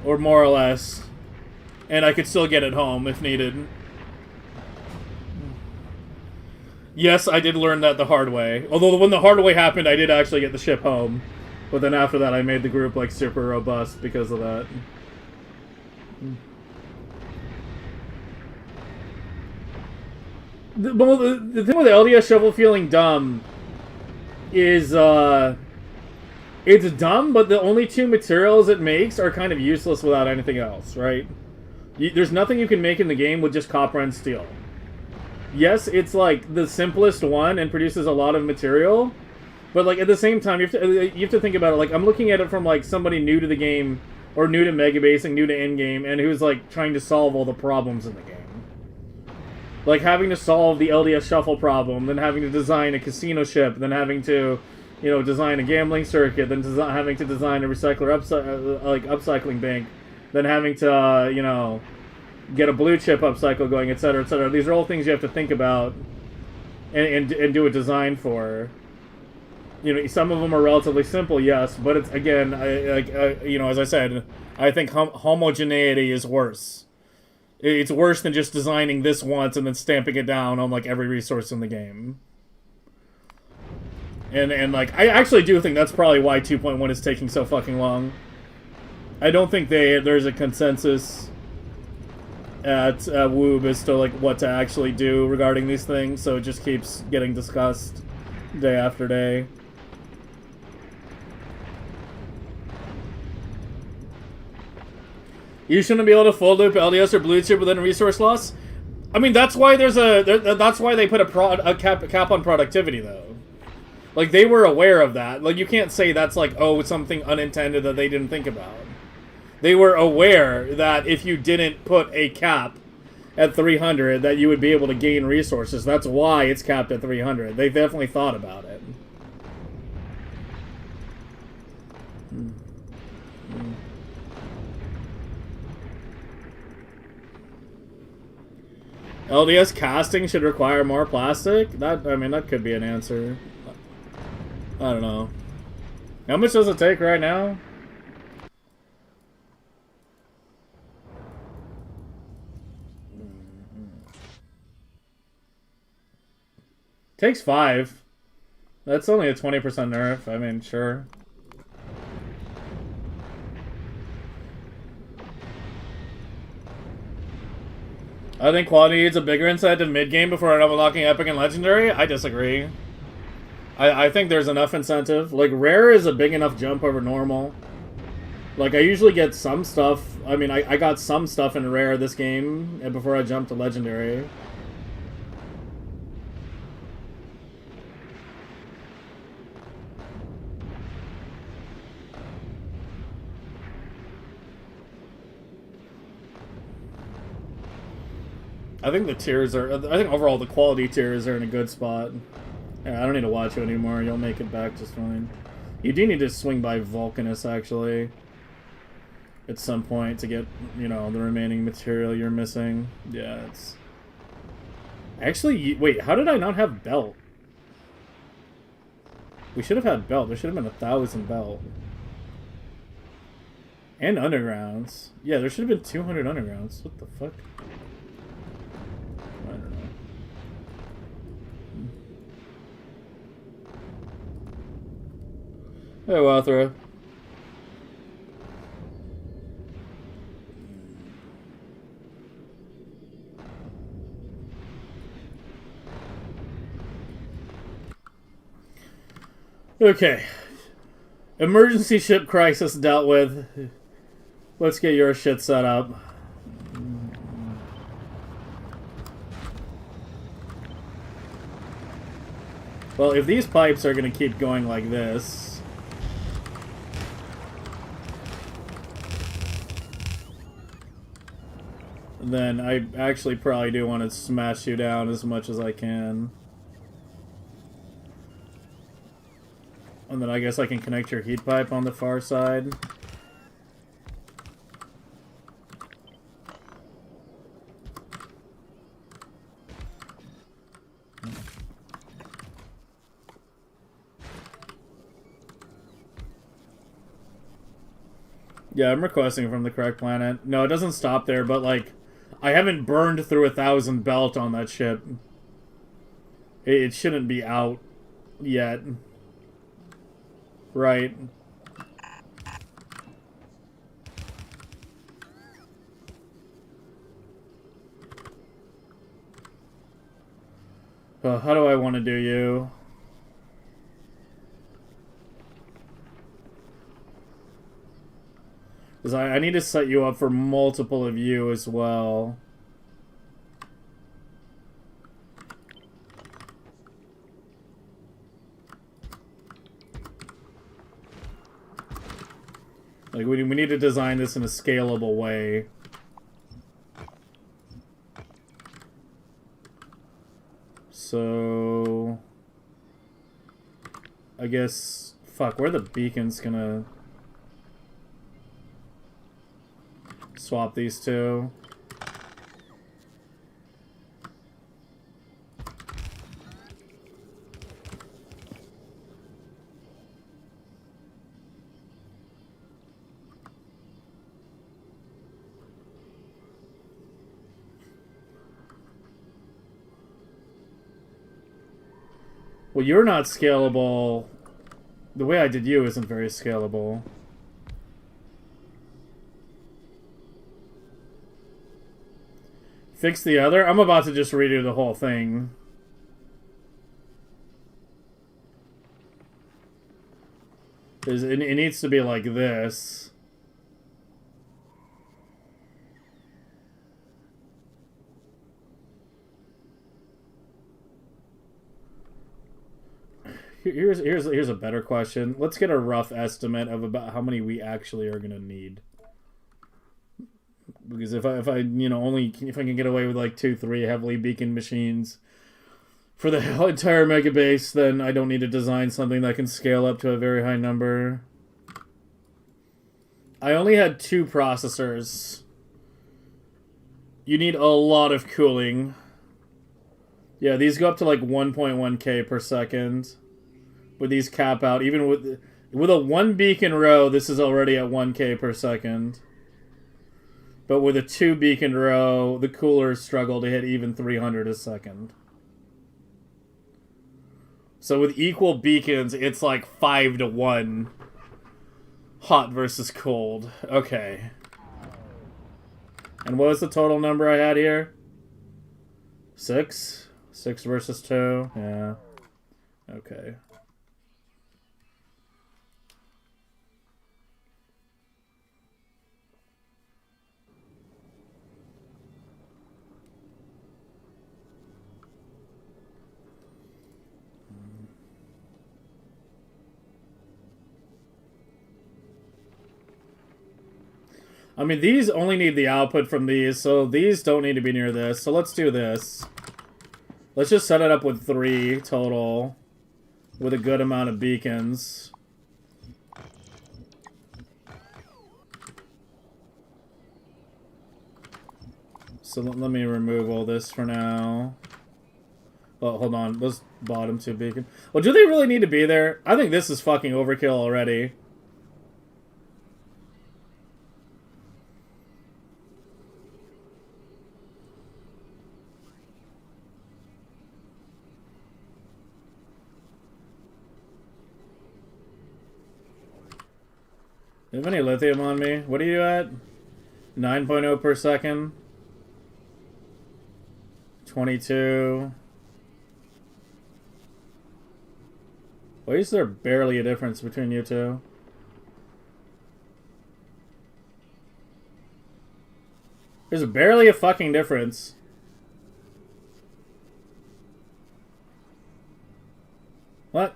Or more or less. and I could still get it home if needed. Yes, I did learn that the hard way. Although when the hard way happened, I did actually get the ship home. But then after that, I made the group like super robust because of that. The thing with the LDS shovel feeling dumb is it's dumb, but the only two materials it makes are kind of useless without anything else, right? There's nothing you can make in the game with just copper and steel. Yes, it's like the simplest one and produces a lot of material, but like at the same time, you have to think about it. Like I'm looking at it from like somebody new to the game or new to Megabase and new to Endgame, and who's like trying to solve all the problems in the game. Like having to solve the LDS shuffle problem, then having to design a casino ship, then having to, you know, design a gambling circuit, then having to design a recycler upcycling bank, then having to you know, get a blue chip upcycle going, etc., etc. These are all things you have to think about and do a design for. You know, some of them are relatively simple, yes, but it's again, you know, as I said, I think homogeneity is worse. It's worse than just designing this once and then stamping it down on like every resource in the game. And like, I actually do think that's probably why 2.1 is taking so fucking long. I don't think there's a consensus at Woob as to like what to actually do regarding these things, so it just keeps getting discussed day after day. You shouldn't be able to full loop LDS or blue chip within resource loss. I mean, that's why that's why they put a cap on productivity, though. Like they were aware of that. Like you can't say that's like, oh, it's something unintended that they didn't think about. They were aware that if you didn't put a cap at 300, that you would be able to gain resources. That's why it's capped at 300. They definitely thought about it. LDS casting should require more plastic? That, I mean, that could be an answer. I don't know. How much does it take right now? Takes 5. That's only a 20% nerf. I mean, sure. I think quality needs a bigger incentive mid-game before unlocking epic and legendary. I disagree. I think there's enough incentive. Like, rare is a big enough jump over normal. Like, I usually get some stuff. I mean, I got some stuff in rare this game before I jumped to legendary. I think the tiers are... I think overall the quality tiers are in a good spot. Yeah, I don't need to watch you anymore. You'll make it back just fine. You do need to swing by Vulcanus, actually. At some point to get, you know, the remaining material you're missing. Yeah, it's... Actually, wait, how did I not have belt? We should have had belt. There should have been 1,000 belt. And undergrounds. Yeah, there should have been 200 undergrounds. What the fuck? I don't know. Hey, Wathra. Okay. Emergency ship crisis dealt with. Let's get your shit set up. Well, if these pipes are going to keep going like this... then I actually probably do want to smash you down as much as I can. And then I guess I can connect your heat pipe on the far side. Yeah, I'm requesting from the correct planet. No, it doesn't stop there, but, like, I haven't burned through 1,000 belt on that ship. It shouldn't be out yet. Right. How do I want to do you? Because I need to set you up for multiple of you as well. Like, we need to design this in a scalable way. So... I guess... Fuck, where are the beacons gonna... swap these two? Well, you're not scalable. The way I did you isn't very scalable. Fix the other? I'm about to just redo the whole thing. It needs to be like this. Here's a better question. Let's get a rough estimate of about how many we actually are gonna need. Because if I you know if I can get away with like 2-3 heavily beacon machines for the entire Megabase, then I don't need to design something that can scale up to a very high number. I only had 2 processors. You need a lot of cooling. Yeah, these go up to like 1.1K per second. With these cap out, even with a 1 beacon row, this is already at 1K per second. But with a 2 beacon row, the coolers struggle to hit even 300 a second. So with equal beacons, it's like 5-to-1. Hot versus cold. Okay. And what was the total number I had here? 6? 6 versus 2? Yeah. Okay. I mean, these only need the output from these, so these don't need to be near this. So let's do this. Let's just set it up with 3 total. With a good amount of beacons. So let me remove all this for now. Well, hold on. Those bottom 2 beacons. Well, do they really need to be there? I think this is fucking overkill already. Do you have any lithium on me? What are you at? 9.0 per second. 22. Why is there barely a difference between you two? There's barely a fucking difference. What?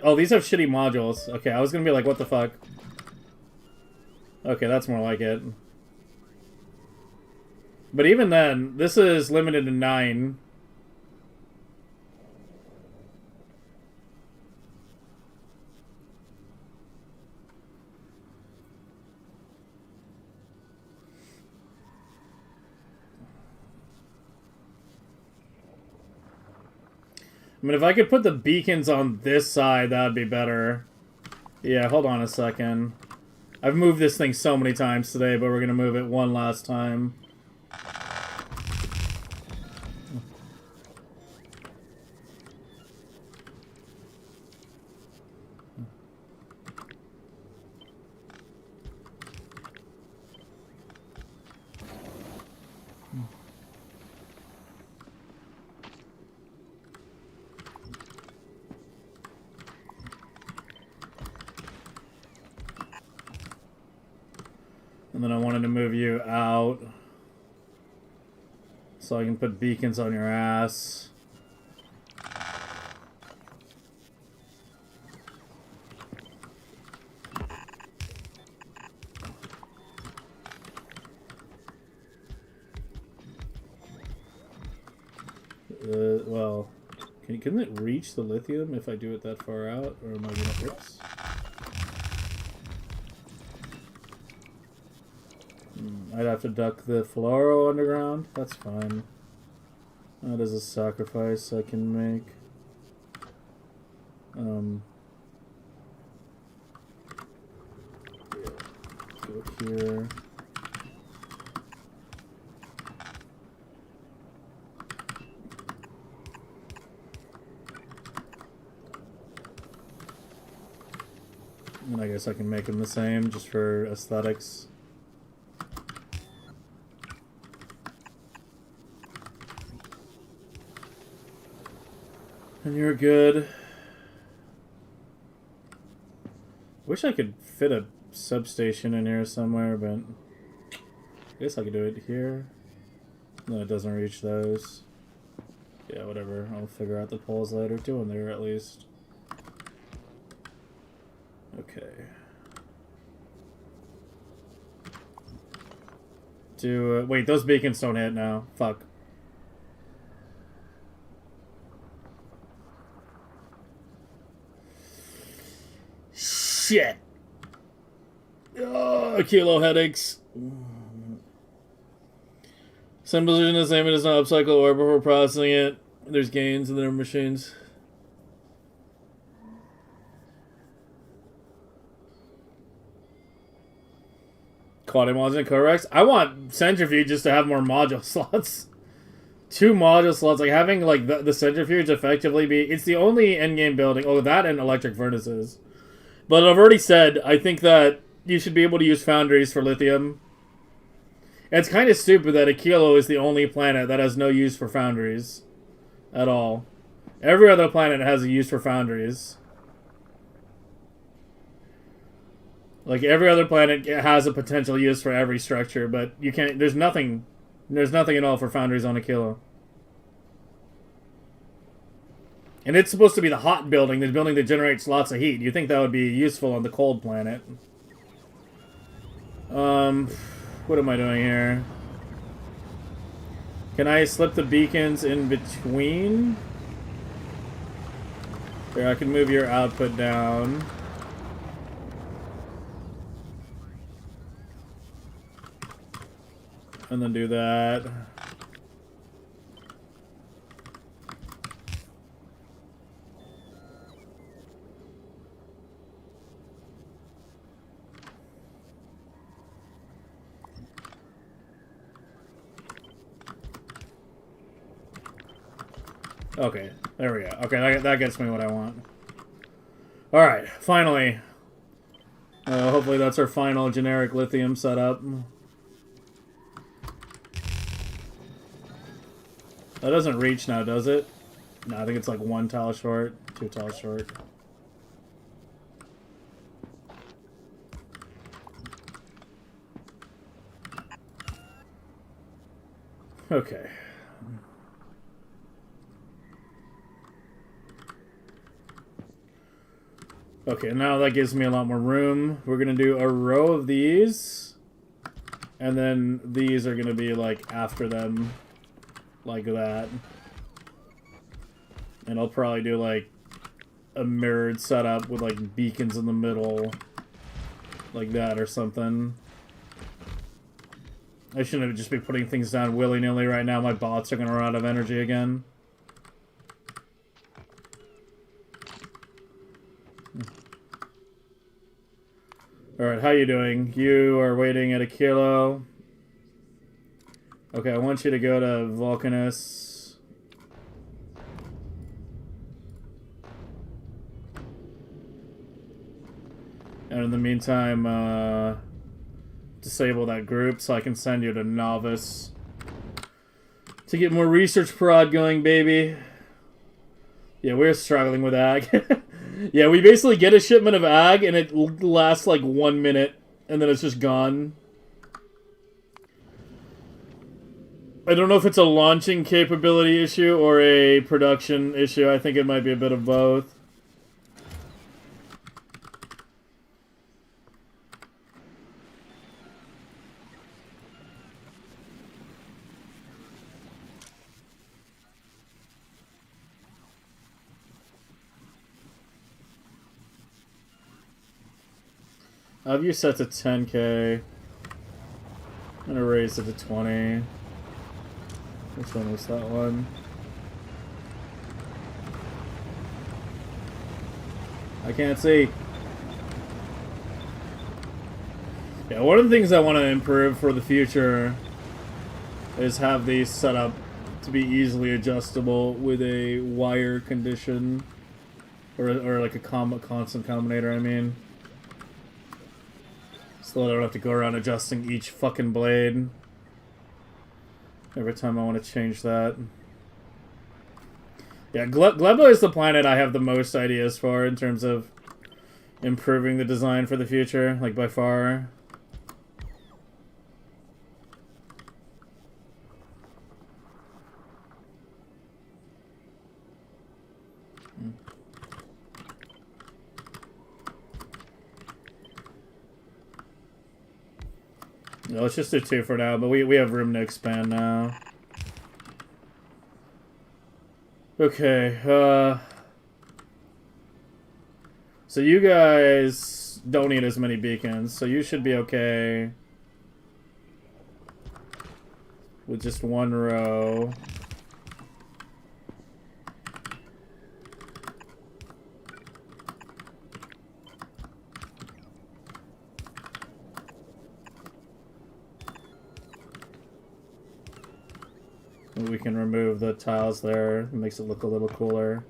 Oh, these have shitty modules. Okay, I was gonna be like, what the fuck? Okay, that's more like it. But even then, this is limited to 9. I mean, if I could put the beacons on this side, that'd be better. Yeah, hold on a second. I've moved this thing so many times today, but we're gonna move it one last time. And then I wanted to move you out so I can put beacons on your ass. Well, can it reach the lithium if I do it that far out, or am I gonna? Oops. I'd have to duck the fluoro underground. That's fine. That is a sacrifice I can make. Go here. And I guess I can make them the same just for aesthetics. And you're good. Wish I could fit a substation in here somewhere, but I guess I could do it here. No, it doesn't reach those. Yeah, whatever. I'll figure out the poles later. Do them there at least. Okay. Wait, those beacons don't hit now. Fuck. Shit. Oh, Achilo headaches. Stabilization is same, it does not upcycle ore before processing it. There's gains in their machines. Quality mods and corrects. I want centrifuges to have more module slots. 2 module slots, like having like the centrifuge effectively be. It's the only endgame building. Oh, that and electric furnaces. But I've already said I think that you should be able to use foundries for lithium. It's kind of stupid that Achilo is the only planet that has no use for foundries at all. Every other planet has a use for foundries. Like every other planet has a potential use for every structure, but you can't. There's nothing at all for foundries on Achilo. And it's supposed to be the hot building, the building that generates lots of heat. You think that would be useful on the cold planet? What am I doing here? Can I slip the beacons in between? Here, I can move your output down. And then do that. Okay, there we go. Okay, that gets me what I want. Alright, finally. Hopefully that's our final generic lithium setup. That doesn't reach now, does it? No, I think it's like 1 tile short, 2 tiles short. Okay. Okay, now that gives me a lot more room. We're gonna do a row of these. And then these are gonna be like after them. Like that. And I'll probably do like a mirrored setup with like beacons in the middle. Like that or something. I shouldn't just be putting things down willy-nilly right now. My bots are gonna run out of energy again. Alright, how you doing? You are waiting at Achilo. Okay, I want you to go to Vulcanus. And in the meantime, disable that group so I can send you to Novice. To get more research prod going, baby. Yeah, we're struggling with ag. Yeah, we basically get a shipment of ag and it lasts like 1 minute and then it's just gone. I don't know if it's a launching capability issue or a production issue. I think it might be a bit of both. I've you set to 10k. I'm gonna raise it to 20. Which one was that one? I can't see. Yeah, one of the things I want to improve for the future is have these set up to be easily adjustable with a wire condition. Or like a constant combinator, I mean. So that I don't have to go around adjusting each fucking blade every time I want to change that. Yeah, Glea is the planet I have the most ideas for in terms of improving the design for the future, like by far. No, let's just do 2 for now, but we have room to expand now. Okay, so you guys don't need as many beacons, so you should be okay with just 1 row. We can remove the tiles there. It makes it look a little cooler.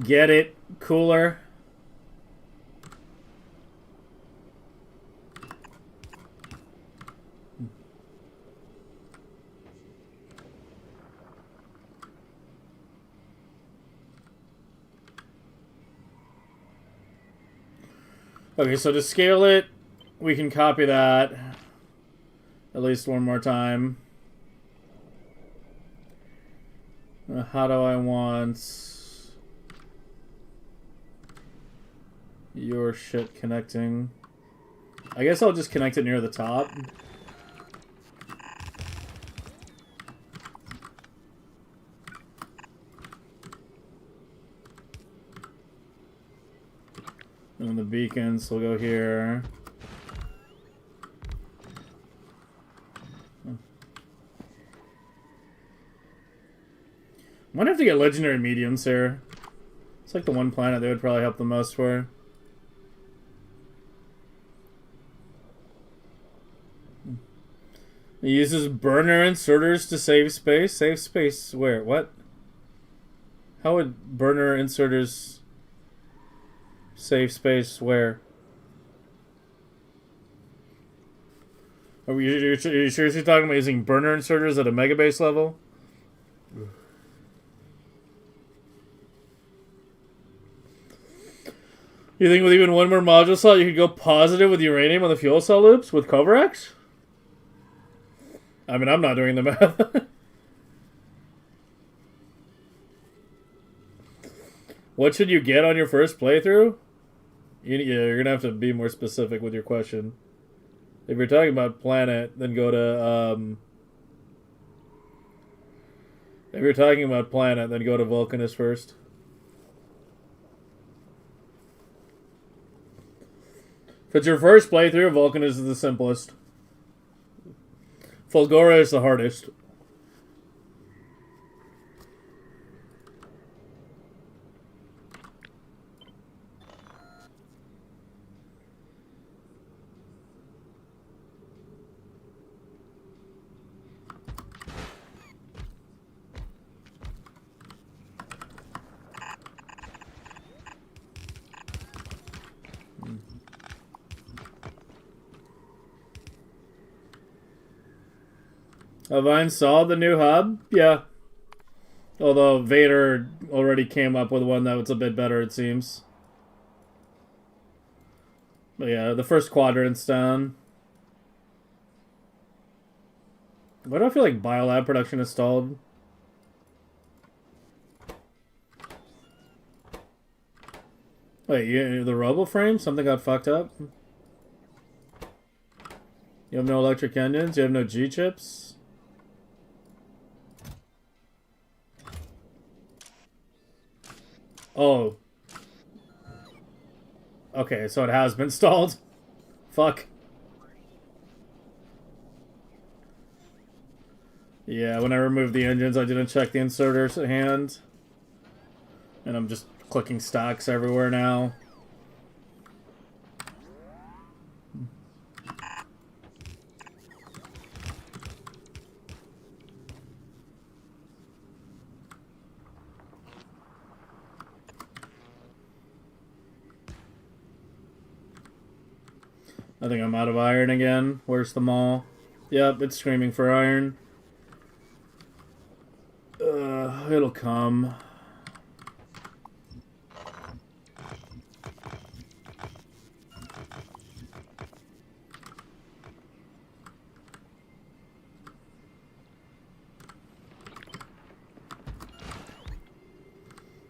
Get it? Cooler? Okay, so to scale it, we can copy that at least 1 more time. How do I want your shit connecting? I guess I'll just connect it near the top. And the beacons will go here. Might have to get legendary mediums here. It's like the one planet they would probably help the most for. It uses burner inserters to save space. Save space where? What? How would burner inserters save space where? Are you seriously talking about using burner inserters at a Megabase level? You think with even 1 more module slot you could go positive with uranium on the fuel cell loops with Covarex? I mean, I'm not doing the math. What should you get on your first playthrough? Yeah, you're gonna have to be more specific with your question. If you're talking about planet, then go to If you're talking about planet, then go to Vulcanus first. If it's your first playthrough, Vulcanus is the simplest. Fulgora is the hardest. Have I installed the new hub? Yeah. Although Vader already came up with one that was a bit better, it seems. But yeah, the first quadrant's down. Why do I feel like Biolab production is stalled? Wait, the RoboFrame? Something got fucked up? You have no electric engines? You have no G-chips? Oh. Okay, so it has been stalled. Fuck. Yeah, when I removed the engines, I didn't check the inserter's hand. And I'm just clicking stocks everywhere now. I think I'm out of iron again. Where's the mall? Yep, it's screaming for iron. It'll come.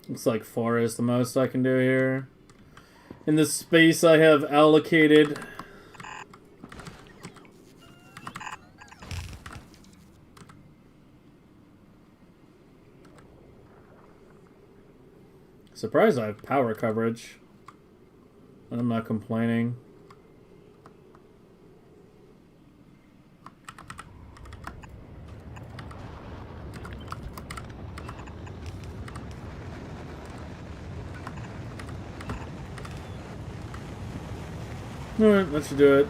Looks like 4 is the most I can do here. In the space I have allocated... Surprised I have power coverage. I'm not complaining. Alright, that should do it.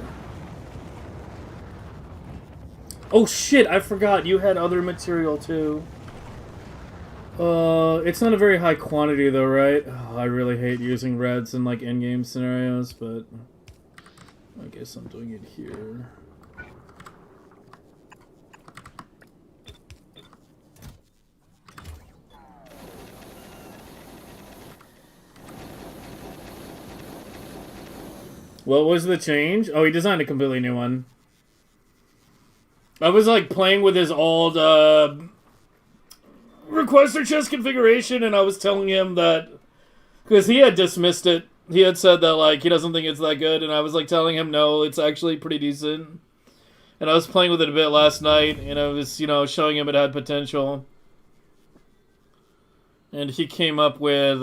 Oh shit, I forgot you had other material too. It's not a very high quantity though, right? Oh, I really hate using reds in like endgame scenarios, but I guess I'm doing it here. What was the change? Oh, he designed a completely new one. I was like playing with his old requester chest configuration, and I was telling him that because he had dismissed it. He had said that like he doesn't think it's that good, and I was like telling him no, it's actually pretty decent. And I was playing with it a bit last night, and I was, you know, showing him it had potential. And he came up with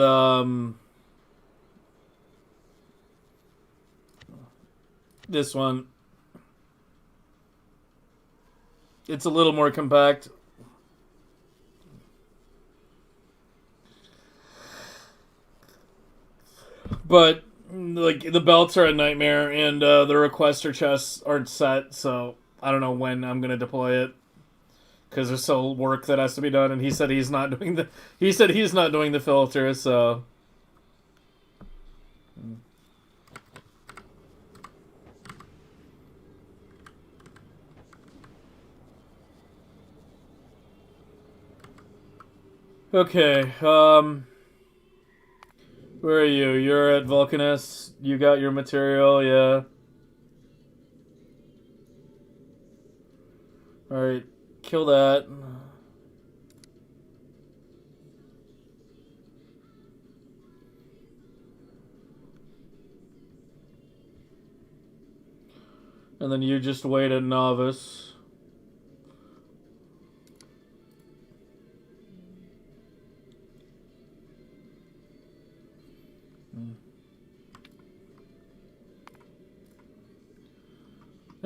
this one. It's a little more compact. But, like, the belts are a nightmare, and the requester chests aren't set, so I don't know when I'm going to deploy it. Because there's still work that has to be done, and he said he's not doing the... He said he's not doing the filter, so... Okay, where are you? You're at Vulcanus. You got your material, yeah. Alright, kill that. And then you just wait at Novice.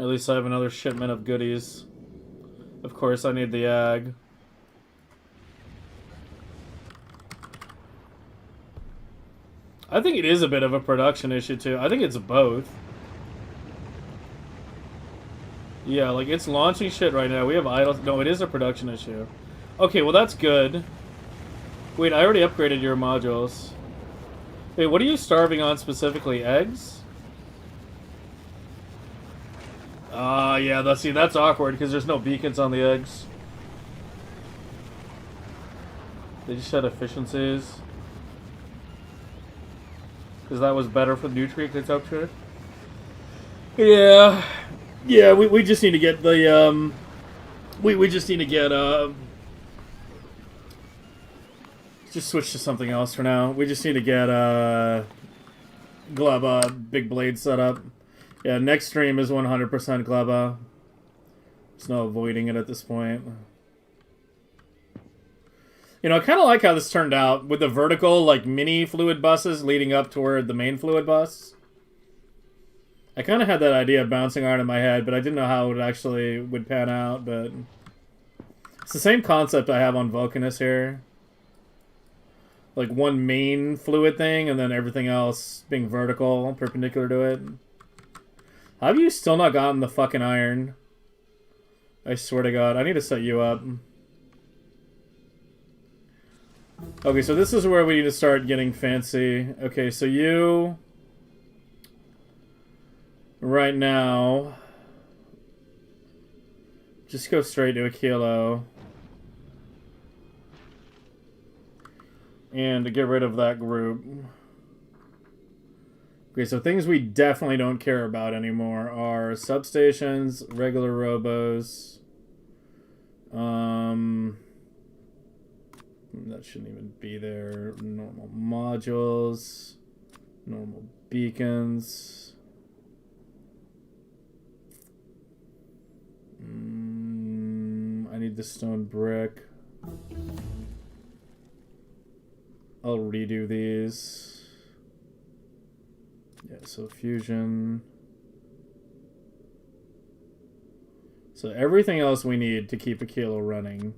At least I have another shipment of goodies. Of course, I need the ag. I think it is a bit of a production issue, too. I think it's both. Yeah, like, it's launching shit right now. We have idle... No, it is a production issue. Okay, well, that's good. Wait, I already upgraded your modules. Wait, what are you starving on specifically? Eggs? Yeah, that's awkward, because there's no beacons on the eggs. They just had efficiencies. Because that was better for the nutrient consumption. Yeah. Yeah, we just need to get the, we just need to get, just switch to something else for now. We just need to get, Glea big blade set up. Yeah, next stream is 100% Glea. There's no avoiding it at this point. You know, I kind of like how this turned out with the vertical, like, mini fluid buses leading up toward the main fluid bus. I kind of had that idea bouncing around in my head, but I didn't know how it actually would pan out, but... It's the same concept I have on Vulcanus here. Like, one main fluid thing, and then everything else being vertical, perpendicular to it. How have you still not gotten the fucking iron? I swear to God, I need to set you up. Okay, so this is where we need to start getting fancy. Okay, so you... Right now... Just go straight to Achilo. And to get rid of that group. Okay, so things we definitely don't care about anymore are substations, regular robos. That shouldn't even be there. Normal modules. Normal beacons. I need the stone brick. I'll redo these. Yeah, so fusion. So everything else we need to keep Achilo running.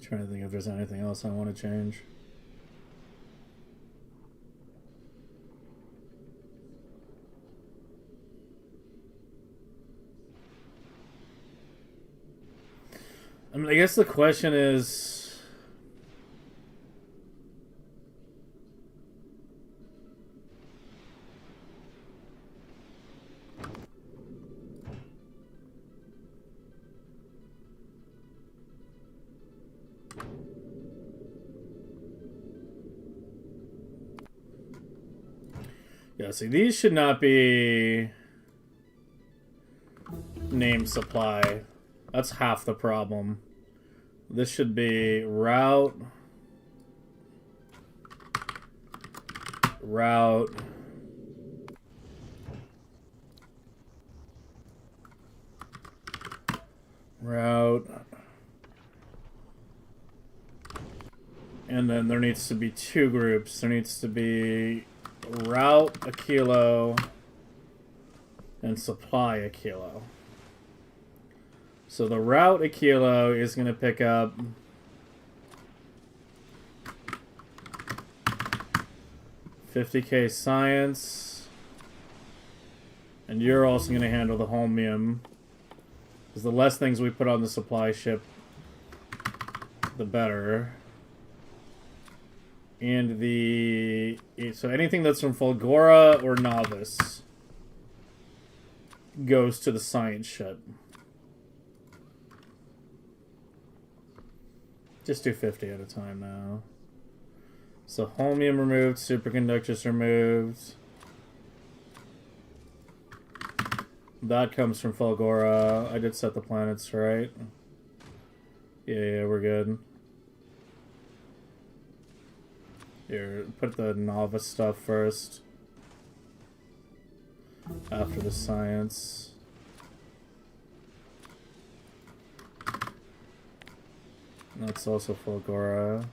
Trying to think if there's anything else I want to change. I mean, I guess the question is... Yeah, see, these should not be named supply. That's half the problem. This should be route, route, route, and then there needs to be two groups. There needs to be route Achilo and supply Achilo. So the route Achilo is going to pick up $50K science, and you're also going to handle the holmium, because the less things we put on the supply ship, the better. And so anything that's from Fulgora or Novice goes to the science ship. Just do 50 at a time now. So holmium removed, superconductors removed. That comes from Fulgora. I did set the planets, right? Yeah, we're good. Here, put the novice stuff first. After the science. That's also Fulgora.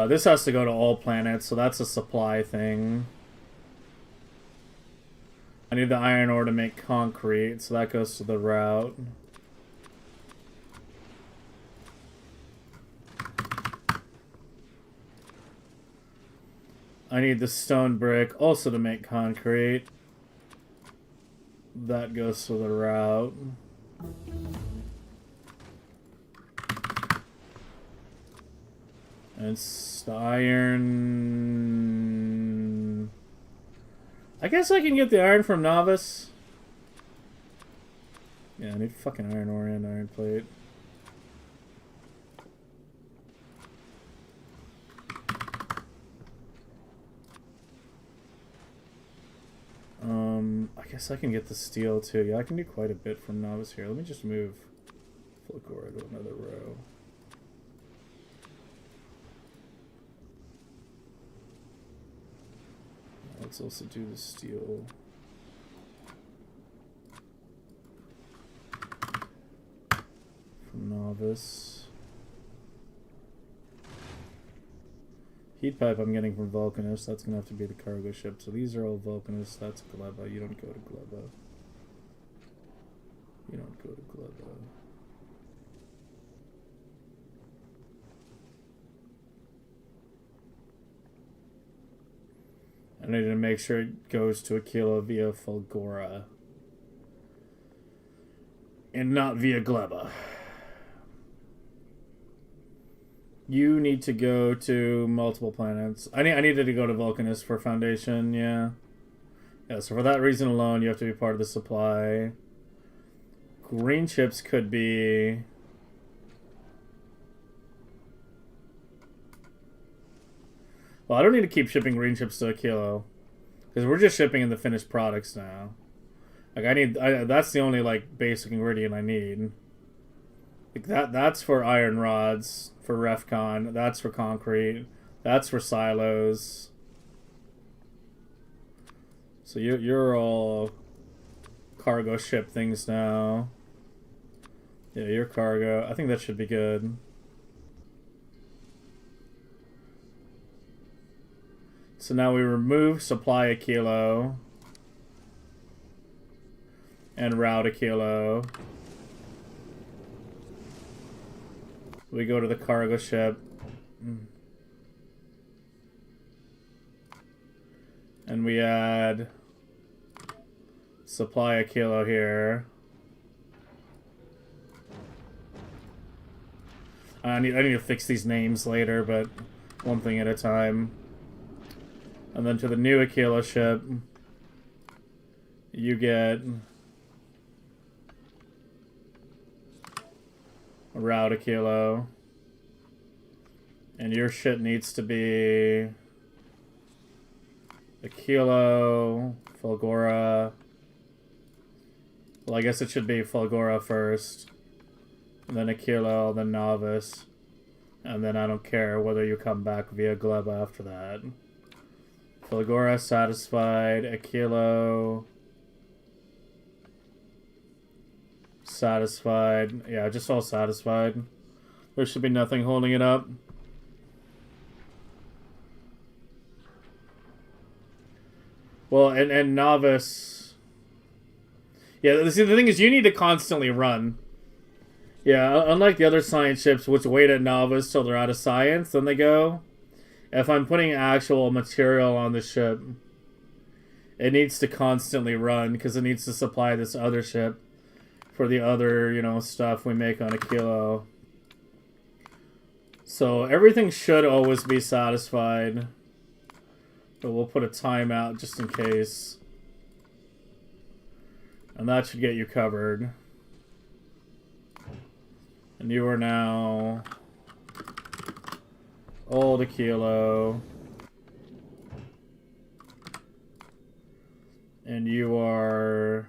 This has to go to all planets, so that's a supply thing. I need the iron ore to make concrete, so that goes to the route. I need the stone brick also to make concrete. That goes to the route. And it's the iron. I guess I can get the iron from Novice. Yeah, I need fucking iron ore and iron plate. I guess I can get the steel too. Yeah, I can do quite a bit from Novice here. Let me just move Fulgora to another row. Let's also do the steel. From Novice. Heat pipe I'm getting from Vulcanus. That's going to have to be the cargo ship. So these are all Vulcanus. That's Glea. You don't go to Glea. You don't go to Glea. I need to make sure it goes to Achilo via Fulgora. And not via Glea. You need to go to multiple planets. I needed to go to Vulcanus for Foundation, yeah. Yeah, so for that reason alone, you have to be part of the supply. Green chips could be... Well, I don't need to keep shipping green chips to Achilo. Because we're just shipping in the finished products now. Like, that's the only, like, basic ingredient I need. Like, that's for iron rods. For Refcon, that's for concrete, that's for silos. So you're all cargo ship things now. Yeah, your cargo. I think that should be good. So now we remove supply Achilo and route Achilo. We go to the cargo ship. And we add supply Achilo here. I need to fix these names later, but one thing at a time. And then to the new Achilo ship, you get a route Achilo. And your shit needs to be Achilo, Fulgora. Well, I guess it should be Fulgora first. And then Achilo, then Novice. And then I don't care whether you come back via Glea after that. Fulgora satisfied. Achilo satisfied. Yeah, just all satisfied. There should be nothing holding it up. Well, and Novice... Yeah, see, the thing is, you need to constantly run. Yeah, unlike the other science ships, which wait at Novice till they're out of science, then they go. If I'm putting actual material on the ship, it needs to constantly run, because it needs to supply this other ship for the other, you know, stuff we make on Achilo. So everything should always be satisfied. But we'll put a timeout just in case. And that should get you covered. And you are now old Achilo. And you are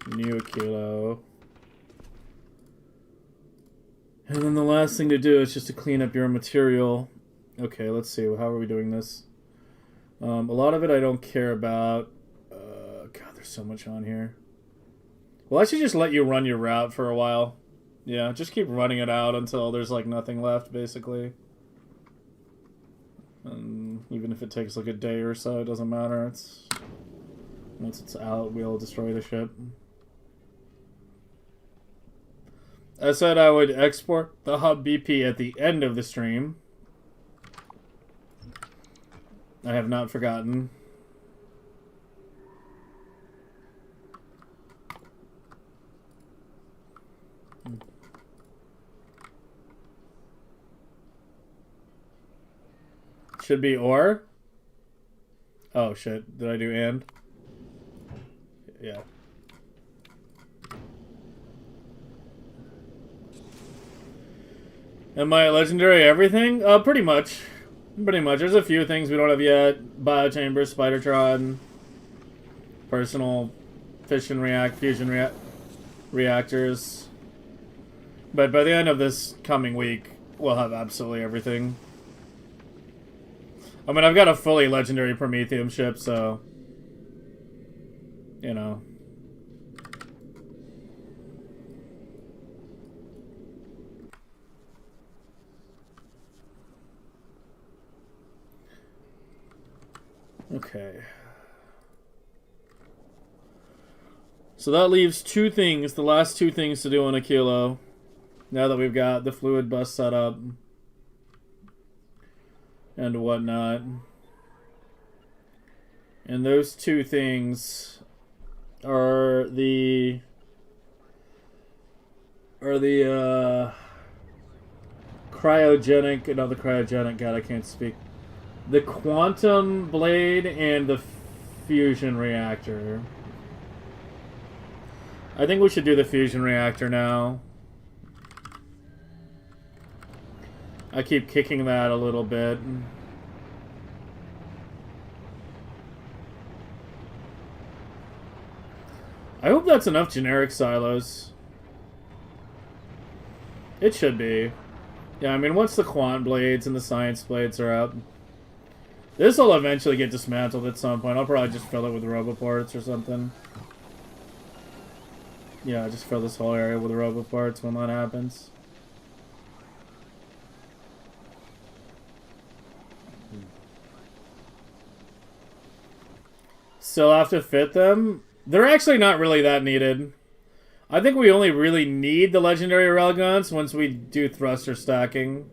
new Achilo. And then the last thing to do is just to clean up your material. Okay, let's see. How are we doing this? A lot of it I don't care about. God, there's so much on here. Well, I should just let you run your route for a while. Yeah, just keep running it out until there's like nothing left, basically. And even if it takes like a day or so, it doesn't matter. Once it's out, we'll destroy the ship. I said I would export the hub BP at the end of the stream. I have not forgotten. Should be or. Oh shit, did I do and? Yeah. Am I legendary everything? Pretty much. Pretty much. There's a few things we don't have yet. Biochamber, Spidertron, personal fission fusion reactors. But by the end of this coming week, we'll have absolutely everything. I mean, I've got a fully legendary Prometheum ship, so... You know. Okay. So that leaves two things, the last two things to do on Achilo. Now that we've got the fluid bus set up. And whatnot. And those two things are the cryogenic, not the cryogenic, God, I can't speak. The quantum blade and the fusion reactor. I think we should do the fusion reactor now. I keep kicking that a little bit. I hope that's enough generic silos. It should be. Yeah, I mean, once the quant blades and the science blades are up, this will eventually get dismantled at some point. I'll probably just fill it with roboports or something. Yeah, just fill this whole area with roboports when that happens. Still have to fit them. They're actually not really that needed. I think we only really need the legendary railguns once we do thruster stacking.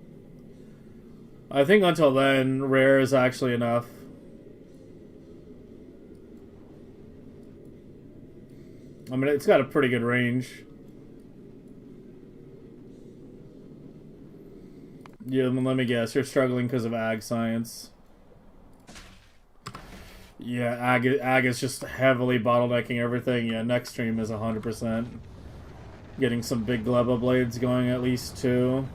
I think until then, rare is actually enough. I mean, it's got a pretty good range. Yeah, let me guess. You're struggling because of ag science. Yeah, ag is just heavily bottlenecking everything. Yeah, next stream is 100%. Getting some big Glea blades going at least too.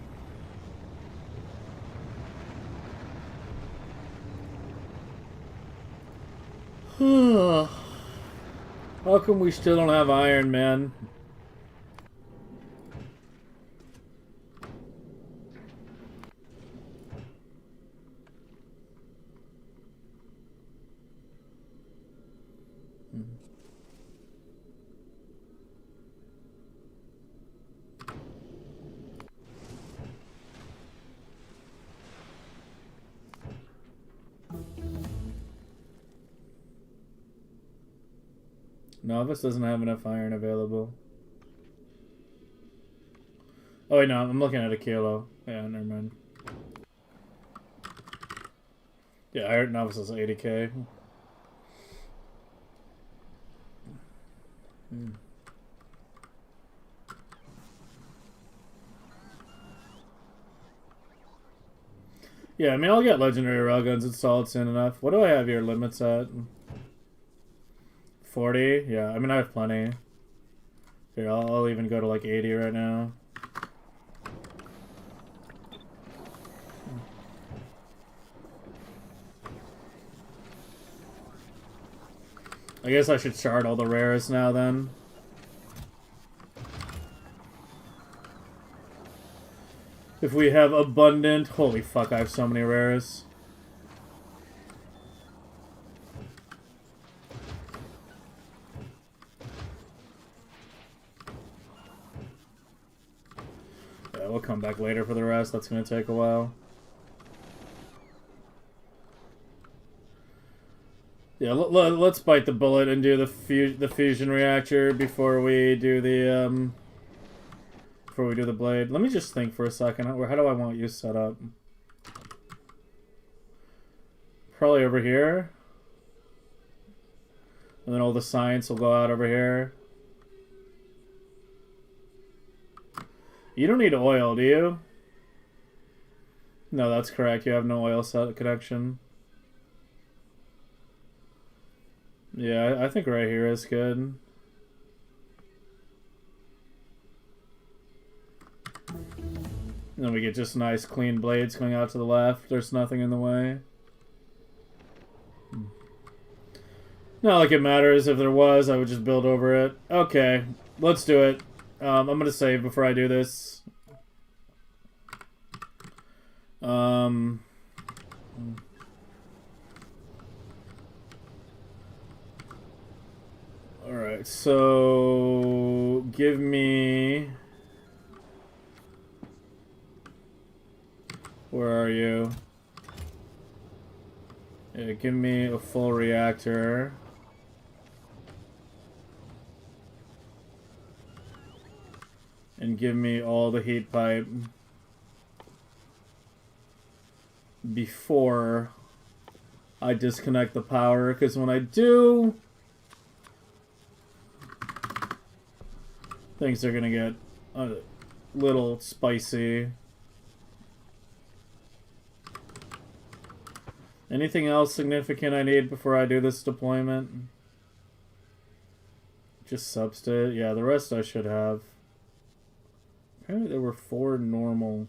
How come we still don't have iron, man? Novice doesn't have enough iron available. Oh wait, no, I'm looking at Achilo. Yeah, never mind. Yeah, Iron Novice is 80k. Yeah, I mean, I'll get legendary railguns installed soon enough. What do I have your limits at? 40? Yeah, I mean, I have plenty. Here, I'll even go to like 80 right now. I guess I should shard all the rares now then. If we have abundant... Holy fuck, I have so many rares. Yeah, we'll come back later for the rest. That's gonna take a while. Yeah, let's bite the bullet and do the fusion reactor before we do the blade. Let me just think for a second. How do I want you set up? Probably over here. And then all the science will go out over here. You don't need oil, do you? No, that's correct. You have no oil set connection. Yeah, I think right here is good. And then we get just nice clean blades going out to the left. There's nothing in the way. Not like it matters. If there was, I would just build over it. Okay, let's do it. I'm gonna save before I do this. Alright, so give me... Where are you? Yeah, give me a full reactor. And give me all the heat pipe before I disconnect the power, because when I do, things are gonna get a little spicy. Anything else significant I need before I do this deployment? Just substate. Yeah, the rest I should have. Apparently there were 4 normal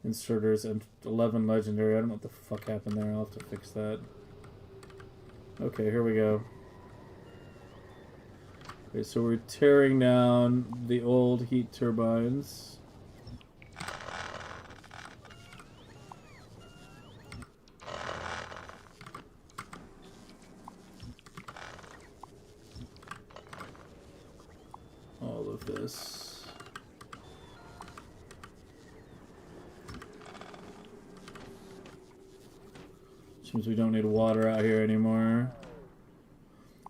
inserters and 11 legendary. I don't know what the fuck happened there. I'll have to fix that. Okay, here we go. Okay, so we're tearing down the old heat turbines. All of this. Seems we don't need water out here anymore.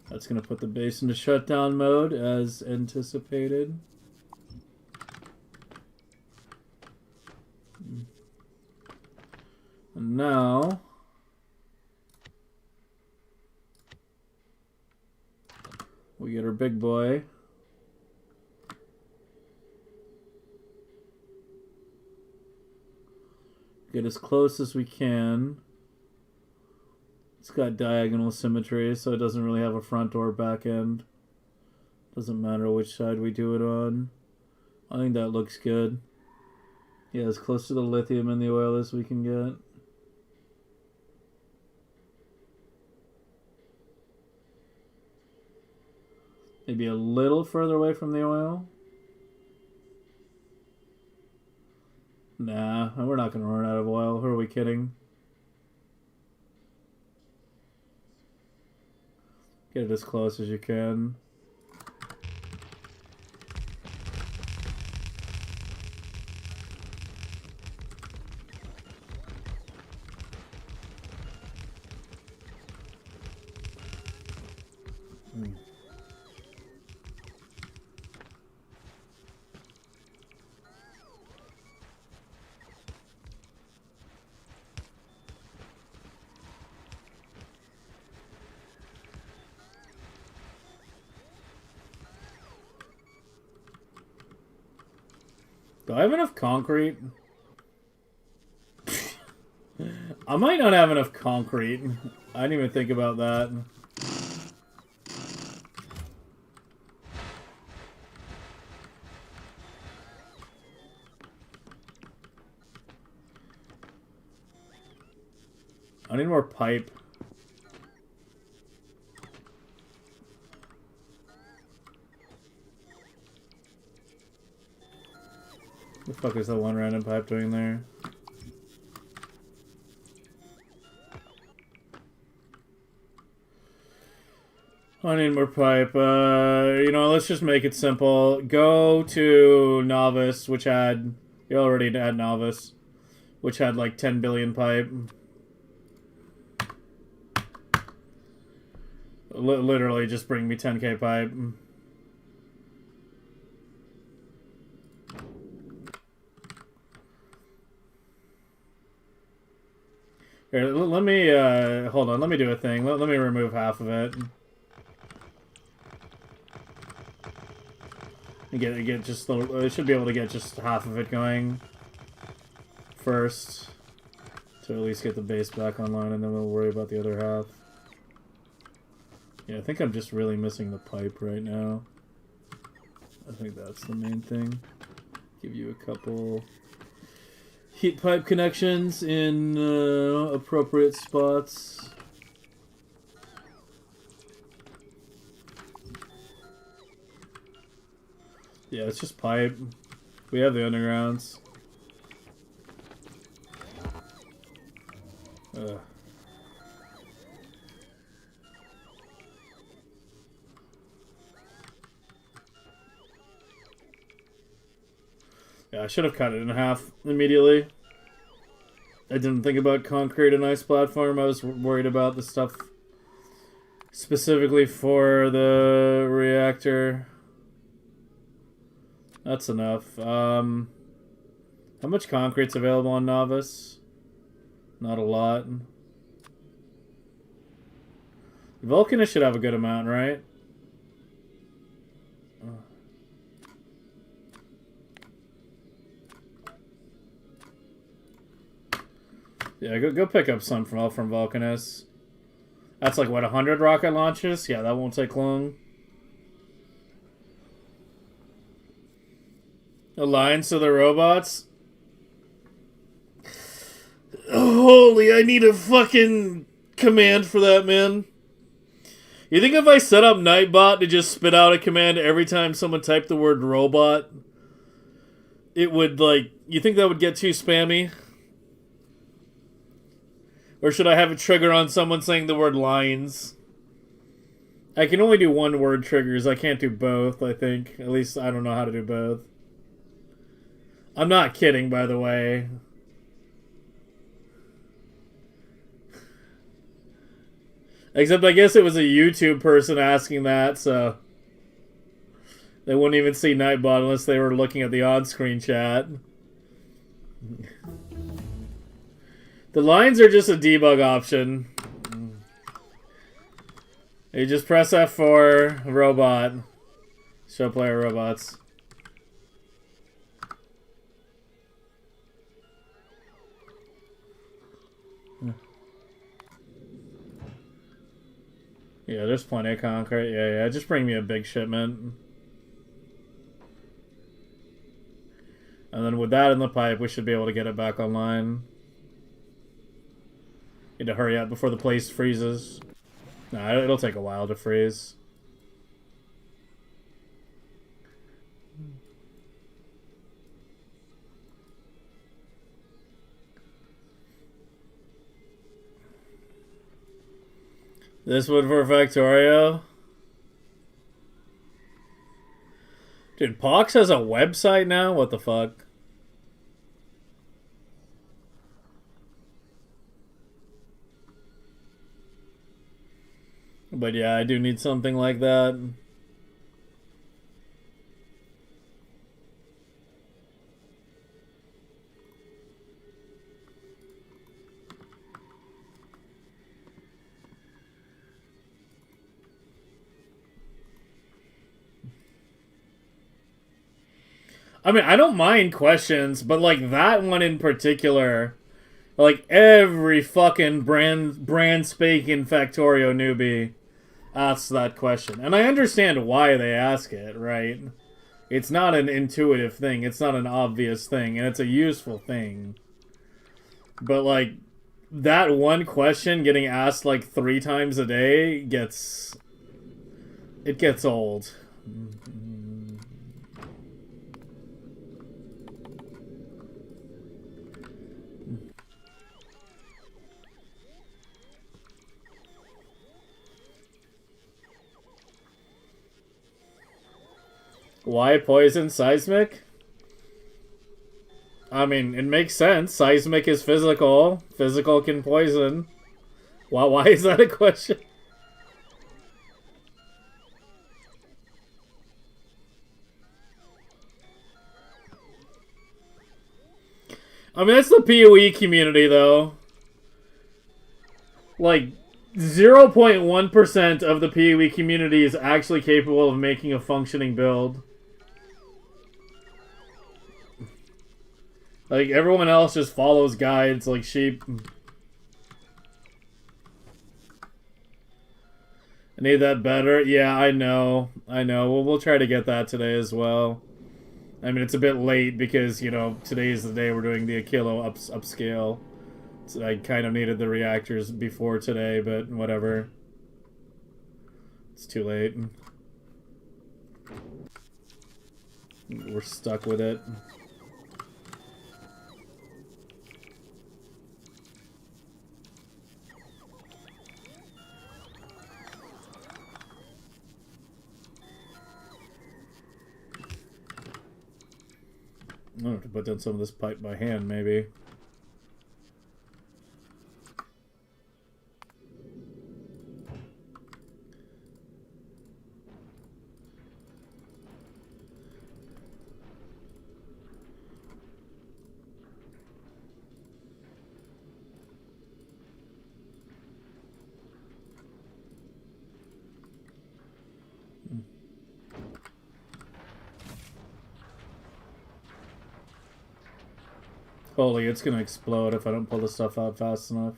That's going to put the base into shutdown mode as anticipated. And now we get our big boy. Get as close as we can. It's got diagonal symmetry, so it doesn't really have a front or back end. Doesn't matter which side we do it on. I think that looks good. Yeah, as close to the lithium and the oil as we can get. Maybe a little further away from the oil. Nah, we're not going to run out of oil. Who are we kidding? Get it as close as you can. Do I have enough concrete? I might not have enough concrete. I didn't even think about that. I need more pipe. What the fuck is that one random pipe doing there? I need more pipe. You know, let's just make it simple. Go to Novice, which had... You already had Novice, which had like 10 billion pipe. Literally just bring me 10k pipe. Here, let me, hold on, let me do a thing. Let me remove half of it. Get just the, I should be able to get just half of it going first to at least get the base back online, and then we'll worry about the other half. Yeah, I think I'm just really missing the pipe right now. I think that's the main thing. Give you a couple heat pipe connections in appropriate spots. Yeah, it's just pipe. We have the undergrounds. Ugh. Yeah, I should have cut it in half immediately. I didn't think about concrete and ice platform. I was worried about the stuff specifically for the reactor. That's enough. How much concrete's available on Novice? Not a lot. Vulcanist should have a good amount, right? Yeah, go pick up some from Vulcanist. That's like, what, 100 rocket launches? Yeah, that won't take long. Alliance of the robots? Holy, I need a fucking command for that, man. You think if I set up Nightbot to just spit out a command every time someone typed the word robot, it would, like, you think that would get too spammy? Or should I have a trigger on someone saying the word lines? I can only do one word triggers. I can't do both, I think. At least I don't know how to do both. I'm not kidding, by the way. Except I guess it was a YouTube person asking that, so... They wouldn't even see Nightbot unless they were looking at the on-screen chat. The lines are just a debug option. You just press F4, robot. Show player robots. Yeah, there's plenty of concrete. Yeah, just bring me a big shipment. And then with that in the pipe, we should be able to get it back online. Need to hurry up before the place freezes. Nah, it'll take a while to freeze. This one for Factorio? Dude, Pox has a website now? What the fuck? But yeah, I do need something like that. I mean, I don't mind questions, but like that one in particular, like every fucking brand spanking Factorio newbie asks that question. And I understand why they ask it, right? It's not an intuitive thing, it's not an obvious thing, and it's a useful thing. But like, that one question getting asked like 3 times a day gets old. Why poison seismic? I mean, it makes sense. Seismic is physical. Physical can poison. Why is that a question? I mean, that's the PoE community, though. Like, 0.1% of the PoE community is actually capable of making a functioning build. Like, everyone else just follows guides like sheep. I need that better. Yeah, I know. We'll try to get that today as well. I mean, it's a bit late because, you know, today is the day we're doing the Achilo upscale. So I kind of needed the reactors before today, but whatever. It's too late. We're stuck with it. I'm gonna have to put down some of this pipe by hand, maybe. Holy, it's gonna explode if I don't pull the stuff out fast enough.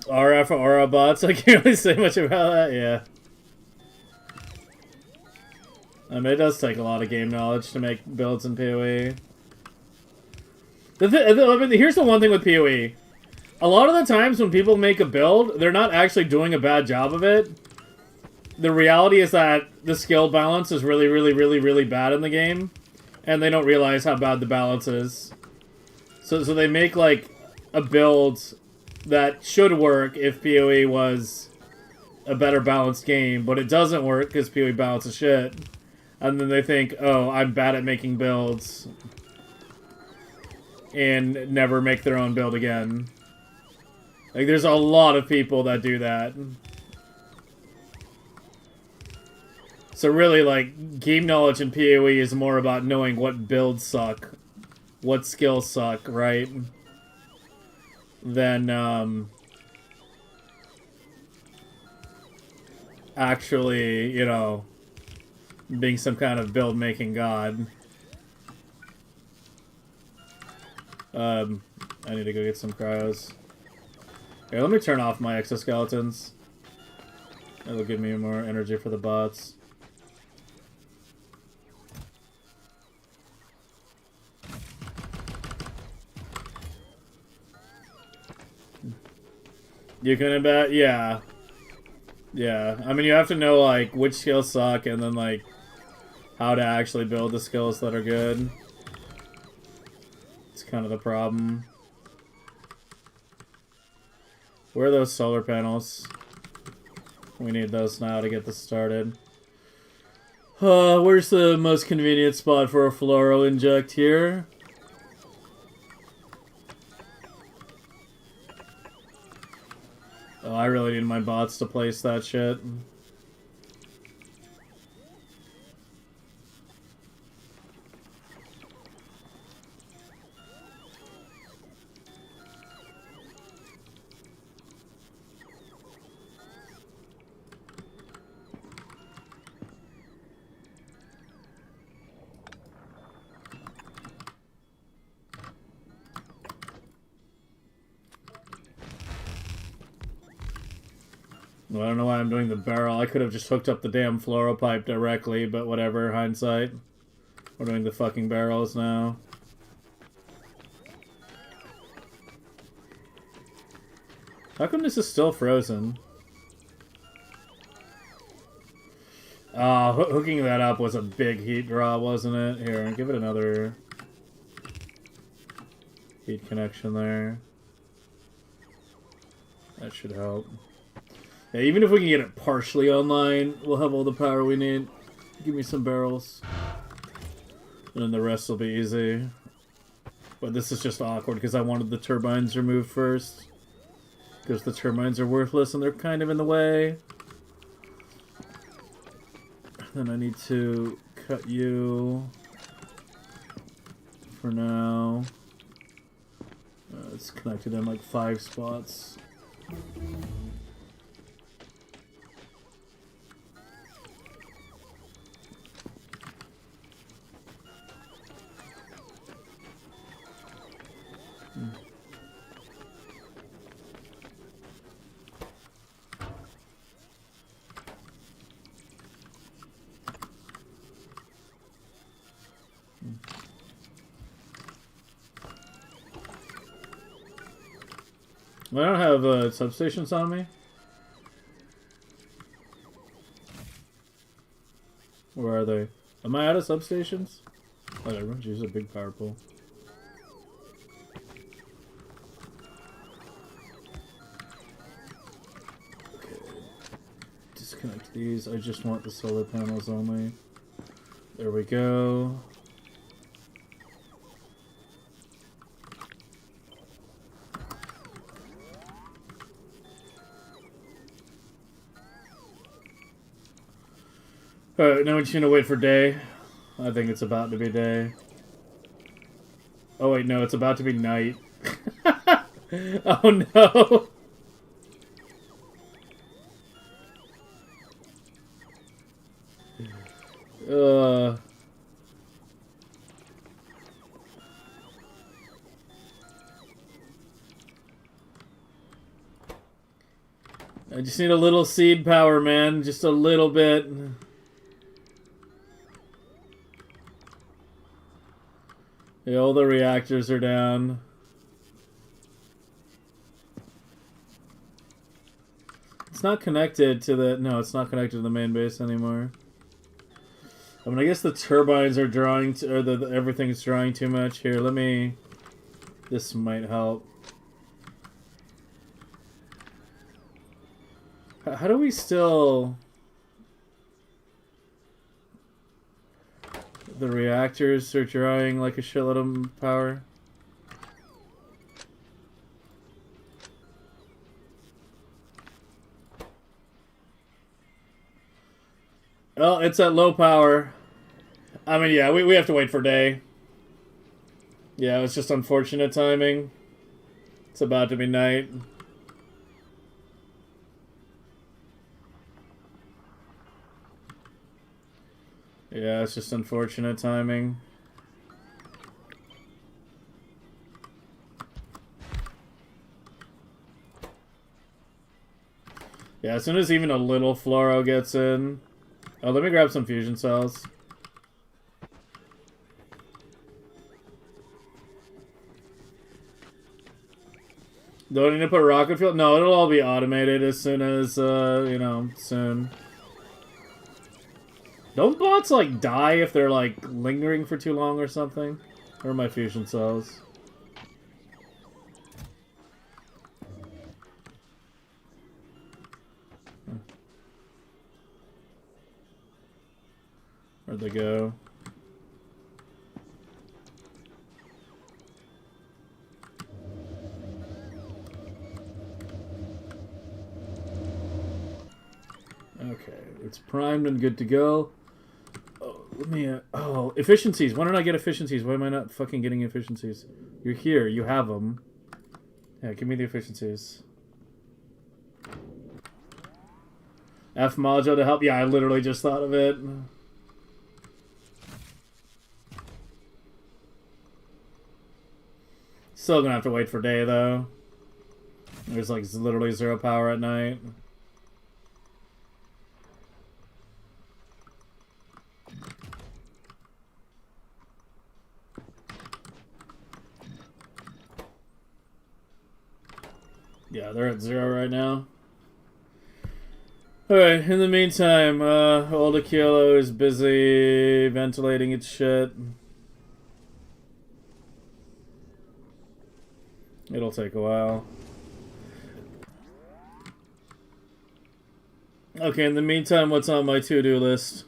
RF aura bots, I can't really say much about that, yeah. I mean, it does take a lot of game knowledge to make builds in PoE. I mean, here's the one thing with PoE. A lot of the times when people make a build, they're not actually doing a bad job of it. The reality is that the skill balance is really, really, really, really bad in the game. And they don't realize how bad the balance is. So they make, like, a build that should work if PoE was a better balanced game. But it doesn't work because PoE balance is shit. And then they think, oh, I'm bad at making builds. And never make their own build again. Like, there's a lot of people that do that. So really, like, game knowledge in PoE is more about knowing what builds suck. What skills suck, right? Than, actually, you know, being some kind of build-making god. I need to go get some cryos. Here, let me turn off my exoskeletons. That'll give me more energy for the bots. You can bet, yeah. Yeah, I mean, you have to know, like, which skills suck and then, like, how to actually build the skills that are good. It's kind of the problem. Where are those solar panels? We need those now to get this started. Where's the most convenient spot for a fluoro inject here? Oh, I really need my bots to place that shit. Well, I don't know why I'm doing the barrel. I could have just hooked up the damn fluoro pipe directly, but whatever, hindsight. We're doing the fucking barrels now. How come this is still frozen? Hooking that up was a big heat draw, wasn't it? Here, give it another heat connection there. That should help. Yeah, even if we can get it partially online, we'll have all the power we need. Give me some barrels. And then the rest will be easy. But this is just awkward because I wanted the turbines removed first. Because the turbines are worthless and they're kind of in the way. Then I need to cut you for now. It's connected in like 5 spots. I don't have substations on me. Where are they? Am I out of substations? Whatever, just use a big power pole. Okay. Disconnect these. I just want the solar panels only. There we go. Alright, now we're just gonna wait for day. I think it's about to be day. Oh wait, no, it's about to be night. Oh no! I just need a little seed power, man. Just a little bit. Yeah, all the reactors are down. It's not connected to the... No, it's not connected to the main base anymore. I mean, I guess the turbines are drawing... or everything's drawing too much. Here, let me... This might help. How do we still... The reactors are drawing like a shitload of power. Well, it's at low power. I mean, yeah, we have to wait for day. Yeah, it's just unfortunate timing. It's about to be night. Yeah, it's just unfortunate timing. Yeah, as soon as even a little fluoro gets in... Oh, let me grab some fusion cells. Do I need to put rocket fuel? No, it'll all be automated as soon as, you know, soon. Don't bots, like, die if they're, like, lingering for too long or something? Where are my fusion cells? Where'd they go? Okay, it's primed and good to go. Oh, let me, oh, efficiencies. Why don't I get efficiencies? Why am I not fucking getting efficiencies? You're here. You have them. Yeah, give me the efficiencies. F module to help. Yeah, I literally just thought of it. Still gonna have to wait for day, though. There's, like, literally 0 power at night. Yeah, they're at 0 right now. Alright, in the meantime, old Achilo is busy ventilating its shit. It'll take a while. Okay, in the meantime, what's on my to-do list?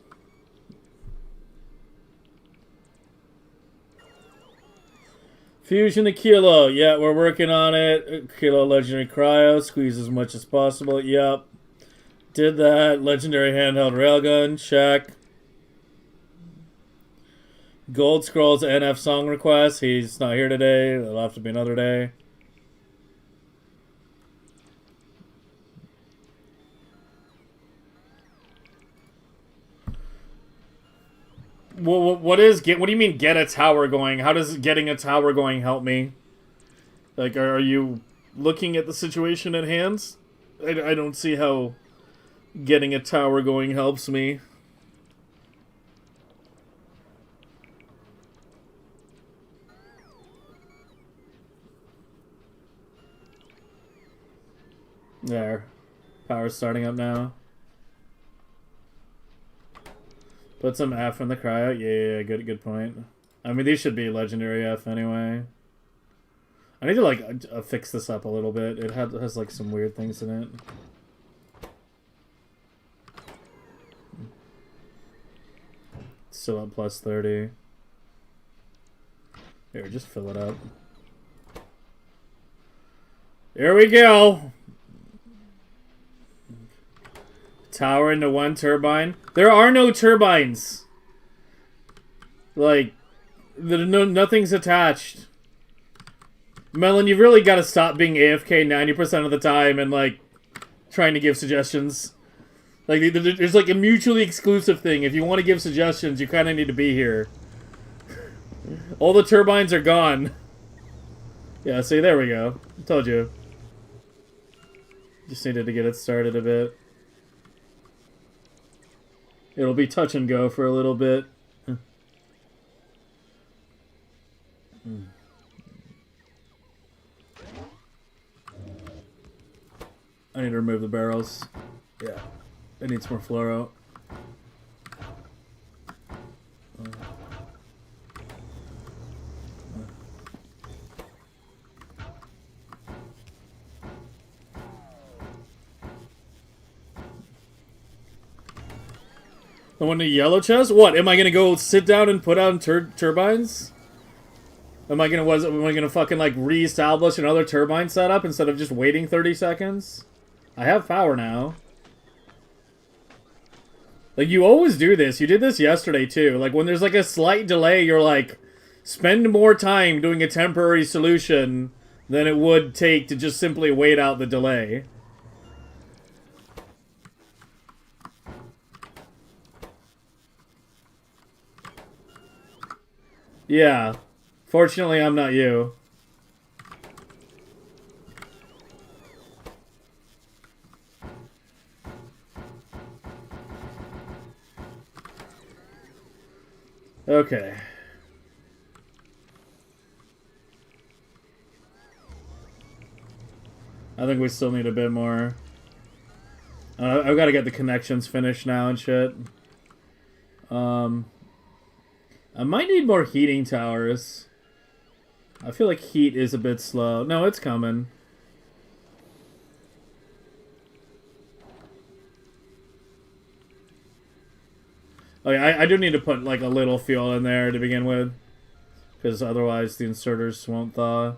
Fusion Achilo. Yeah, we're working on it. Achilo Legendary Cryo. Squeeze as much as possible. Yep. Did that. Legendary Handheld Railgun. Check. Gold Scrolls NF song request. He's not here today. It'll have to be another day. What do you mean get a tower going? How does getting a tower going help me? Like, are you looking at the situation at hand? I don't see how getting a tower going helps me. There. Power's starting up now. Put some F in the cryo. Yeah, good point. I mean, these should be legendary F anyway. I need to, like, fix this up a little bit. It has, like, some weird things in it. Still at plus 30. Here, just fill it up. Here we go! Tower into one turbine. There are no turbines. Like, nothing's attached. Melon, you've really got to stop being AFK 90% of the time and, like, trying to give suggestions. Like, there's, like, a mutually exclusive thing. If you want to give suggestions, you kind of need to be here. All the turbines are gone. Yeah, see, there we go. I told you. Just needed to get it started a bit. It'll be touch and go for a little bit. I need to remove the barrels. Yeah. It needs more fluoro. The one in the yellow chest? What? Am I gonna go sit down and put on turbines? Am I gonna fucking like reestablish another turbine setup instead of just waiting 30 seconds? I have power now. Like, you always do this. You did this yesterday too. Like, when there's like a slight delay, you're like, spend more time doing a temporary solution than it would take to just simply wait out the delay. Yeah. Fortunately, I'm not you. Okay. I think we still need a bit more. I've got to get the connections finished now and shit. I might need more heating towers. I feel like heat is a bit slow. No, it's coming. Okay, I do need to put like a little fuel in there to begin with, because otherwise the inserters won't thaw.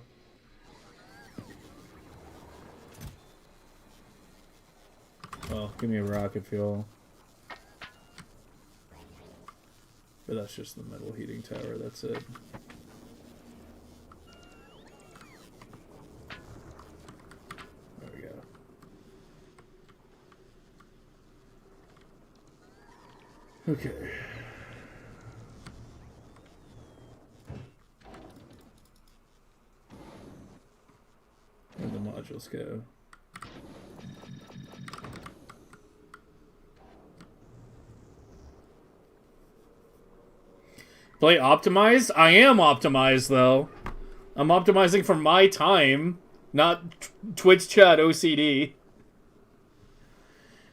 Well, give me a rocket fuel. But that's just the metal heating tower, that's it. There we go. Okay. Where'd the modules go? Play optimized? I am optimized, though. I'm optimizing for my time. not Twitch chat OCD.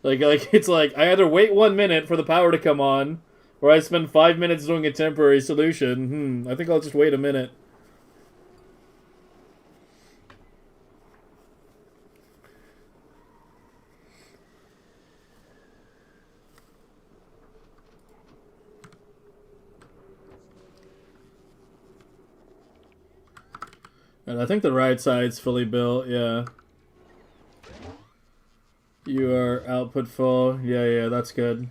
Like it's like I either wait 1 minute for the power to come on, or I spend 5 minutes doing a temporary solution. I think I'll just wait a minute. And I think the right side's fully built, yeah. You are output full. Yeah, that's good.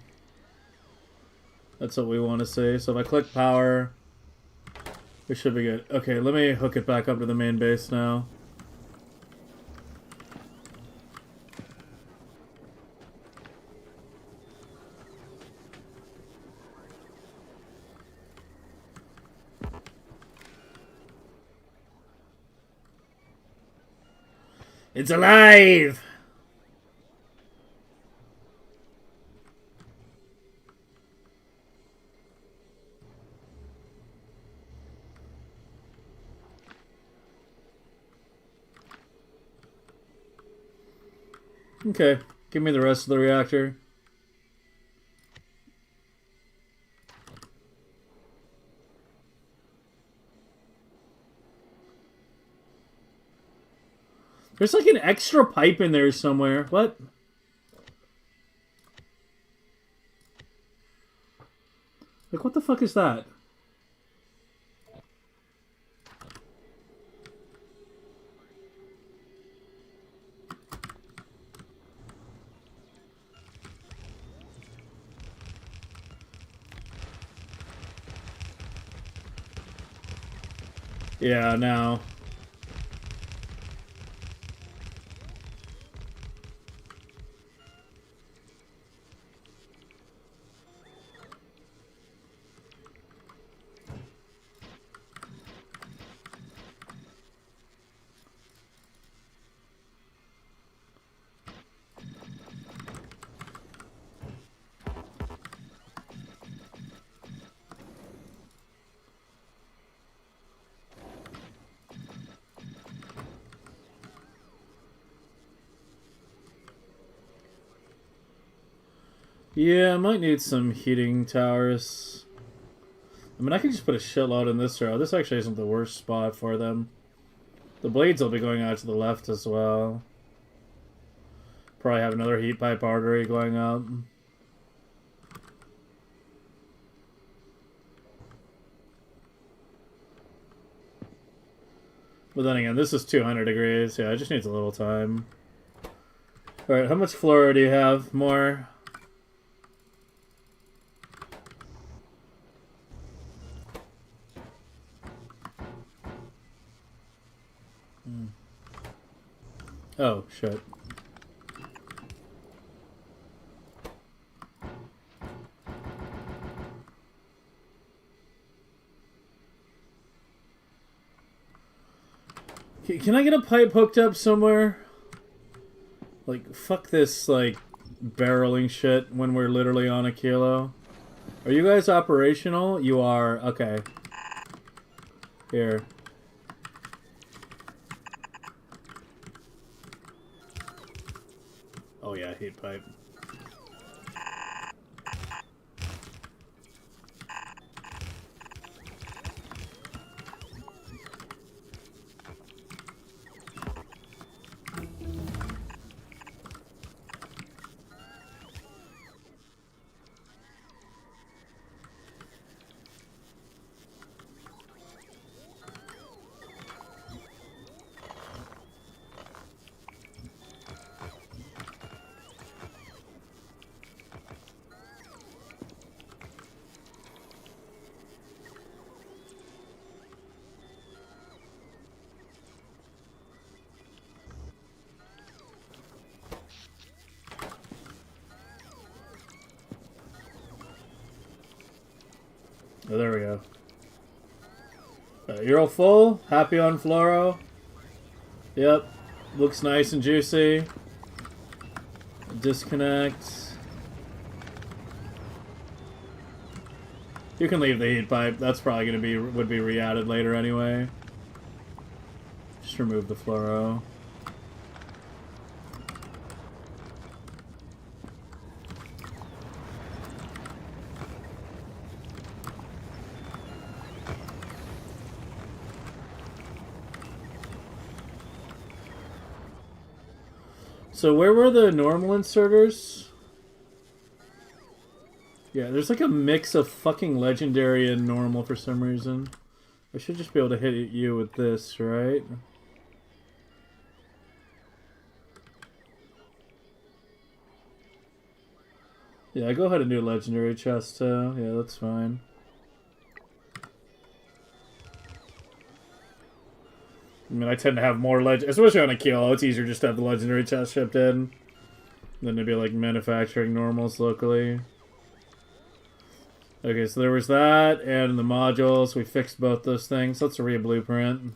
That's what we want to see. So if I click power, we should be good. Okay, let me hook it back up to the main base now. It's alive! Okay, give me the rest of the reactor. There's like an extra pipe in there somewhere. What? Like, what the fuck is that? Yeah, now. Yeah, I might need some heating towers. I mean, I could just put a shitload in this row. This actually isn't the worst spot for them. The blades will be going out to the left as well. Probably have another heat pipe artery going up. But then again, this is 200 degrees. Yeah, it just needs a little time. Alright, how much floor do you have? More? Oh, shit. Can I get a pipe hooked up somewhere? Like, fuck this, like, barreling shit when we're literally on Achilo. Are you guys operational? You are. Okay. Here. Oh yeah, heat pipe. Oh, there we go. You're all full? Happy on fluoro? Yep. Looks nice and juicy. Disconnect. You can leave the heat pipe. That's probably gonna be would be re-added later anyway. Just remove the fluoro. So where were the normal inserters? Yeah, there's like a mix of fucking legendary and normal for some reason. I should just be able to hit you with this, right? Yeah, go ahead and do legendary chest too. Yeah, that's fine. I mean, I tend to have more especially on Achilo. It's easier just to have the legendary chest shipped in than to be like manufacturing normals locally. Okay, so there was that, and the modules. We fixed both those things. Let's read a blueprint.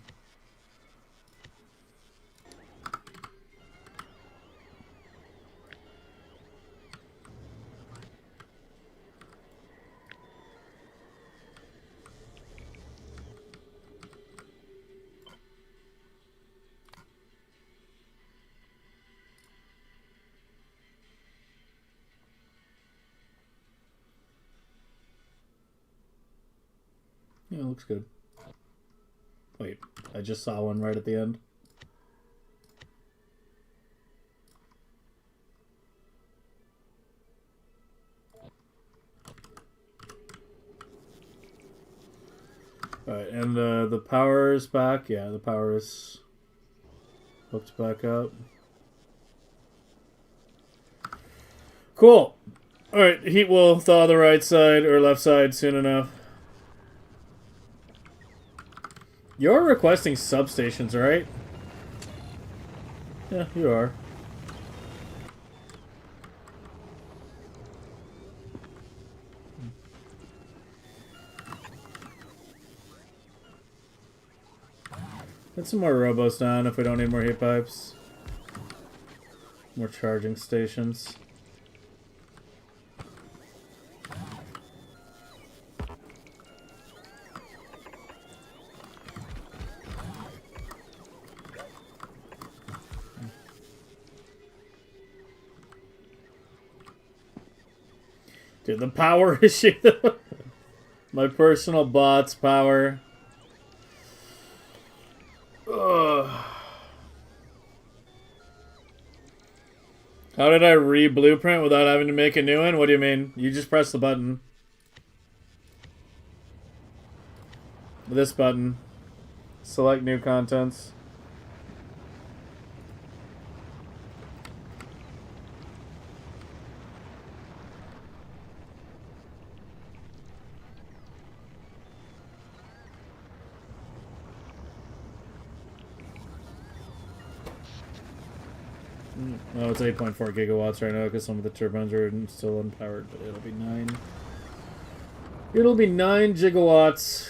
Yeah, it looks good. Wait, I just saw one right at the end. Alright, and the power is back. Yeah, the power is hooked back up. Cool. Alright, heat will thaw the right side or left side soon enough. You're requesting substations, right? Yeah, you are. Get some more robos down if we don't need more heat pipes. More charging stations. Dude, the power issue. My personal bot's power. Ugh. How did I re-blueprint without having to make a new one? What do you mean? You just press the button. This button. Select new contents. Oh, it's 8.4 gigawatts right now because some of the turbines are still unpowered, but it'll be 9. It'll be 9 gigawatts.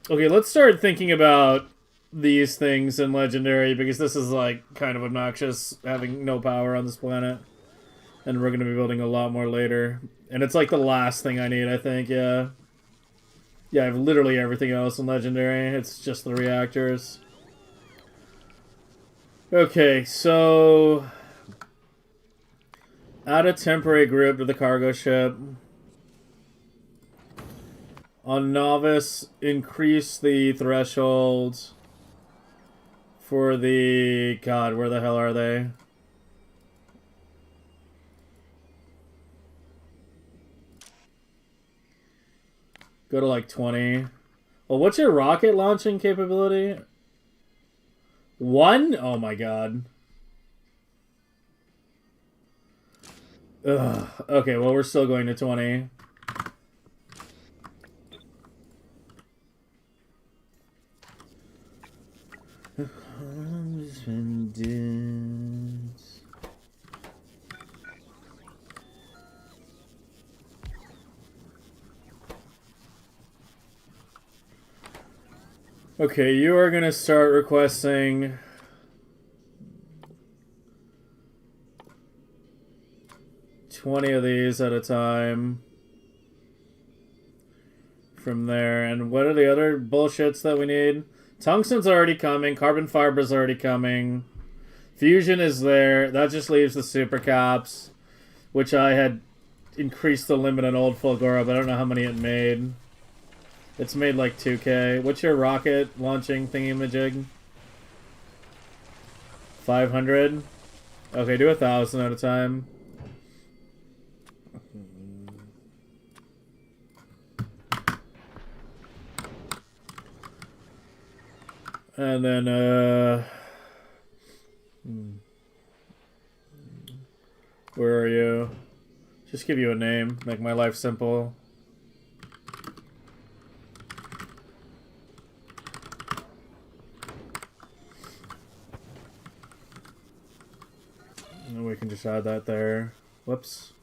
Okay, let's start thinking about these things in Legendary because this is like kind of obnoxious having no power on this planet. And we're going to be building a lot more later. And it's like the last thing I need, I think, yeah. Yeah, I have literally everything else in Legendary. It's just the reactors. Okay, so... add a temporary group to the cargo ship. On Novice, increase the threshold for the... God, where the hell are they? Go to like 20. Well, what's your rocket launching capability? 1? Oh my god. Ugh. Okay, well, we're still going to 20. Okay, you are going to start requesting... $20 of these at a time. From there. And what are the other bullshits that we need? Tungsten's already coming. Carbon fiber's already coming. Fusion is there. That just leaves the super caps, which I had increased the limit on old Fulgora, but I don't know how many it made. It's made like 2K. What's your rocket launching thingy-majig? 500? Okay, do 1,000 at a time. And then, where are you? Just give you a name. Make my life simple. And we can just add that there. Whoops.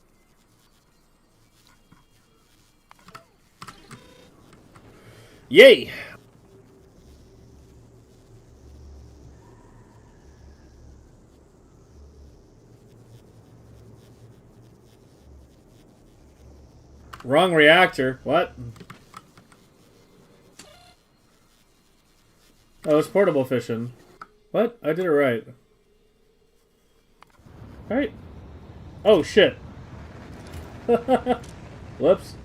Yay! Wrong reactor. What? Oh, it's portable fission. What? I did it right. Right? Oh, shit. Whoops.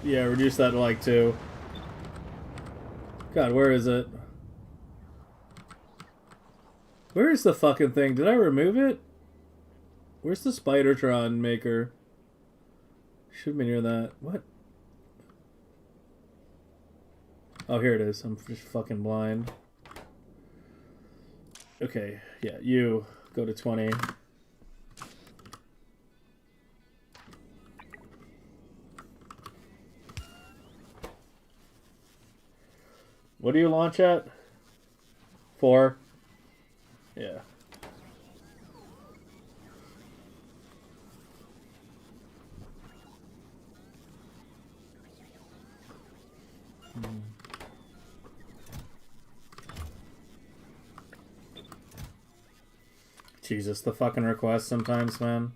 Yeah, reduce that to like 2. God, where is it? Where is the fucking thing? Did I remove it? Where's the Spidertron maker? Should be near that. What? Oh, here it is. I'm just fucking blind. Okay, yeah, you go to 20. What do you launch at? 4? Yeah. Jesus, the fucking request sometimes, man.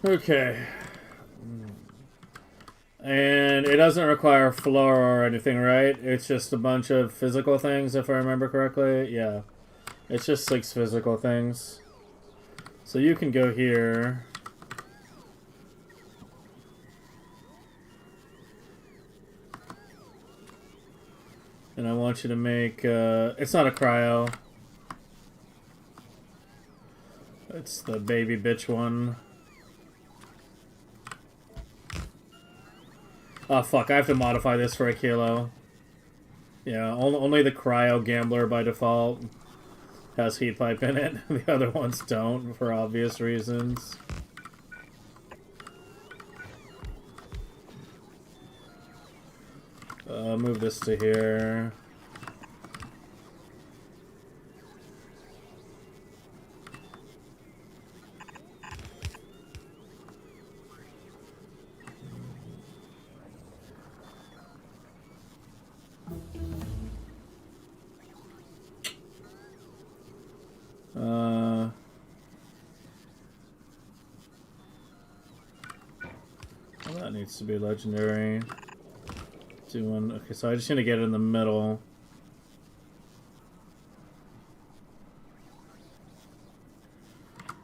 Okay. And it doesn't require floor or anything, right? It's just a bunch of physical things, if I remember correctly. Yeah. It's just 6 physical things. So you can go here. And I want you to make... it's not a cryo. It's the baby bitch one. Oh, fuck. I have to modify this for Achilo. Yeah, only the cryo gambler by default has heat pipe in it. The other ones don't, for obvious reasons. Move this to here. Well, that needs to be legendary. Okay, so I just need to get it in the middle.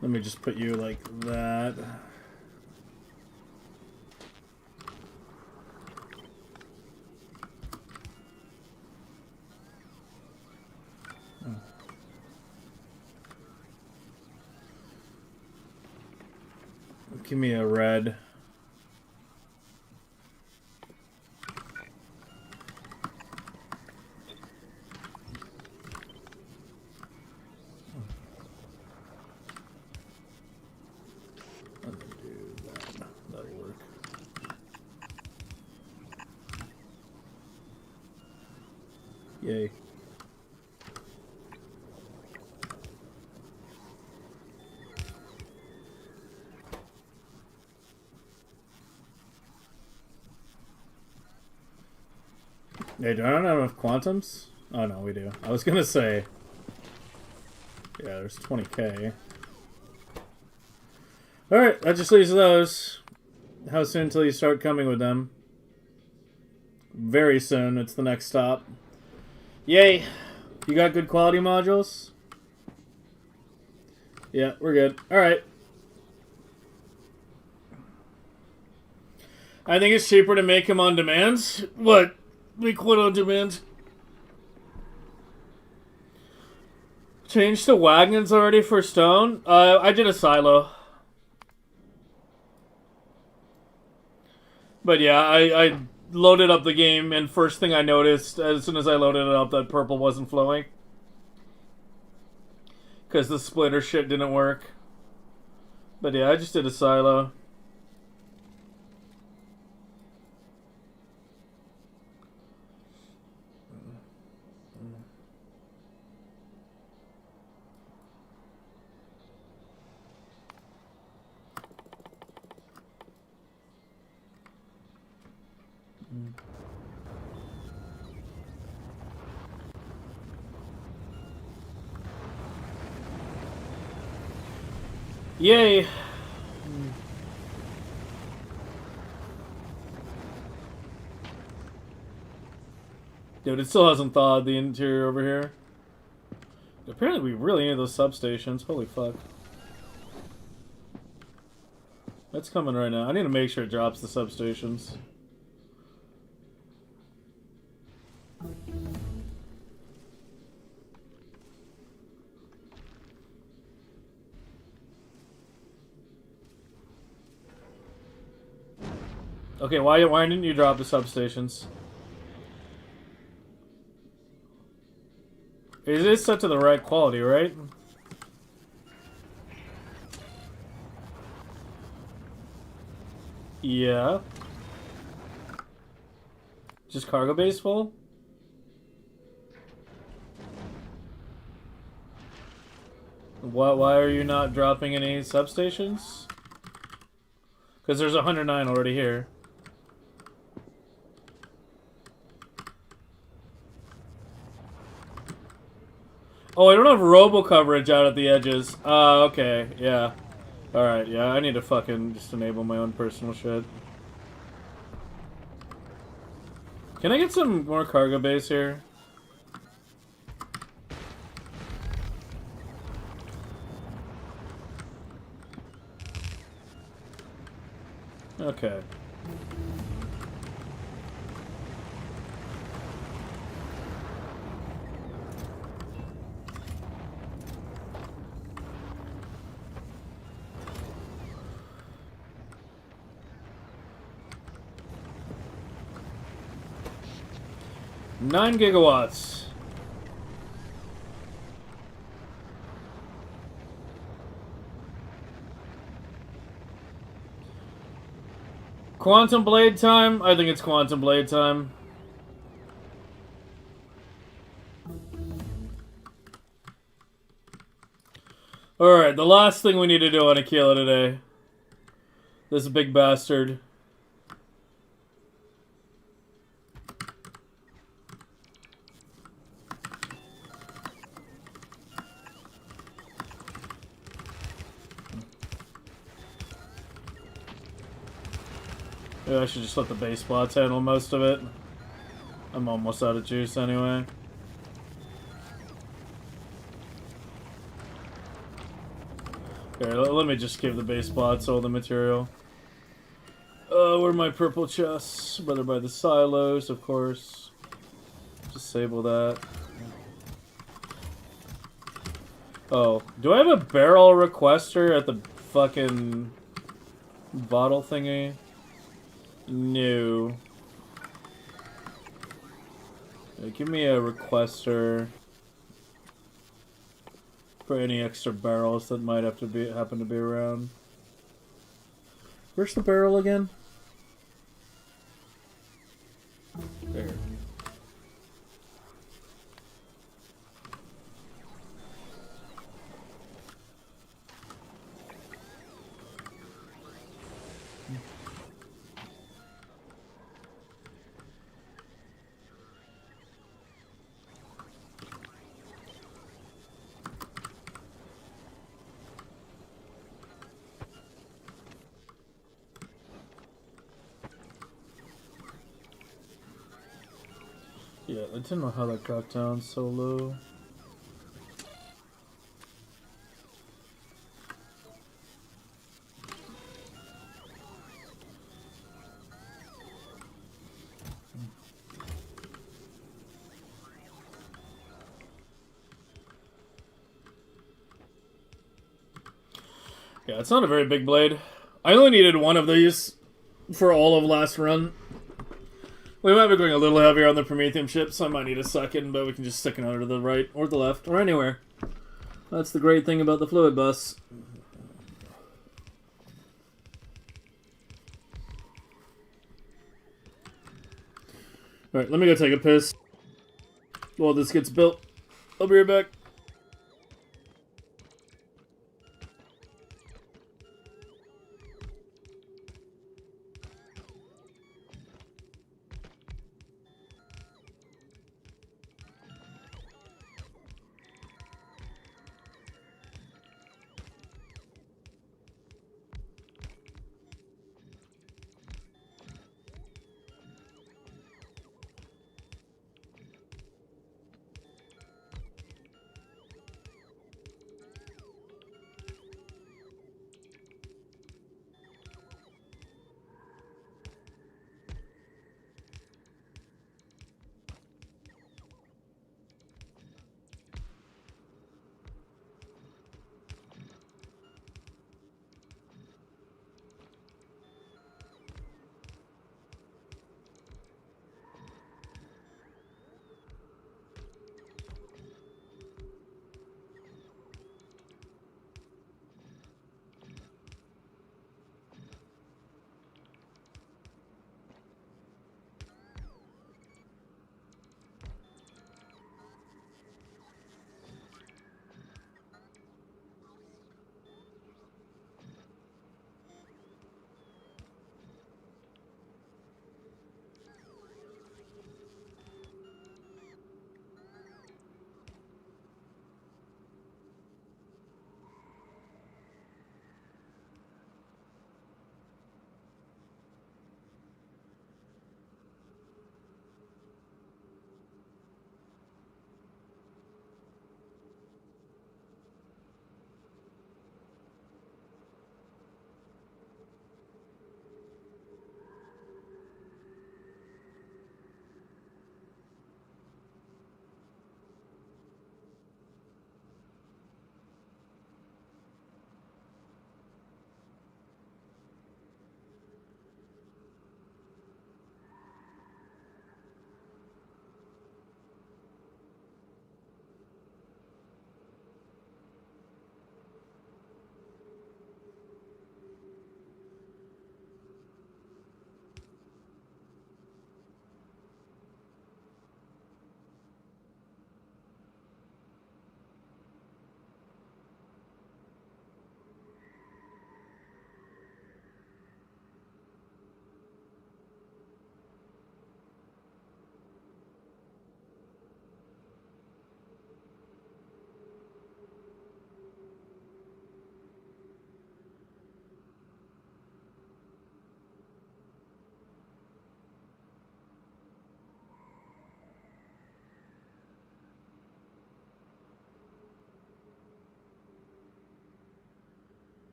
Let me just put you like that. Give me a red. Yay. Hey, do I not have enough quantums? Oh no, we do. I was gonna say. Yeah, there's 20K. Alright, that just leaves those. How soon until you start coming with them? Very soon. It's the next stop. Yay! You got good quality modules? Yeah, we're good. Alright. I think it's cheaper to make them on demand. What? Make one on demand? Changed to wagons already for stone? I did a silo. But yeah, I loaded up the game, and first thing I noticed, as soon as I loaded it up, that purple wasn't flowing. Because the splitter shit didn't work. But yeah, I just did a silo. Yay! Dude, it still hasn't thawed the interior over here. Apparently we really need those substations. Holy fuck. That's coming right now. I need to make sure it drops the substations. Okay, why didn't you drop the substations? It is set to the right quality, right? Yeah. Just cargo base full? Why are you not dropping any substations? Because there's 109 already here. Oh, I don't have robo coverage out at the edges. Okay, yeah. Alright, yeah, I need to fucking just enable my own personal shit. Can I get some more cargo base here? Okay. Nine gigawatts. Quantum Blade time? I think it's Quantum Blade time. Alright, the last thing we need to do on Achilo today. This big bastard. Yeah, I should just let the base plots handle most of it. I'm almost out of juice anyway. Here, let me just give the base plots all the material. Where are my purple chests? Whether by the silos, of course. Disable that. Oh, do I have a barrel requester at the fucking bottle thingy? No. Yeah, give me a requester for any extra barrels that might have to happen to be around. Where's the barrel again? There. Yeah, I didn't know how that got down so low. Yeah, it's not a very big blade. I only needed one of these for all of last run. We might be going a little heavier on the Prometheum ship, so I might need a second, but we can just stick another to the right or the left or anywhere. That's the great thing about the fluid bus. Alright, let me go take a piss while this gets built. I'll be right back.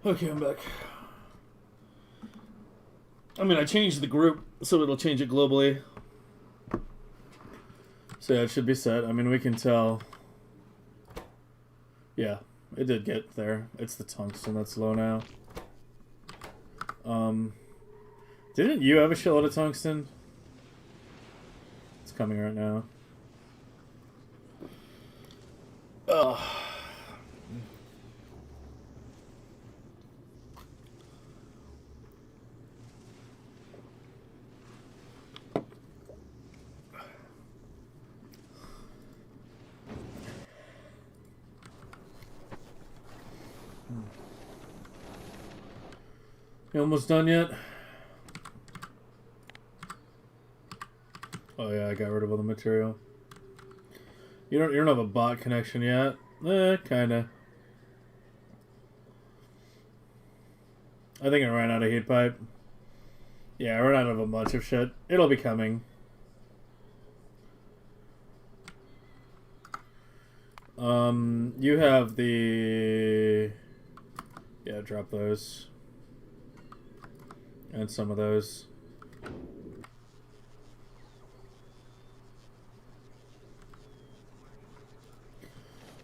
Okay, I'm back. I mean, I changed the group, so it'll change it globally. So yeah, it should be set. I mean, we can tell. Yeah, it did get there. It's the tungsten that's low now. Didn't you have a shitload of tungsten? It's coming right now. Ugh. You almost done yet? Oh yeah, I got rid of all the material. You don't have a bot connection yet? Kinda. I think I ran out of heat pipe. Yeah, I ran out of a bunch of shit. It'll be coming. You have the... Yeah, drop those. And some of those.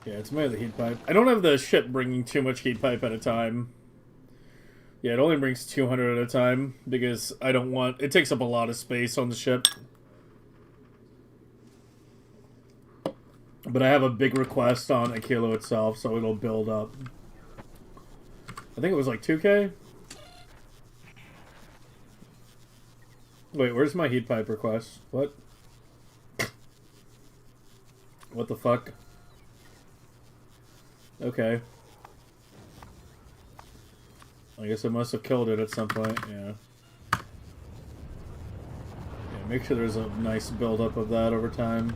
Yeah, it's mainly the heat pipe. I don't have the ship bringing too much heat pipe at a time. Yeah, it only brings 200 at a time because I don't want... It takes up a lot of space on the ship. But I have a big request on Achilo itself, so it'll build up. I think it was like 2K? Wait, where's my heat pipe request? What? What the fuck? Okay. I guess I must have killed it at some point, yeah. Yeah, make sure there's a nice buildup of that over time.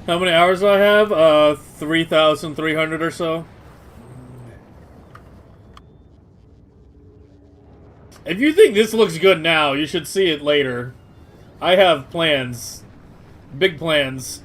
How many hours do I have? 3,300 or so. If you think this looks good now, you should see it later. I have plans. Big plans.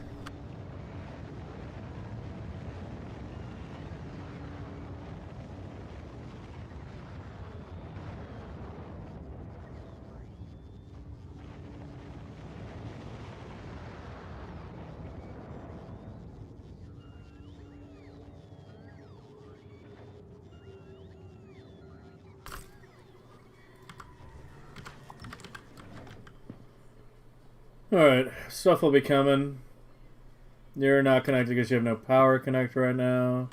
Alright, stuff will be coming. You're not connected because you have no power connector right now.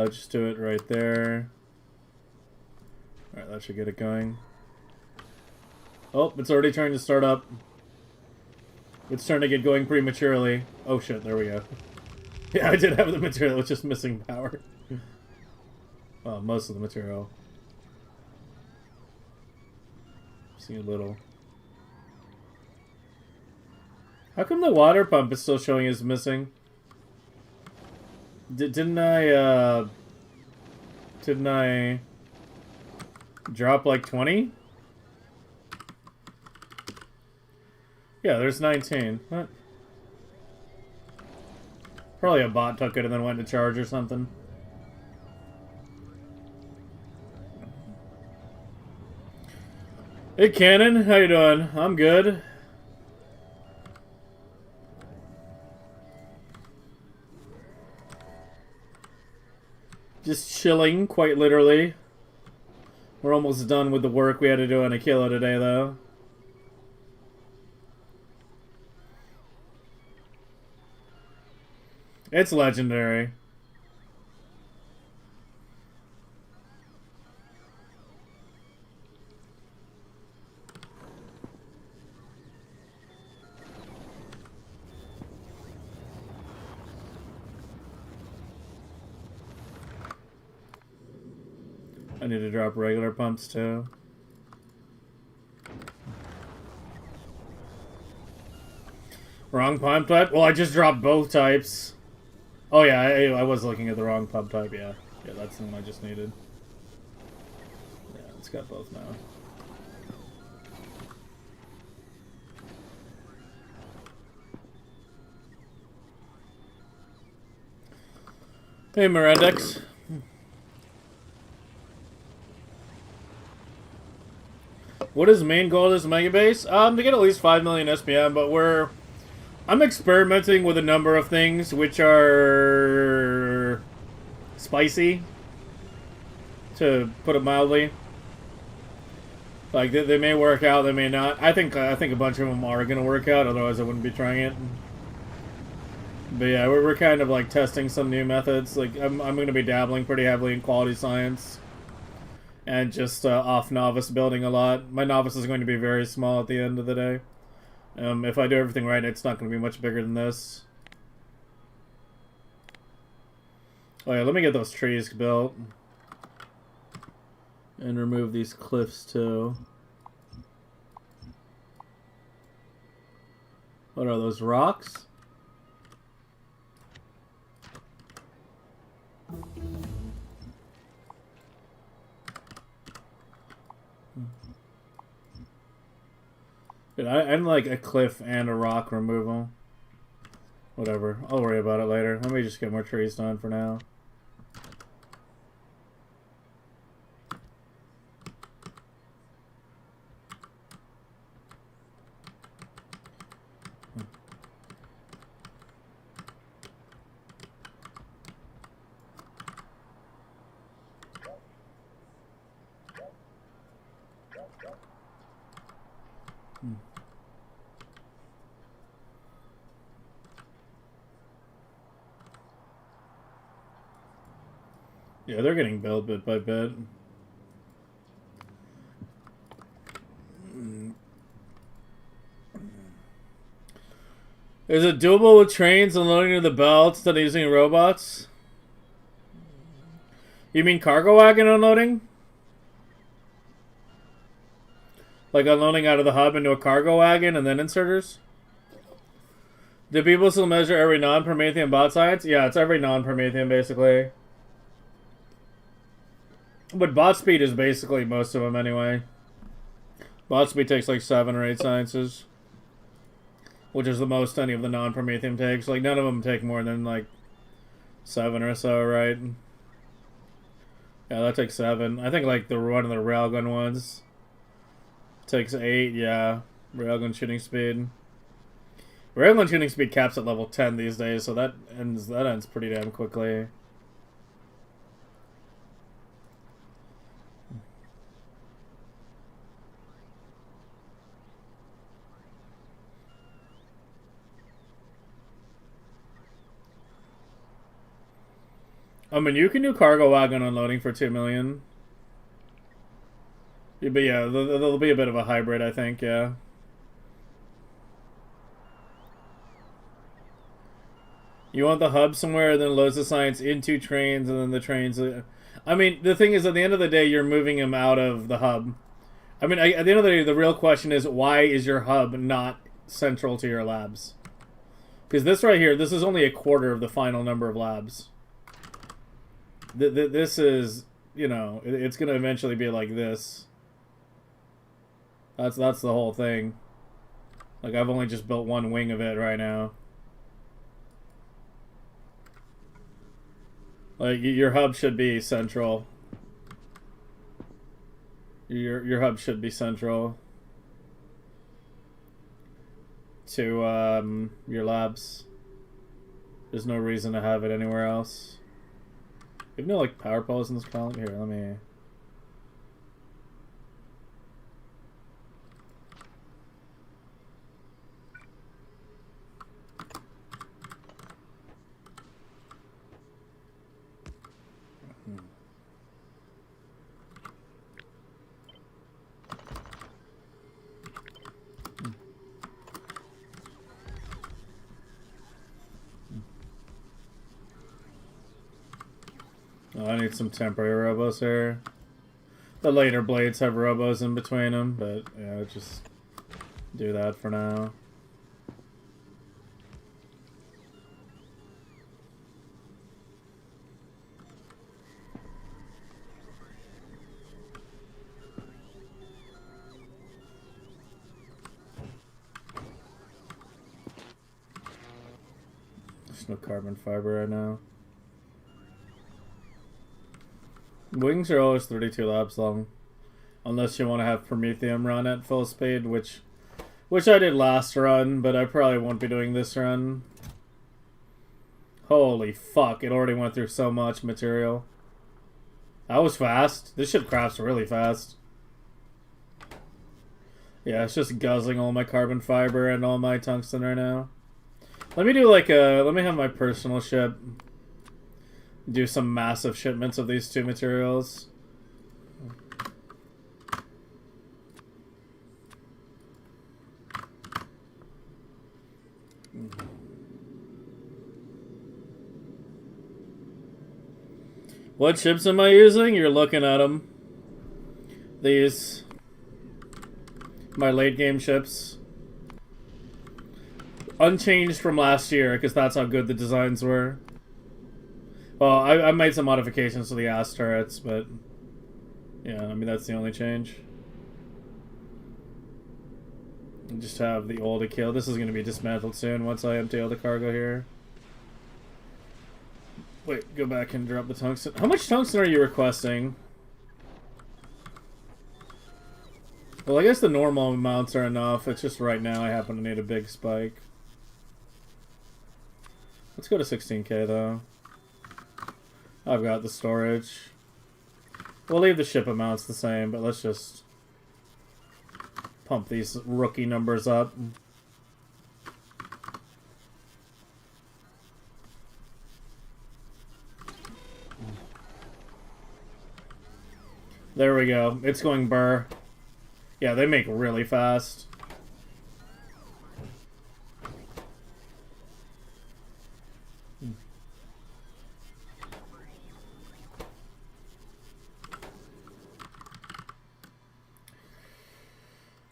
Just do it right there. Alright, that should get it going. Oh, it's already trying to start up. It's trying to get going prematurely. Oh shit, there we go. Yeah, I did have the material, it's just missing power. Well, most of the material. See a little. How come the water pump is still showing as missing? Didn't I drop like 20? Yeah, there's 19. What? Probably a bot took it and then went to charge or something. Hey Cannon, how you doing? I'm good. Just chilling, quite literally. We're almost done with the work we had to do on Achilo today, though. It's legendary. I need to drop regular pumps too. Wrong pump type? Well, I just dropped both types. Oh yeah, I was looking at the wrong pump type, yeah. Yeah, that's the one I just needed. Yeah, it's got both now. Hey, Mirandex. What is main goal of this Megabase? To get at least 5 million SPM, but I'm experimenting with a number of things which are spicy, to put it mildly. Like they may work out, they may not. I think a bunch of them are gonna work out, otherwise I wouldn't be trying it. But yeah, we're kind of like testing some new methods. Like I'm gonna be dabbling pretty heavily in quality science. And just off novice building a lot. My novice is going to be very small at the end of the day. If I do everything right, it's not going to be much bigger than this. Oh yeah, let me get those trees built. And remove these cliffs too. What are those, rocks? Dude, I'm like a cliff and a rock removal. Whatever. I'll worry about it later. Let me just get more trees done for now. Yeah, they're getting built bit by bit. Is it doable with trains unloading to the belt instead of using robots? You mean cargo wagon unloading? Like unloading out of the hub into a cargo wagon and then inserters? Do people still measure every non-Promethean bot science? Yeah, it's every non-Promethean basically. But bot speed is basically most of them anyway. Bot speed takes like 7 or 8 sciences. Which is the most any of the non-Promethean takes. Like none of them take more than like 7 or so, right? Yeah, that takes 7. I think like the one of the railgun ones takes 8, yeah. Railgun shooting speed. Railgun shooting speed caps at level 10 these days, so that ends pretty damn quickly. I mean, you can do cargo wagon unloading for 2 million. But yeah, there'll be a bit of a hybrid, I think, yeah. You want the hub somewhere, then loads of science into trains, and then the trains... I mean, the thing is, at the end of the day, you're moving them out of the hub. I mean, at the end of the day, the real question is, why is your hub not central to your labs? Because this right here, this is only a quarter of the final number of labs. This is, you know, it's going to eventually be like this. That's the whole thing. Like, I've only just built one wing of it right now. Like, your hub should be central. Your hub should be central to your labs. There's no reason to have it anywhere else. You have no like power poles in this column? Here, let me... Oh, I need some temporary robos here. The later blades have robos in between them, but yeah, just do that for now. There's no carbon fiber right now. Wings are always 32 laps long. Unless you want to have Prometheum run at full speed, which I did last run, but I probably won't be doing this run. Holy fuck, it already went through so much material. That was fast. This shit crafts really fast. Yeah, it's just guzzling all my carbon fiber and all my tungsten right now. Let me do like a... Let me have my personal ship do some massive shipments of these two materials. What chips am I using? You're looking at them. These. My late game ships. Unchanged from last year, because that's how good the designs were. Well, I made some modifications to the ass turrets, but... yeah, I mean, that's the only change. Just have the old Achilo. This is going to be dismantled soon once I empty all the cargo here. Wait, go back and drop the tungsten. How much tungsten are you requesting? Well, I guess the normal amounts are enough. It's just right now I happen to need a big spike. Let's go to 16k though. I've got the storage. We'll leave the ship amounts the same, but let's just pump these rookie numbers up. There we go. It's going burr. Yeah, they make really fast.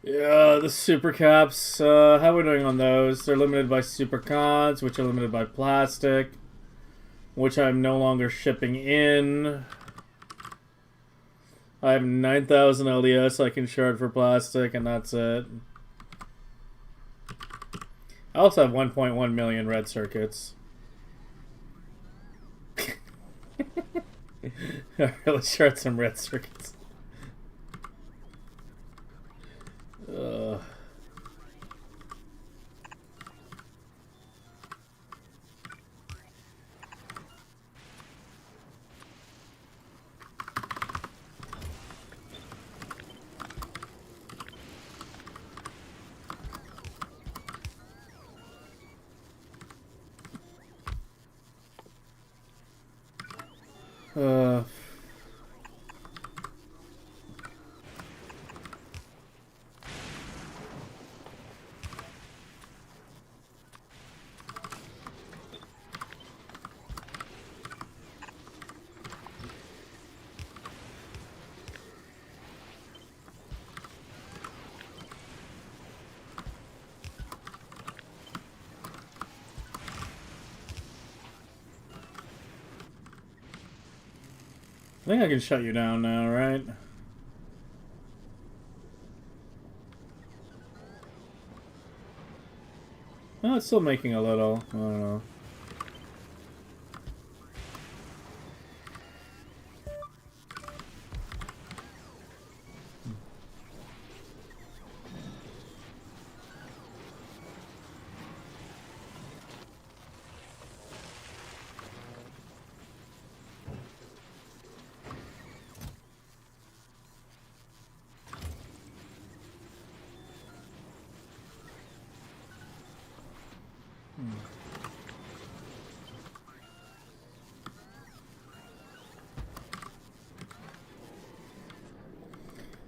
Yeah, the super caps. How are we doing on those? They're limited by super cons, which are limited by plastic, which I'm no longer shipping in. I have 9,000 LDS I can shard for plastic, and that's it. I also have 1.1 million red circuits. I really shard some red circuits. I think I can shut you down now, right? Oh, it's still making a little. I don't know.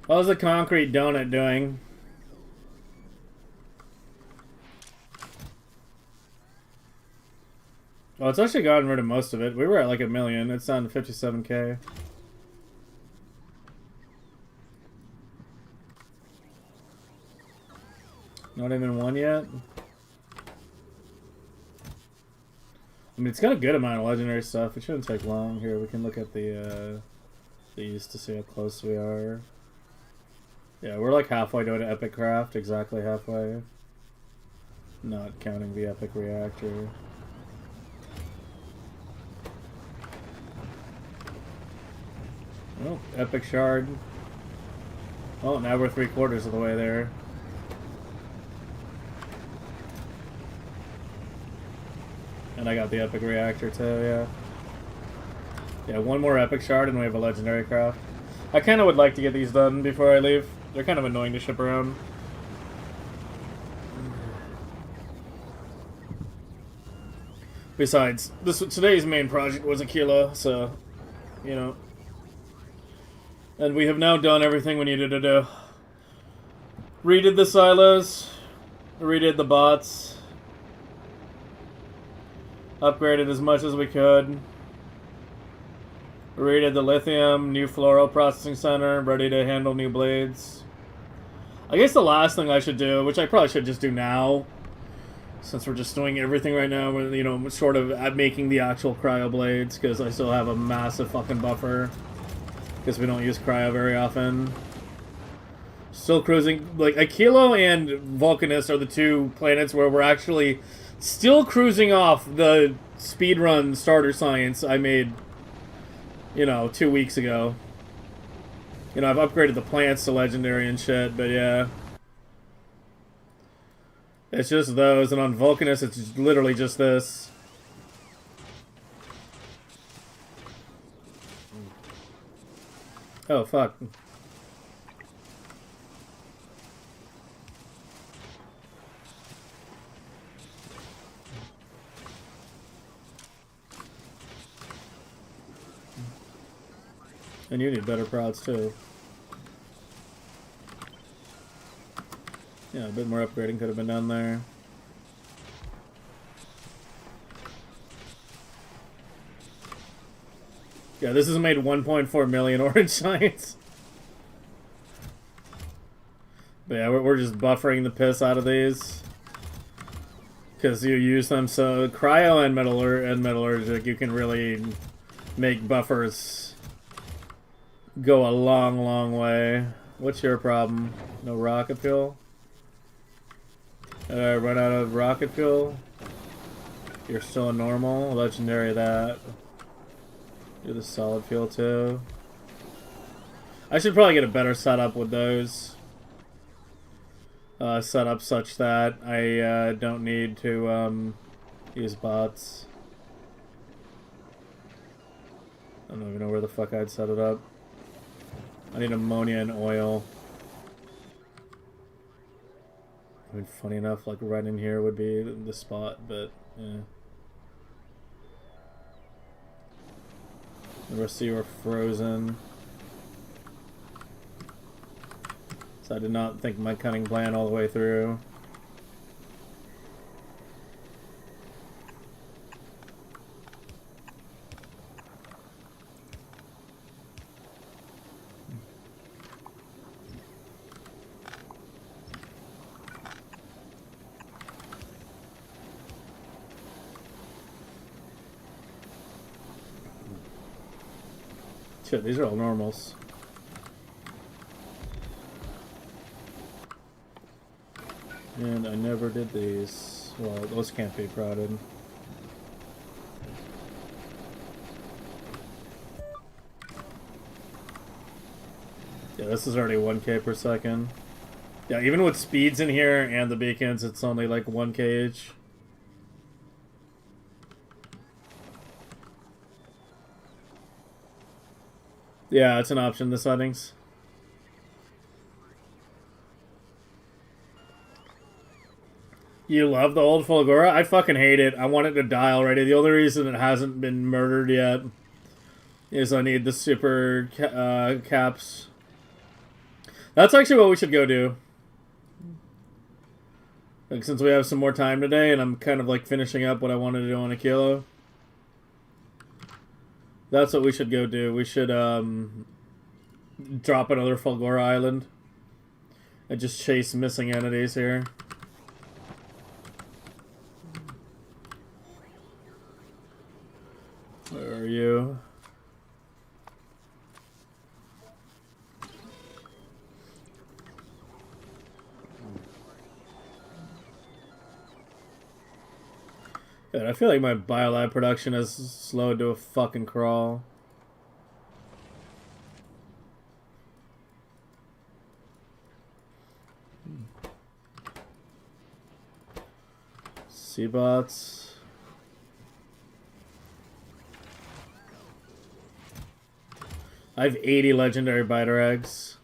How's the concrete donut doing? Oh, it's actually gotten rid of most of it. We were at like 1 million. It's down to 57k. Not even one yet? I mean, it's got a good amount of legendary stuff. It shouldn't take long. Here, we can look at these to see how close we are. Yeah, we're like halfway to an epic craft. Exactly halfway. Not counting the epic reactor. Oh, epic shard. Oh, now we're 3/4 of the way there. And I got the epic reactor too, yeah. Yeah, one more epic shard and we have a legendary craft. I kind of would like to get these done before I leave. They're kind of annoying to ship around. Besides, today's main project was Achilo, so, you know. And we have now done everything we needed to do. Redid the silos, redid the bots, upgraded as much as we could. Rated the lithium, new fluoro processing center, ready to handle new blades. I guess the last thing I should do, which I probably should just do now, since we're just doing everything right now, we're, you know, sort of making the actual cryo blades, because I still have a massive fucking buffer, because we don't use cryo very often. Still cruising, like, Achilo and Vulcanus are the two planets where we're actually still cruising off the speedrun starter science I made, you know, 2 weeks ago. You know, I've upgraded the plants to legendary and shit, but yeah. It's just those, and on Vulcanus, it's literally just this. Oh, fuck. And you need better prods, too. Yeah, a bit more upgrading could have been done there. Yeah, this has made 1.4 million orange science. But yeah, we're just buffering the piss out of these. Because you use them, so cryo and metallurgic, you can really make buffers go a long, long way. What's your problem? No rocket fuel? Run out of rocket fuel? You're still a normal? Legendary that. You're the solid fuel too. I should probably get a better setup with those. Set up such that I don't need to use bots. I don't even know where the fuck I'd set it up. I need ammonia and oil. I mean, funny enough, like right in here would be the spot, but yeah. The rest of you are frozen. So I did not think my cunning plan all the way through. Shit, these are all normals. And I never did these. Well, those can't be prodded. Yeah, this is already 1k per second. Yeah, even with speeds in here and the beacons, it's only like 1k each. Yeah, it's an option, the settings. You love the old Fulgora? I fucking hate it. I want it to die already. The only reason it hasn't been murdered yet is I need the super caps. That's actually what we should go do. Like, since we have some more time today and I'm kind of like finishing up what I wanted to do on Achilo. That's what we should go do. We should drop another Fulgora Island and just chase missing entities here. Where are you? God, I feel like my biolab production has slowed to a fucking crawl. C-bots. I have 80 legendary biter eggs.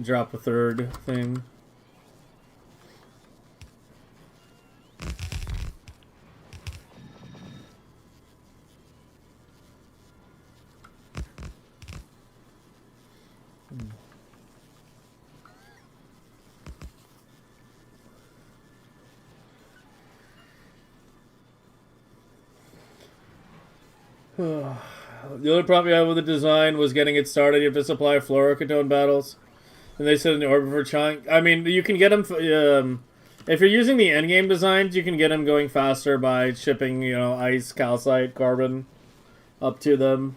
Drop a third thing. The other problem you have with the design was getting it started. You have to supply fluorocatone battles. And they said in the orbit for chunk. I mean, you can get them... if you're using the endgame designs, you can get them going faster by shipping, you know, ice, calcite, carbon up to them.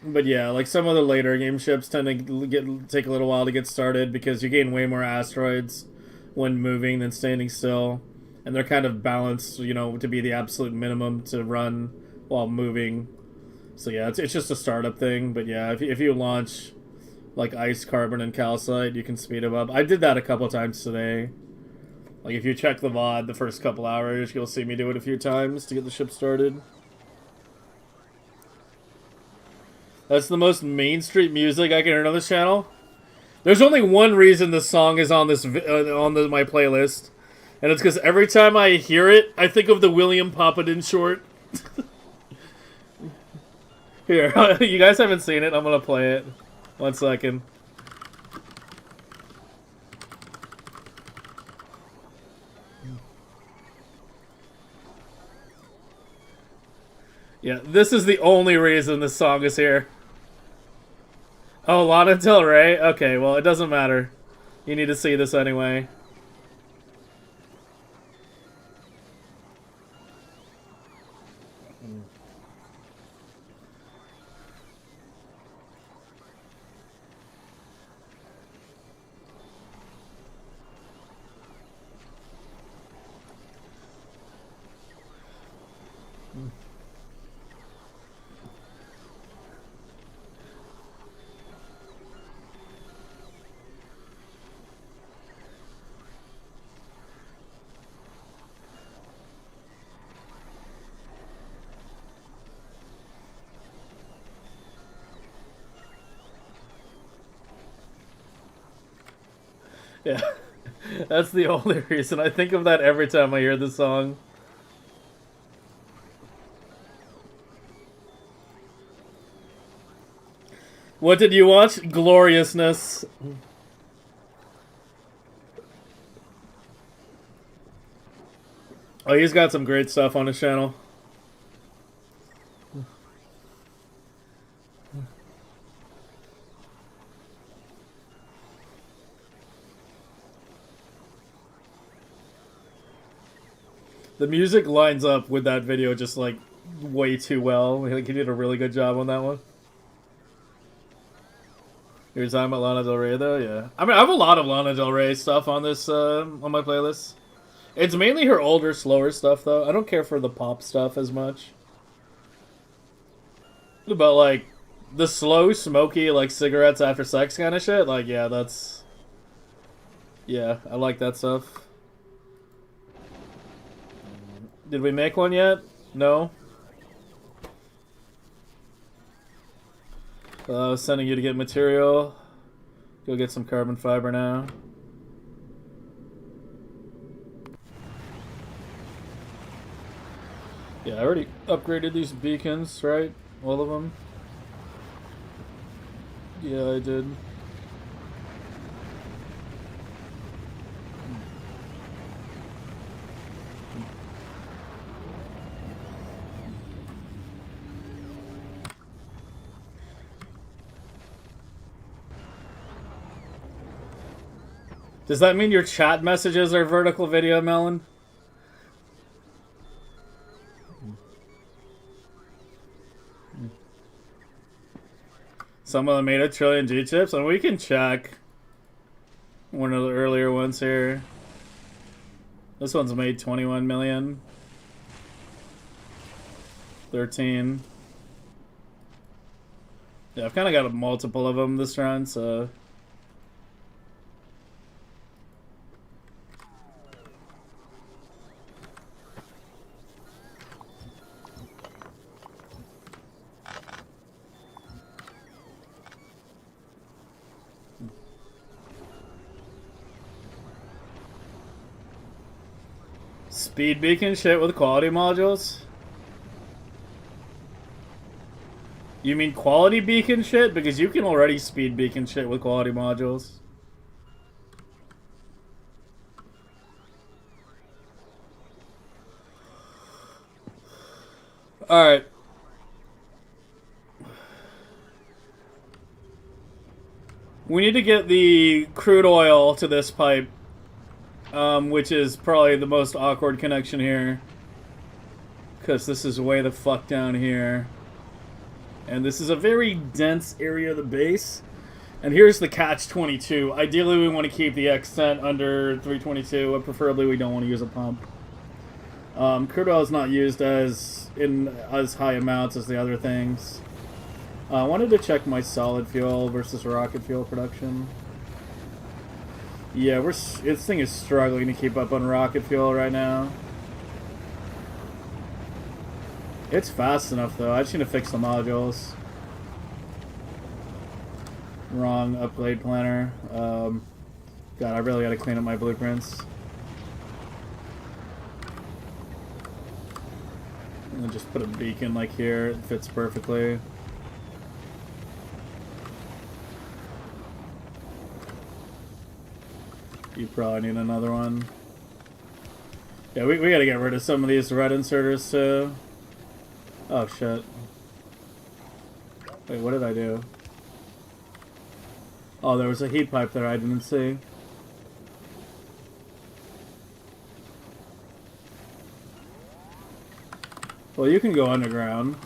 But yeah, like some of the later game ships tend to take a little while to get started because you gain way more asteroids when moving than standing still. And they're kind of balanced, you know, to be the absolute minimum to run while moving. So yeah, it's just a startup thing. But yeah, if you launch like ice, carbon, and calcite, you can speed them up. I did that a couple times today. Like if you check the VOD the first couple hours, you'll see me do it a few times to get the ship started. That's the most mainstream music I can hear on this channel. There's only one reason this song is on this my playlist, and it's because every time I hear it, I think of the William Papadin short. Here, you guys haven't seen it. I'm gonna play it. 1 second. Yeah, this is the only reason this song is here. Oh, Lana Del Rey? Okay, well, it doesn't matter. You need to see this anyway. Yeah, that's the only reason. I think of that every time I hear the song. What did you watch? Gloriousness. Oh, he's got some great stuff on his channel. The music lines up with that video just like way too well. Like he did a really good job on that one. You're talking about Lana Del Rey though, yeah. I mean, I have a lot of Lana Del Rey stuff on this on my playlist. It's mainly her older, slower stuff though. I don't care for the pop stuff as much. But like the slow, smoky, like cigarettes after sex kind of shit. Like yeah, that's I like that stuff. Did we make one yet? No. Sending you to get material. Go get some carbon fiber now. Yeah, I already upgraded these beacons, right? All of them? Yeah, I did. Does that mean your chat messages are vertical video, Melon? Some of them made a trillion G chips, and we can check one of the earlier ones here. This one's made 21 million. 13. Yeah, I've kind of got a multiple of them this round, so... Speed beacon shit with quality modules? You mean quality beacon shit? Because you can already speed beacon shit with quality modules. Alright. We need to get the crude oil to this pipe, which is probably the most awkward connection here. Because this is way the fuck down here. And this is a very dense area of the base. And here's the catch-22. Ideally, we want to keep the extent under 322, but preferably we don't want to use a pump. Crude oil is not used in as high amounts as the other things. I wanted to check my solid fuel versus rocket fuel production. Yeah, this thing is struggling to keep up on rocket fuel right now. It's fast enough though. I just need to fix the modules. Wrong upgrade planner. God, I really gotta clean up my blueprints. And then just put a beacon like here. It fits perfectly. You probably need another one. Yeah, we gotta get rid of some of these red inserters too. Oh shit. Wait, what did I do? Oh, there was a heat pipe there I didn't see. Well, you can go underground.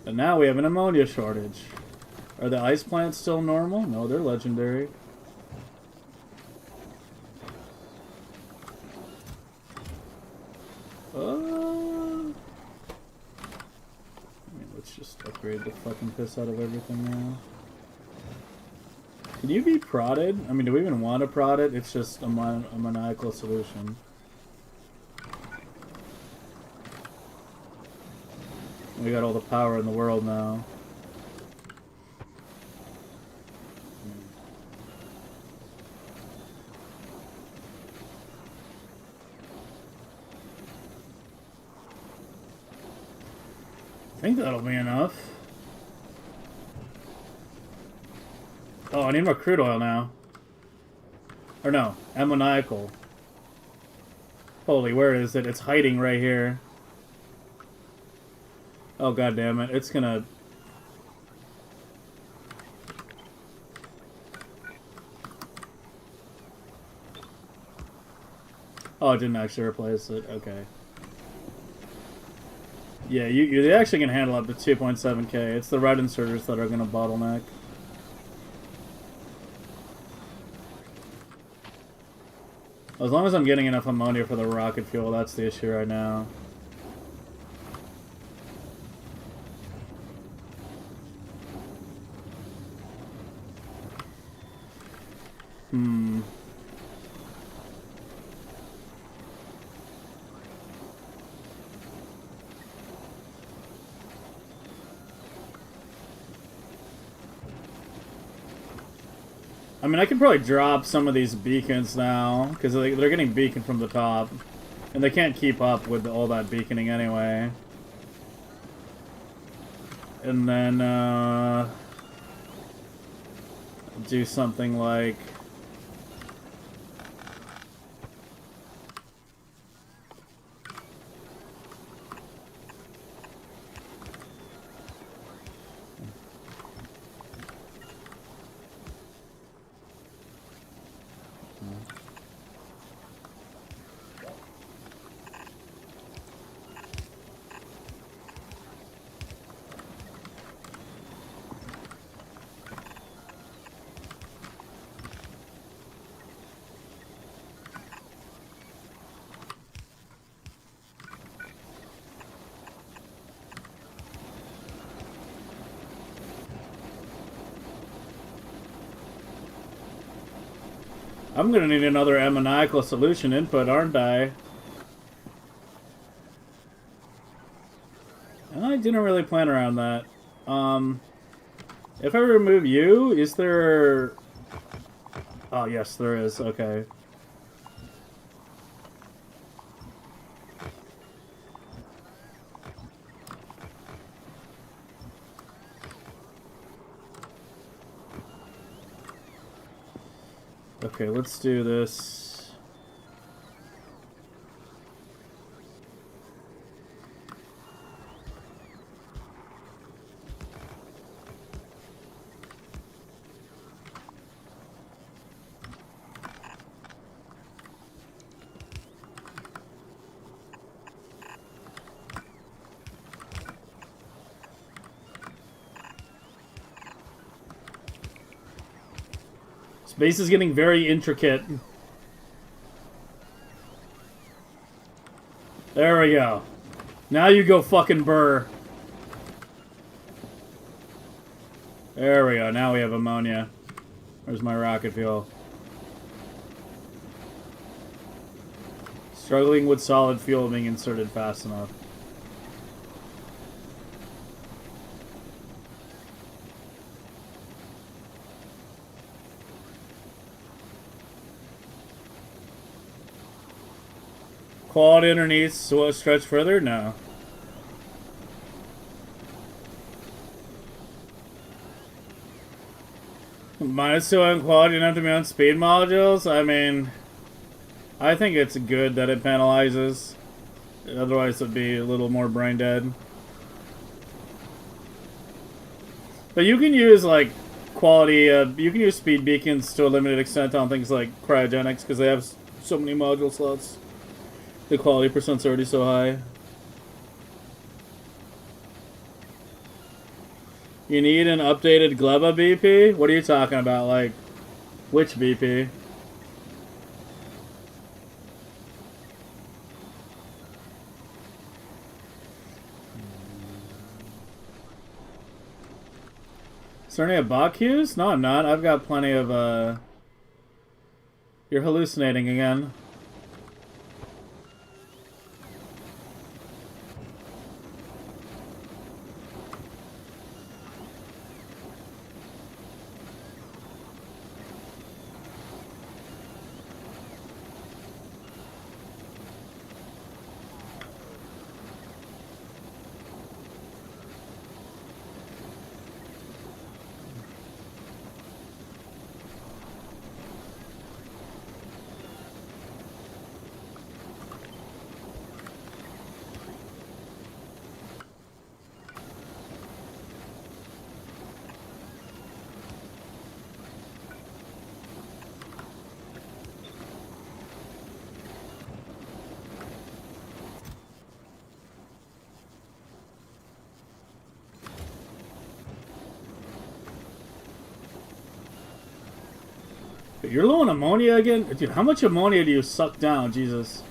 And now we have an ammonia shortage. Are the ice plants still normal? No, they're legendary. Let's just upgrade the fucking piss out of everything now. Can you be prodded? I mean, do we even want to prod it? It's just a maniacal solution. We got all the power in the world now. I think that'll be enough. Oh, I need more crude oil now. Or no, ammoniacal. Holy, where is it? It's hiding right here. Oh, god damn it. It's gonna... Oh, it didn't actually replace it. Okay. Yeah, you actually can handle up to 2.7k. It's the red inserters that are gonna bottleneck. As long as I'm getting enough ammonia for the rocket fuel, that's the issue right now. I mean, I could probably drop some of these beacons now, because they're getting beaconed from the top. And they can't keep up with all that beaconing anyway. And then, do something like... I'm gonna need another ammoniacal solution input, aren't I? I didn't really plan around that. If I remove you, is there... Oh, yes, there is. Okay. Okay, let's do this. Space is getting very intricate. There we go. Now you go fucking burr. There we go. Now we have ammonia. Where's my rocket fuel? Struggling with solid fuel being inserted fast enough. Quality underneath, so stretch further? No. -2 on quality, enough to be on speed modules? I mean, I think it's good that it penalizes. Otherwise it'd be a little more brain dead. But you can use, like, quality, you can use speed beacons to a limited extent on things like cryogenics, because they have so many module slots. The quality percent's already so high. You need an updated Glea BP? What are you talking about? Like, which BP? Is there any bot queues? No, I'm not. I've got plenty of, You're hallucinating again. You're low on ammonia again? Dude, how much ammonia do you suck down? Jesus.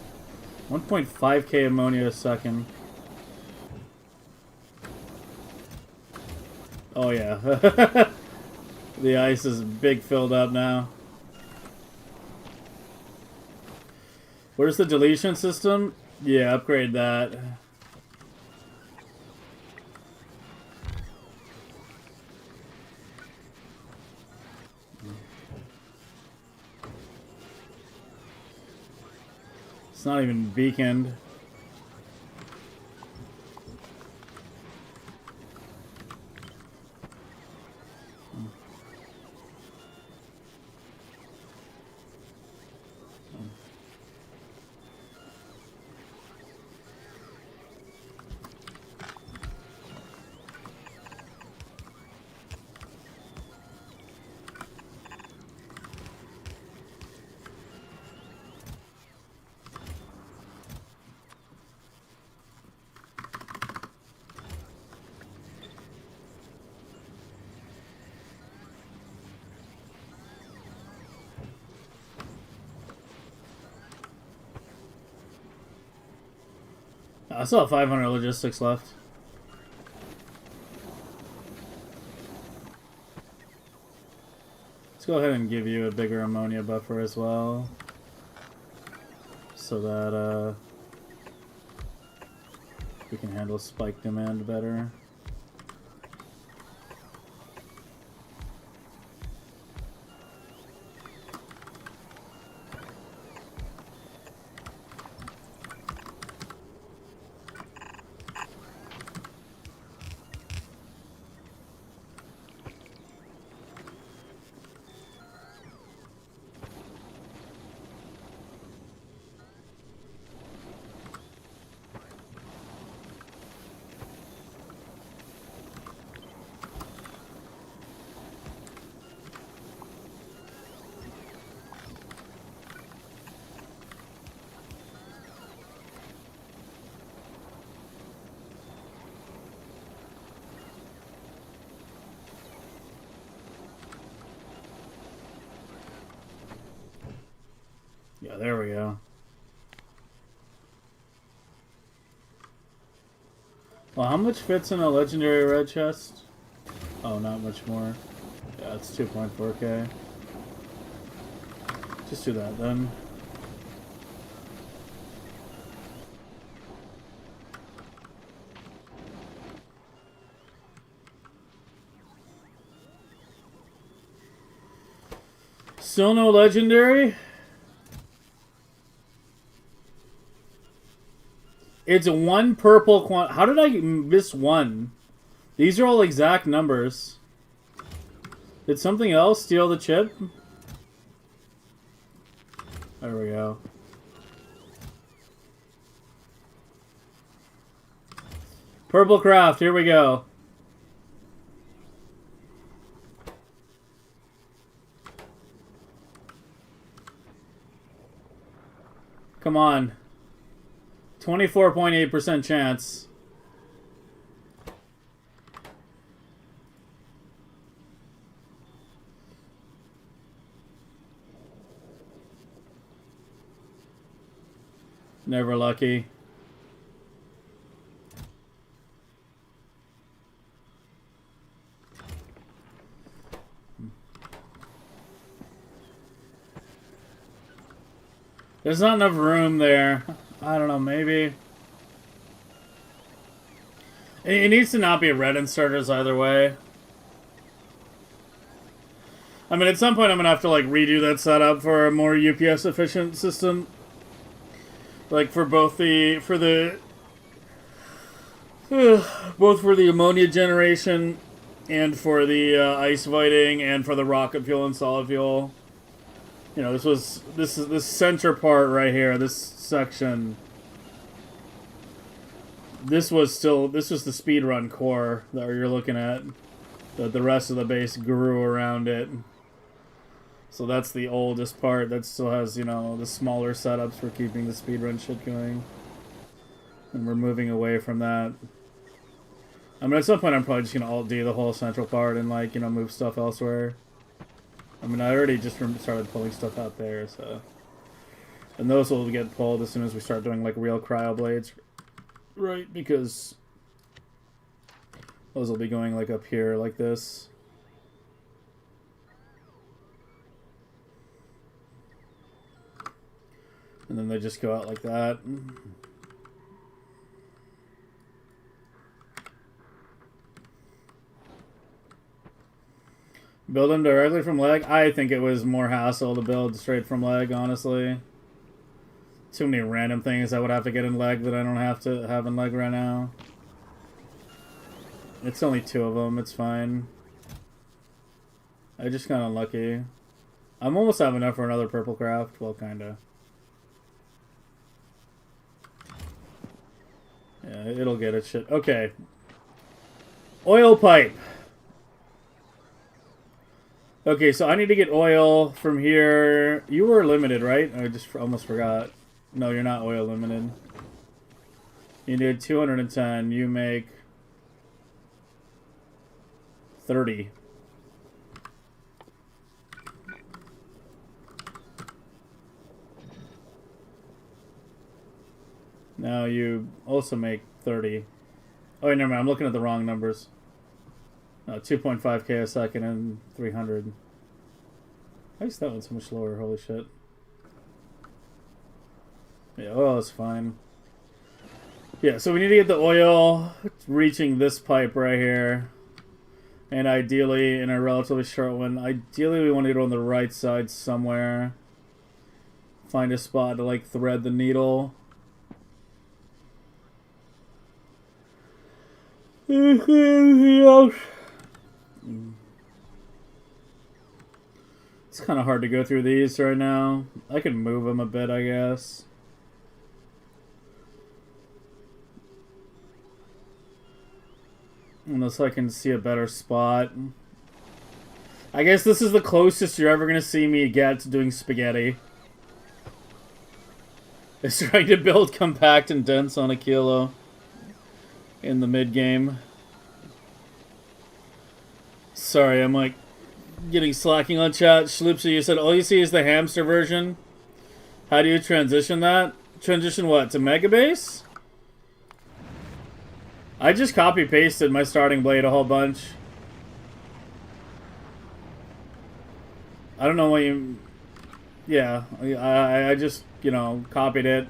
1.5k ammonia a second. Oh, yeah. The ice is big filled up now. Where's the deletion system? Yeah, upgrade that. It's not even beaconed. I still have 500 logistics left. Let's go ahead and give you a bigger ammonia buffer as well, so that we can handle spike demand better. Yeah, there we go. Well, how much fits in a legendary red chest? Oh, not much more. Yeah, it's 2.4k. Just do that then. Still no legendary? It's one purple How did I miss one? These are all exact numbers. Did something else steal the chip? There we go. Purple craft, here we go. Come on. 24.8% chance. Never lucky. There's not enough room there. I don't know, maybe. It needs to not be red inserters either way. I mean, at some point I'm going to have to, like, redo that setup for a more UPS efficient system. Like, for both both for the ammonia generation and for the ice fighting and for the rocket fuel and solid fuel. You know, this center part right here, this section. This was the speedrun core that you're looking at. That the rest of the base grew around it. So that's the oldest part that still has, you know, the smaller setups for keeping the speedrun shit going. And we're moving away from that. I mean, at some point I'm probably just going to alt-D the whole central part and, like, you know, move stuff elsewhere. I mean, I already just started pulling stuff out there, so... And those will get pulled as soon as we start doing, like, real cryo blades. Right, because... those will be going, like, up here, like this. And then they just go out like that. Build them directly from leg? I think it was more hassle to build straight from leg, honestly. Too many random things I would have to get in leg that I don't have to have in leg right now. It's only 2 of them, it's fine. I just got unlucky. I'm almost have enough for another purple craft. Well, kinda. Yeah, it'll get it shit. Okay. Oil pipe. Okay, so I need to get oil from here. You were limited, right? I just almost forgot. No, you're not oil limited. You need 210. You make 30. Now you also make 30. Oh, wait, never mind. I'm looking at the wrong numbers. 2.5k a second and 300. Why is that one so much lower? Holy shit. Yeah, oil is fine. Yeah, so we need to get the oil reaching this pipe right here. And ideally, in a relatively short one, ideally we want to get on the right side somewhere. Find a spot to, like, thread the needle. It's kind of hard to go through these right now. I can move them a bit, I guess. Unless I can see a better spot. I guess this is the closest you're ever going to see me get to doing spaghetti. It's trying to build compact and dense on Achilo in the mid-game. Sorry, I'm like getting slacking on chat. Schloopsy, you said all you see is the hamster version. How do you transition that? Transition what? To Megabase? I just copy-pasted my starting blade a whole bunch. I don't know what you... Yeah, I just, you know, copied it.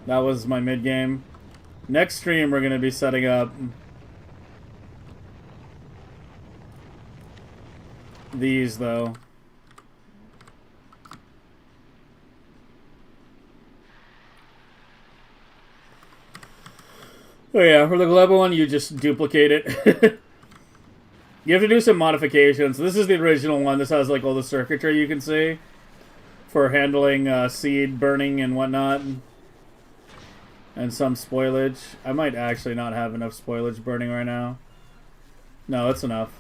That was my mid-game. Next stream, we're going to be setting up these, though. Oh yeah, for the Glea one, you just duplicate it. You have to do some modifications. This is the original one. This has like all the circuitry you can see for handling seed burning and whatnot. And some spoilage. I might actually not have enough spoilage burning right now. No, that's enough.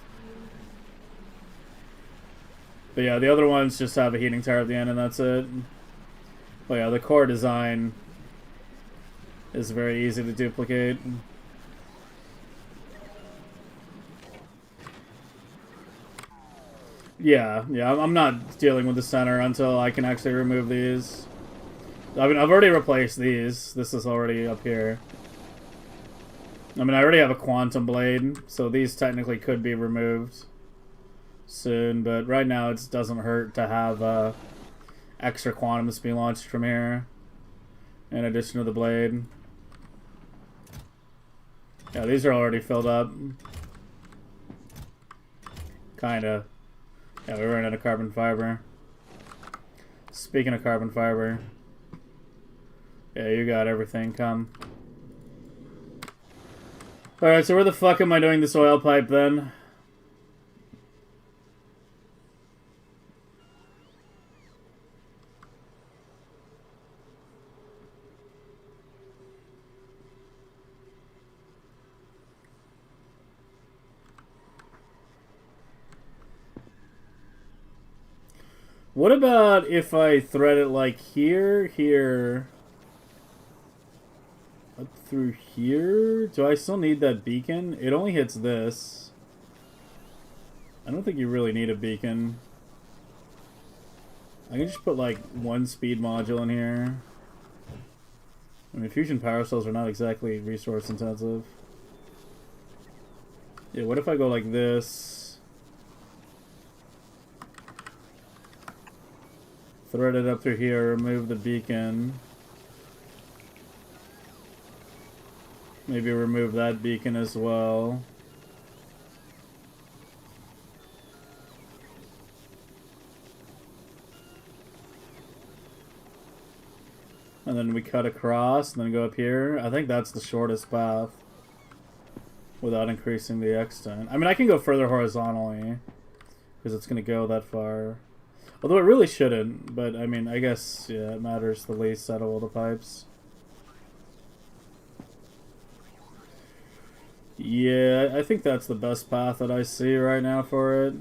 But yeah, the other ones just have a heating tower at the end and that's it. But yeah, the core design is very easy to duplicate. Yeah, I'm not dealing with the center until I can actually remove these. I mean, I've already replaced these. This is already up here. I mean, I already have a quantum blade, so these technically could be removed soon, but right now it doesn't hurt to have extra quantums be launched from here, in addition to the blade. Yeah, these are already filled up. Kinda. Yeah, we ran out of carbon fiber. Speaking of carbon fiber, yeah, you got everything. Come. Alright, so where the fuck am I doing this oil pipe then? What about if I thread it like here, here, up through here? Do I still need that beacon? It only hits this. I don't think you really need a beacon. I can just put like one speed module in here. I mean, fusion power cells are not exactly resource intensive. Yeah, what if I go like this? Thread it up through here, remove the beacon. Maybe remove that beacon as well. And then we cut across and then go up here. I think that's the shortest path without increasing the extent. I mean, I can go further horizontally because it's going to go that far. Although it really shouldn't, but I mean, I guess, yeah, it matters the least out of all the pipes. Yeah, I think that's the best path that I see right now for it.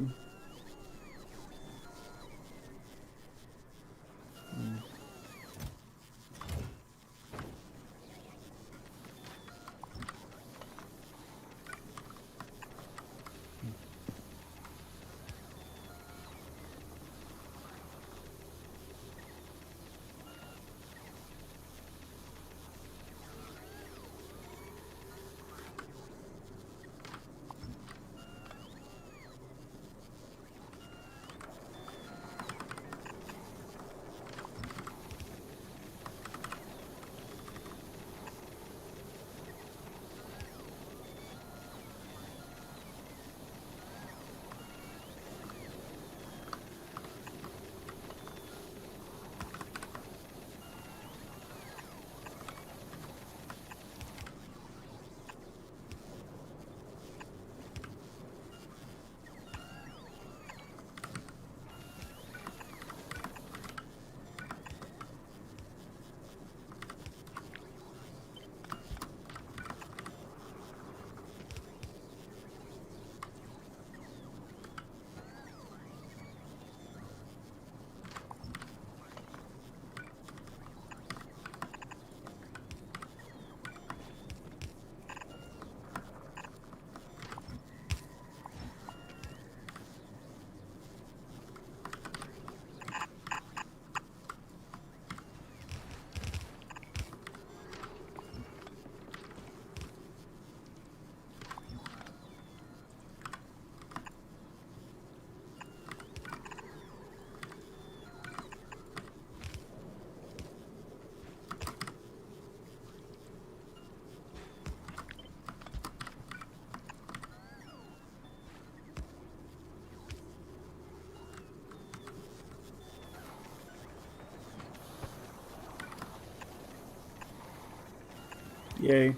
Yay.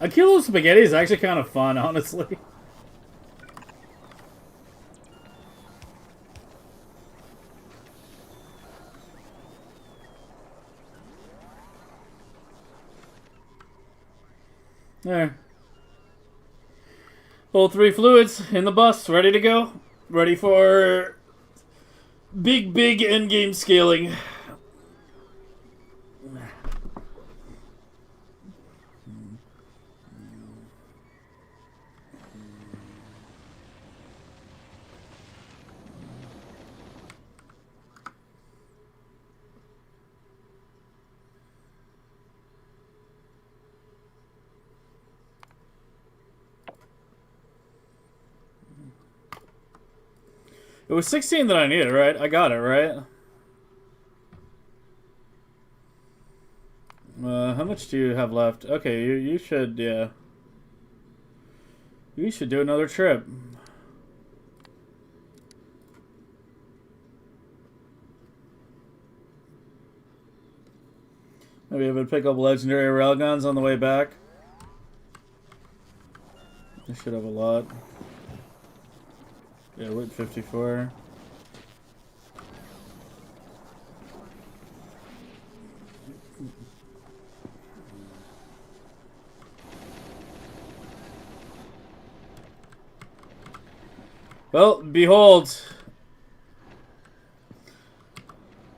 Achilo spaghetti is actually kind of fun, honestly. There. All 3 fluids in the bus, ready to go. Ready for big endgame scaling. It was 16 that I needed, right? I got it, right? How much do you have left? Okay, you should, yeah. You should do another trip. Maybe I would pick up legendary railguns on the way back. I should have a lot. Yeah, we're at 54. Well, behold.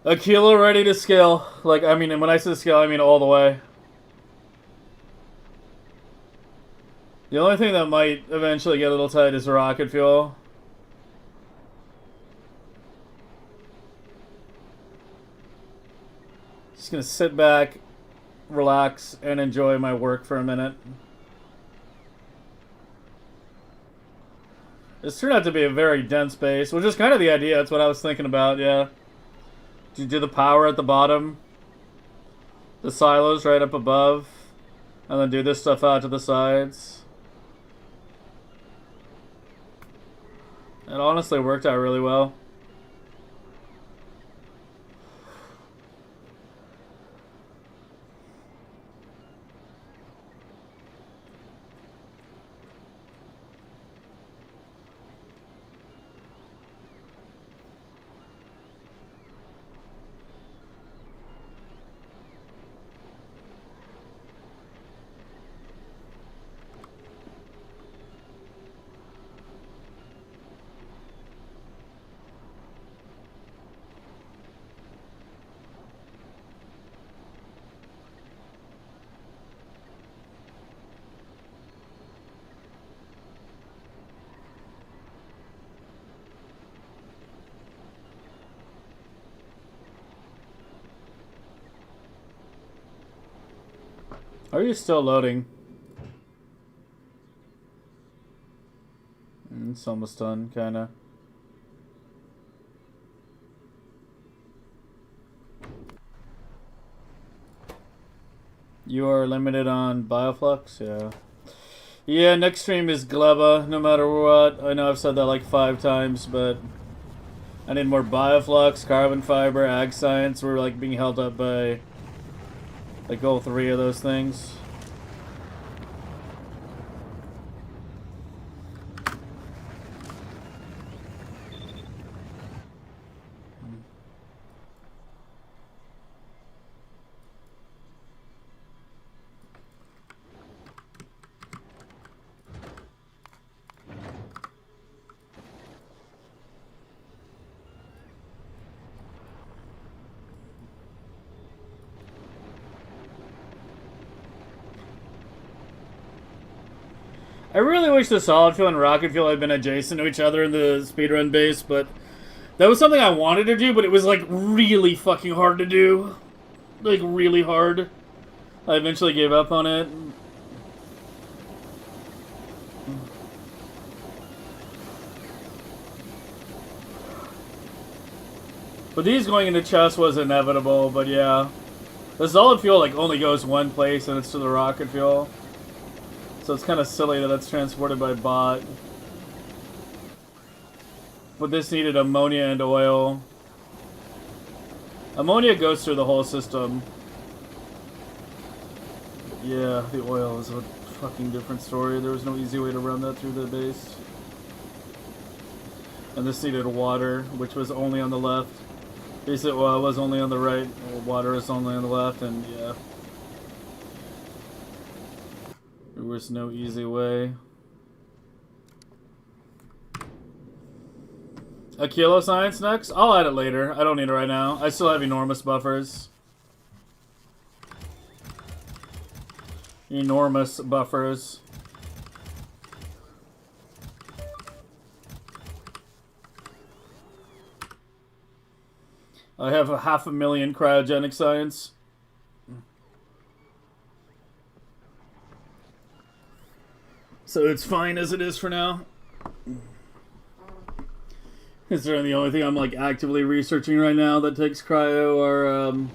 Achilo ready to scale. Like, I mean, when I say scale, I mean all the way. The only thing that might eventually get a little tight is rocket fuel. Just gonna sit back, relax, and enjoy my work for a minute. This turned out to be a very dense base, which is kind of the idea. That's what I was thinking about, yeah. You do the power at the bottom, the silos right up above, and then do this stuff out to the sides. It honestly worked out really well. Are you still loading? It's almost done, kinda. You are limited on bioflux? Yeah. Yeah, next stream is Glea, no matter what. I know I've said that like 5 times, but I need more bioflux, carbon fiber, ag science. We're like being held up by like all 3 of those things. I really wish the solid fuel and rocket fuel had been adjacent to each other in the speedrun base, but that was something I wanted to do, but it was like really fucking hard to do. Like really hard. I eventually gave up on it. But these going into chest was inevitable, but yeah. The solid fuel like only goes one place and it's to the rocket fuel. So it's kind of silly that it's transported by bot. But this needed ammonia and oil. Ammonia goes through the whole system. Yeah, the oil is a fucking different story. There was no easy way to run that through the base. And this needed water, which was only on the left. Basically, well, it was only on the right. Water is only on the left, and yeah. There was no easy way. Achilo science next? I'll add it later. I don't need it right now. I still have enormous buffers. Enormous buffers. I have 500,000 cryogenic science. So it's fine as it is for now. Is there the only thing I'm like actively researching right now that takes cryo or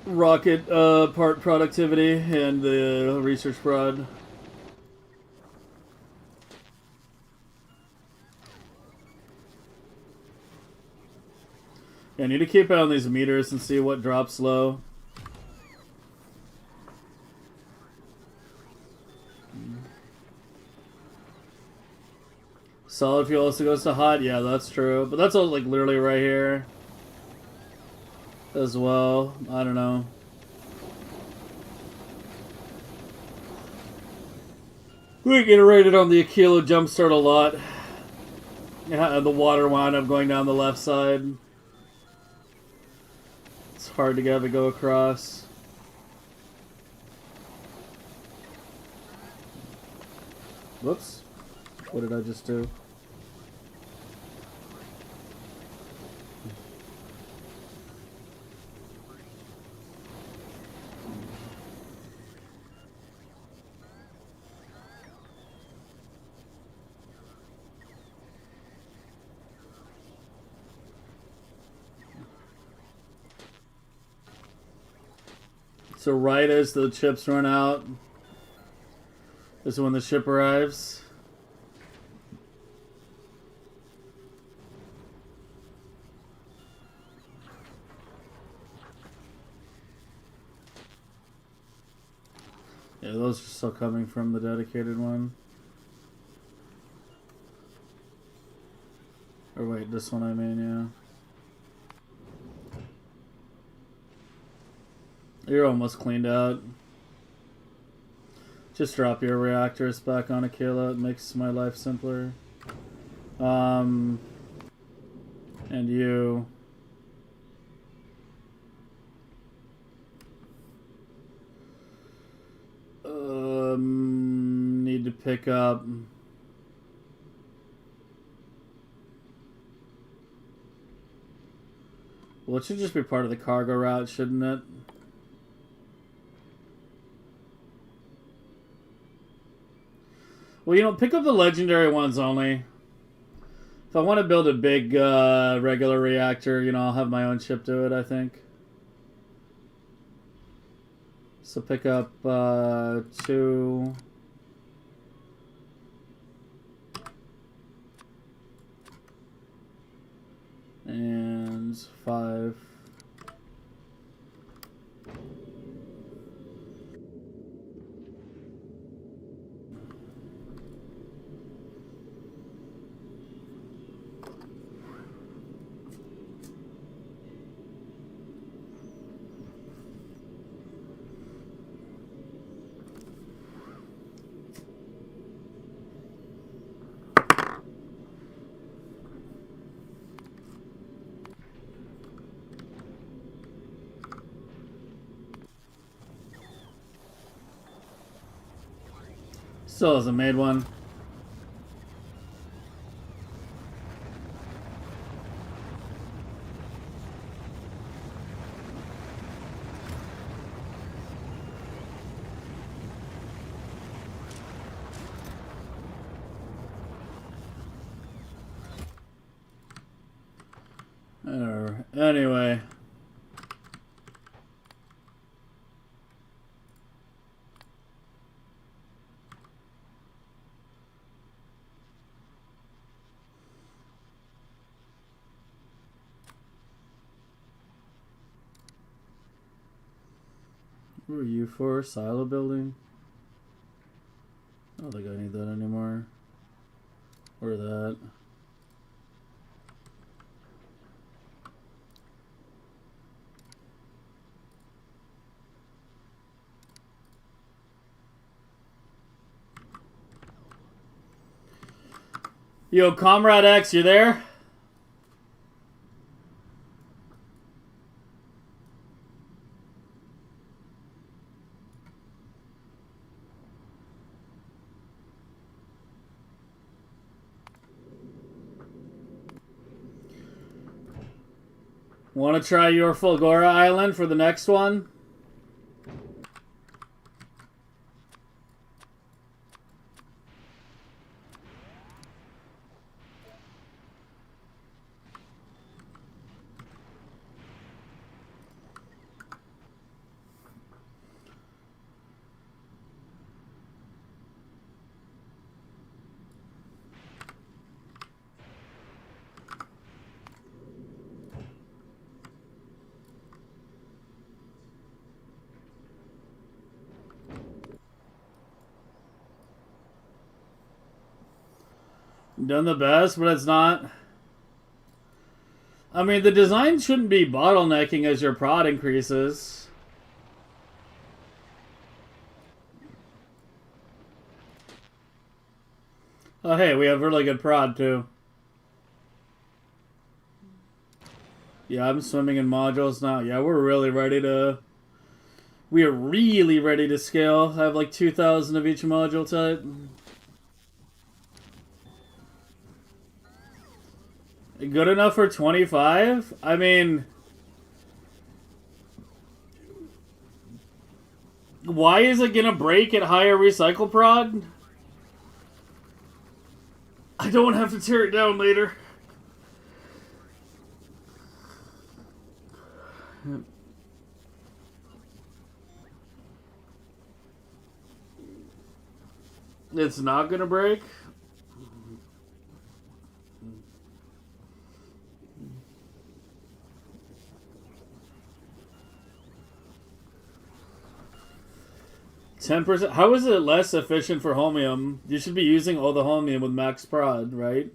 rocket part productivity and the research prod. Yeah, I need to keep it on these meters and see what drops low. Solid fuel also goes to hot. Yeah, that's true. But that's all like literally right here as well. I don't know. We get rated on the Achilo jumpstart a lot. Yeah, the water wound up going down the left side. It's hard to get it to go across. Whoops. What did I just do? So right as the chips run out is when the ship arrives. Yeah, those are still coming from the dedicated one. Or wait, this one I mean, yeah. You're almost cleaned out. Just drop your reactors back on Achilo. It makes my life simpler. And you. Need to pick up. Well, it should just be part of the cargo route, shouldn't it? Well, you know, pick up the legendary ones only. If I want to build a big regular reactor, you know, I'll have my own ship do it, I think. So pick up 2. And 5. Still hasn't made one. Anyway. Who are you for? Silo building? I don't think I need that anymore. Or that. Yo, Comrade X, you there? Want to try your Fulgora Island for the next one? Done the best, but it's not. I mean, the design shouldn't be bottlenecking as your prod increases. Oh, hey, we have really good prod, too. Yeah, I'm swimming in modules now. Yeah, we're really ready to... We are really ready to scale. I have like 2,000 of each module type. Good enough for 25? I mean... Why is it gonna break at higher recycle prod? I don't have to tear it down later. It's not gonna break? 10%? How is it less efficient for Holmium? You should be using all the Holmium with max prod, right?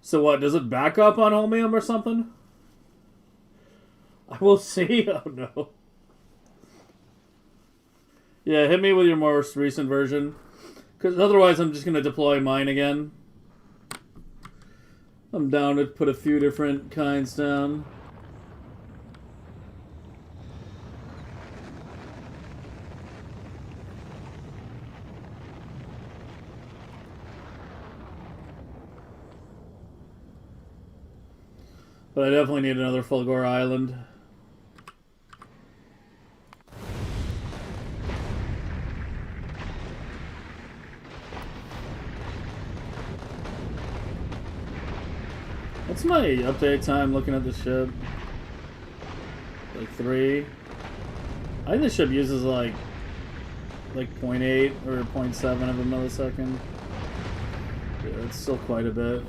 So what, does it back up on Holmium or something? I will see. Oh no. Yeah, hit me with your most recent version. Because otherwise I'm just going to deploy mine again. I'm down to put a few different kinds down. But I definitely need another Fulgora Island. What's my update time looking at the ship? Like 3. I think the ship uses like 0.8 or 0.7 of a millisecond. Yeah, it's still quite a bit.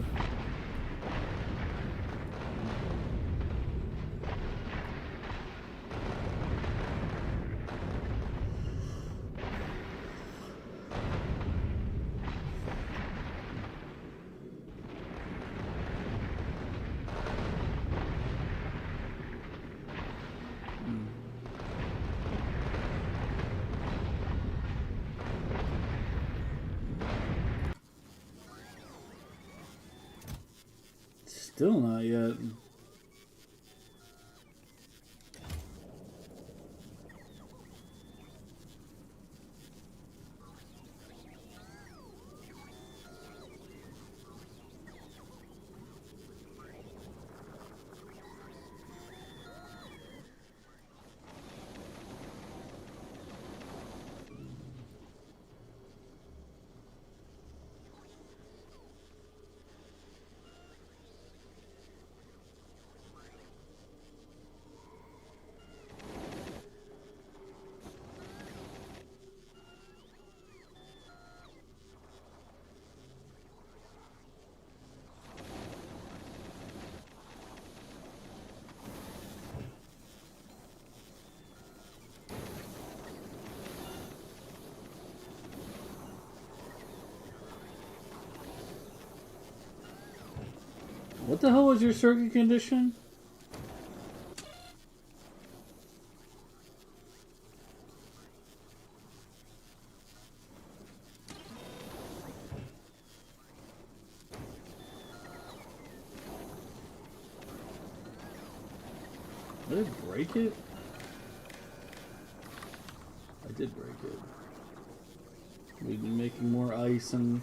Still not yet. What the hell was your circuit condition? Did I break it? I did break it. We've been making more ice and...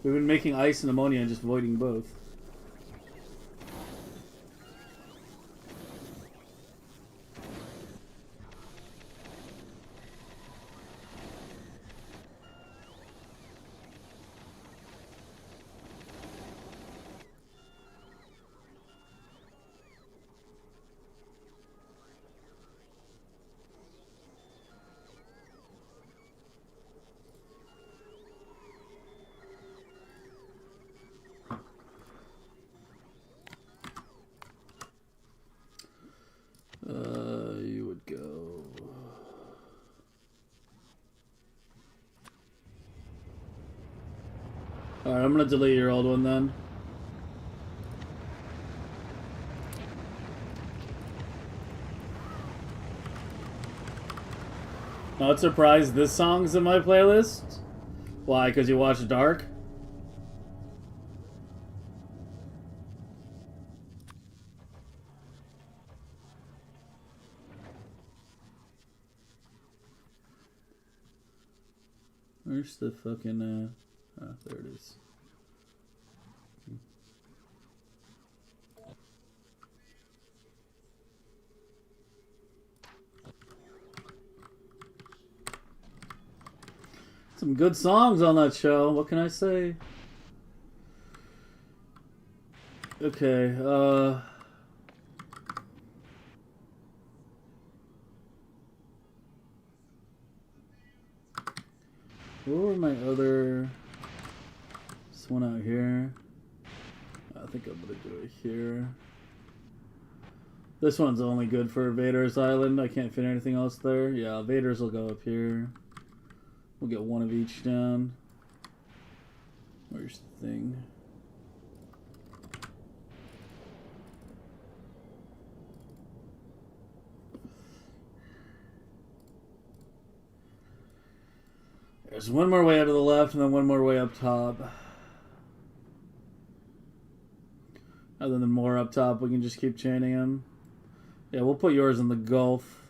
We've been making ice and ammonia and just voiding both. You would go... Alright, I'm gonna delete your old one then. Not surprised this song's in my playlist. Why? Because you watched Dark? Where's the fucking, oh, there it is. Some good songs on that show. What can I say? Okay, where were my other... This one out here. I think I'm gonna do it here. This one's only good for Vader's Island. I can't fit anything else there. Yeah, Vader's will go up here. We'll get one of each down. Where's the thing? There's one more way out to the left and then one more way up top. Other than more up top, we can just keep chaining them. Yeah, we'll put yours in the Gulf.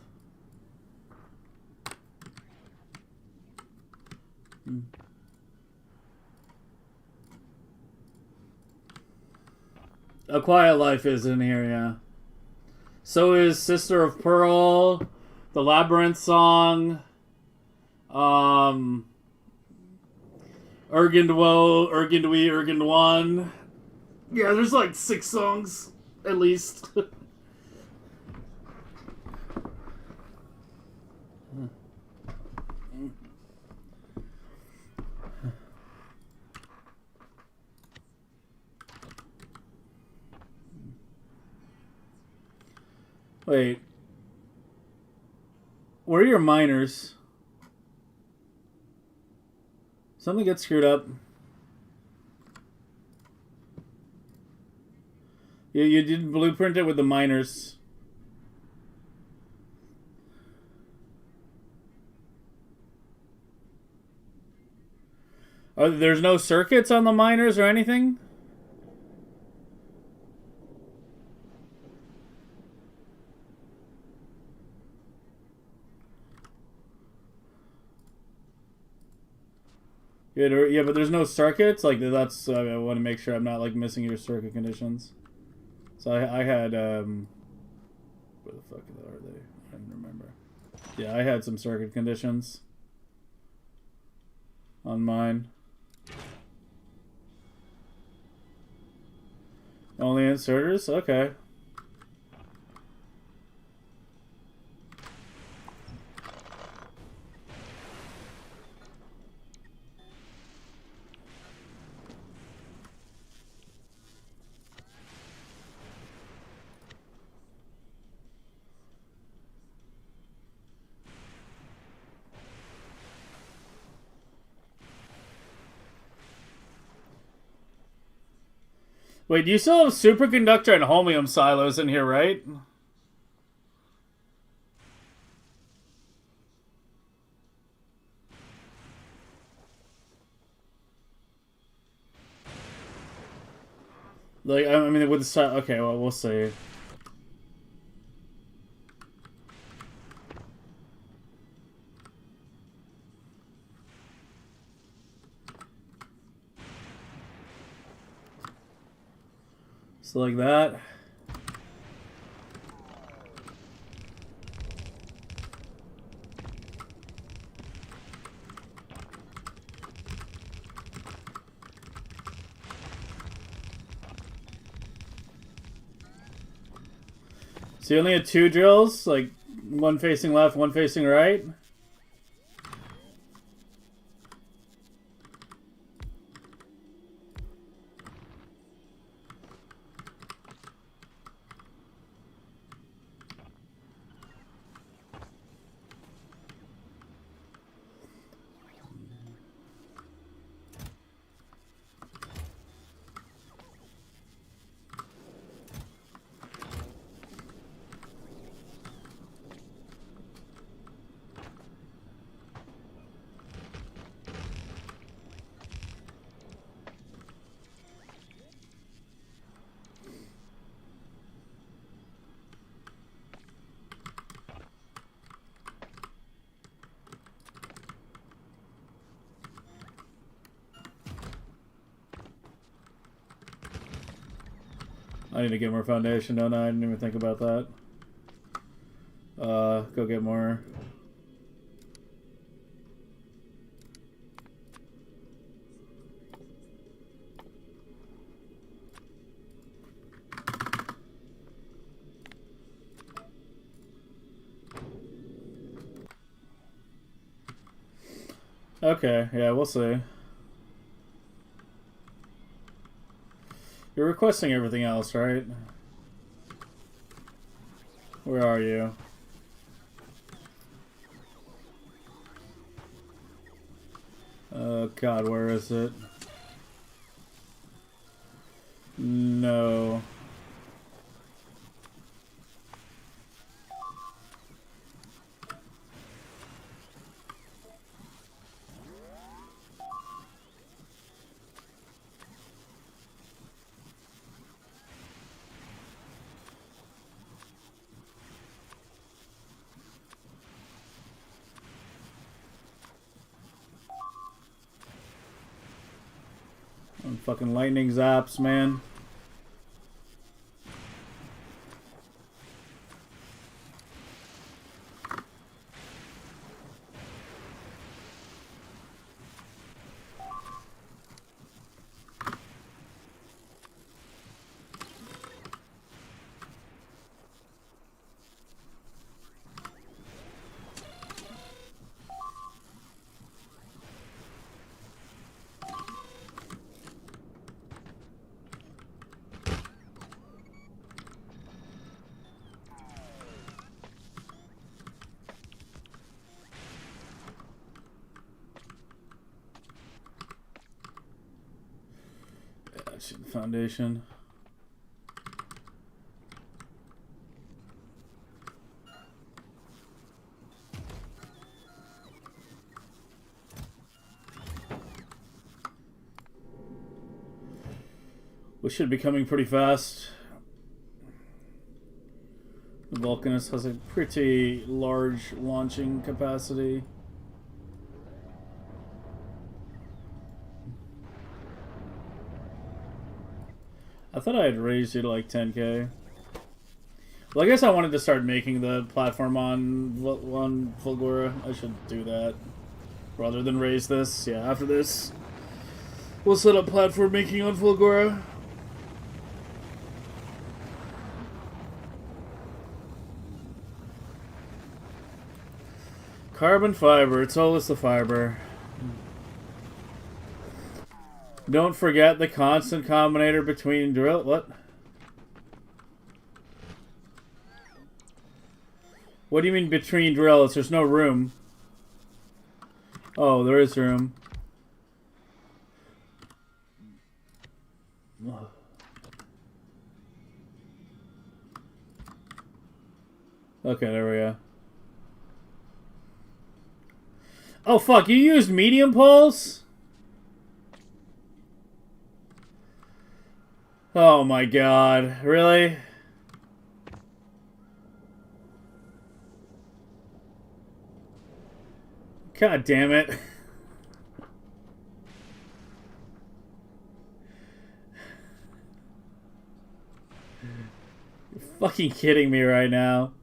A Quiet Life is in here, yeah. So is Sister of Pearl, the Labyrinth song, Urgend Woe, Urgend We, Urgend One. Yeah, there's like 6 songs, at least. Wait. Where are your miners? Something gets screwed up. You did blueprint it with the miners. There's no circuits on the miners or anything? Yeah, but there's no circuits? Like, that's... I want to make sure I'm not, like, missing your circuit conditions. So I had, where the fuck are they? I don't remember. Yeah, I had some circuit conditions on mine. Only inserters? Okay. Wait, you still have superconductor and holmium silos in here, right? Like, I mean, with the okay, well, we'll see. So like that. So you only had 2 drills, like one facing left, one facing right. I need to get more foundation, don't I? I didn't even think about that. Go get more. Okay, yeah, we'll see. You're requesting everything else, right? Where are you? Oh god, where is it? No. Fucking lightning zaps, man. Foundation. We should be coming pretty fast. The Vulcanus has a pretty large launching capacity. I thought I had raised you to like 10k. Well, I guess I wanted to start making the platform on Fulgura. I should do that rather than raise this. Yeah, after this, we'll set up platform making on Fulgura. Carbon fiber. It's always the fiber. Don't forget the constant combinator between drill. What? What do you mean between drills? There's no room. Oh, there is room. Okay, there we go. Oh, fuck, you used medium poles? Oh my god, really? God damn it. You're fucking kidding me right now.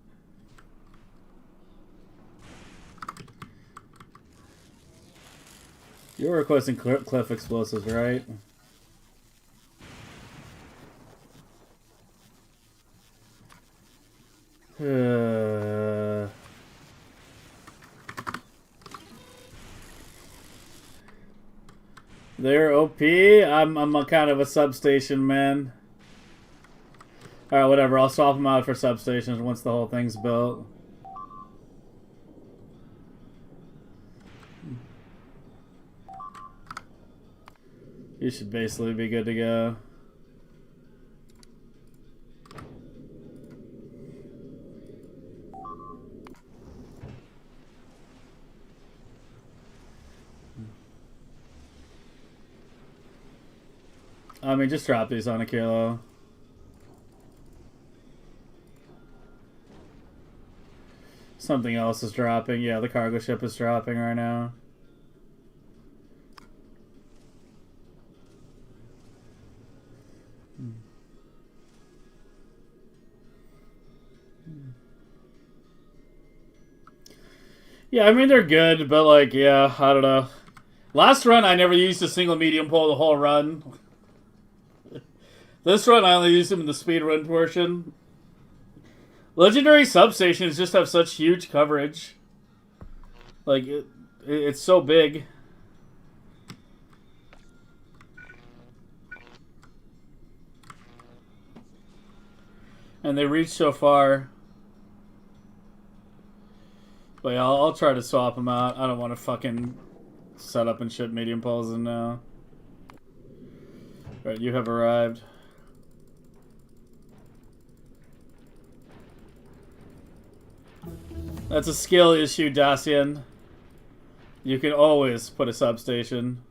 You're requesting cliff explosives, right? They're OP. I'm a kind of a substation man. Alright, whatever. I'll swap them out for substations once the whole thing's built. You should basically be good to go. I mean, just drop these on Achilo. Something else is dropping. Yeah, the cargo ship is dropping right now. Yeah, I mean, they're good, but, like, yeah, I don't know. Last run, I never used a single medium pole the whole run. This run, I only used them in the speed run portion. Legendary substations just have such huge coverage. Like, it's so big. And they reach so far. But yeah, I'll try to swap them out. I don't want to fucking set up and ship medium poles in now. Right, you have arrived. That's a skill issue, Dacian. You can always put a substation.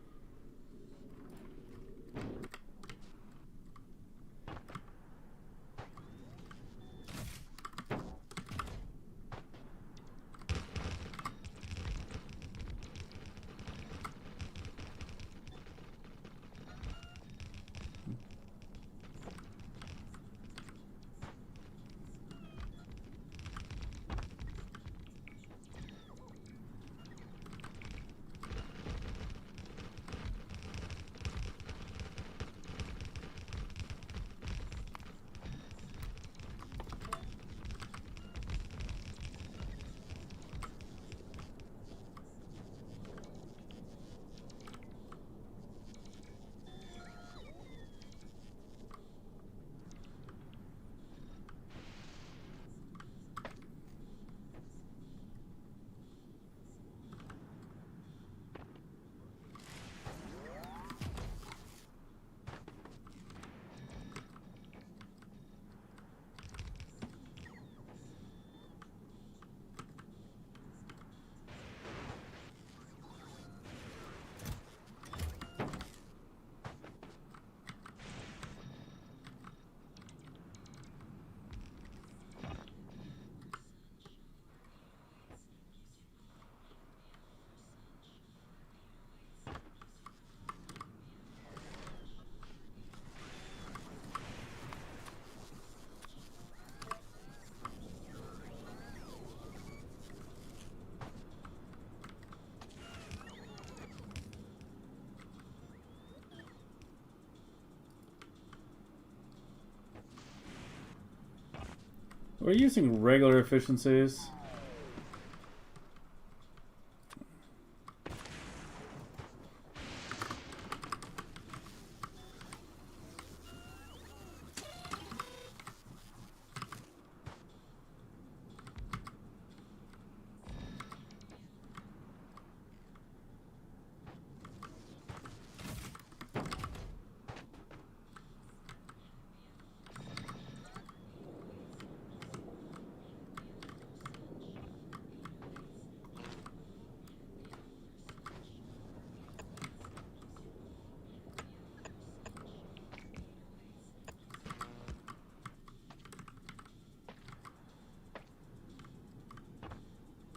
We're using regular efficiencies.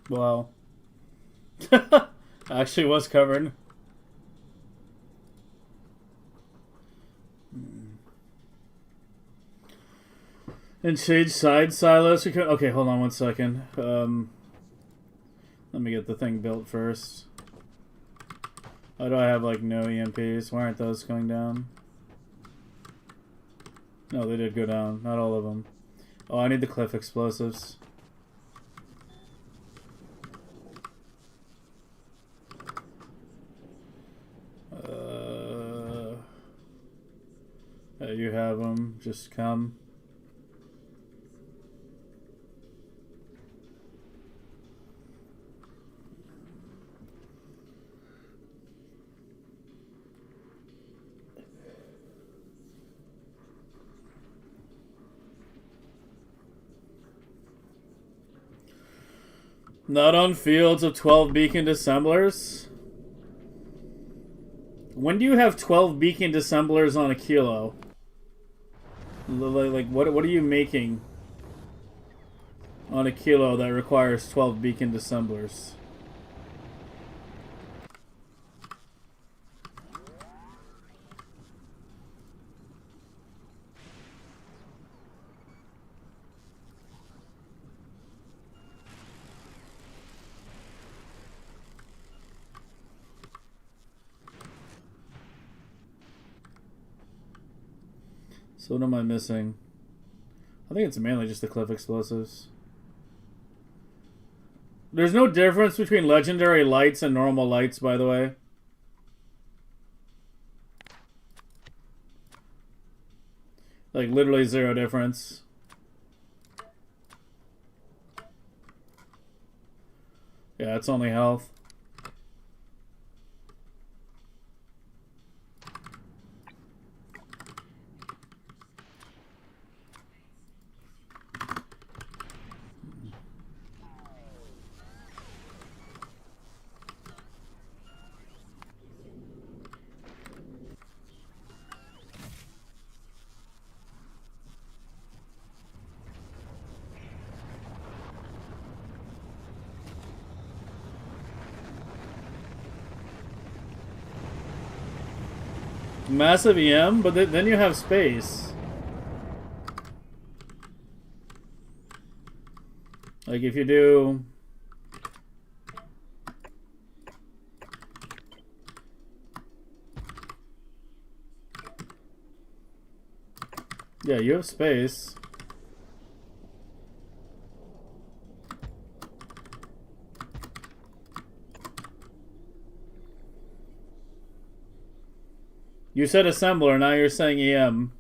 Wow. Actually was covered. And change side silos. Okay, hold on 1 second. Let me get the thing built first. Why do I have like no EMPs? Why aren't those going down? No, they did go down. Not all of them. Oh, I need the cliff explosives. You have them. Just come. Not on fields of 12 beacon assemblers? When do you have 12 beacon assemblers on Achilo? Like, what are you making on Achilo that requires 12 beacon assemblers? So what am I missing? I think it's mainly just the cliff explosives. There's no difference between legendary lights and normal lights, by the way. Like, literally zero difference. Yeah, it's only health. Massive EM, but then you have space. Like if you do... Yeah, you have space. You said assembler, now you're saying EM.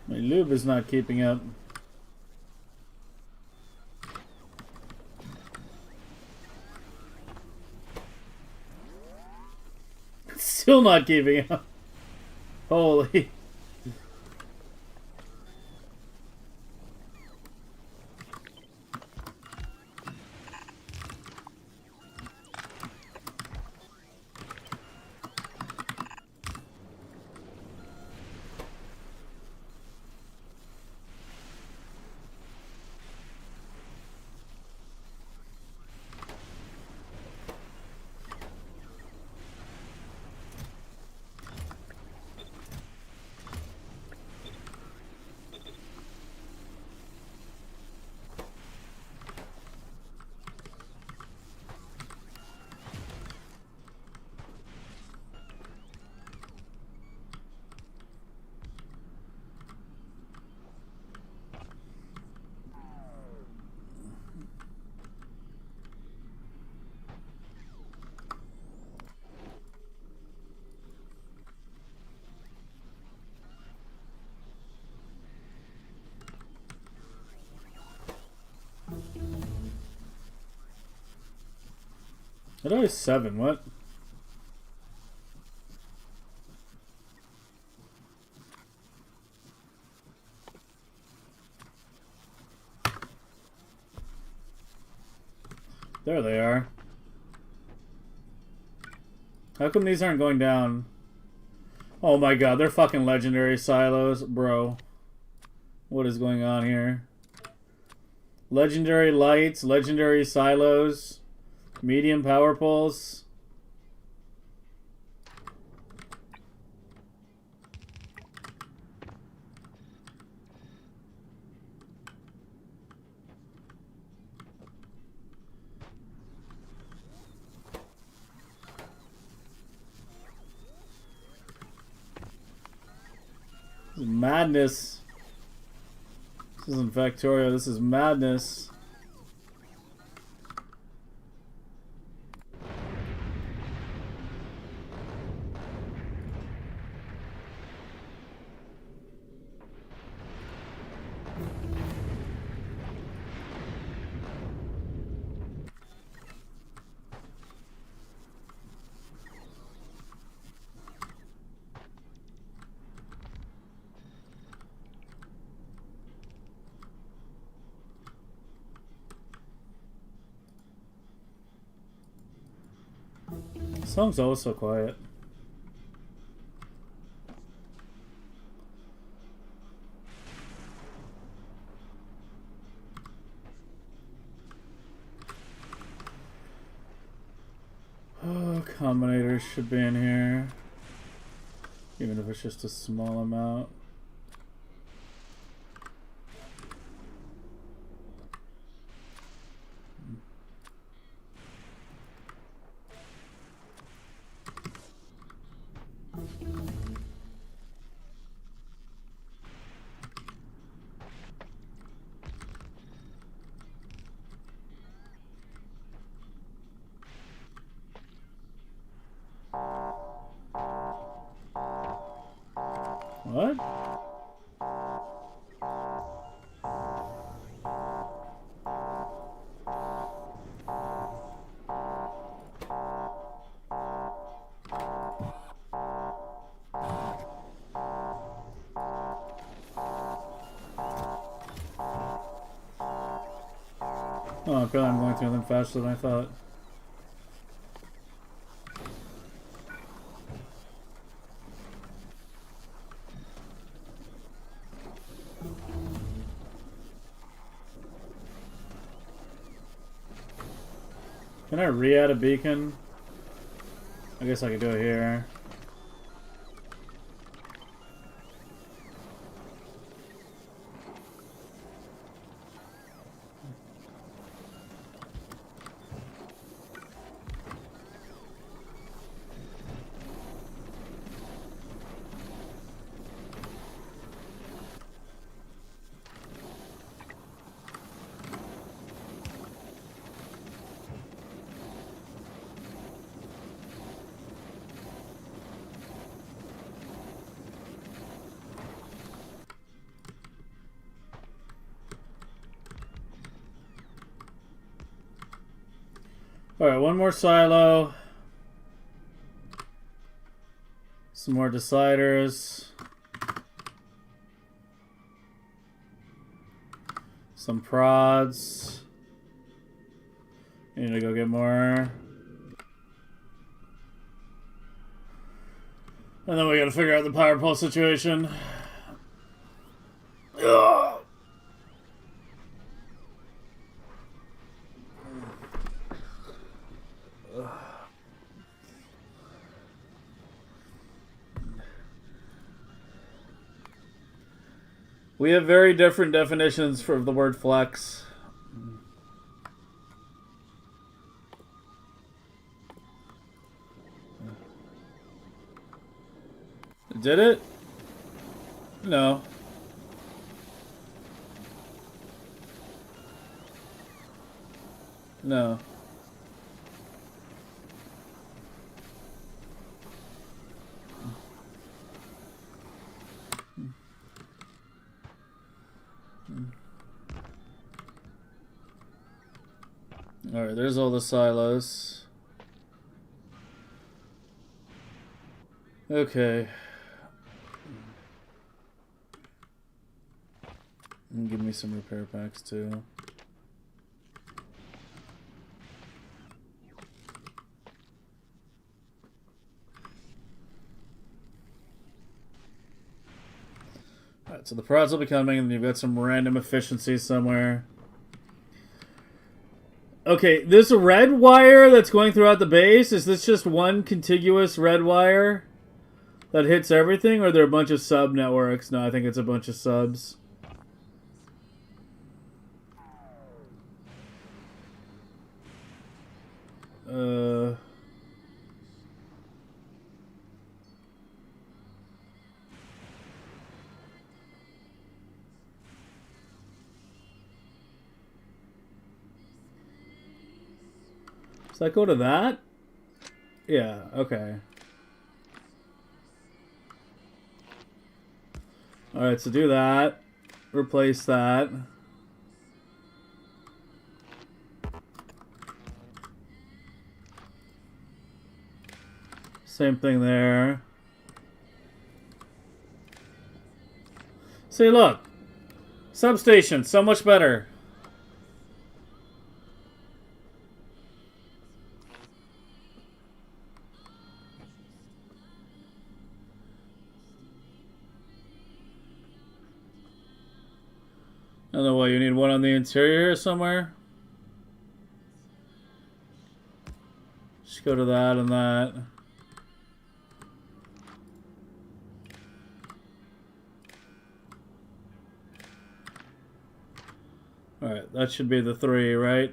My lube is not keeping up. Still not keeping up. Holy. How do I 7? What? There they are. How come these aren't going down? Oh my god, they're fucking legendary silos, bro. What is going on here? Legendary lights, legendary silos, medium power poles. This is madness. This isn't Factorio, this is madness. The song's always so quiet. Oh, combinators should be in here. Even if it's just a small amount. What? Oh, apparently I'm going through them faster than I thought. Can I re-add a beacon? I guess I could do it here. Alright, one more silo. Some more deciders. Some prods. Need to go get more. And then we gotta figure out the power pole situation. Ugh. We have very different definitions for the word flex. Did it? No. No. Alright, there's all the silos. Okay. And give me some repair packs too. Alright, so the prods will be coming, and you've got some random efficiencies somewhere. Okay, this red wire that's going throughout the base, is this just one contiguous red wire that hits everything, or are there a bunch of sub-networks? No, I think it's a bunch of subs. Does that go to that? Yeah, okay. Alright, so do that. Replace that. Same thing there. See, look. Substation, so much better. I don't know why you need one on the interior somewhere. Just go to that and that. Alright, that should be the 3, right?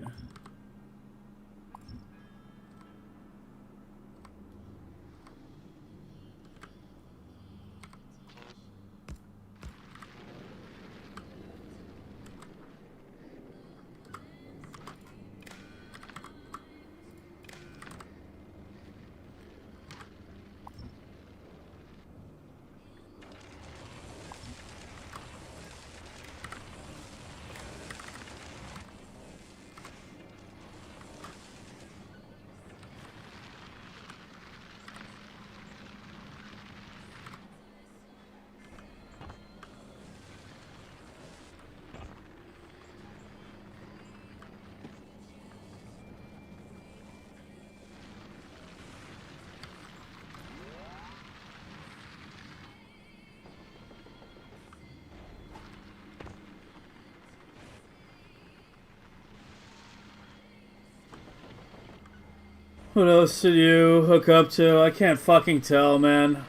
What else did you hook up to? I can't fucking tell, man.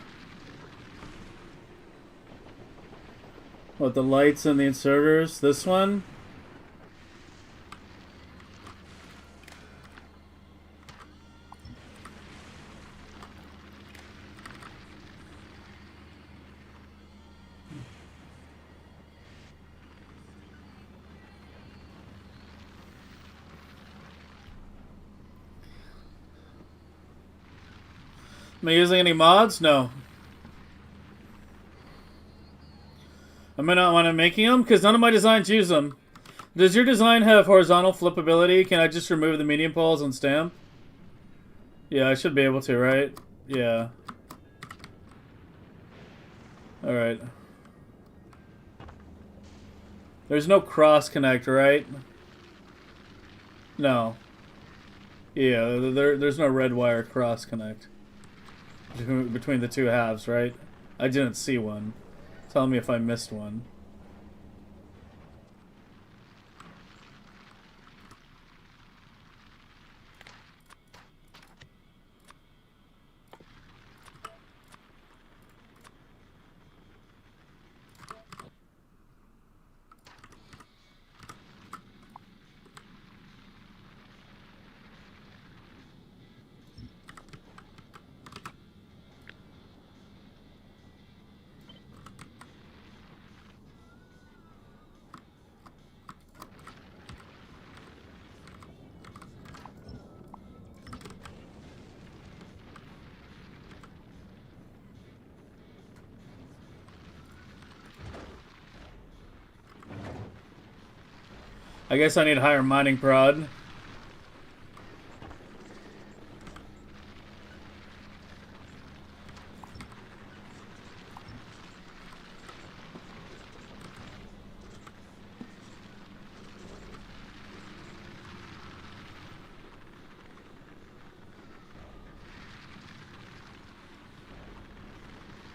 What, the lights and the inserters? This one? Am I using any mods? No. Am I not when I'm making them? Because none of my designs use them. Does your design have horizontal flippability? Can I just remove the medium poles and stamp? Yeah, I should be able to, right? Yeah. Alright. There's no cross connect, right? No. Yeah, there's no red wire cross connect between the two halves, right? I didn't see one. Tell me if I missed one. I guess I need a higher mining prod.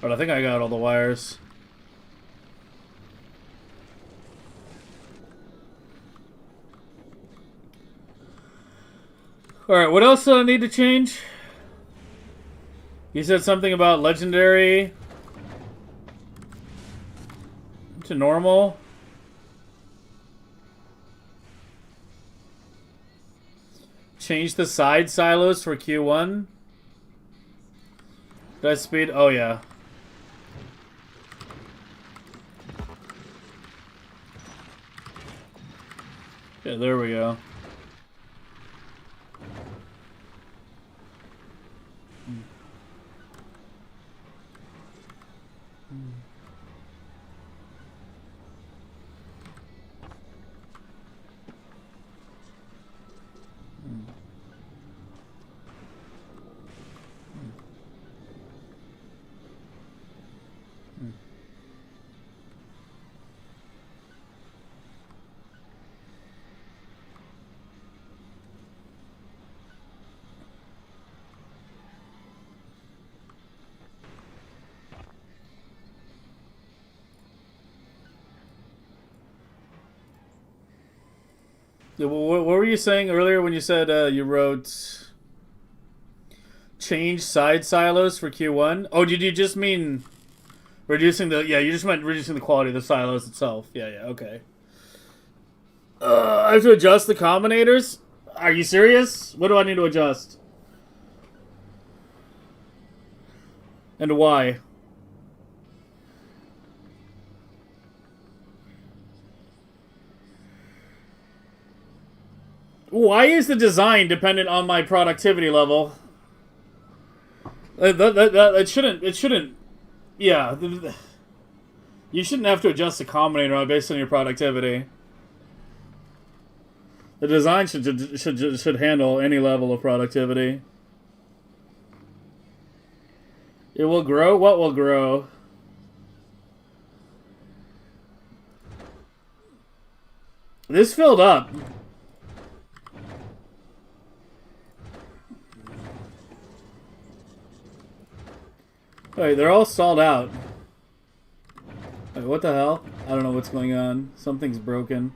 But I think I got all the wires. Alright, what else do I need to change? You said something about legendary to normal. Change the side silos for Q1. Did I speed? Oh, yeah. Yeah, there we go. What were you saying earlier when you said you wrote change side silos for Q1? Oh, did you just mean reducing the... Yeah, you just meant reducing the quality of the silos itself. Yeah, okay. I have to adjust the combinators? Are you serious? What do I need to adjust? And why? Why is the design dependent on my productivity level? It shouldn't. Yeah. You shouldn't have to adjust the combinator based on your productivity. The design should handle any level of productivity. It will grow? What will grow? This filled up. Wait, they're all stalled out. Wait, what the hell? I don't know what's going on. Something's broken.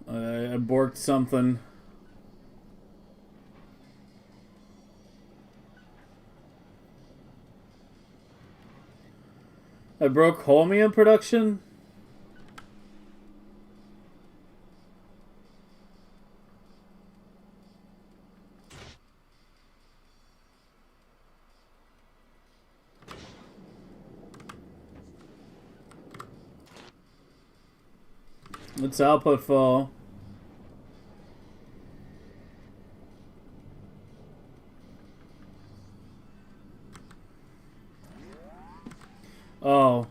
I borked something. I broke Holmium production? Let's output full. Oh.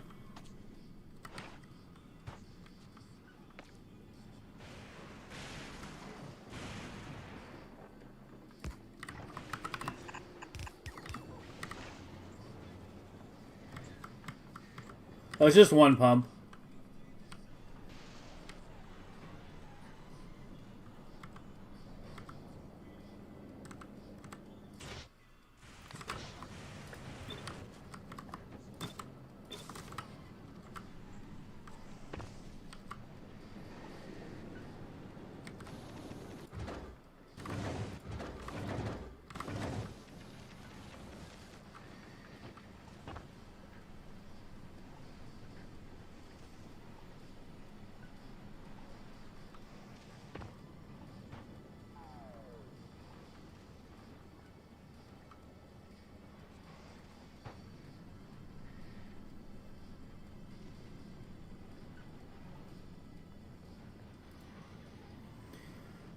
Oh, it's just one pump.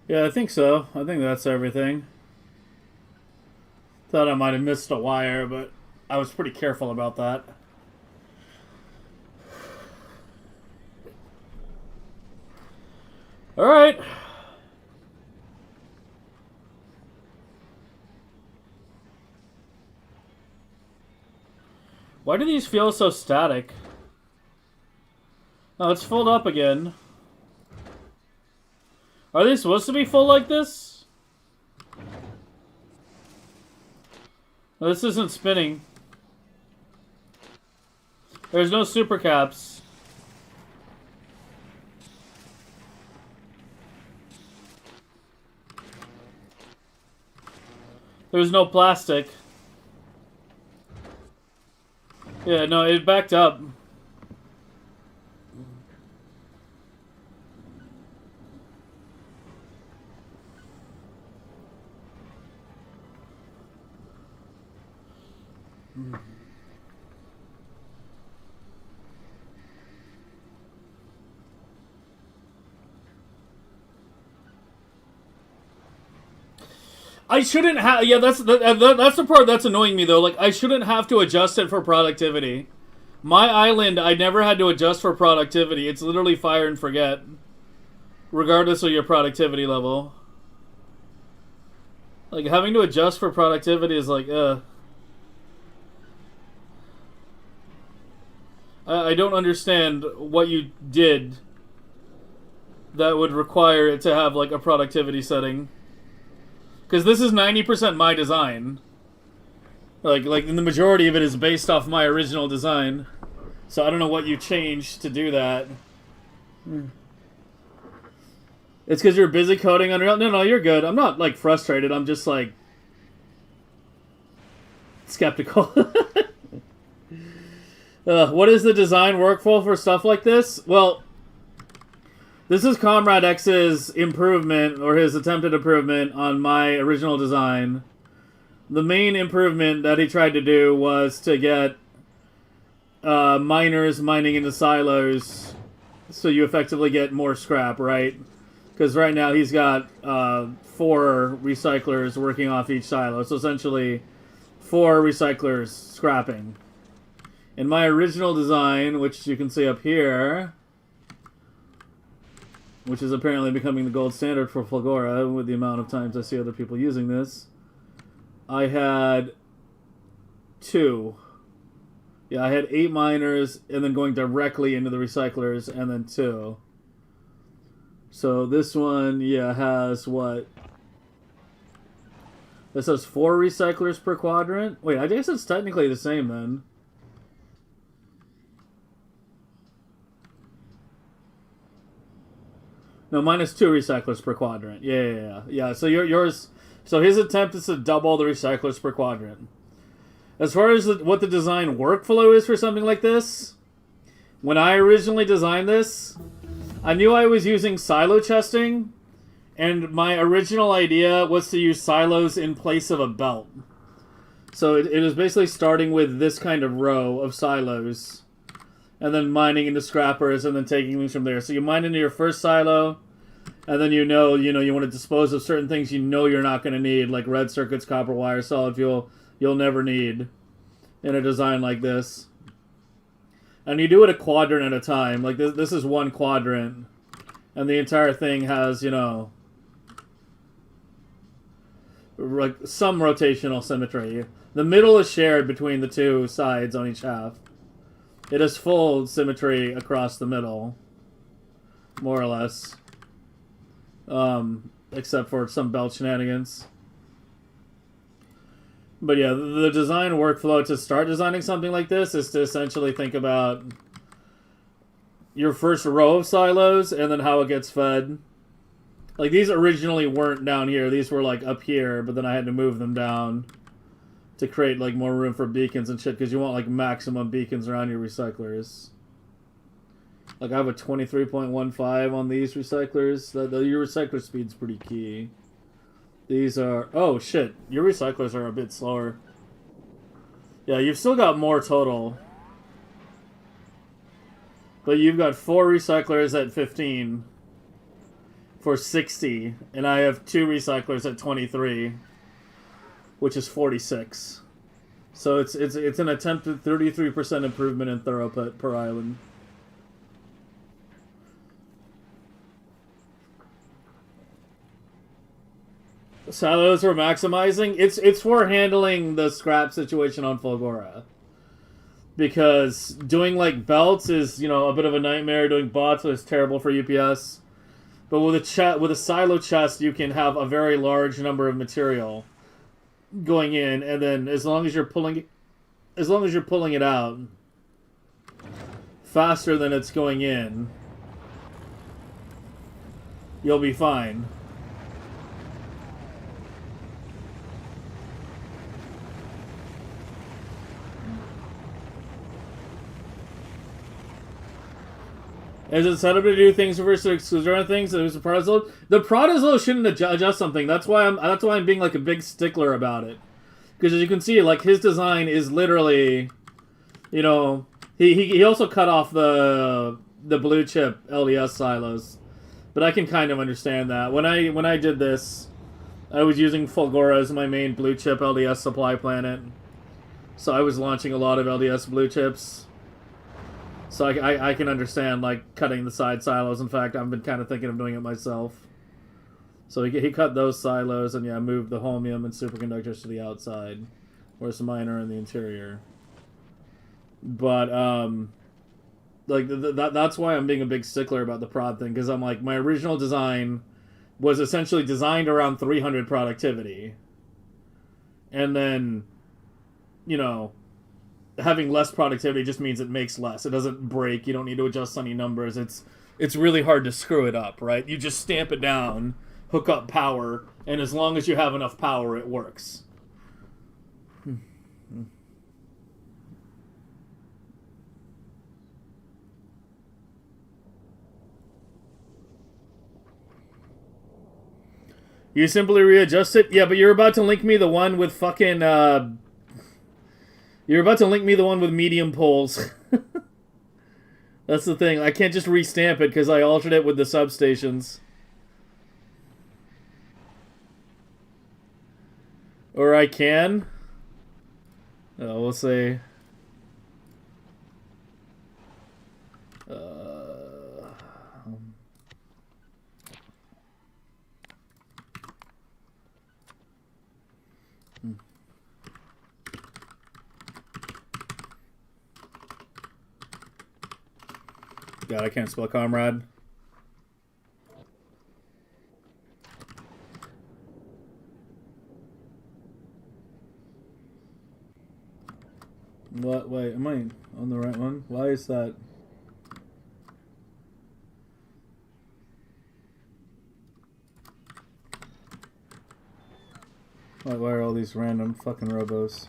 Yeah, I think so. I think that's everything. Thought I might have missed a wire, but I was pretty careful about that. Alright. Why do these feel so static? Oh, it's filled up again. Are they supposed to be full like this? No, this isn't spinning. There's no super caps. There's no plastic. Yeah, no, it backed up. I shouldn't have. Yeah, that's the part that's annoying me though. Like, I shouldn't have to adjust it for productivity. My island, I never had to adjust for productivity. It's literally fire and forget, regardless of your productivity level. Like, having to adjust for productivity is like, I don't understand what you did that would require it to have like a productivity setting. Because this is 90% my design. Like the majority of it is based off my original design. So I don't know what you changed to do that. It's because you're busy coding Unreal. No, you're good. I'm not like frustrated. I'm just like skeptical. What is the design workflow for stuff like this? Well, this is Comrade X's improvement, or his attempted improvement, on my original design. The main improvement that he tried to do was to get miners mining into silos, so you effectively get more scrap, right? Because right now he's got 4 recyclers working off each silo, so essentially 4 recyclers scrapping. In my original design, which you can see up here, which is apparently becoming the gold standard for Fulgora with the amount of times I see other people using this, I had 2. Yeah, I had 8 miners and then going directly into the recyclers and then 2. So this one, yeah, has what? This has 4 recyclers per quadrant. Wait, I guess it's technically the same then. No, minus 2 recyclers per quadrant. Yeah. So yours. So his attempt is to double the recyclers per quadrant. As far as what the design workflow is for something like this, when I originally designed this, I knew I was using silo chesting, and my original idea was to use silos in place of a belt. So it was basically starting with this kind of row of silos, and then mining into scrappers, and then taking things from there. So you mine into your first silo, and then you want to dispose of certain things you're not going to need, like red circuits, copper wire, solid fuel, you'll never need in a design like this. And you do it a quadrant at a time. Like this is one quadrant, and the entire thing has, like some rotational symmetry. The middle is shared between the 2 sides on each half. It has full symmetry across the middle, more or less. Except for some belt shenanigans. But yeah, the design workflow to start designing something like this is to essentially think about your first row of silos and then how it gets fed. Like, these originally weren't down here. These were, like, up here, but then I had to move them down to create, like, more room for beacons and shit, because you want, like, maximum beacons around your recyclers. Like, I have a 23.15 on these recyclers. Your recycler speed's pretty key. These are... Oh, shit. Your recyclers are a bit slower. Yeah, you've still got more total. But you've got 4 recyclers at 15 for 60. And I have 2 recyclers at 23, which is 46. So it's an attempted 33% improvement in throughput per island. Silos we're maximizing. It's for handling the scrap situation on Fulgora. because doing like belts is, you know, a bit of a nightmare. Doing bots is terrible for UPS. But with a silo chest, you can have a very large number of material going in, and then as long as you're pulling it out faster than it's going in, you'll be fine. Is it set up to do things versus exclusion things? There's a prod load. The prod load shouldn't adjust something. That's why I'm being like a big stickler about it. Because as you can see, like his design is literally, you know, he also cut off the blue chip LDS silos, but I can kind of understand that. When I did this, I was using Fulgora as my main blue chip LDS supply planet, so I was launching a lot of LDS blue chips. So I can understand, like, cutting the side silos. In fact, I've been kind of thinking of doing it myself. So he cut those silos and, yeah, moved the holmium and superconductors to the outside, whereas mine are in the interior. But, like, that's why I'm being a big stickler about the prod thing, because I'm like, my original design was essentially designed around 300 productivity. And then, you know, having less productivity just means it makes less. It doesn't break. You don't need to adjust any numbers. It's really hard to screw it up, right? You just stamp it down, hook up power, and as long as you have enough power, it works. You simply readjust it? Yeah, but you're about to link me the one with fucking, You're about to link me the one with medium poles. That's the thing. I can't just restamp it because I altered it with the substations. Or I can. Oh, we'll see. God, I can't spell comrade. What? Wait, am I on the right one? Why is that? Why are all these random fucking robos?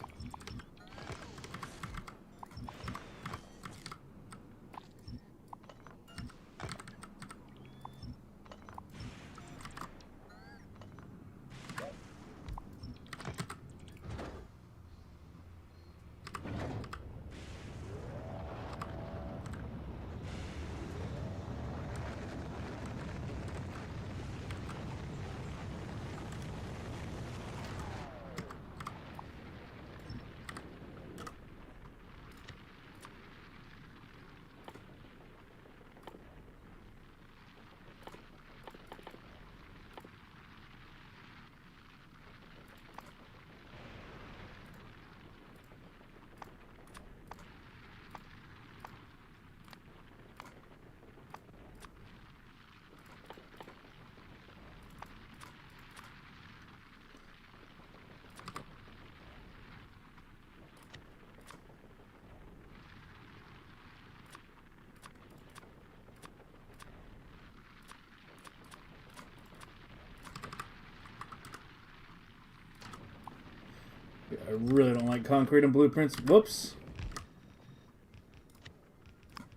I really don't like concrete and blueprints. Whoops.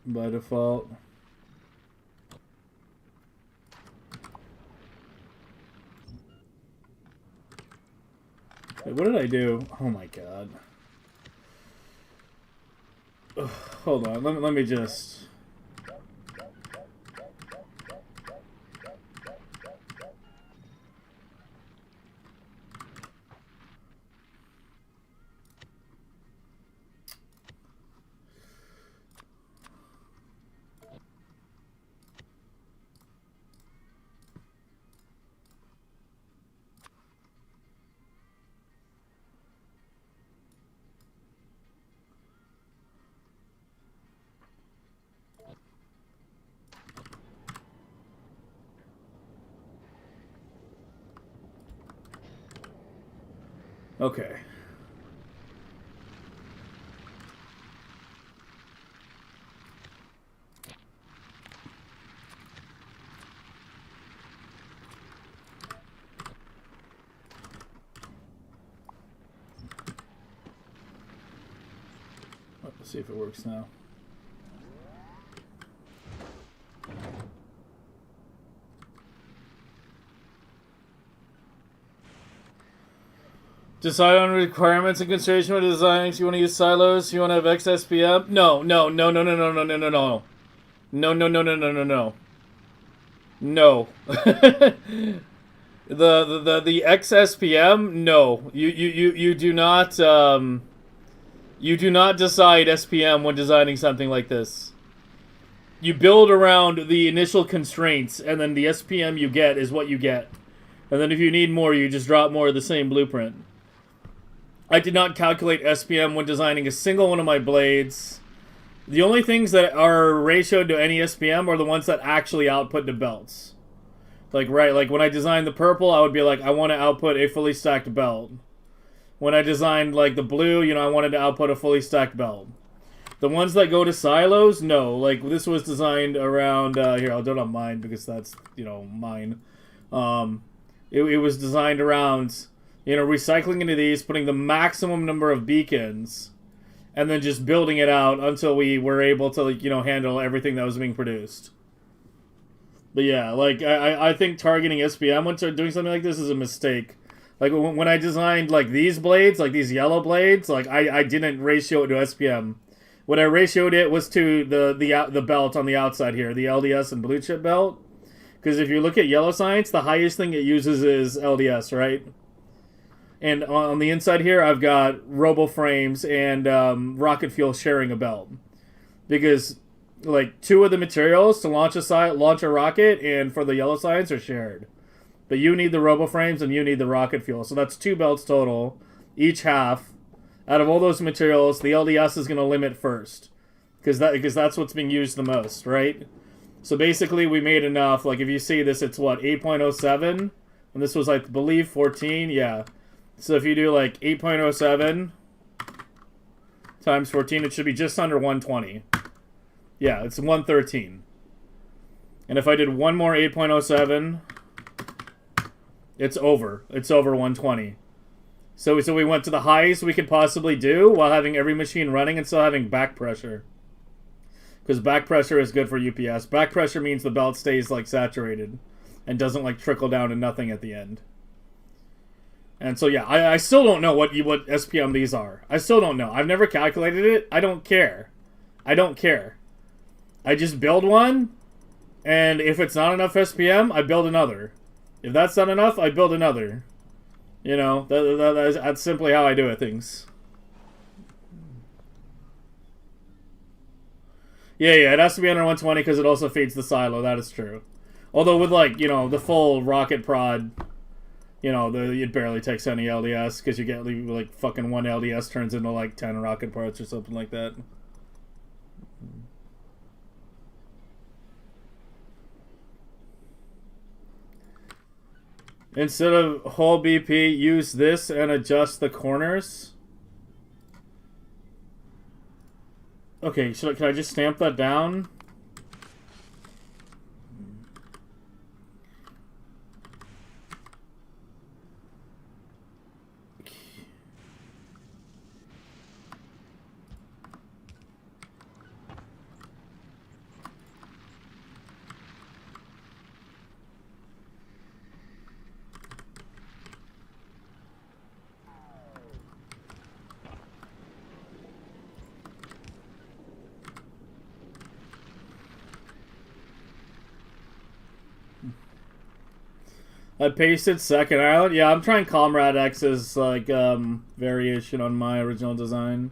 By default. Wait, what did I do? Oh my god. Ugh, hold on. Let me just... Okay. Let's see if it works now. Decide on requirements and consideration when designing. So you want to use silos? You want to have XSPM? No. No. The XSPM? No. You do not you do not decide SPM when designing something like this. You build around the initial constraints, and then the SPM you get is what you get. And then if you need more, you just drop more of the same blueprint. I did not calculate SPM when designing a single one of my blades. The only things that are ratioed to any SPM are the ones that actually output to belts. Like when I designed the purple, I would be like, I want to output a fully stacked belt. When I designed like the blue, you know, I wanted to output a fully stacked belt. The ones that go to silos, no. Like this was designed around here. I'll do it on mine because that's, you know, mine. It was designed around, you know, recycling into these, putting the maximum number of beacons, and then just building it out until we were able to, like, you know, handle everything that was being produced. But yeah, like I think targeting SPM when doing something like this is a mistake. Like when I designed like these blades, like these yellow blades, like I didn't ratio it to SPM. What I ratioed it was to the belt on the outside here, the LDS and blue chip belt. Because if you look at Yellow Science, the highest thing it uses is LDS, right? And on the inside here, I've got robo frames and rocket fuel sharing a belt. Because like 2 of the materials to launch a rocket and for the Yellow Science are shared. But you need the robo frames and you need the rocket fuel. So that's 2 belts total, each half. Out of all those materials, the LDS is going to limit first. Because that's what's being used the most, right? So basically, we made enough. Like, if you see this, it's what, 8.07? And this was, I believe, 14? Yeah. So if you do, like, 8.07 times 14, it should be just under 120. Yeah, it's 113. And if I did one more 8.07, it's over. It's over 120. So we went to the highest we could possibly do while having every machine running and still having back pressure. Because back pressure is good for UPS. Back pressure means the belt stays like saturated and doesn't like trickle down to nothing at the end. And so yeah, I still don't know what SPM these are. I still don't know. I've never calculated it. I don't care. I don't care. I just build one, and if it's not enough SPM, I build another. If that's not enough, I build another. You know, that's simply how I do it, things. Yeah, it has to be under 120 because it also feeds the silo. That is true. Although with, like, you know, the full rocket prod, you know, it barely takes any LDS because you get, like, fucking 1 LDS turns into, like, 10 rocket parts or something like that. Instead of whole BP, use this and adjust the corners. Okay, can I just stamp that down? I pasted Second Island. Yeah, I'm trying Comrade X's like variation on my original design,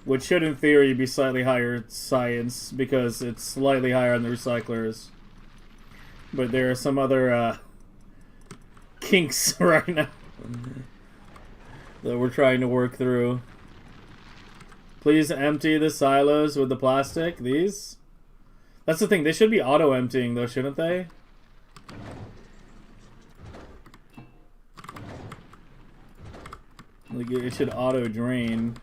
which should in theory be slightly higher science because it's slightly higher on the recyclers. But there are some other kinks right now that we're trying to work through. Please empty the silos with the plastic. These? That's the thing. They should be auto-emptying though, shouldn't they? Like, it should auto drain.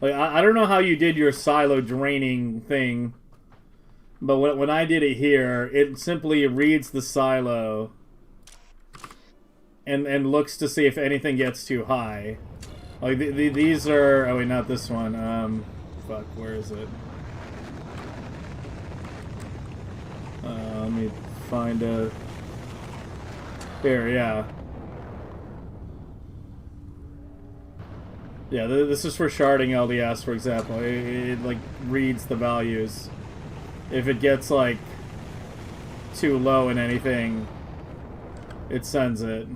Like, I don't know how you did your silo draining thing, but when I did it here, it simply reads the silo and looks to see if anything gets too high. Like, these are... Oh, wait, not this one. Fuck, where is it? Let me find a... Here, yeah. Yeah, this is for sharding LDS, for example. It like, reads the values. If it gets, like, too low in anything, it sends it.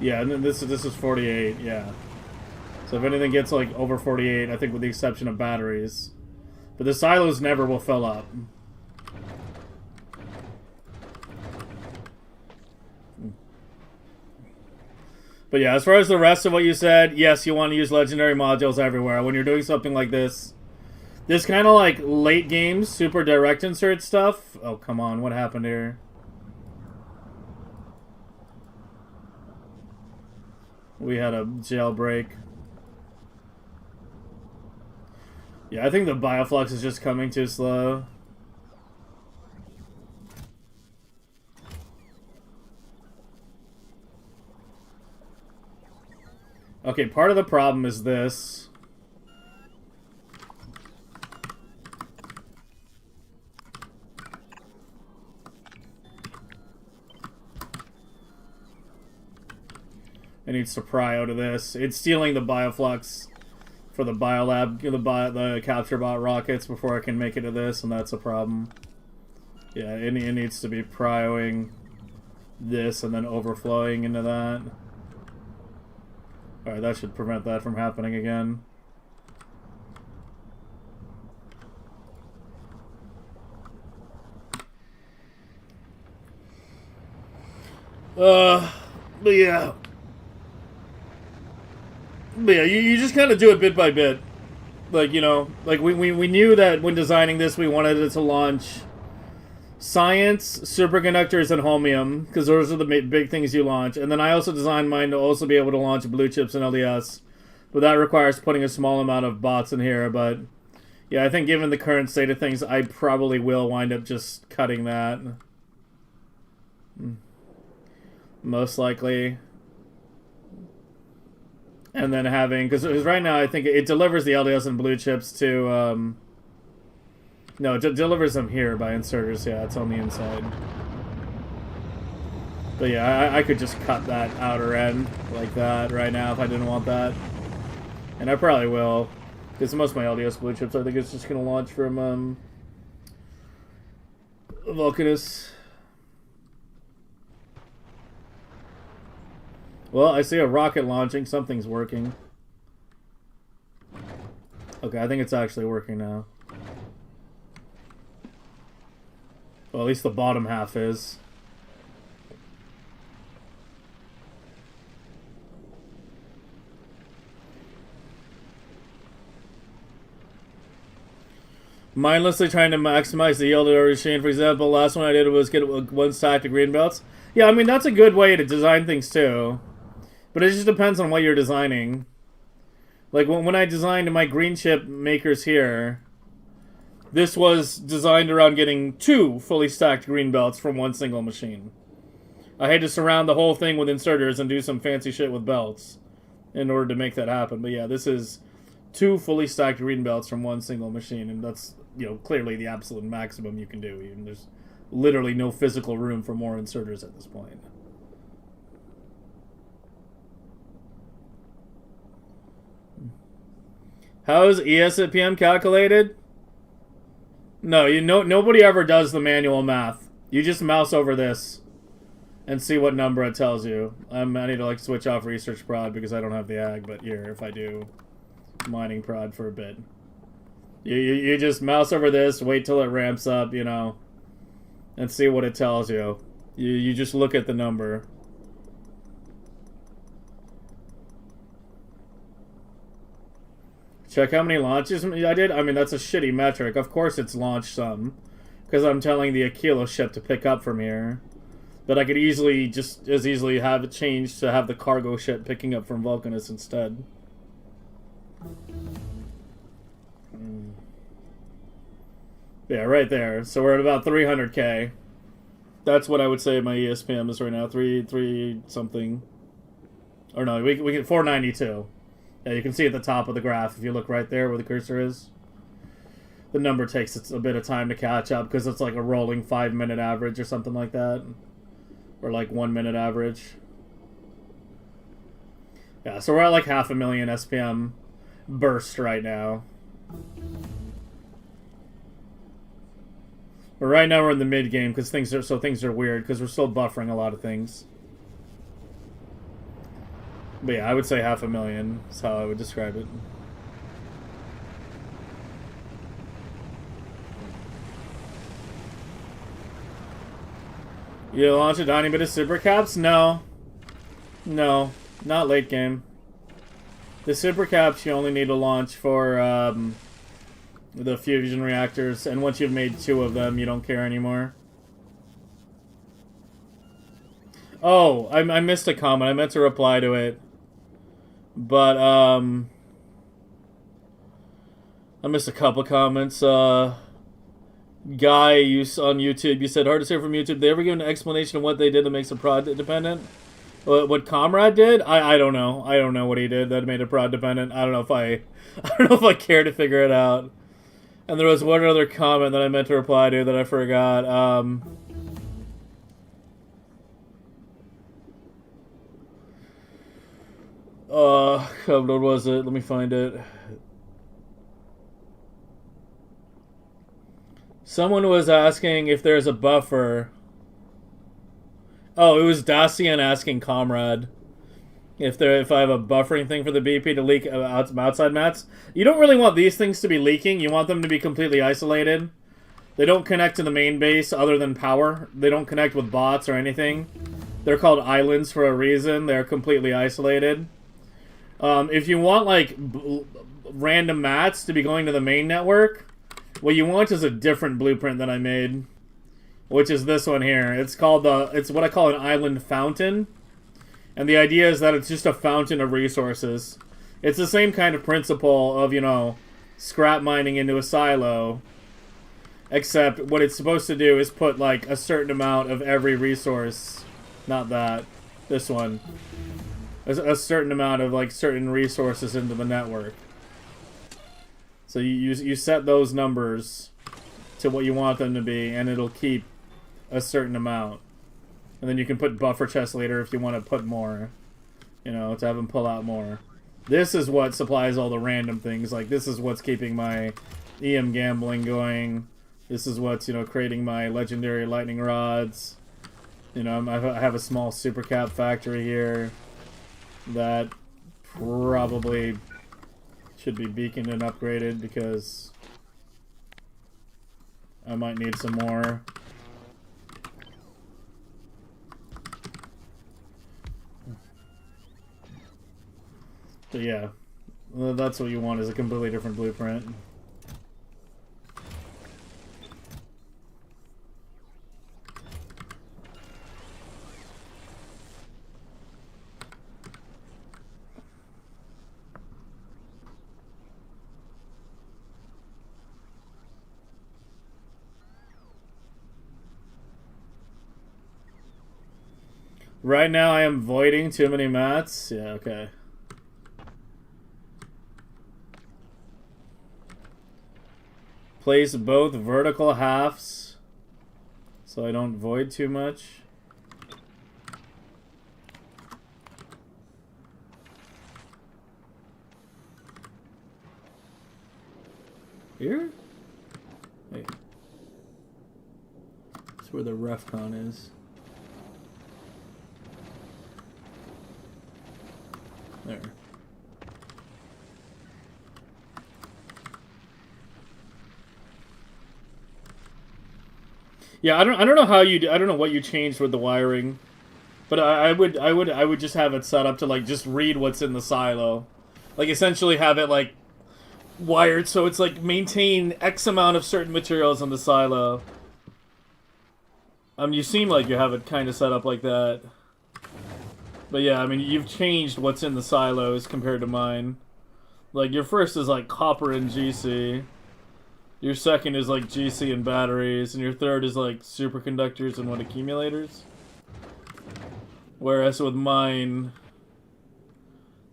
Yeah, and then this is 48, yeah. So if anything gets, like, over 48, I think with the exception of batteries. But the silos never will fill up. But yeah, as far as the rest of what you said, yes, you want to use legendary modules everywhere. When you're doing something like this kind of like late game super direct insert stuff. Oh, come on, what happened here? We had a jailbreak. Yeah, I think the bioflux is just coming too slow. Okay, part of the problem is this. It needs to pry out of this. It's stealing the bioflux for the biolab, the capture bot rockets before I can make it to this, and that's a problem. Yeah, it needs to be prioing this and then overflowing into that. Alright, that should prevent that from happening again. But yeah. But yeah, you just kind of do it bit by bit. Like, you know, like we knew that when designing this, we wanted it to launch science, superconductors, and holmium, because those are the big things you launch. And then I also designed mine to also be able to launch blue chips and LDS. But that requires putting a small amount of bots in here. But yeah, I think given the current state of things, I probably will wind up just cutting that. Most likely. And then having... Because right now I think it delivers the LDS and blue chips to... No, it delivers them here by inserters. Yeah, it's on the inside. But yeah, I could just cut that outer end like that right now if I didn't want that. And I probably will. Because most of my LDS blue chips, I think it's just going to launch from Vulcanus. Well, I see a rocket launching. Something's working. Okay, I think it's actually working now. Well, at least the bottom half is. Mindlessly trying to maximize the yield of our machine. For example, last one I did was get one stack of green belts. Yeah, I mean, that's a good way to design things too. But it just depends on what you're designing. Like, when I designed my green chip makers here... This was designed around getting 2 fully stacked green belts from one single machine. I had to surround the whole thing with inserters and do some fancy shit with belts in order to make that happen. But yeah, this is 2 fully stacked green belts from one single machine, and that's, you know, clearly the absolute maximum you can do. Even there's literally no physical room for more inserters at this point. How is ES at PM calculated? No, nobody ever does the manual math. You just mouse over this and see what number it tells you. I need to like switch off research prod because I don't have the ag, but here, if I do mining prod for a bit. You just mouse over this, wait till it ramps up, you know, and see what it tells you. You just look at the number. Check how many launches I did. I mean, that's a shitty metric. Of course it's launched some. Because I'm telling the Achilo ship to pick up from here. But I could easily, just as easily have it changed to have the cargo ship picking up from Vulcanus instead. Yeah, right there. So we're at about 300k. That's what I would say my ESPM is right now. 3 something. Or no, we get 492. Yeah, you can see at the top of the graph if you look right there where the cursor is. The number takes a bit of time to catch up because it's like a rolling 5-minute average or something like that. Or like 1 minute average. Yeah, so we're at like 500,000 SPM burst right now. But right now we're in the mid game because things are weird because we're still buffering a lot of things. But yeah, I would say 500,000 is how I would describe it. You launch a tiny bit of super caps? No. No. Not late game. The super caps you only need to launch for the fusion reactors, and once you've made 2 of them, you don't care anymore. Oh, I missed a comment. I meant to reply to it. But, I missed a couple comments. Guy, on YouTube, you said, hard to say from YouTube. Did they ever give an explanation of what they did that makes a prod dependent? What Comrade did? I don't know. I don't know what he did that made it prod dependent. I don't know if I care to figure it out. And there was one other comment that I meant to reply to that I forgot. What was it? Let me find it. Someone was asking if there's a buffer. Oh, it was Dacian asking Comrade if I have a buffering thing for the BP to leak outside mats. You don't really want these things to be leaking. You want them to be completely isolated. They don't connect to the main base other than power. They don't connect with bots or anything. They're called islands for a reason. They're completely isolated. If you want like random mats to be going to the main network, what you want is a different blueprint that I made, which is this one here. It's called it's what I call an island fountain. And the idea is that it's just a fountain of resources. It's the same kind of principle of, you know, scrap mining into a silo. Except what it's supposed to do is put, like, a certain amount of every resource. Not that. This one. A certain amount of, like, certain resources into the network. So you set those numbers to what you want them to be, and it'll keep a certain amount. And then you can put buffer chests later if you want to put more. You know, to have them pull out more. This is what supplies all the random things. Like, this is what's keeping my EM gambling going. This is what's, you know, creating my legendary lightning rods. You know, I have a small super cap factory here that probably should be beaconed and upgraded because I might need some more. But yeah, that's what you want, is a completely different blueprint. Right now I am voiding too many mats. Yeah, okay. Place both vertical halves so I don't void too much. Here? Wait. That's where the ref con is. There. Yeah, I don't know how you, I don't know what you changed with the wiring, but I would just have it set up to like just read what's in the silo, like essentially have it like wired so it's like maintain X amount of certain materials in the silo. You seem like you have it kind of set up like that. But yeah, I mean, you've changed what's in the silos compared to mine. Like, your first is like copper and GC. Your second is like GC and batteries. And your third is like superconductors and what, accumulators? Whereas with mine,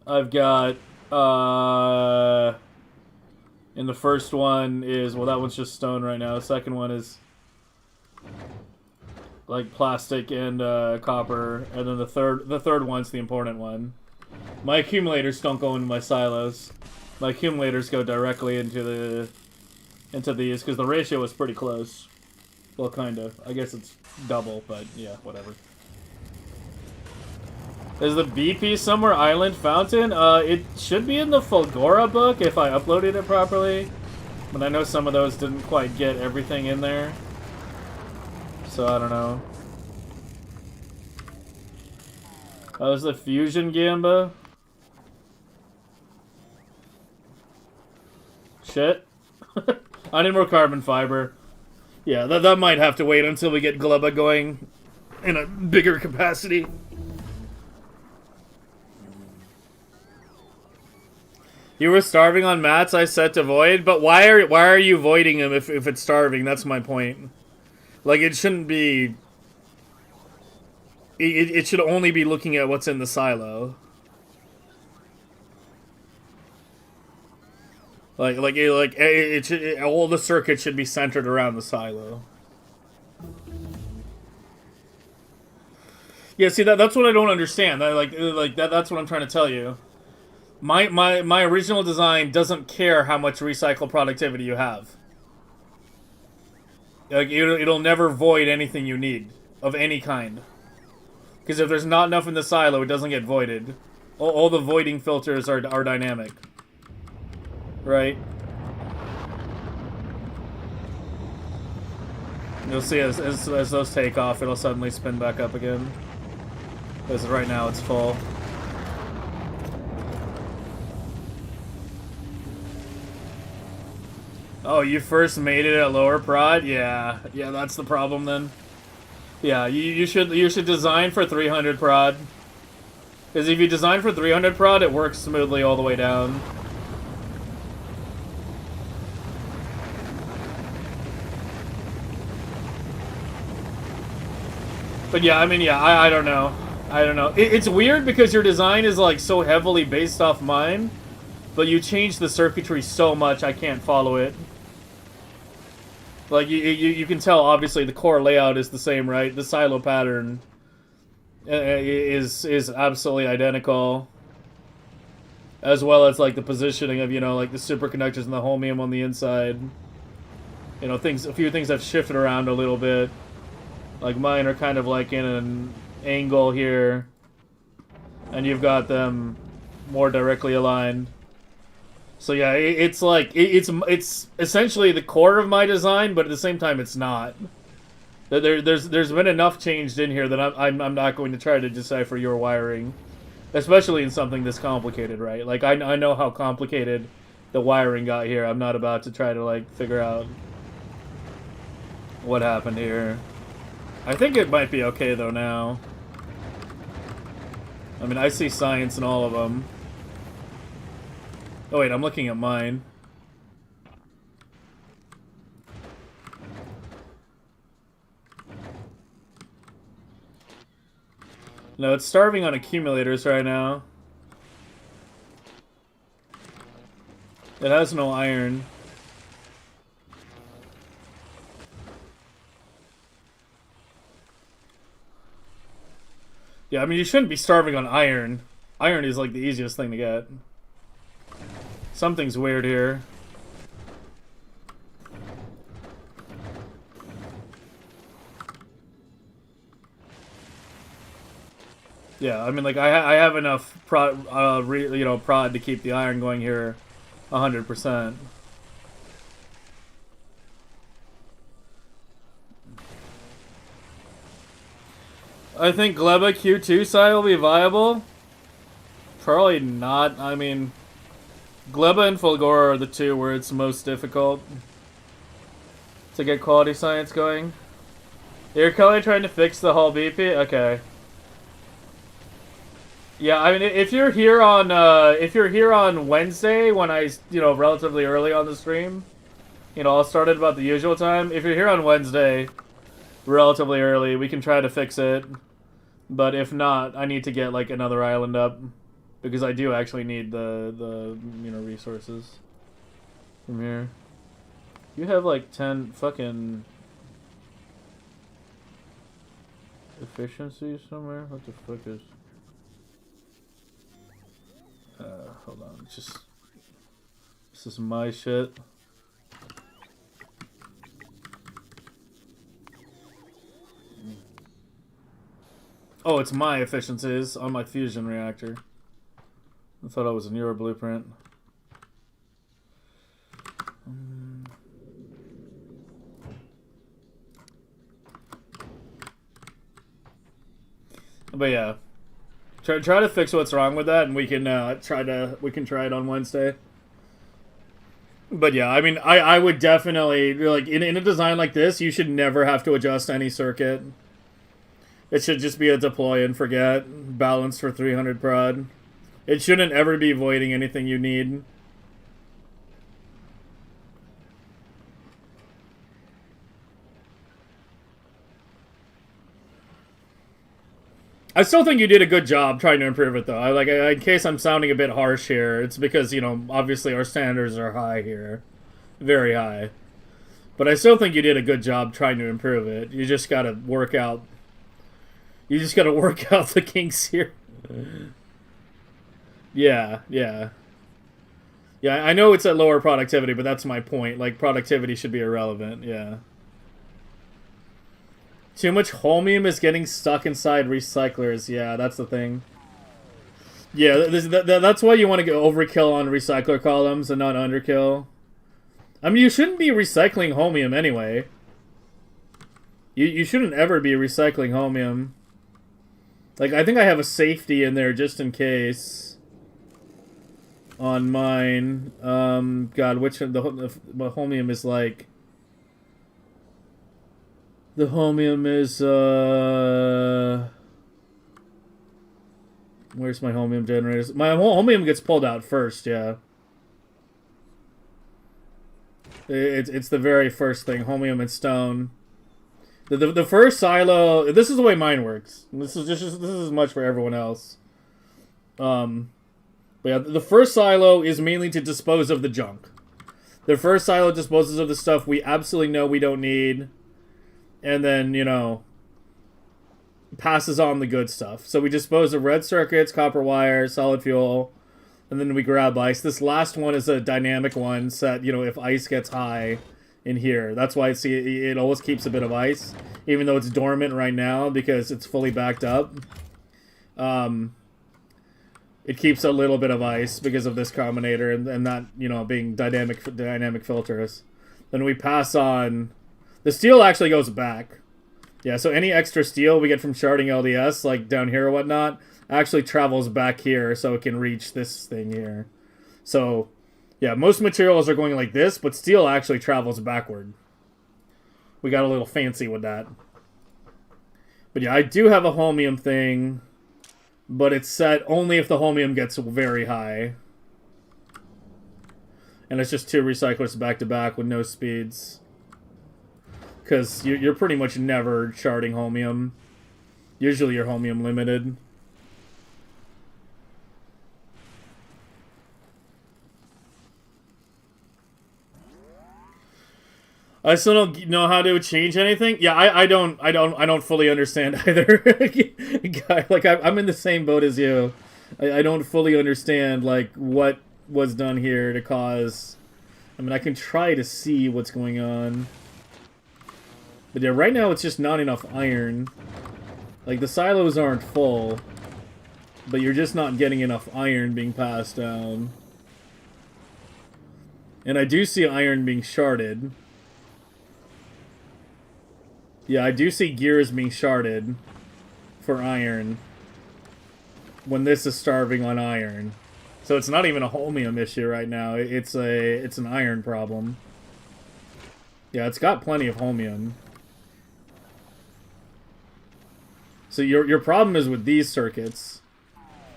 I've got, and the first one is, well, that one's just stone right now. The second one is like plastic and copper, and then the third one's the important one. My accumulators don't go into my silos. My accumulators go directly into these because the ratio is pretty close. Well, kind of. I guess it's double, but yeah, whatever. Is the BP somewhere? Island Fountain? It should be in the Fulgora book if I uploaded it properly. But I know some of those didn't quite get everything in there. So I don't know. Oh, is the Fusion Gamba? Shit. I need more carbon fiber. Yeah, that might have to wait until we get Glea going in a bigger capacity. You were starving on mats I set to void, but why are you voiding them if it's starving? That's my point. Like, it shouldn't be... It should only be looking at what's in the silo. All the circuits should be centered around the silo. Yeah, see, that's what I don't understand. That's what I'm trying to tell you. My original design doesn't care how much recycle productivity you have. Like, it'll never void anything you need of any kind. Because if there's not enough in the silo, it doesn't get voided. All the voiding filters are dynamic. Right? You'll see as those take off, it'll suddenly spin back up again. Because right now it's full. Oh, you first made it at lower prod? Yeah, that's the problem then. Yeah, you should design for 300 prod. Because if you design for 300 prod, it works smoothly all the way down. But yeah, I mean, yeah, I don't know. I don't know. It's weird because your design is like so heavily based off mine, but you change the circuitry so much I can't follow it. Like, you can tell, obviously, the core layout is the same, right? The silo pattern is absolutely identical. As well as, like, the positioning of, you know, like, the superconductors and the holmium on the inside. You know, a few things have shifted around a little bit. Like, mine are kind of, like, in an angle here. And you've got them more directly aligned. So yeah, it's like it's essentially the core of my design, but at the same time, it's not. There's been enough changed in here that I'm not going to try to decipher your wiring, especially in something this complicated, right? Like I know how complicated the wiring got here. I'm not about to try to like figure out what happened here. I think it might be okay though now. I mean, I see science in all of them. Oh wait, I'm looking at mine. No, it's starving on accumulators right now. It has no iron. Yeah, I mean, you shouldn't be starving on iron. Iron is like the easiest thing to get. Something's weird here. Yeah, I mean, like I have enough prod, prod to keep the iron going here, 100%. I think Gleba Q2 side will be viable. Probably not. I mean, Gleba and Fulgora are the two where it's most difficult to get quality science going. You're currently trying to fix the whole BP? Okay. Yeah, I mean, if you're here on Wednesday when I, relatively early on the stream, I'll start at about the usual time. If you're here on Wednesday, relatively early, we can try to fix it. But if not, I need to get like another island up because I do actually need the resources from here. You have like 10 fucking efficiencies somewhere. What the fuck is? Hold on. This is my shit. Oh, it's my efficiencies on my fusion reactor. I thought I was in your blueprint. But yeah, try to fix what's wrong with that, and we can try it on Wednesday. But yeah, I mean, I would definitely like in a design like this, you should never have to adjust any circuit. It should just be a deploy and forget, balanced for 300 prod. It shouldn't ever be voiding anything you need. I still think you did a good job trying to improve it, though. In case I'm sounding a bit harsh here, it's because, obviously our standards are high here. Very high. But I still think you did a good job trying to improve it. You just gotta work out... You just gotta work out the kinks here. Yeah. Yeah, I know it's at lower productivity, but that's my point. Like, productivity should be irrelevant, yeah. Too much holmium is getting stuck inside recyclers. Yeah, that's the thing. Yeah, that's why you want to go overkill on recycler columns and not underkill. I mean, you shouldn't be recycling holmium anyway. You shouldn't ever be recycling holmium. Like, I think I have a safety in there just in case. On mine. God, which the holmium is like... The holmium is, where's my holmium generators? My holmium gets pulled out first, yeah. It's the very first thing, holmium and stone. The first silo, this is the way mine works. This is as much for everyone else. But yeah, the first silo is mainly to dispose of the junk. The first silo disposes of the stuff we absolutely know we don't need. And then, passes on the good stuff. So we dispose of red circuits, copper wire, solid fuel, and then we grab ice. This last one is a dynamic one set, if ice gets high in here. That's why it always keeps a bit of ice, even though it's dormant right now because it's fully backed up. It keeps a little bit of ice because of this combinator and that, being dynamic filters. Then we pass on... The steel actually goes back. Yeah, so any extra steel we get from sharding LDS, like down here or whatnot, actually travels back here so it can reach this thing here. So, yeah, most materials are going like this, but steel actually travels backward. We got a little fancy with that. But yeah, I do have a holmium thing, but it's set only if the holmium gets very high. And it's just 2 recyclers back to back with no speeds. Because you're pretty much never sharding holmium. Usually you're holmium limited. I still don't know how to change anything. Yeah, I don't fully understand either. Like I'm in the same boat as you. I don't fully understand like what was done here to cause. I mean, I can try to see what's going on. But yeah, right now it's just not enough iron. Like, the silos aren't full. But you're just not getting enough iron being passed down. And I do see iron being sharded. Yeah, I do see gears being sharded. for iron when this is starving on iron. So it's not even a holmium issue right now. It's an iron problem. Yeah, it's got plenty of holmium. So your problem is with these circuits.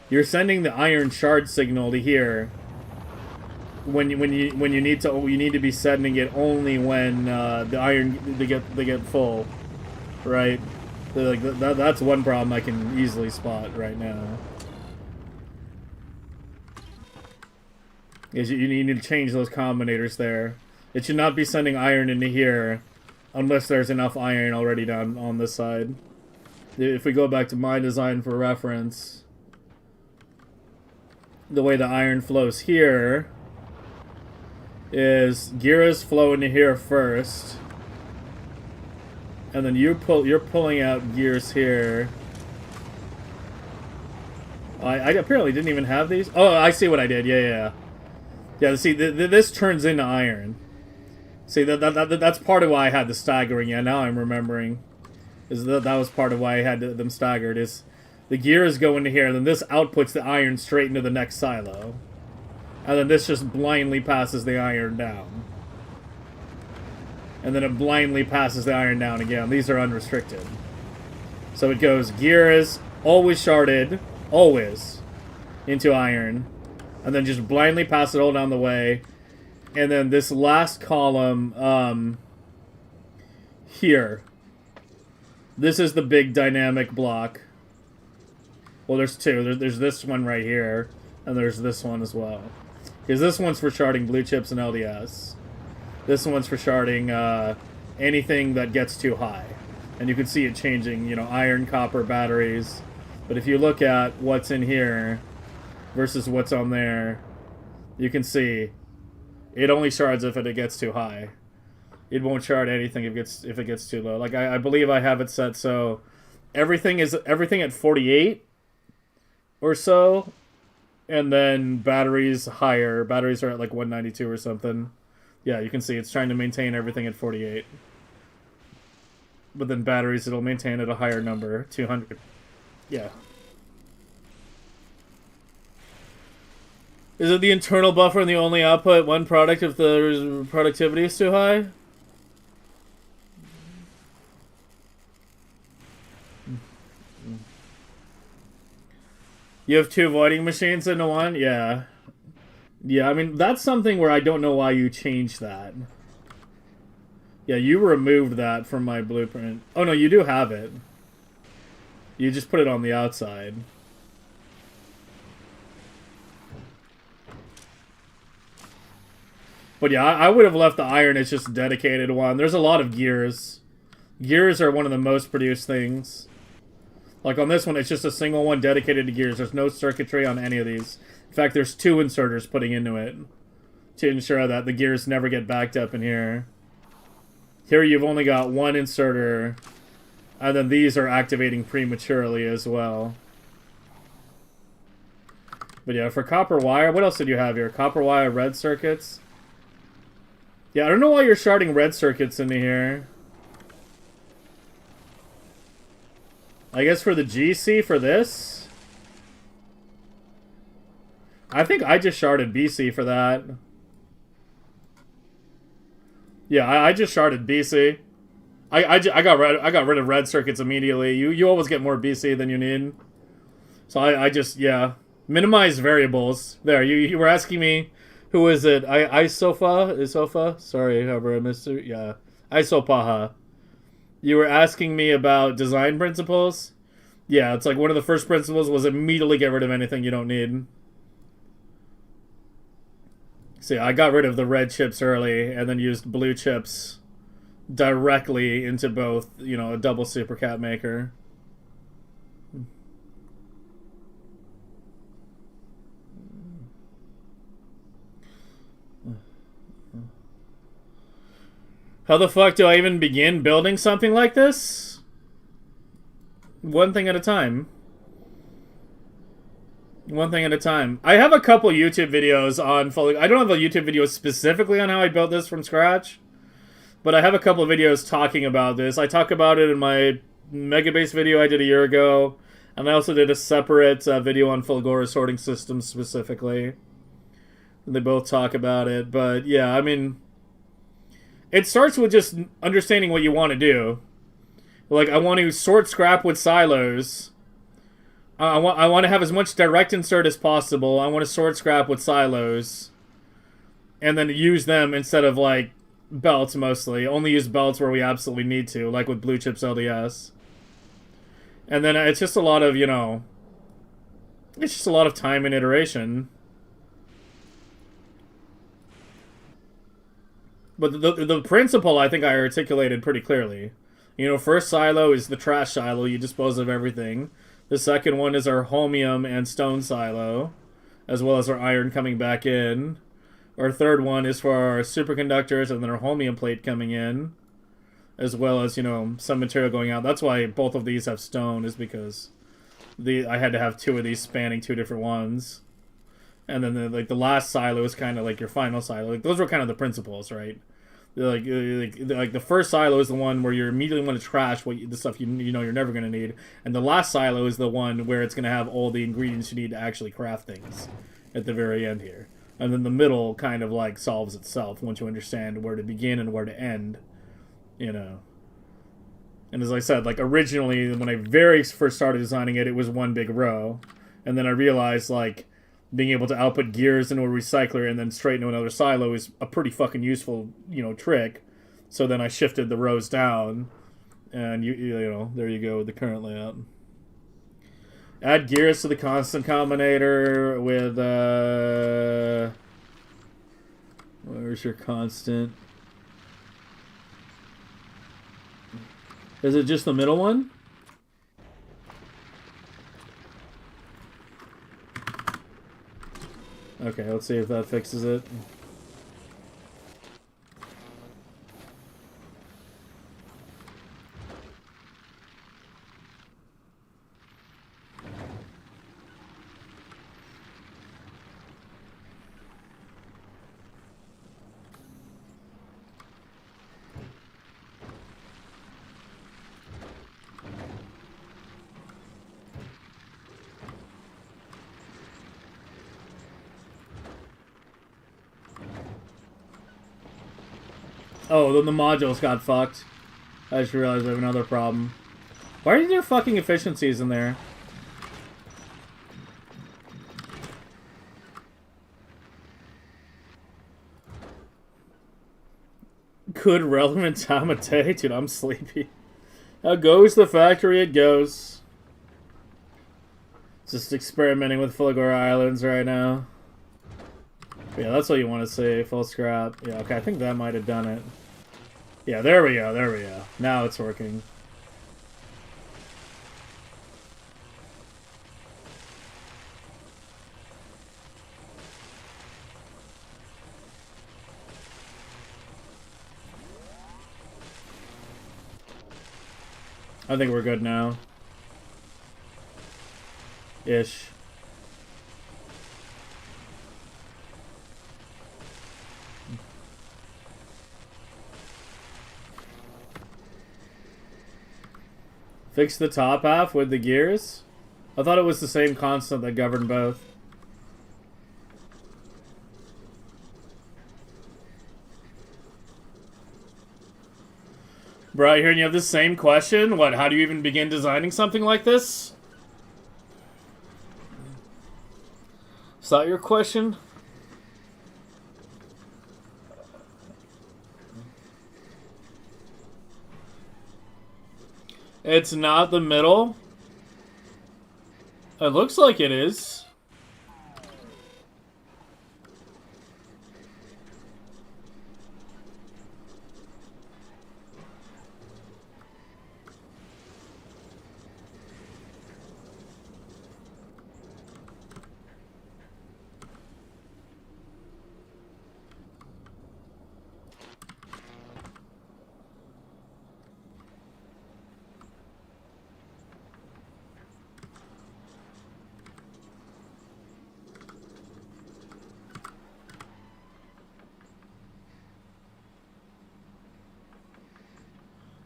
You're sending the iron shard signal to here when you need to be sending it only when the iron they get full, right? So like that's one problem I can easily spot right now. Is you need to change those combinators there. It should not be sending iron into here unless there's enough iron already down on this side. If we go back to my design for reference, the way the iron flows here is gears flow into here first, and then you're pulling out gears here. I apparently didn't even have these. Oh, I see what I did. Yeah. See, this turns into iron. See, that's part of why I had the staggering. Yeah, now I'm remembering. Is that was part of why I had them staggered. Is the gears go into here, and then this outputs the iron straight into the next silo. And then this just blindly passes the iron down. And then it blindly passes the iron down again. These are unrestricted. So it goes gears, always sharded, always, into iron. And then just blindly pass it all down the way. And then this last column, here. This is the big dynamic block. Well, there's two. There's this one right here, and there's this one as well. Because this one's for sharding blue chips and LDS. This one's for sharding anything that gets too high. And you can see it changing, you know, iron, copper, batteries. But if you look at what's in here versus what's on there, you can see it only shards if it gets too high. It won't shard anything if it gets too low. Like I believe I have it set so everything at 48 or so, and then batteries higher. Batteries are at like 192 or something. Yeah, you can see it's trying to maintain everything at 48. But then batteries it'll maintain at a higher number, 200. Yeah. Is it the internal buffer and the only output one product if the productivity is too high? You have two voiding machines into one? Yeah. Yeah, I mean, that's something where I don't know why you changed that. Yeah, you removed that from my blueprint. Oh, no, you do have it. You just put it on the outside. But yeah, I would have left the iron as just a dedicated one. There's a lot of gears. Gears are one of the most produced things. Like on this one, it's just a single one dedicated to gears. There's no circuitry on any of these. In fact, there's two inserters putting into it to ensure that the gears never get backed up in here. Here you've only got one inserter, and then these are activating prematurely as well. But yeah, for copper wire, what else did you have here? Copper wire, red circuits. Yeah, I don't know why you're sharding red circuits into here. I guess for the GC for this? I think I just sharded BC for that. Yeah, I just sharded BC. I got rid of red circuits immediately. You always get more BC than you need. So I just, yeah. Minimize variables. There, you were asking me, who is it? Isofa? Sorry, however I missed it. Yeah. Isopaha. You were asking me about design principles? Yeah, it's like one of the first principles was immediately get rid of anything you don't need. See, I got rid of the red chips early and then used blue chips directly into both, you know, a double supercat maker. How the fuck do I even begin building something like this? One thing at a time. One thing at a time. I have a couple YouTube videos on... I don't have a YouTube video specifically on how I built this from scratch. But I have a couple of videos talking about this. I talk about it in my Megabase video I did a year ago, and I also did a separate video on Fulgora sorting systems specifically. They both talk about it, but yeah, I mean, it starts with just understanding what you want to do. Like, I want to sort scrap with silos. I want to have as much direct insert as possible. I want to sort scrap with silos. And then use them instead of, like, belts mostly. Only use belts where we absolutely need to, like with Blue Chips LDS. And then it's just a lot of, you know... It's just a lot of time and iteration. But the principle, I think I articulated pretty clearly. You know, first silo is the trash silo. You dispose of everything. The second one is our holmium and stone silo, as well as our iron coming back in. Our third one is for our superconductors and then our holmium plate coming in, as well as, you know, some material going out. That's why both of these have stone, is because I had to have two of these spanning two different ones. And then the last silo is kind of like your final silo. Like, those were kind of the principles, right? Like the first silo is the one where you're immediately going to trash the stuff you know you're never going to need, and the last silo is the one where it's going to have all the ingredients you need to actually craft things at the very end here. And then the middle kind of like solves itself once you understand where to begin and where to end, you know. And as I said, like originally when I very first started designing it, it was one big row, and then I realized like being able to output gears into a recycler and then straight into another silo is a pretty fucking useful, you know, trick. So then I shifted the rows down, and you know, there you go with the current layout. Add gears to the constant combinator with where's your constant? Is it just the middle one? Okay, let's see if that fixes it. Oh, then the modules got fucked. I just realized I have another problem. Why are there fucking efficiencies in there? Good relevant time of day? Dude, I'm sleepy. How goes the factory? It goes. Just experimenting with Fulgora Islands right now. Yeah, that's what you want to see. Full scrap. Yeah, okay, I think that might have done it. Yeah, there we go, there we go. Now it's working. I think we're good now. Ish. Fix the top half with the gears? I thought it was the same constant that governed both. Bro, you're hearing you have the same question? What, how do you even begin designing something like this? Is that your question? It's not the middle. It looks like it is.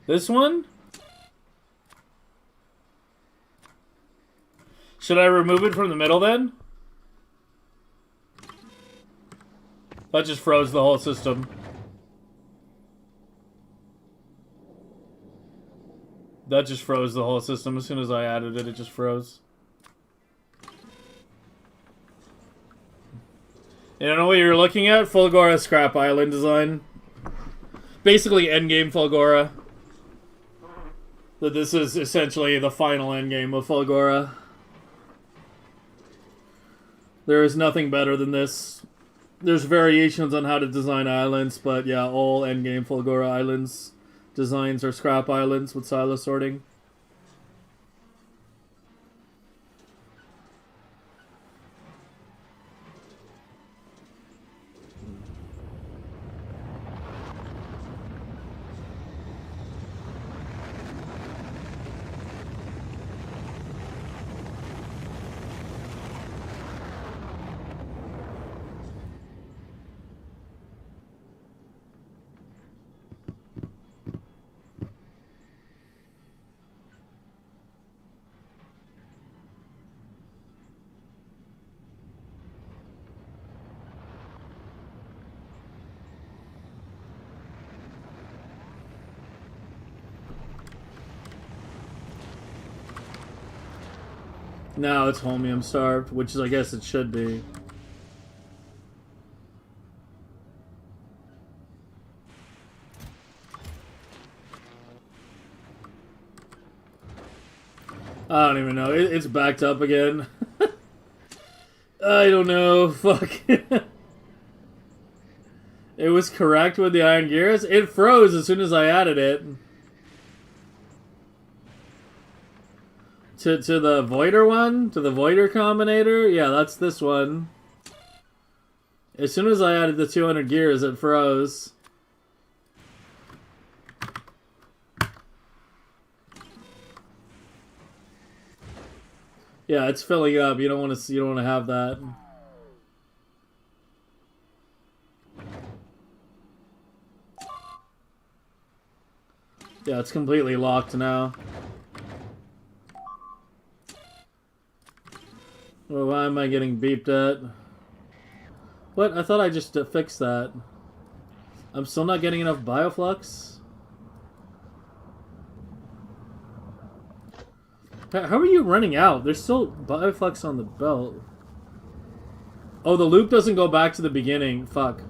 This one? Should I remove it from the middle then? That just froze the whole system. That just froze the whole system. As soon as I added it, it just froze. You don't know what you're looking at? Fulgora Scrap Island design. Basically Endgame Fulgora. That this is essentially the final endgame of Fulgora. There is nothing better than this. There's variations on how to design islands, but yeah, all endgame Fulgora islands designs are scrap islands with silo sorting. Now it's Holmium starved, which is, I guess it should be. I don't even know. It's backed up again. I don't know. Fuck. It was correct with the iron gears. It froze as soon as I added it. To the Voider one? To the Voider Combinator? Yeah, that's this one. As soon as I added the 200 gears, it froze. Yeah, it's filling up. You don't want to have that. Yeah, it's completely locked now. Well, why am I getting beeped at? What? I thought I just fixed that. I'm still not getting enough bioflux? How are you running out? There's still bioflux on the belt. Oh, the loop doesn't go back to the beginning. Fuck.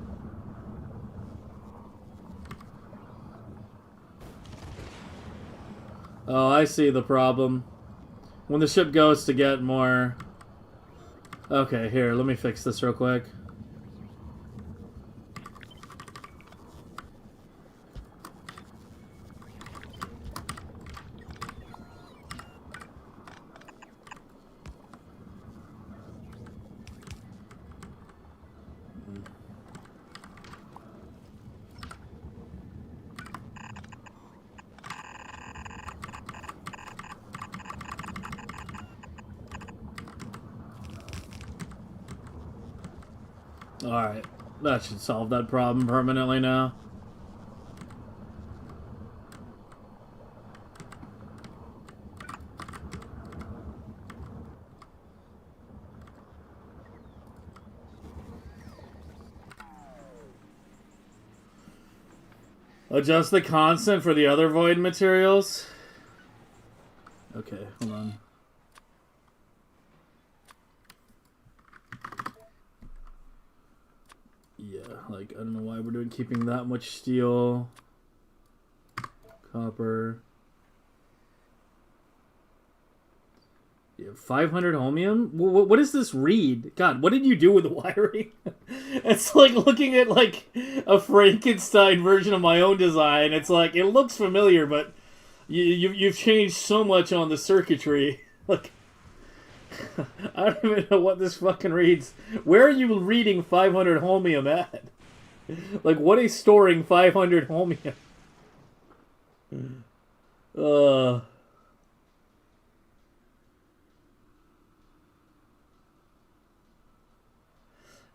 Oh, I see the problem. When the ship goes to get more... Okay, here, let me fix this real quick. Alright, that should solve that problem permanently now. Adjust the constant for the other void materials. Okay, hold on. Yeah, like, I don't know why we're doing keeping that much steel. Copper. Yeah, 500 holmium? What does this read? God, what did you do with the wiring? It's like looking at, like, a Frankenstein version of my own design. It's like, it looks familiar, but you've changed so much on the circuitry. Like... I don't even know what this fucking reads. Where are you reading 500 holmium at? Like, what is storing 500 holmium?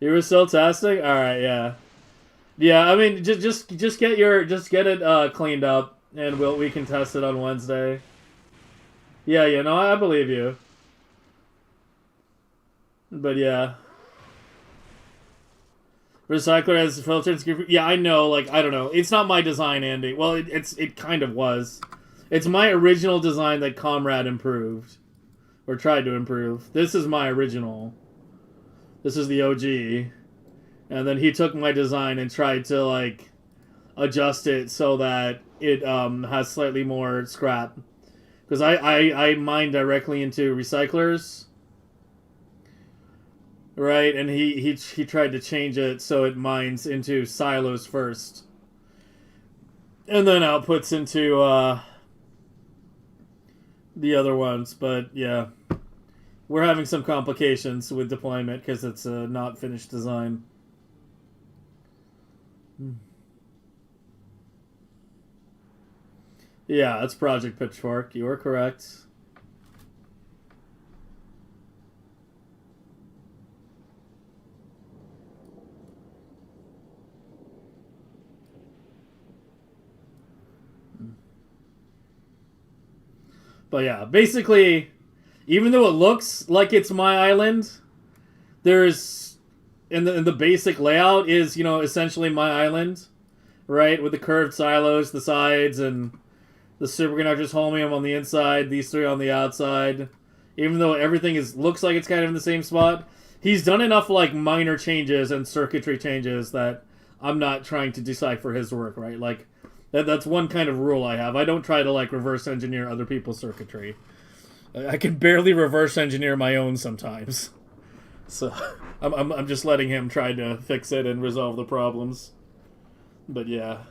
You were still testing? Alright, yeah. Yeah, I mean, just get it cleaned up, and we can test it on Wednesday. Yeah, no, I believe you. But yeah. Recycler has filtered. Yeah, I know. Like, I don't know. It's not my design, Andy. Well, it kind of was. It's my original design that Comrade improved. Or tried to improve. This is my original. This is the OG. And then he took my design and tried to, like, adjust it so that it has slightly more scrap. Because I mine directly into recyclers. Right, and he tried to change it so it mines into silos first. And then outputs into the other ones. But yeah, we're having some complications with deployment because it's a not finished design. Yeah, it's Project Pitchfork. You are correct. But yeah, basically, even though it looks like it's my island, there's in the basic layout is, you know, essentially my island, right? With the curved silos, the sides, and the superconductors holmium on the inside, these three on the outside. Even though everything looks like it's kind of in the same spot, he's done enough like minor changes and circuitry changes that I'm not trying to decipher his work, right? Like that's one kind of rule I have. I don't try to like reverse engineer other people's circuitry. I can barely reverse engineer my own sometimes. So I'm just letting him try to fix it and resolve the problems. But yeah.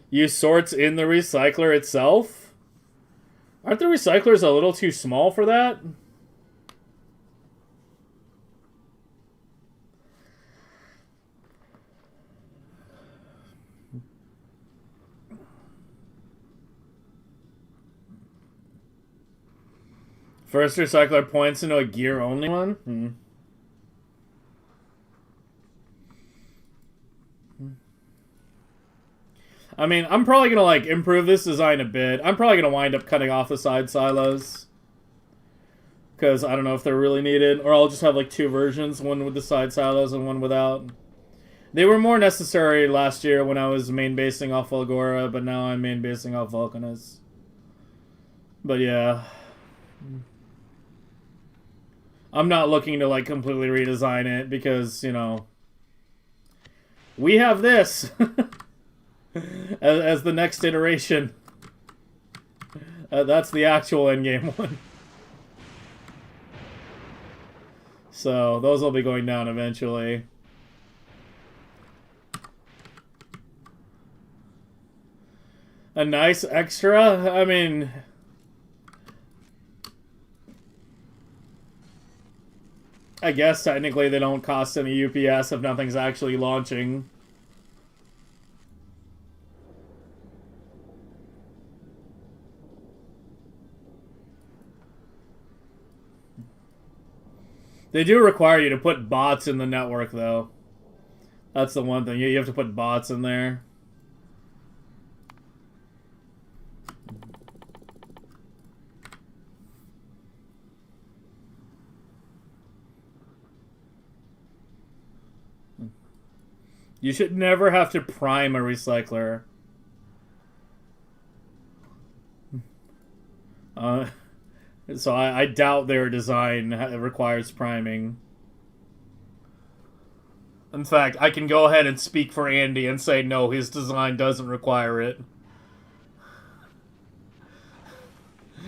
Use sorts in the recycler itself? Aren't the recyclers a little too small for that? First recycler points into a gear-only one? I mean, I'm probably going to, like, improve this design a bit. I'm probably going to wind up cutting off the side silos. Because I don't know if they're really needed. Or I'll just have, like, two versions. One with the side silos and one without. They were more necessary last year when I was main basing off Fulgora. But now I'm main basing off Vulcanus. But yeah. I'm not looking to, like, completely redesign it. Because, you know, we have this. As the next iteration. That's the actual endgame one. So, those will be going down eventually. A nice extra? I mean... I guess technically they don't cost any UPS if nothing's actually launching. They do require you to put bots in the network, though. That's the one thing. You have to put bots in there. You should never have to prime a recycler. So I doubt their design requires priming. In fact, I can go ahead and speak for Andy and say no, his design doesn't require it.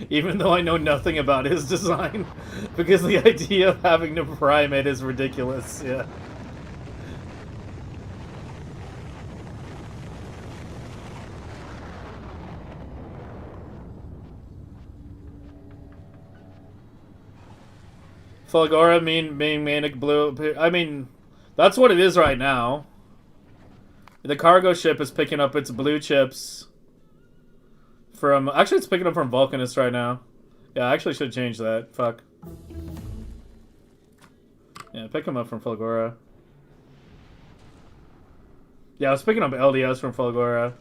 Even though I know nothing about his design. Because the idea of having to prime it is ridiculous, yeah. Fulgora mean manic blue. I mean, that's what it is right now. The cargo ship is picking up its blue chips from... Actually, it's picking up from Vulcanus right now. Yeah, I actually should change that. Fuck. Yeah, pick them up from Fulgora. Yeah, I was picking up LDS from Fulgora.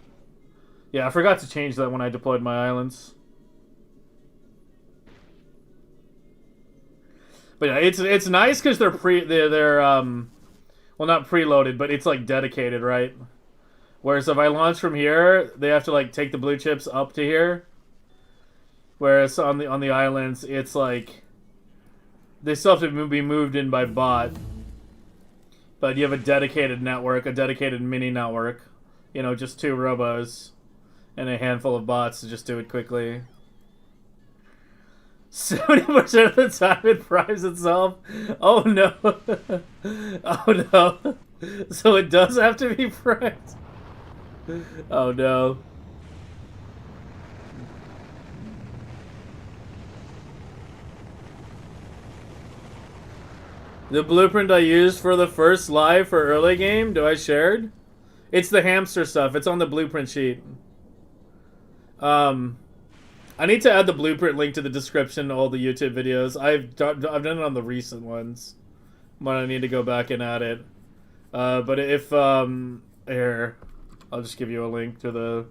Yeah, I forgot to change that when I deployed my islands. But yeah, it's nice because they're well, not preloaded, but it's like dedicated, right? Whereas if I launch from here, they have to like take the blue chips up to here. Whereas on the islands, it's like they still have to be moved in by bot. But you have a dedicated network, a dedicated mini network. You know, just 2 robos and a handful of bots to just do it quickly. 70% of the time it primes itself. Oh no. Oh no. So it does have to be primed. Oh no. The blueprint I used for the first live for early game, do I shared? It's the hamster stuff. It's on the blueprint sheet. I need to add the blueprint link to the description to all the YouTube videos. I've done it on the recent ones, but I need to go back and add it. But if here, I'll just give you a link to the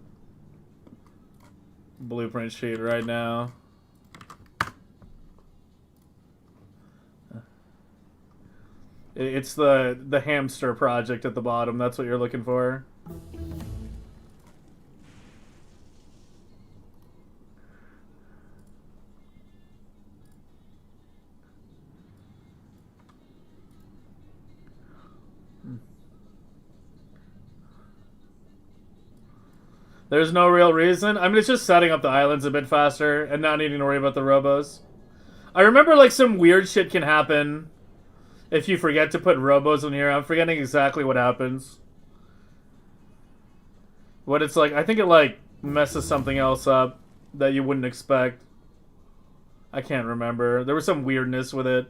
blueprint sheet right now. It's the hamster project at the bottom. That's what you're looking for. There's no real reason. I mean, it's just setting up the islands a bit faster and not needing to worry about the robos. I remember, like, some weird shit can happen if you forget to put robos in here. I'm forgetting exactly what happens. What it's like, I think it, like, messes something else up that you wouldn't expect. I can't remember. There was some weirdness with it.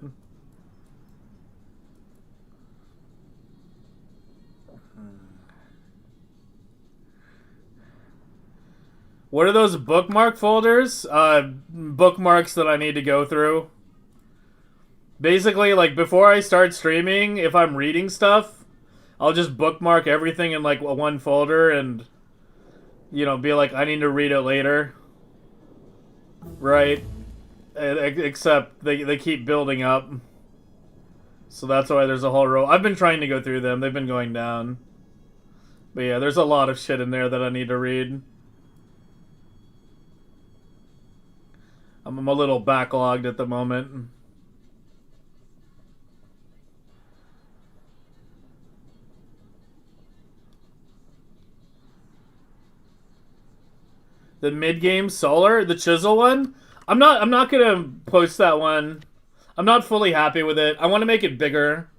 What are those bookmark folders? Bookmarks that I need to go through. Basically, like, before I start streaming, if I'm reading stuff, I'll just bookmark everything in, like, one folder and, you know, be like, I need to read it later. Right? Except they keep building up. So that's why there's a whole row. I've been trying to go through them. They've been going down. But yeah, there's a lot of shit in there that I need to read. I'm a little backlogged at the moment. The mid-game solar, the chisel one. I'm not gonna post that one. I'm not fully happy with it. I want to make it bigger.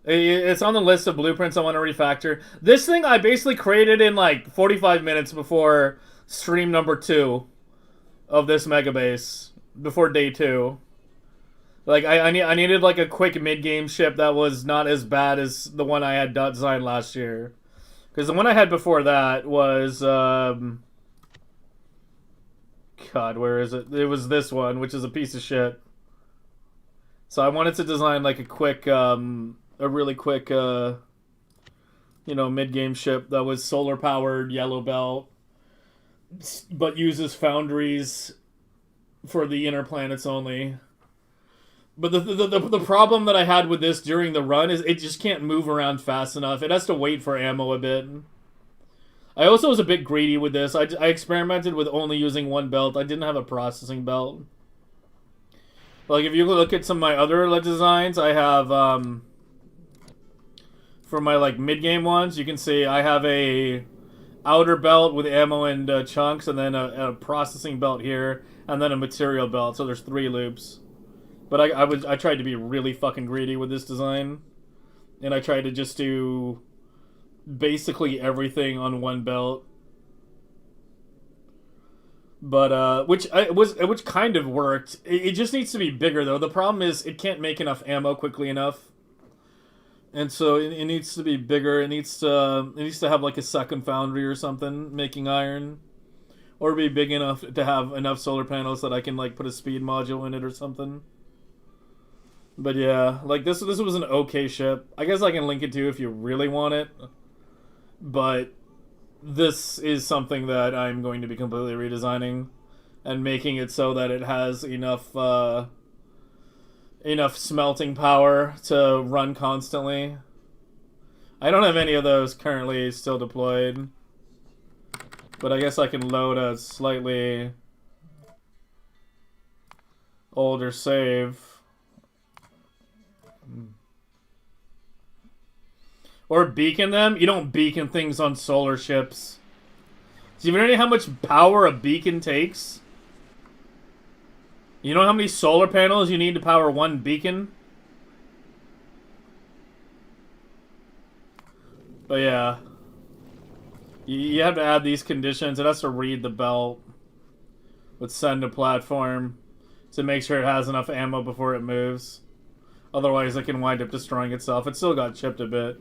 It's on the list of blueprints I want to refactor. This thing I basically created in like 45 minutes before stream number 2 of this Megabase, before day 2. Like I needed like a quick mid-game ship that was not as bad as the one I had designed last year. Because the one I had before that was God, where is it? It was this one, which is a piece of shit. So I wanted to design like a quick, a really quick, you know, mid-game ship that was solar-powered, yellow belt, but uses foundries for the inner planets only. But the problem that I had with this during the run is it just can't move around fast enough. It has to wait for ammo a bit. I also was a bit greedy with this. I experimented with only using one belt. I didn't have a processing belt. Like, if you look at some of my other designs, I have, for my, like, mid-game ones, you can see I have a outer belt with ammo and chunks, and then a processing belt here, and then a material belt, so there's 3 loops. But I tried to be really fucking greedy with this design, and I tried to just do basically everything on one belt. But which kind of worked. It just needs to be bigger though. The problem is it can't make enough ammo quickly enough, and so it needs to be bigger. It needs to have like a second foundry or something making iron, or be big enough to have enough solar panels that I can like put a speed module in it or something. But yeah, like this was an okay ship. I guess I can link it to you if you really want it, but this is something that I'm going to be completely redesigning and making it so that it has enough enough smelting power to run constantly. I don't have any of those currently still deployed. But I guess I can load a slightly older save. Or beacon them? You don't beacon things on solar ships. Do you even know how much power a beacon takes? You know how many solar panels you need to power one beacon? But yeah. You have to add these conditions. It has to read the belt with send to platform to make sure it has enough ammo before it moves. Otherwise, it can wind up destroying itself. It still got chipped a bit.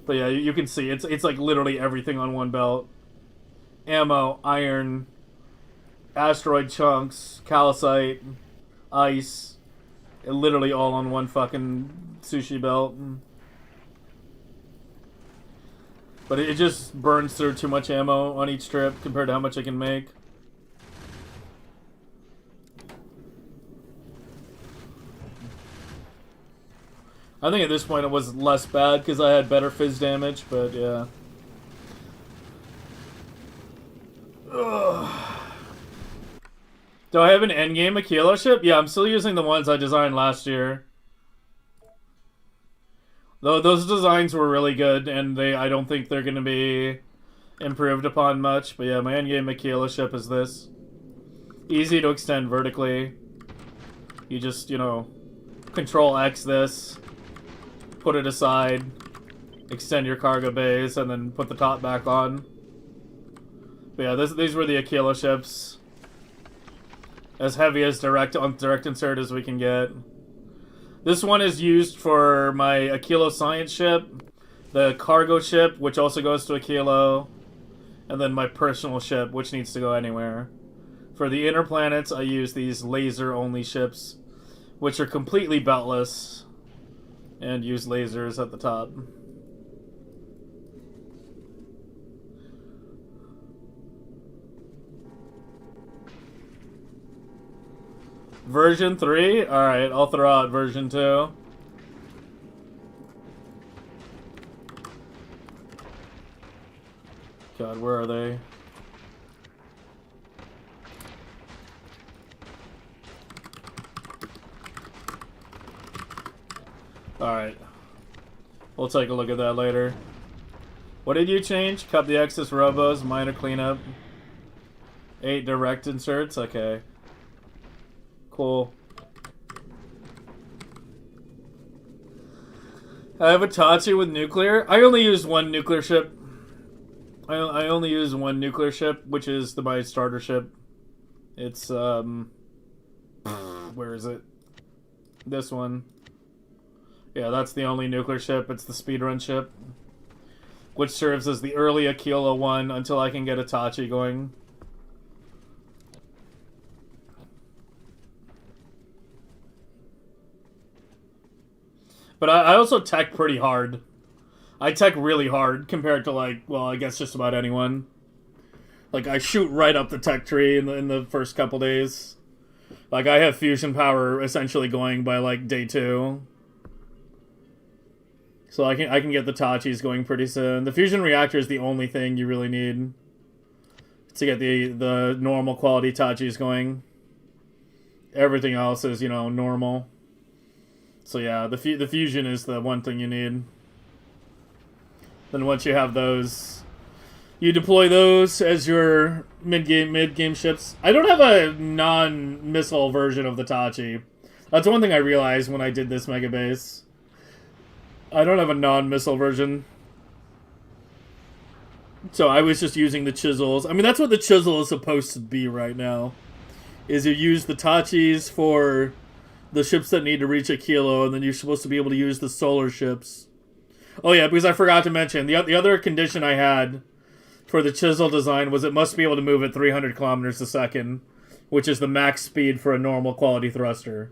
But yeah, you can see it's like literally everything on one belt. Ammo, iron, asteroid chunks, calcite, ice. Literally all on one fucking sushi belt. But it just burns through too much ammo on each trip compared to how much I can make. I think at this point it was less bad because I had better fizz damage, but yeah. Ugh. Do I have an endgame Achilo ship? Yeah, I'm still using the ones I designed last year. Though those designs were really good, and I don't think they're going to be improved upon much. But yeah, my endgame Achilo ship is this. Easy to extend vertically. You just, you know, Control X this, put it aside, extend your cargo bays, and then put the top back on. But yeah, these were the Achilo ships. As heavy as direct insert as we can get. This one is used for my Achilo science ship, the cargo ship, which also goes to Achilo, and then my personal ship, which needs to go anywhere. For the inner planets, I use these laser-only ships, which are completely beltless, and use lasers at the top. Version 3? Alright, I'll throw out version 2. God, where are they? Alright. We'll take a look at that later. What did you change? Cut the excess robos, minor cleanup. 8 direct inserts? Okay. Cool. I have a Tachi with nuclear. I only use one nuclear ship. I only use one nuclear ship, which is my starter ship. It's, where is it? This one. Yeah, that's the only nuclear ship. It's the speedrun ship. Which serves as the early Achilo one until I can get a Tachi going. But I also tech pretty hard. I tech really hard compared to, like, well, I guess just about anyone. Like, I shoot right up the tech tree in the first couple days. Like, I have fusion power essentially going by, like, day 2. So I can get the Tachis going pretty soon. The fusion reactor is the only thing you really need to get the normal quality Tachis going. Everything else is, you know, normal. So yeah, the fusion is the one thing you need. Then once you have those, you deploy those as your mid-game ships. I don't have a non-missile version of the Tachi. That's one thing I realized when I did this Megabase. I don't have a non-missile version. So I was just using the chisels. I mean, that's what the chisel is supposed to be right now. Is you use the Tachis for the ships that need to reach Achilo, and then you're supposed to be able to use the solar ships. Oh yeah, because I forgot to mention, the other condition I had for the chisel design was it must be able to move at 300 kilometers a second, which is the max speed for a normal quality thruster.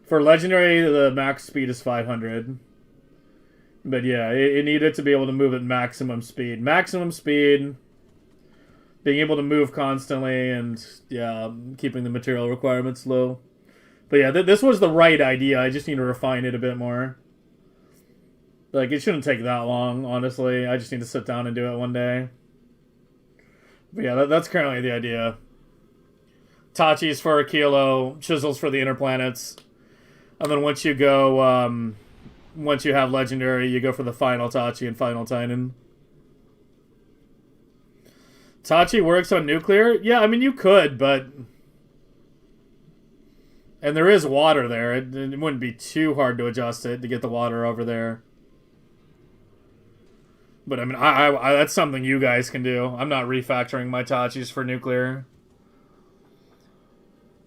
For Legendary, the max speed is 500. But yeah, it needed to be able to move at maximum speed. Maximum speed, being able to move constantly, and yeah, keeping the material requirements low. But yeah, this was the right idea. I just need to refine it a bit more. Like, it shouldn't take that long, honestly. I just need to sit down and do it one day. But yeah, that's currently the idea. Tachi's for Achilo, chisels for the inner planets. And then once you go, once you have Legendary, you go for the final Tachi and final Titan. Tachi works on nuclear? Yeah, I mean, you could, but... And there is water there. It wouldn't be too hard to adjust it to get the water over there. But I mean, I that's something you guys can do. I'm not refactoring my Tachis for nuclear.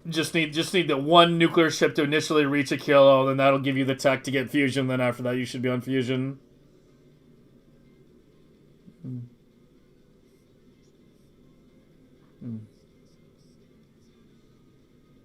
Just need the one nuclear ship to initially reach Achilo, then that'll give you the tech to get fusion. Then after that, you should be on fusion.